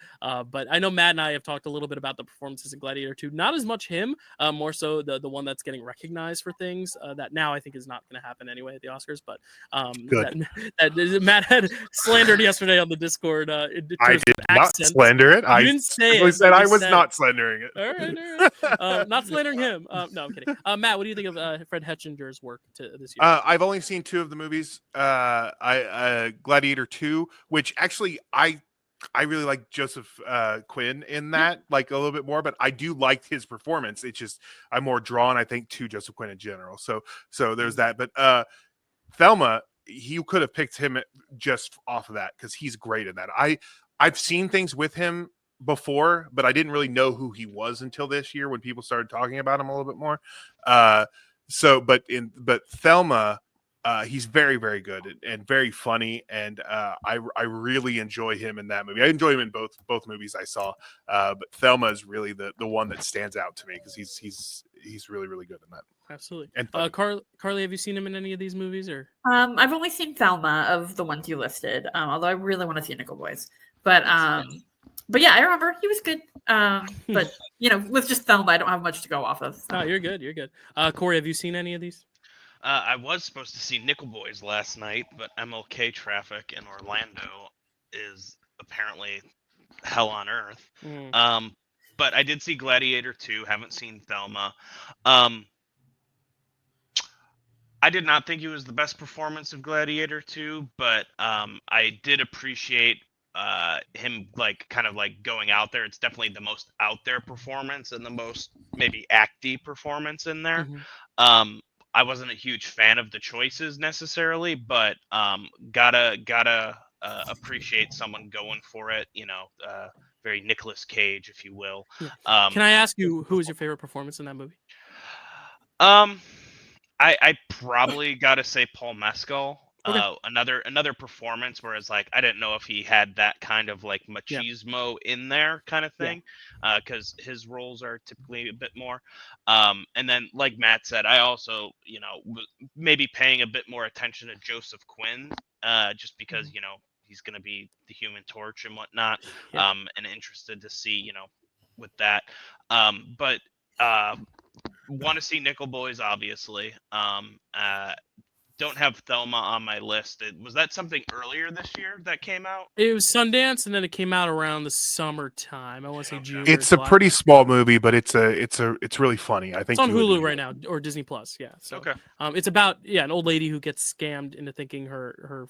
But I know Matt and I have talked a little bit about the performances in Gladiator 2. Not as much him, more so the one that's getting recognized for things that now I think is not going to happen anyway at the Oscars. But Good. that Matt had slandered yesterday on the Discord. I did not slander it. I didn't say simply it, said but I you was said not slandering it. All right. Not slandering him. No, I'm kidding. Matt, what do you think of Fred Hetchinger's work this year? I've only seen 2 of the movies. Gladiator 2, which actually I really like Joseph Quinn in that, like a little bit more, but I do like his performance. It's just I'm more drawn, I think, to Joseph Quinn in general. So there's that. But Thelma, you could have picked him just off of that because he's great in that. I've seen things with him before, but I didn't really know who he was until this year when people started talking about him a little bit more. But Thelma, he's very, very good and very funny, and I really enjoy him in that movie. I enjoy him in both movies I saw, but Thelma is really the one that stands out to me because he's really, really good in that. Absolutely. And Carly, have you seen him in any of these movies or? I've only seen Thelma of the ones you listed. Although I really want to see Nickel Boys, but yeah, I remember he was good. But with just Thelma, I don't have much to go off of. So. No, you're good. You're good. Corey, have you seen any of these? I was supposed to see Nickel Boys last night, but MLK traffic in Orlando is apparently hell on earth. But I did see Gladiator 2. Haven't seen Thelma. I did not think it was the best performance of Gladiator 2, but I did appreciate him kind of going out there. It's definitely the most out there performance and the most maybe acty performance in there. I wasn't a huge fan of the choices necessarily, but gotta appreciate someone going for it. Very Nicolas Cage, if you will. Yeah. Can I ask you who was your favorite performance in that movie? I probably gotta say Paul Mescal. Okay. Another performance where it's like I didn't know if he had that kind of like machismo in there kind of thing, because his roles are typically a bit more. And then like Matt said, I also maybe paying a bit more attention to Joseph Quinn, just because he's gonna be the Human Torch and whatnot, and interested to see with that. But want to see Nickel Boys, obviously. Don't have Thelma on my list. Was that something earlier this year that came out? It was Sundance, and then it came out around the summertime. I want to say June. It's a pretty small movie, but it's really funny. I think it's on Hulu right now or Disney Plus. Yeah. So, okay. It's about an old lady who gets scammed into thinking her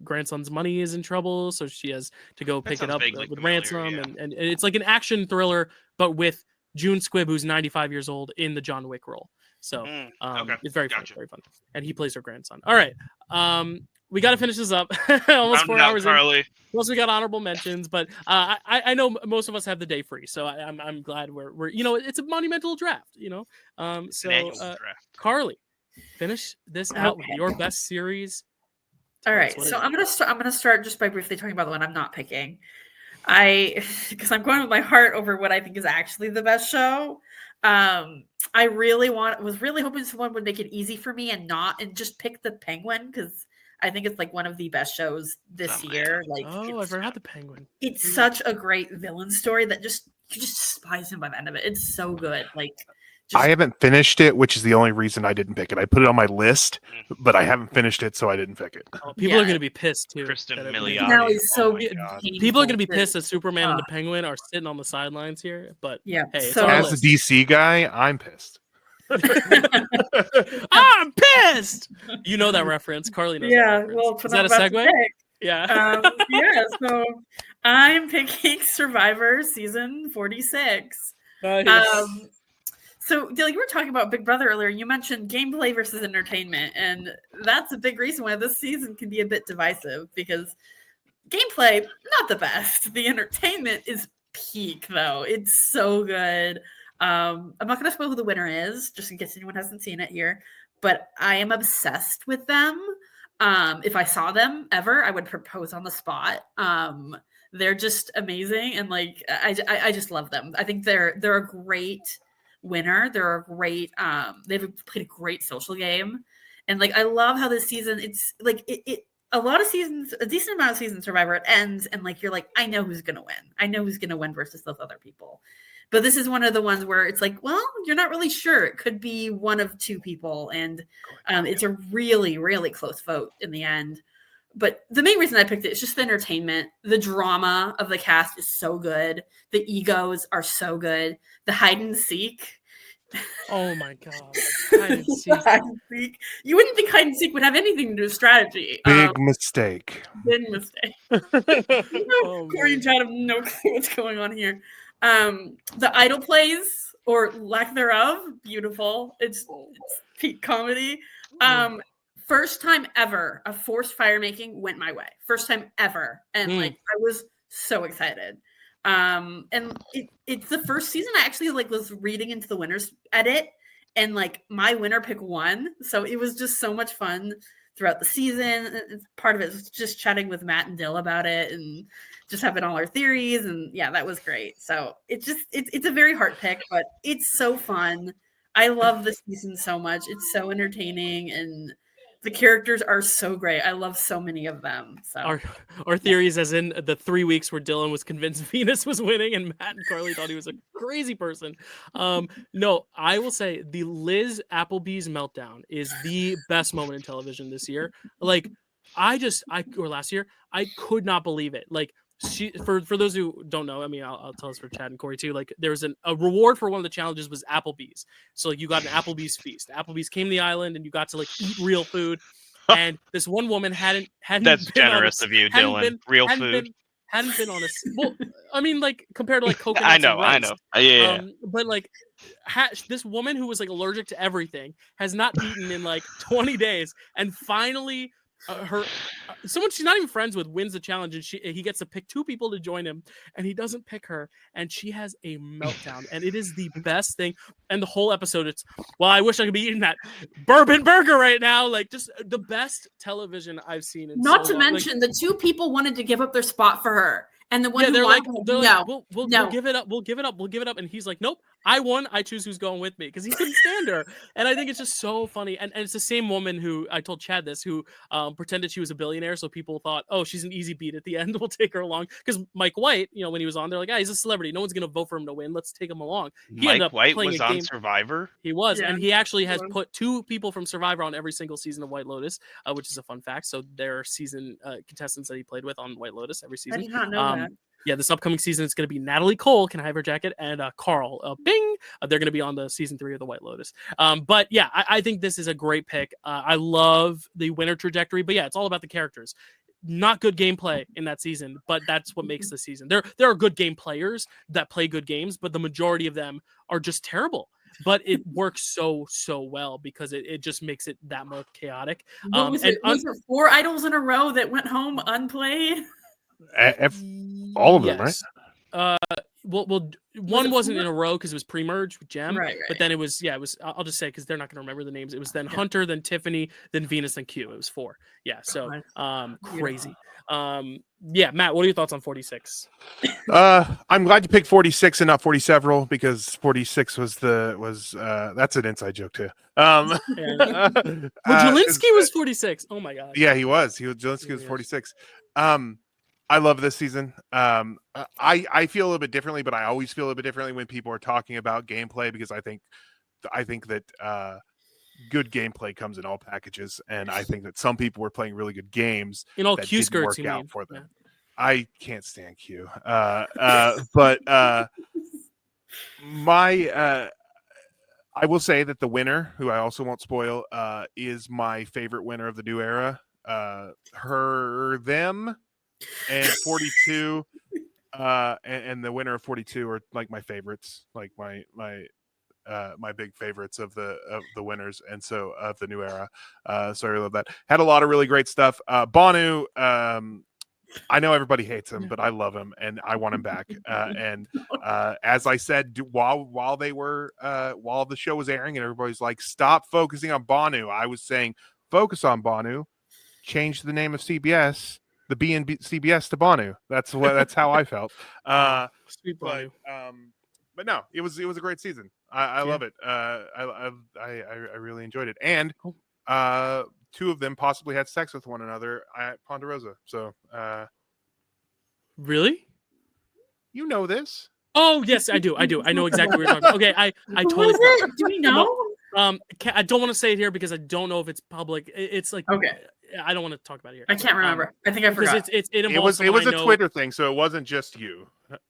grandson's money is in trouble, so she has to go pick it up with ransom, and it's like an action thriller, but with June Squibb, who's 95 years old, in the John Wick role. So it's very fun, very fun. And he plays her grandson. All right. We got to finish this up. Almost 4 hours in. Plus we got honorable mentions, but I know most of us have the day free, so I'm glad we're it's a monumental draft, draft. Carly, finish this out with your best series. All right. So I'm gonna start just by briefly talking about the one I'm not picking. Because I'm going with my heart over what I think is actually the best show. I was really hoping someone would make it easy for me and just pick the Penguin, because I think it's like one of the best shows this year. Like, Oh, I forgot the Penguin. It's such a great villain story that you just despise him by the end of it. It's so good. Like, I haven't finished it, which is the only reason I didn't pick it. I put it on my list, but I haven't finished it, so I didn't pick it. Oh, people are going to be pissed too. Kristen that it- Milioti. Now he's so my God. People are going to be painful pissed that Superman and the Ah. Penguin are sitting on the sidelines here. But Yeah, hey, it's so- on our As a list. DC guy, I'm pissed. I'm pissed. You know that reference. Carly knows that Yeah, reference. well, Is that a segue? Yeah. Yeah, so I'm picking Survivor season 46. Nice. So, Dylan, you were talking about Big Brother earlier. You mentioned gameplay versus entertainment, and that's a big reason why this season can be a bit divisive because gameplay, not the best. The entertainment is peak, though. It's so good. I'm not going to spoil who the winner is, just in case anyone hasn't seen it here, but I am obsessed with them. If I saw them ever, I would propose on the spot. They're just amazing, and like I just love them. I think they're a great winner. They're a great. They've played a great social game, and like I love how this season. It's like it a lot of seasons, a decent amount of seasons Survivor, it ends, and like you're like, I know who's gonna win. I know who's gonna win versus those other people. But this is one of the ones where it's like, well, you're not really sure. It could be one of two people, and it's a really, really close vote in the end. But the main reason I picked it is just the entertainment. The drama of the cast is so good. The egos are so good. The hide and seek. Oh my god. Hide and seek. Hide and seek. You wouldn't think hide and seek would have anything to do with strategy. Big mistake. Big mistake. Oh, Corey and Chad have no clue what's going on here. The idol plays or lack thereof, beautiful. It's peak comedy. First time ever a forced fire making went my way. First time ever, and like I was so excited. And it's the first season I actually like was reading into the winners edit, and like my winner pick won, so it was just so much fun throughout the season. Part of it was just chatting with Matt and Dyl about it, and just having all our theories, and yeah, that was great. So it's a very hard pick, but it's so fun. I love this season so much. It's so entertaining, and the characters are so great. I love so many of them. So our theories, as in the 3 weeks where Dylan was convinced Venus was winning and Matt and Carly thought he was a crazy person. No, I will say the Liz Applebee's meltdown is the best moment in television this year. Like or last year, I could not believe it. Like she, for those who don't know, I mean, I'll tell us for Chad and Corey too. Like there was a reward for one of the challenges was Applebee's. So like you got an Applebee's feast. Applebee's came to the island and you got to like eat real food. And this one woman hadn't That's been generous of you, Dylan. Real food. Hadn't been on a well, I mean, like compared to like coconuts. I know. Yeah. But like, this woman who was like allergic to everything has not eaten in like 20 days, and finally, someone she's not even friends with wins the challenge, and he gets to pick 2 people to join him, and he doesn't pick her, and she has a meltdown, and it is the best thing. And the whole episode, it's, well, I wish I could be eating that bourbon burger right now. Like just the best television I've seen. Not to mention the 2 people wanted to give up their spot for her. And the one they're who like, won, we'll give it up. We'll give it up. And he's like, nope, I won. I choose who's going with me, because he couldn't stand her. And I think it's just so funny. And it's the same woman who I told Chad this, who pretended she was a billionaire. So people thought, oh, she's an easy beat at the end. We'll take her along. Because Mike White, when he was on, they're like, he's a celebrity. No one's going to vote for him to win. Let's take him along. Mike White was on Survivor? He was. Yeah. And he actually has put 2 people from Survivor on every single season of White Lotus, which is a fun fact. So there are season contestants that he played with on White Lotus every season. I did not know that. Yeah, this upcoming season, it's going to be Natalie Cole, Can I Have Her Jacket, and Carl, Bing. They're going to be on the season 3 of the White Lotus. But yeah, I think this is a great pick. I love the winner trajectory, but yeah, it's all about the characters. Not good gameplay in that season, but that's what makes the season. There are good game players that play good games, but the majority of them are just terrible. But it works so well because it just makes it that more chaotic. Was it 4 idols in a row that went home unplayed? All of them, right? Well, one wasn't in a row because it was pre-merged with Gem, right. But then it was. I'll just say because they're not going to remember the names. It was then Hunter, then Tiffany, then Venus, then Q. It was 4. Yeah, so crazy. Yeah, Matt, what are your thoughts on 46? I'm glad you picked 46 and not 40 several, because 46 was that's an inside joke too. Well, Jelinski was 46. Oh my god. Yeah, he was. Jelinski was 46. I love this season. I feel a little bit differently, but I always feel a little bit differently when people are talking about gameplay, because I think that good gameplay comes in all packages, and I think that some people were playing really good games In all that Q didn't skirts, work you out mean? for them. Yeah. I can't stand Q. But my I will say that the winner, who I also won't spoil, is my favorite winner of the new era. Them, and 42, and the winner of 42 are like my favorites, like my big favorites of the winners, and so of the new era. So I really love that. Had a lot of really great stuff. Bonu, I know everybody hates him, but I love him and I want him back. And as I said, while the show was airing and everybody's like, stop focusing on Bonu, I was saying, focus on Bonu. Change the name of CBS, the B and CBS to Bonu. That's how I felt. Sweet Bonu. But no, it was a great season. I love it. I really enjoyed it, and two of them possibly had sex with one another at Ponderosa. So, Really? you know this. Oh yes, I do. I know exactly what you're talking about. Okay, I Who totally was forgot. it? Do we know? I don't want to say it here because I don't know if it's public. It's like, Okay. I don't want to talk about it here. I can't remember. I think I Because forgot. it It involves was a know. Twitter thing, so it wasn't just you.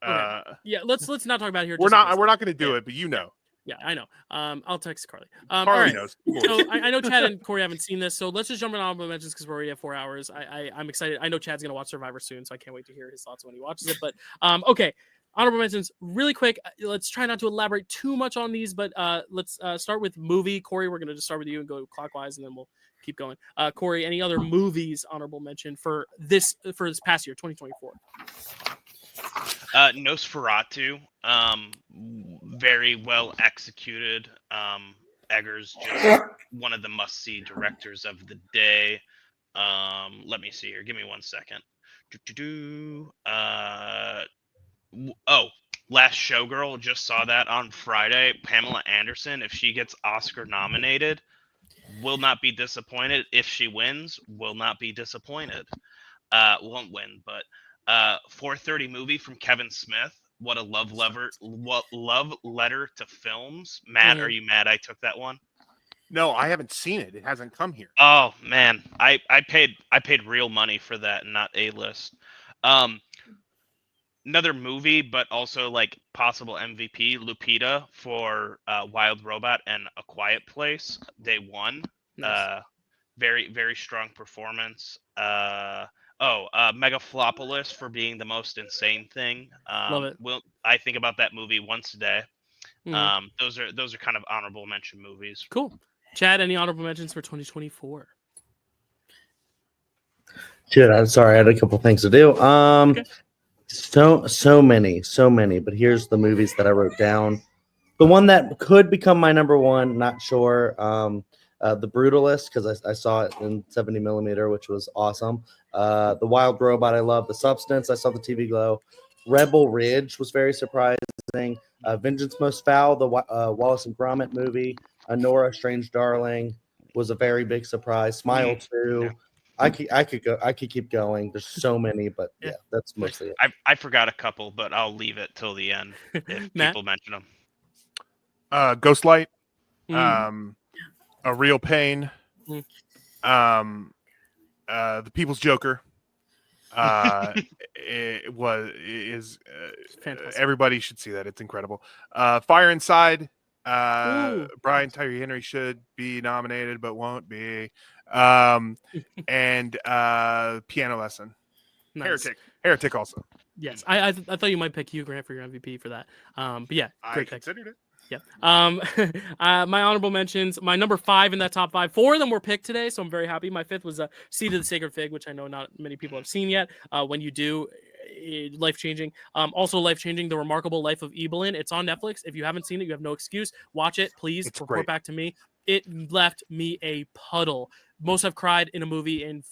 Okay. Yeah, let's not talk about it here. We're just in not case. going to do it, but you know. Yeah, I know. I'll text Carly. Carly all right. knows. So I know Chad and Corey haven't seen this, so let's just jump in honorable mentions because we're already at 4 hours. I'm excited. I know Chad's gonna watch Survivor soon, so I can't wait to hear his thoughts when he watches it. But okay, honorable mentions really quick. Let's try not to elaborate too much on these, but let's start with movie. Corey, we're gonna just start with you and go clockwise, and then we'll keep going. Corey, any other movies honorable mention for this past year, 2024? Nosferatu, very well executed. Eggers just one of the must-see directors of the day. Let me see here. Give me 1 second. Last Showgirl, just saw that on Friday. Pamela Anderson, if she gets Oscar nominated, will not be disappointed. If she wins, will not be disappointed. Won't win, but 4:30 movie from Kevin Smith. What a love letter to films. Matt, are you mad I took that one? No, I haven't seen it. It hasn't come here. Oh man, I paid real money for that, not A-list. Another movie, but also like possible MVP, Lupita for Wild Robot and A Quiet Place. They won. Nice. Very, very strong performance. Megaflopolis for being the most insane thing. Love it. I think about that movie once a day. Mhm. Those are kind of honorable mention movies. Cool. Chad, any honorable mentions for 2024? Shit, I'm sorry. I had a couple things to do. Okay. So many. But here's the movies that I wrote down. The one that could become my number one, not sure. The Brutalist, because I saw it in 70 millimeter, which was awesome. The Wild Robot, I love. The Substance, I saw the TV Glow. Rebel Ridge was very surprising. Vengeance Most Foul, the Wallace and Gromit movie. Nora, Strange Darling was a very big surprise. Smile 2. Yeah. I could keep going. There's so many, but yeah, that's mostly it. I forgot a couple, but I'll leave it till the end if people mention them. Ghostlight, Mm. A Real Pain, The People's Joker. Fantastic. Everybody should see that. It's incredible. Fire Inside. Ooh. Brian Tyree Henry should be nominated, but won't be. And Piano Lesson. Nice. Heretic also. Yes, I thought you might pick Hugh Grant for your MVP for that. But yeah, great I pick. considered it. Yeah. My honorable mentions, my number 5 in that top 5. 4 of them were picked today, so I'm very happy. My 5th was Seed of the Sacred Fig, which I know not many people have seen yet. When you do, life-changing. Also life-changing, The Remarkable Life of Evelyn. It's on Netflix. If you haven't seen it, you have no excuse. Watch it, please. It's report great. back to me. It left me a puddle. Most I've cried in a movie in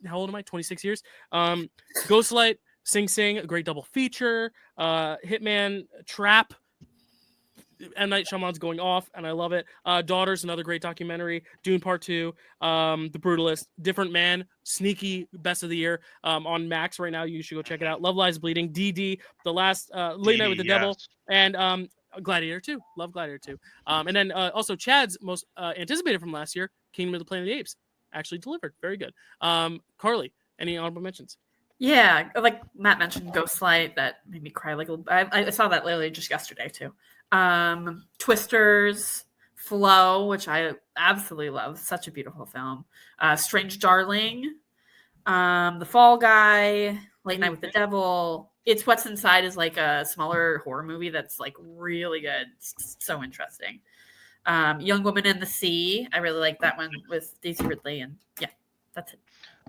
how old am I? 26 years. Ghostlight, Sing Sing, a great double feature. Hitman, Trap. M. Night Shyamalan's going off, and I love it. Daughters, another great documentary. Dune Part 2. The Brutalist. Different Man, sneaky best of the year on Max right now. You should go check it out. Love Lies Bleeding. DD, The Last Late Night with the Devil, and Gladiator 2. Love Gladiator 2. And then also Chad's most anticipated from last year, Kingdom of the Planet of the Apes, actually delivered. Very good. Carly, any honorable mentions? Yeah, like Matt mentioned, Ghostlight, that made me cry. Like I saw that literally just yesterday too. Twisters, Flow, which I absolutely love, such a beautiful film. Strange Darling, The Fall Guy, Late Night with the Devil. It's What's Inside is like a smaller horror movie that's like really good. It's so interesting. Young Woman in the Sea, I really like that one with Daisy Ridley, and yeah, that's it.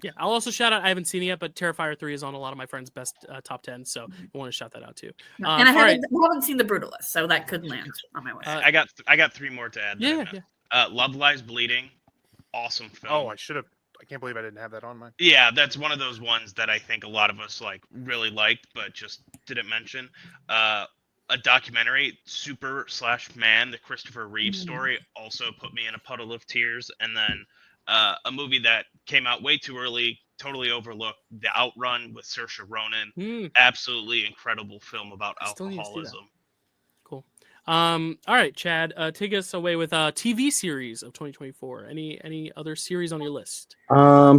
Yeah, I'll also shout out. I haven't seen it yet, but Terrifier 3 is on a lot of my friends' best top 10, so I want to shout that out too. And I haven't seen The Brutalist, so that could land on my list. I got 3 more to add. Yeah. Love Lies Bleeding, awesome film. Oh, I should have. I can't believe I didn't have that on mine. Yeah, that's one of those ones that I think a lot of us like really liked, but just didn't mention. A documentary, Super/Man, the Christopher Reeve story, also put me in a puddle of tears, and then. A movie that came out way too early, totally overlooked, The Outrun with Saoirse Ronan. Absolutely incredible film about alcoholism. Cool. All right, Chad, take us away with a TV series of 2024. Any other series on your list?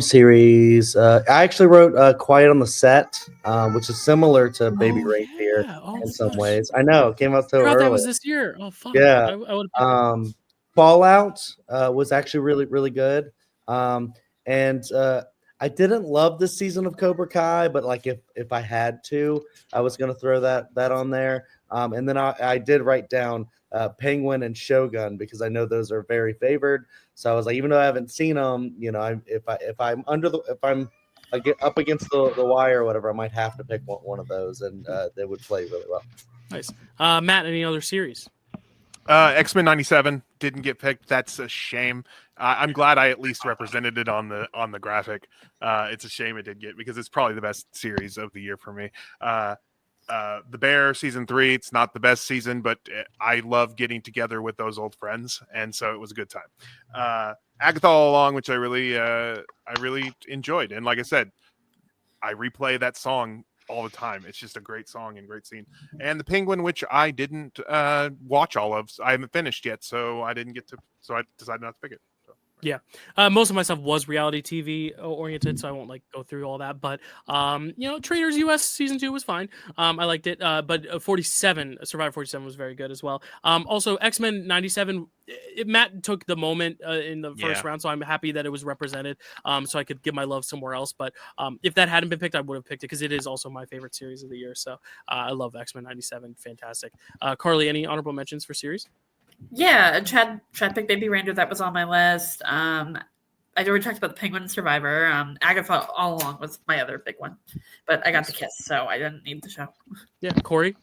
Series. I actually wrote Quiet on the Set, which is similar to Baby Reindeer in some ways. I know, it came out so early. That was this year. Oh, fuck. Yeah. I Fallout was actually really, really good. And I didn't love this season of Cobra Kai, but like if I had to, I was going to throw that on there. And then I did write down Penguin and Shogun because I know those are very favored. So I was like, even though I haven't seen them, you know, if I'm up against the wire or whatever, I might have to pick one of those, and they would play really well. Nice. Matt, any other series? X-Men 97 didn't get picked. That's a shame. I'm glad I at least represented it on the graphic. It's a shame it did get, because it's probably the best series of the year for me. The Bear season 3, it's not the best season, but I love getting together with those old friends, and so it was a good time. Agatha All Along, which I really enjoyed, and like I said, I replay that song all the time. It's just a great song and great scene. And The Penguin, which I didn't watch all of. I haven't finished yet, so I didn't get to. So I decided not to pick it. So. Yeah, most of my stuff was reality TV oriented, so I won't like go through all that. But you know, Traitors US season 2 was fine. I liked it. But 47, Survivor 47 was very good as well. Also X-Men 97. Matt took the moment in the first round, so I'm happy that it was represented. So I could give my love somewhere else. But if that hadn't been picked, I would have picked it because it is also my favorite series of the year. So I love X-Men 97. Fantastic. Carly, any honorable mentions for series? Yeah, Chad picked Baby Reindeer. That was on my list. I already talked about the Penguin and Survivor. Agatha All Along was my other big one, but I got the kiss, so I didn't need the show. Yeah, Corey.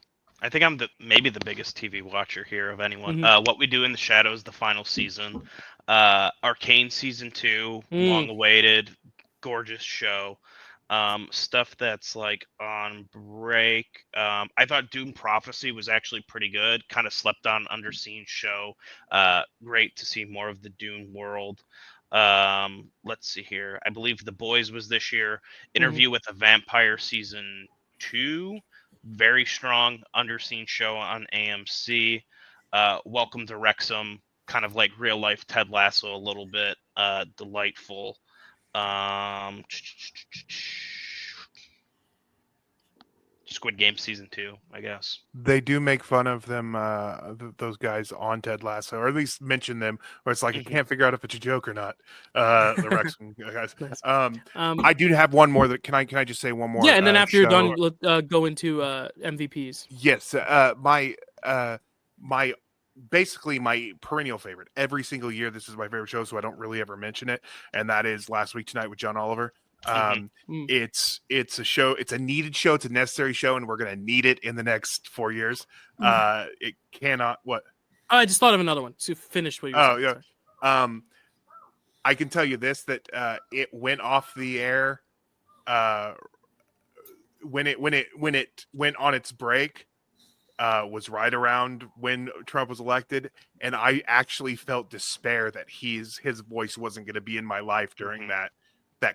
I think I'm maybe the biggest TV watcher here of anyone. What We Do in the Shadows, the final season. Arcane season 2, long awaited, gorgeous show. Stuff that's like on break. I thought Doom Prophecy was actually pretty good. Kind of slept on, underseen show. Great to see more of the Dune world. Let's see here. I believe The Boys was this year. Interview with a Vampire season 2. Very strong, underseen show on AMC. Welcome to Wrexham. Kind of like real life Ted Lasso a little bit. Delightful. Squid Game season 2, I guess. They do make fun of them, those guys on Ted Lasso, or at least mention them, where it's like, I can't figure out if it's a joke or not. The Wrexham guys. Nice. I do have one more that can I just say one more? Yeah, and then after you're done, let's go into MVPs. Yes, my basically my perennial favorite every single year. This is my favorite show, so I don't really ever mention it, and that is Last Week Tonight with John Oliver. It's a show, it's a needed show, it's a necessary show, and we're gonna need it in the next 4 years. It cannot what I just thought of another one. So finish what you were saying. Yeah. I can tell you this, that it went off the air when it went on its break. Was right around when Trump was elected, and I actually felt despair that his voice wasn't going to be in my life during that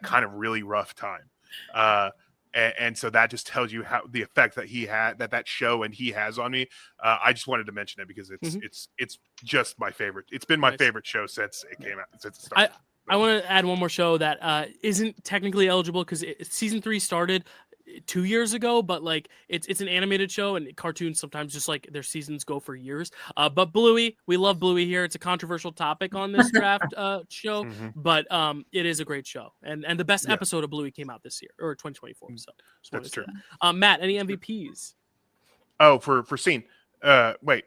kind of really rough time. And so that just tells you how the effect that he had, that show and he has on me. I just wanted to mention it because it's just my favorite. It's been my favorite show since it came out, since it started. I want to add one more show that isn't technically eligible because season 3 started 2 years ago, but like it's an animated show, and cartoons sometimes just like their seasons go for years. But Bluey, we love Bluey here. It's a controversial topic on this draft show, but it is a great show, and the best episode of Bluey came out this year or 2024. So that's true. Matt, any MVPs? Oh, for scene. Wait.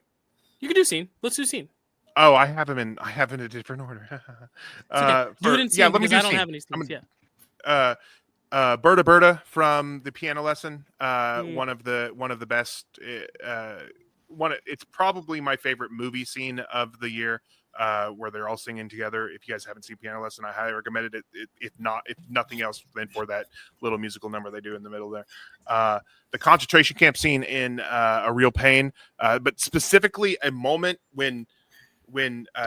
You can do scene. Let's do scene. Oh, I have them in a different order. Okay. Do it in scene because I don't have any scenes. Berta Berta from The Piano Lesson. One of the best. It's probably my favorite movie scene of the year, where they're all singing together. If you guys haven't seen Piano Lesson, I highly recommend it. If nothing else, then for that little musical number they do in the middle there. The concentration camp scene in A Real Pain, but specifically a moment when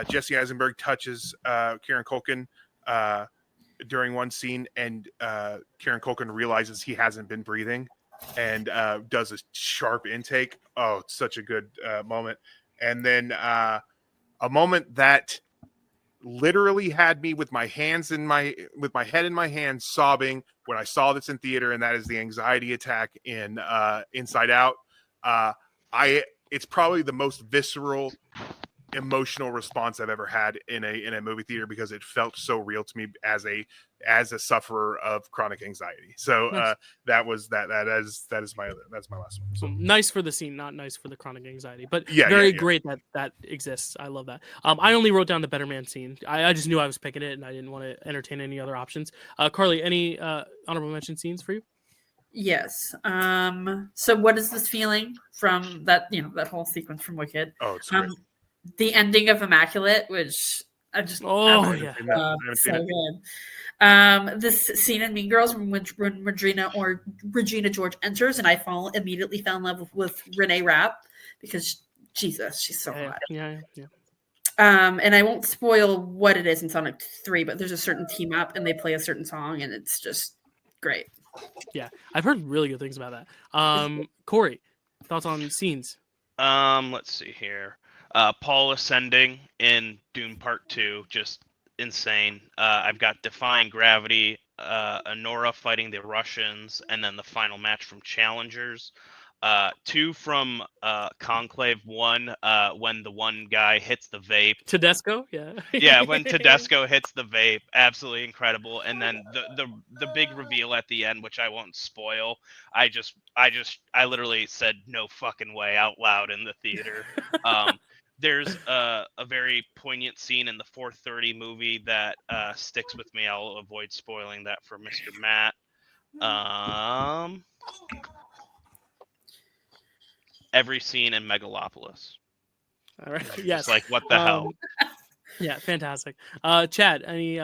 Jesse Eisenberg touches Kieran Culkin during one scene, and Kieran Culkin realizes he hasn't been breathing and does a sharp intake. Oh, it's such a good moment. And then a moment that literally had me with my head in my hands sobbing when I saw this in theater, and that is the anxiety attack in Inside Out. It's probably the most visceral emotional response I've ever had in a movie theater, because it felt so real to me as a sufferer of chronic anxiety. So nice. That's my last one. So nice for the scene, not nice for the chronic anxiety, but great that exists. I love that. I only wrote down the Better Man scene. I just knew I was picking it, and I didn't want to entertain any other options. Carly, any honorable mention scenes for you? Yes. So what is this feeling from that that whole sequence from Wicked? Oh, it's great. The ending of Immaculate, which I just so good. This scene in Mean Girls when Regina George enters, and I immediately fell in love with Renee Rapp, because Jesus, she's so hot. Yeah. And I won't spoil what it is in Sonic 3, but there's a certain team up and they play a certain song, and it's just great. Yeah, I've heard really good things about that. Corey, thoughts on scenes? Let's see here. Paul ascending in Dune Part 2, just insane. I've got Defying Gravity, Honora fighting the Russians, and then the final match from Challengers. 2 from Conclave 1, when the one guy hits the vape. Tedesco, yeah. Yeah, when Tedesco hits the vape, absolutely incredible. And then the big reveal at the end, which I won't spoil. I literally said no fucking way out loud in the theater. There's a very poignant scene in the 4:30 movie that sticks with me. I'll avoid spoiling that for Mr. Matt. Every scene in Megalopolis. All right. Yes. It's like, what the hell? Yeah, fantastic. Chad, any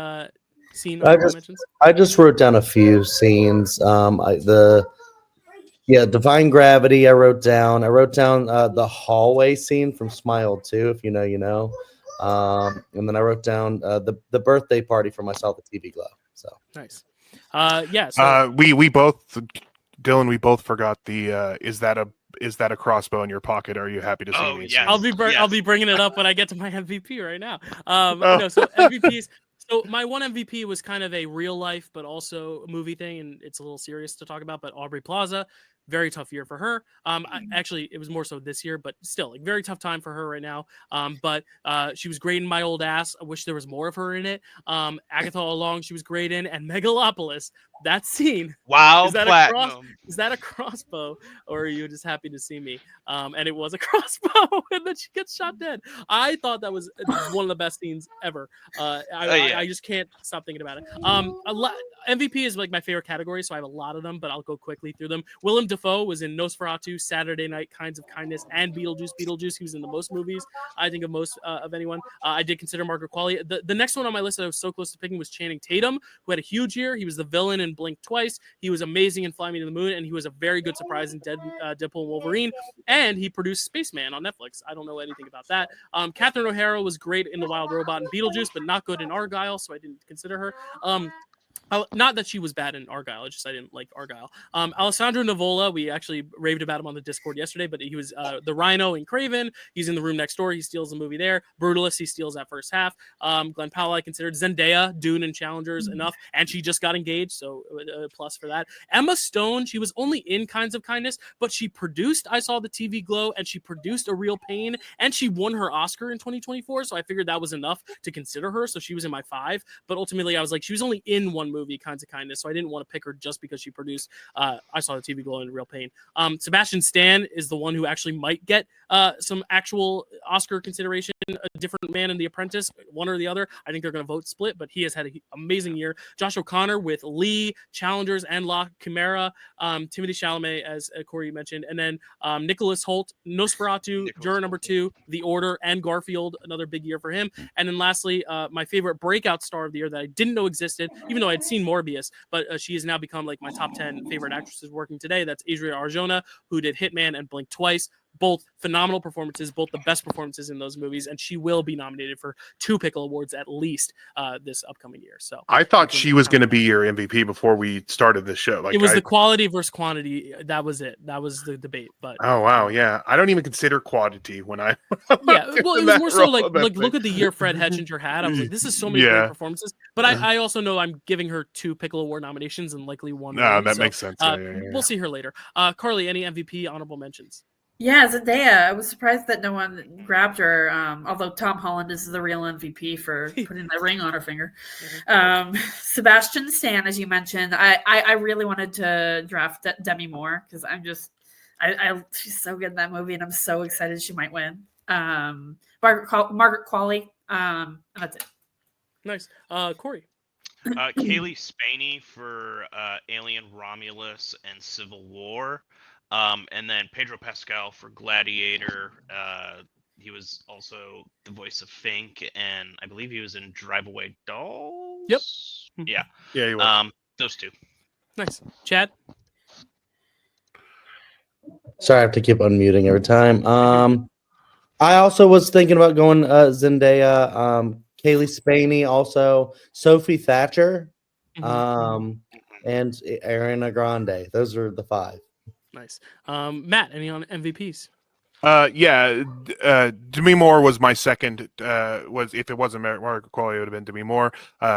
scene mentions? I just wrote down a few scenes. Defying Gravity. I wrote down the hallway scene from Smile 2, if you know, you know. And then I wrote down the birthday party from I Saw the TV Glow. So nice. So we both, Dylan, we both forgot the is that a crossbow in your pocket? Are you happy to see me? Yes. I'll be bringing it up when I get to my MVP right now. No, so MVPs. So my one MVP was kind of a real life, but also a movie thing, and it's a little serious to talk about. But Aubrey Plaza, very tough year for her. Actually, it was more so this year, but still, like, very tough time for her right now. But she was great in My Old Ass. I wish there was more of her in it. Agatha All Along, she was great in, and Megalopolis. That scene. Wow, is that a crossbow, or are you just happy to see me? And it was a crossbow, and then she gets shot dead. I thought that was one of the best scenes ever. I I just can't stop thinking about it. MVP is like my favorite category, so I have a lot of them, but I'll go quickly through them. Willem Dafoe was in Nosferatu, Saturday Night, Kinds of Kindness, and Beetlejuice. Beetlejuice, he was in the most movies, I think, of most of anyone. I did consider Margaret Qualley. The next one on my list that I was so close to picking was Channing Tatum, who had a huge year. He was the villain in Blink Twice. He was amazing in Fly Me to the Moon, and he was a very good surprise in Deadpool and Wolverine. And he produced Spaceman on Netflix. I don't know anything about that. Catherine O'Hara was great in The Wild Robot and Beetlejuice, but not good in Argyle, so I didn't consider her. Not that she was bad in Argyle, it's just I didn't like Argyle. Alessandro Nivola, we actually raved about him on the Discord yesterday, but he was the Rhino in Craven. He's in The Room Next Door. He steals the movie there. Brutalist, he steals that first half. Glenn Powell, I considered. Zendaya, Dune and Challengers, enough. And she just got engaged, so a plus for that. Emma Stone, she was only in Kinds of Kindness, but she produced I Saw the TV Glow, and she produced A Real Pain, and she won her Oscar in 2024, so I figured that was enough to consider her, so she was in my 5. But ultimately, I was like, she was only in one movie, Kinds of Kindness, so I didn't want to pick her just because she produced I Saw the TV Glow and Real Pain. Sebastian Stan is the one who actually might get some actual Oscar consideration. A Different Man and The Apprentice, one or the other. I think they're going to vote split, but he has had an amazing year. Josh O'Connor with Lee, Challengers, and La Chimera. Timothée Chalamet, as Corey mentioned, and then Nicholas Hoult, Nosferatu, Juror Number 2, The Order, and Garfield. Another big year for him. And then lastly, my favorite breakout star of the year that I didn't know existed, even though I'd seen Morbius, but she has now become like my top 10 favorite actresses working today. That's Adria Arjona, who did Hitman and Blink Twice. Both phenomenal performances, both the best performances in those movies, and she will be nominated for 2 Pickle Awards at least this upcoming year. So I thought she was going to be your MVP before we started this show. Like it was the quality versus quantity. That was it. That was the debate. But oh wow, yeah, I don't even consider quantity when I yeah. Well, it was more so like look at the year Fred Hetchinger had. I was like, this is so many great performances. But I also know I'm giving her 2 Pickle Award nominations and likely 1. No, that makes sense. We'll see her later. Carly, any MVP honorable mentions? Yeah, Zendaya. I was surprised that no one grabbed her. Although Tom Holland is the real MVP for putting the ring on her finger. Sebastian Stan, as you mentioned, I really wanted to draft Demi Moore because she's so good in that movie, and I'm so excited she might win. Margaret Qualley, and that's it. Nice, Corey. Kaylee Spaney for Alien Romulus and Civil War. And then Pedro Pascal for Gladiator. He was also the voice of Fink, and I believe he was in Drive Away Dolls. Yep. Yeah. Yeah, he was. Those 2. Nice. Chad? Sorry, I have to keep unmuting every time. I also was thinking about going Zendaya, Kaylee Spaney, also Sophie Thatcher, and Ariana Grande. Those are the 5. Nice. Matt, any on MVPs? Demi Moore was my second. Was if it wasn't Margaret Qualley, it would have been Demi Moore.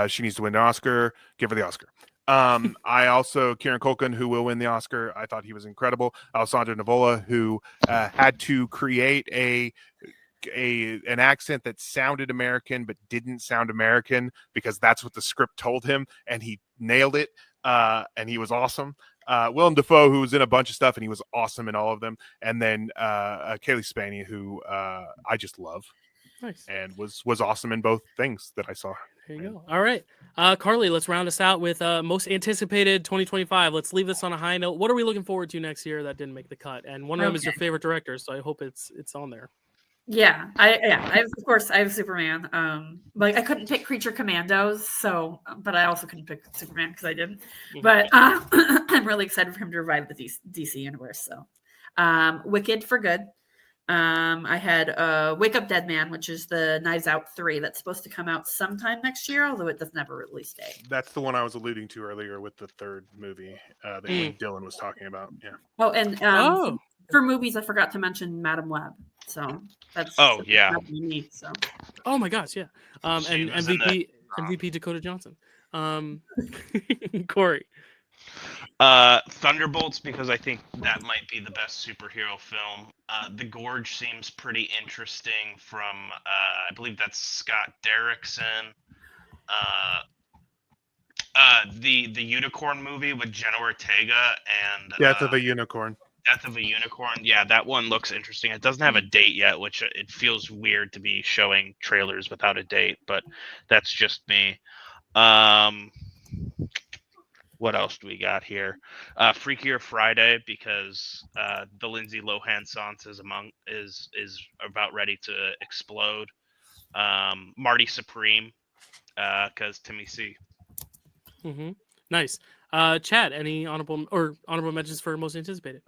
She needs to win the Oscar. Give her the Oscar. I also Kieran Culkin, who will win the Oscar. I thought he was incredible. Alessandro Nivola, who had to create an accent that sounded American but didn't sound American because that's what the script told him, and he nailed it. And he was awesome. Willem Dafoe, who was in a bunch of stuff, and he was awesome in all of them. And then Kaylee Spaney, who I just love. Nice. And was awesome in both things that I saw. There you go. All right. Carly, let's round us out with most anticipated 2025. Let's leave this on a high note. What are we looking forward to next year that didn't make the cut? And one of them is your favorite director, so I hope it's on there. Yeah, I of course I have Superman. Like I couldn't pick Creature Commandos, but I also couldn't pick Superman because I didn't. But I'm really excited for him to revive the DC universe. So, Wicked for good. I had Wake Up Dead Man, which is the Knives Out 3 that's supposed to come out sometime next year, although it doesn't have a release date. That's the one I was alluding to earlier with the third movie that Dylan was talking about. Yeah. Oh, and for movies, I forgot to mention Madam Web. So that's me. So. Oh my gosh, yeah. And MVP Dakota Johnson. Corey. Thunderbolts, because I think that might be the best superhero film. The Gorge seems pretty interesting from I believe that's Scott Derrickson. The Unicorn movie with Jenna Ortega and Death of a Unicorn. Death of a Unicorn. Yeah, that one looks interesting. It doesn't have a date yet, which it feels weird to be showing trailers without a date, but that's just me. What else do we got here? Freakier Friday, because the Lindsay Lohan songs is about ready to explode. Marty Supreme, because Timmy C. Mm-hmm. Nice. Chad, any honorable mentions for most anticipated?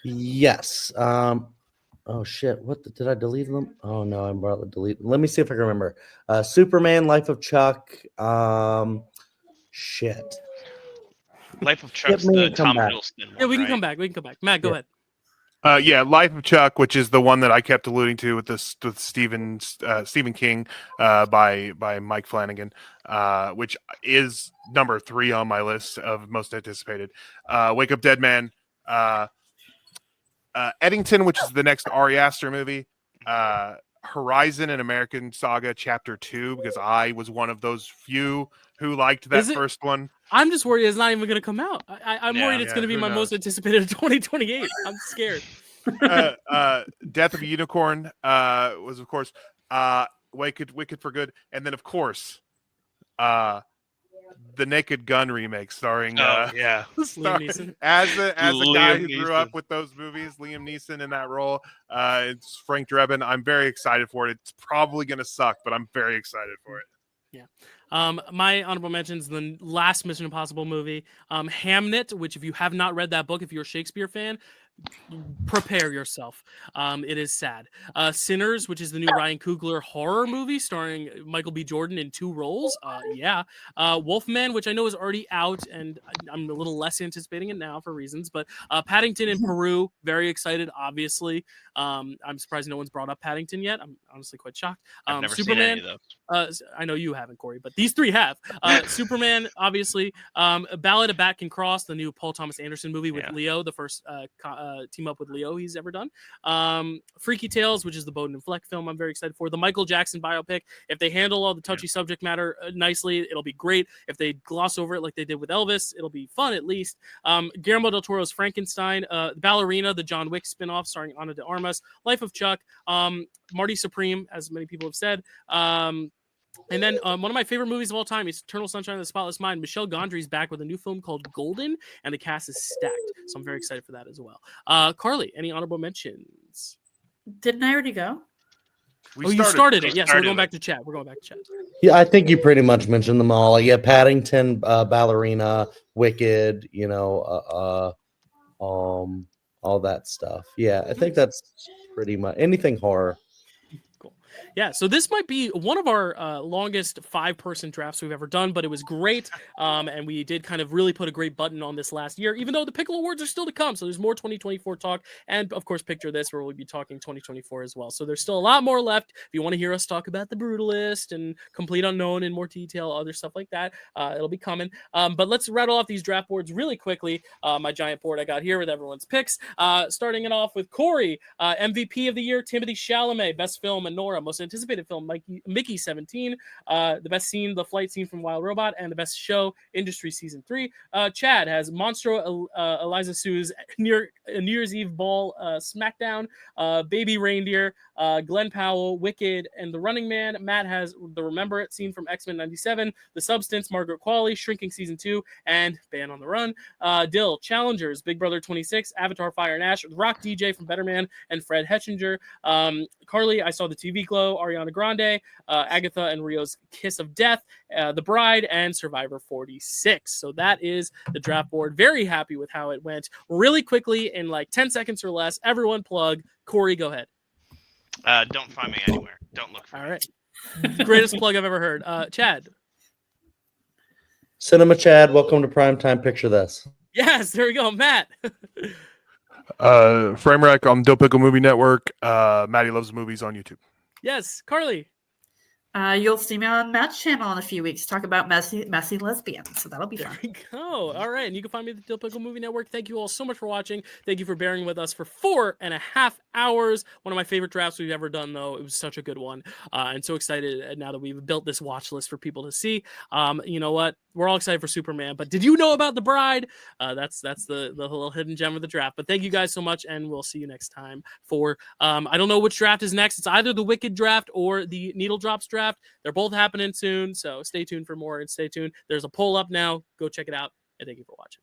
Yes. Oh shit! Did I delete them? Oh no, I'm about to delete. Let me see if I can remember. Superman, Life of Chuck. Shit. Life of Hit Chuck's me the and come Tom back. Hiddleston one, Yeah, we can right? come back. Matt, go Yeah. ahead. Yeah, Life of Chuck, which is the one that I kept alluding to with Stephen King by Mike Flanagan, which is number 3 on my list of most anticipated. Wake Up Dead Man, Eddington, which is the next Ari Aster movie, Horizon: An American Saga Chapter 2, because I was one of those few who liked that Is it? first one. I'm just worried it's not even going to come out. I'm Yeah. worried it's going to be who my most knows? anticipated of 2028. I'm scared. Death of a Unicorn was, of course, Wicked for Good, and then, of course, the Naked Gun remake starring Oh yeah, Liam Neeson. as a guy Liam who grew up Neeson. with those movies, Liam Neeson in that role. It's Frank Drebin. I'm very excited for it. It's probably going to suck, but I'm very excited for it. Yeah. My honorable mentions: the last Mission Impossible movie, Hamnet, which if you have not read that book, if you're a Shakespeare fan, prepare yourself. It is sad. Sinners, which is the new Ryan Coogler horror movie starring Michael B. Jordan in 2 roles. Yeah. Wolfman, which I know is already out, and I'm a little less anticipating it now for reasons. But Paddington in Peru, very excited. Obviously, I'm surprised no one's brought up Paddington yet. I'm honestly quite shocked. I've never Superman. seen any of those. I know you haven't, Corey, but these 3 have. Superman, obviously. Ballad of Bat Can Cross, the new Paul Thomas Anderson movie with Leo, the first team up with Leo he's ever done. Freaky Tales, which is the Bowden and Fleck film I'm very excited for. The Michael Jackson biopic. If they handle all the touchy subject matter nicely, it'll be great. If they gloss over it like they did with Elvis, it'll be fun at least. Guillermo del Toro's Frankenstein. Ballerina, the John Wick spinoff starring Ana de Armas. Life of Chuck. Marty Supreme, as many people have said. And then one of my favorite movies of all time is Eternal Sunshine of the Spotless Mind. Michel Gondry's back with a new film called Golden, and the cast is stacked. So I'm very excited for that as well. Carly, any honorable mentions? Didn't I already go? You started it. Yes, we're going back to chat. Yeah, I think you pretty much mentioned them all. Yeah, Paddington, Ballerina, Wicked, all that stuff. Yeah, I think that's pretty much anything horror. Cool. Yeah, so this might be one of our longest 5-person drafts we've ever done, but it was great. And we did kind of really put a great button on this last year, even though the Pickle Awards are still to come. So there's more 2024 talk. And of course, Picture This, where we'll be talking 2024 as well. So there's still a lot more left. If you want to hear us talk about The Brutalist and Complete Unknown in more detail, other stuff like that, it'll be coming. But let's rattle off these draft boards really quickly. My giant board I got here with everyone's picks. Starting it off with Corey, MVP of the year, Timothée Chalamet, best film, Anora, most anticipated film, Mickey 17, the best scene, the flight scene from Wild Robot, and the best show, Industry Season 3. Chad has Monstro, Eliza Sue's New Year's Eve Ball, SmackDown, Baby Reindeer, Glenn Powell, Wicked, and The Running Man. Matt has the Remember It scene from X-Men 97, The Substance, Margaret Qualley, Shrinking Season 2, and Band on the Run. Dyl, Challengers, Big Brother 26, Avatar, Fire and Ash, Rock DJ from Better Man, and Fred Hetchinger. Carly, I saw the TV Glow, Ariana Grande, Agatha and Rio's Kiss of Death, The Bride, and Survivor 46. So that is the draft board. Very happy with how it went. Really quickly, in like 10 seconds or less, everyone plug. Corey, go ahead. Don't find me anywhere. Don't look for me. All right. Greatest plug I've ever heard. Chad. Cinema Chad, welcome to Primetime Picture This. Yes, there we go. Matt. Framewreck on Dyl Pickle Movie Network. Maddie Loves Movies on YouTube. Yes, Carly. You'll see me on Matt's channel in a few weeks. Talk about messy lesbians. So that'll be There fun. we go. All right. And you can find me at the Dyl Pickle Movie Network. Thank you all so much for watching. Thank you for bearing with us for 4.5 hours. One of my favorite drafts we've ever done, though. It was such a good one. And so excited now that we've built this watch list for people to see. You know what? We're all excited for Superman. But did you know about The Bride? That's the little hidden gem of the draft. But thank you guys so much. And we'll see you next time for, I don't know which draft is next. It's either the Wicked draft or the Needle Drops draft. They're both happening soon. So stay tuned for more and stay tuned. There's a poll up now. Go check it out. And thank you for watching.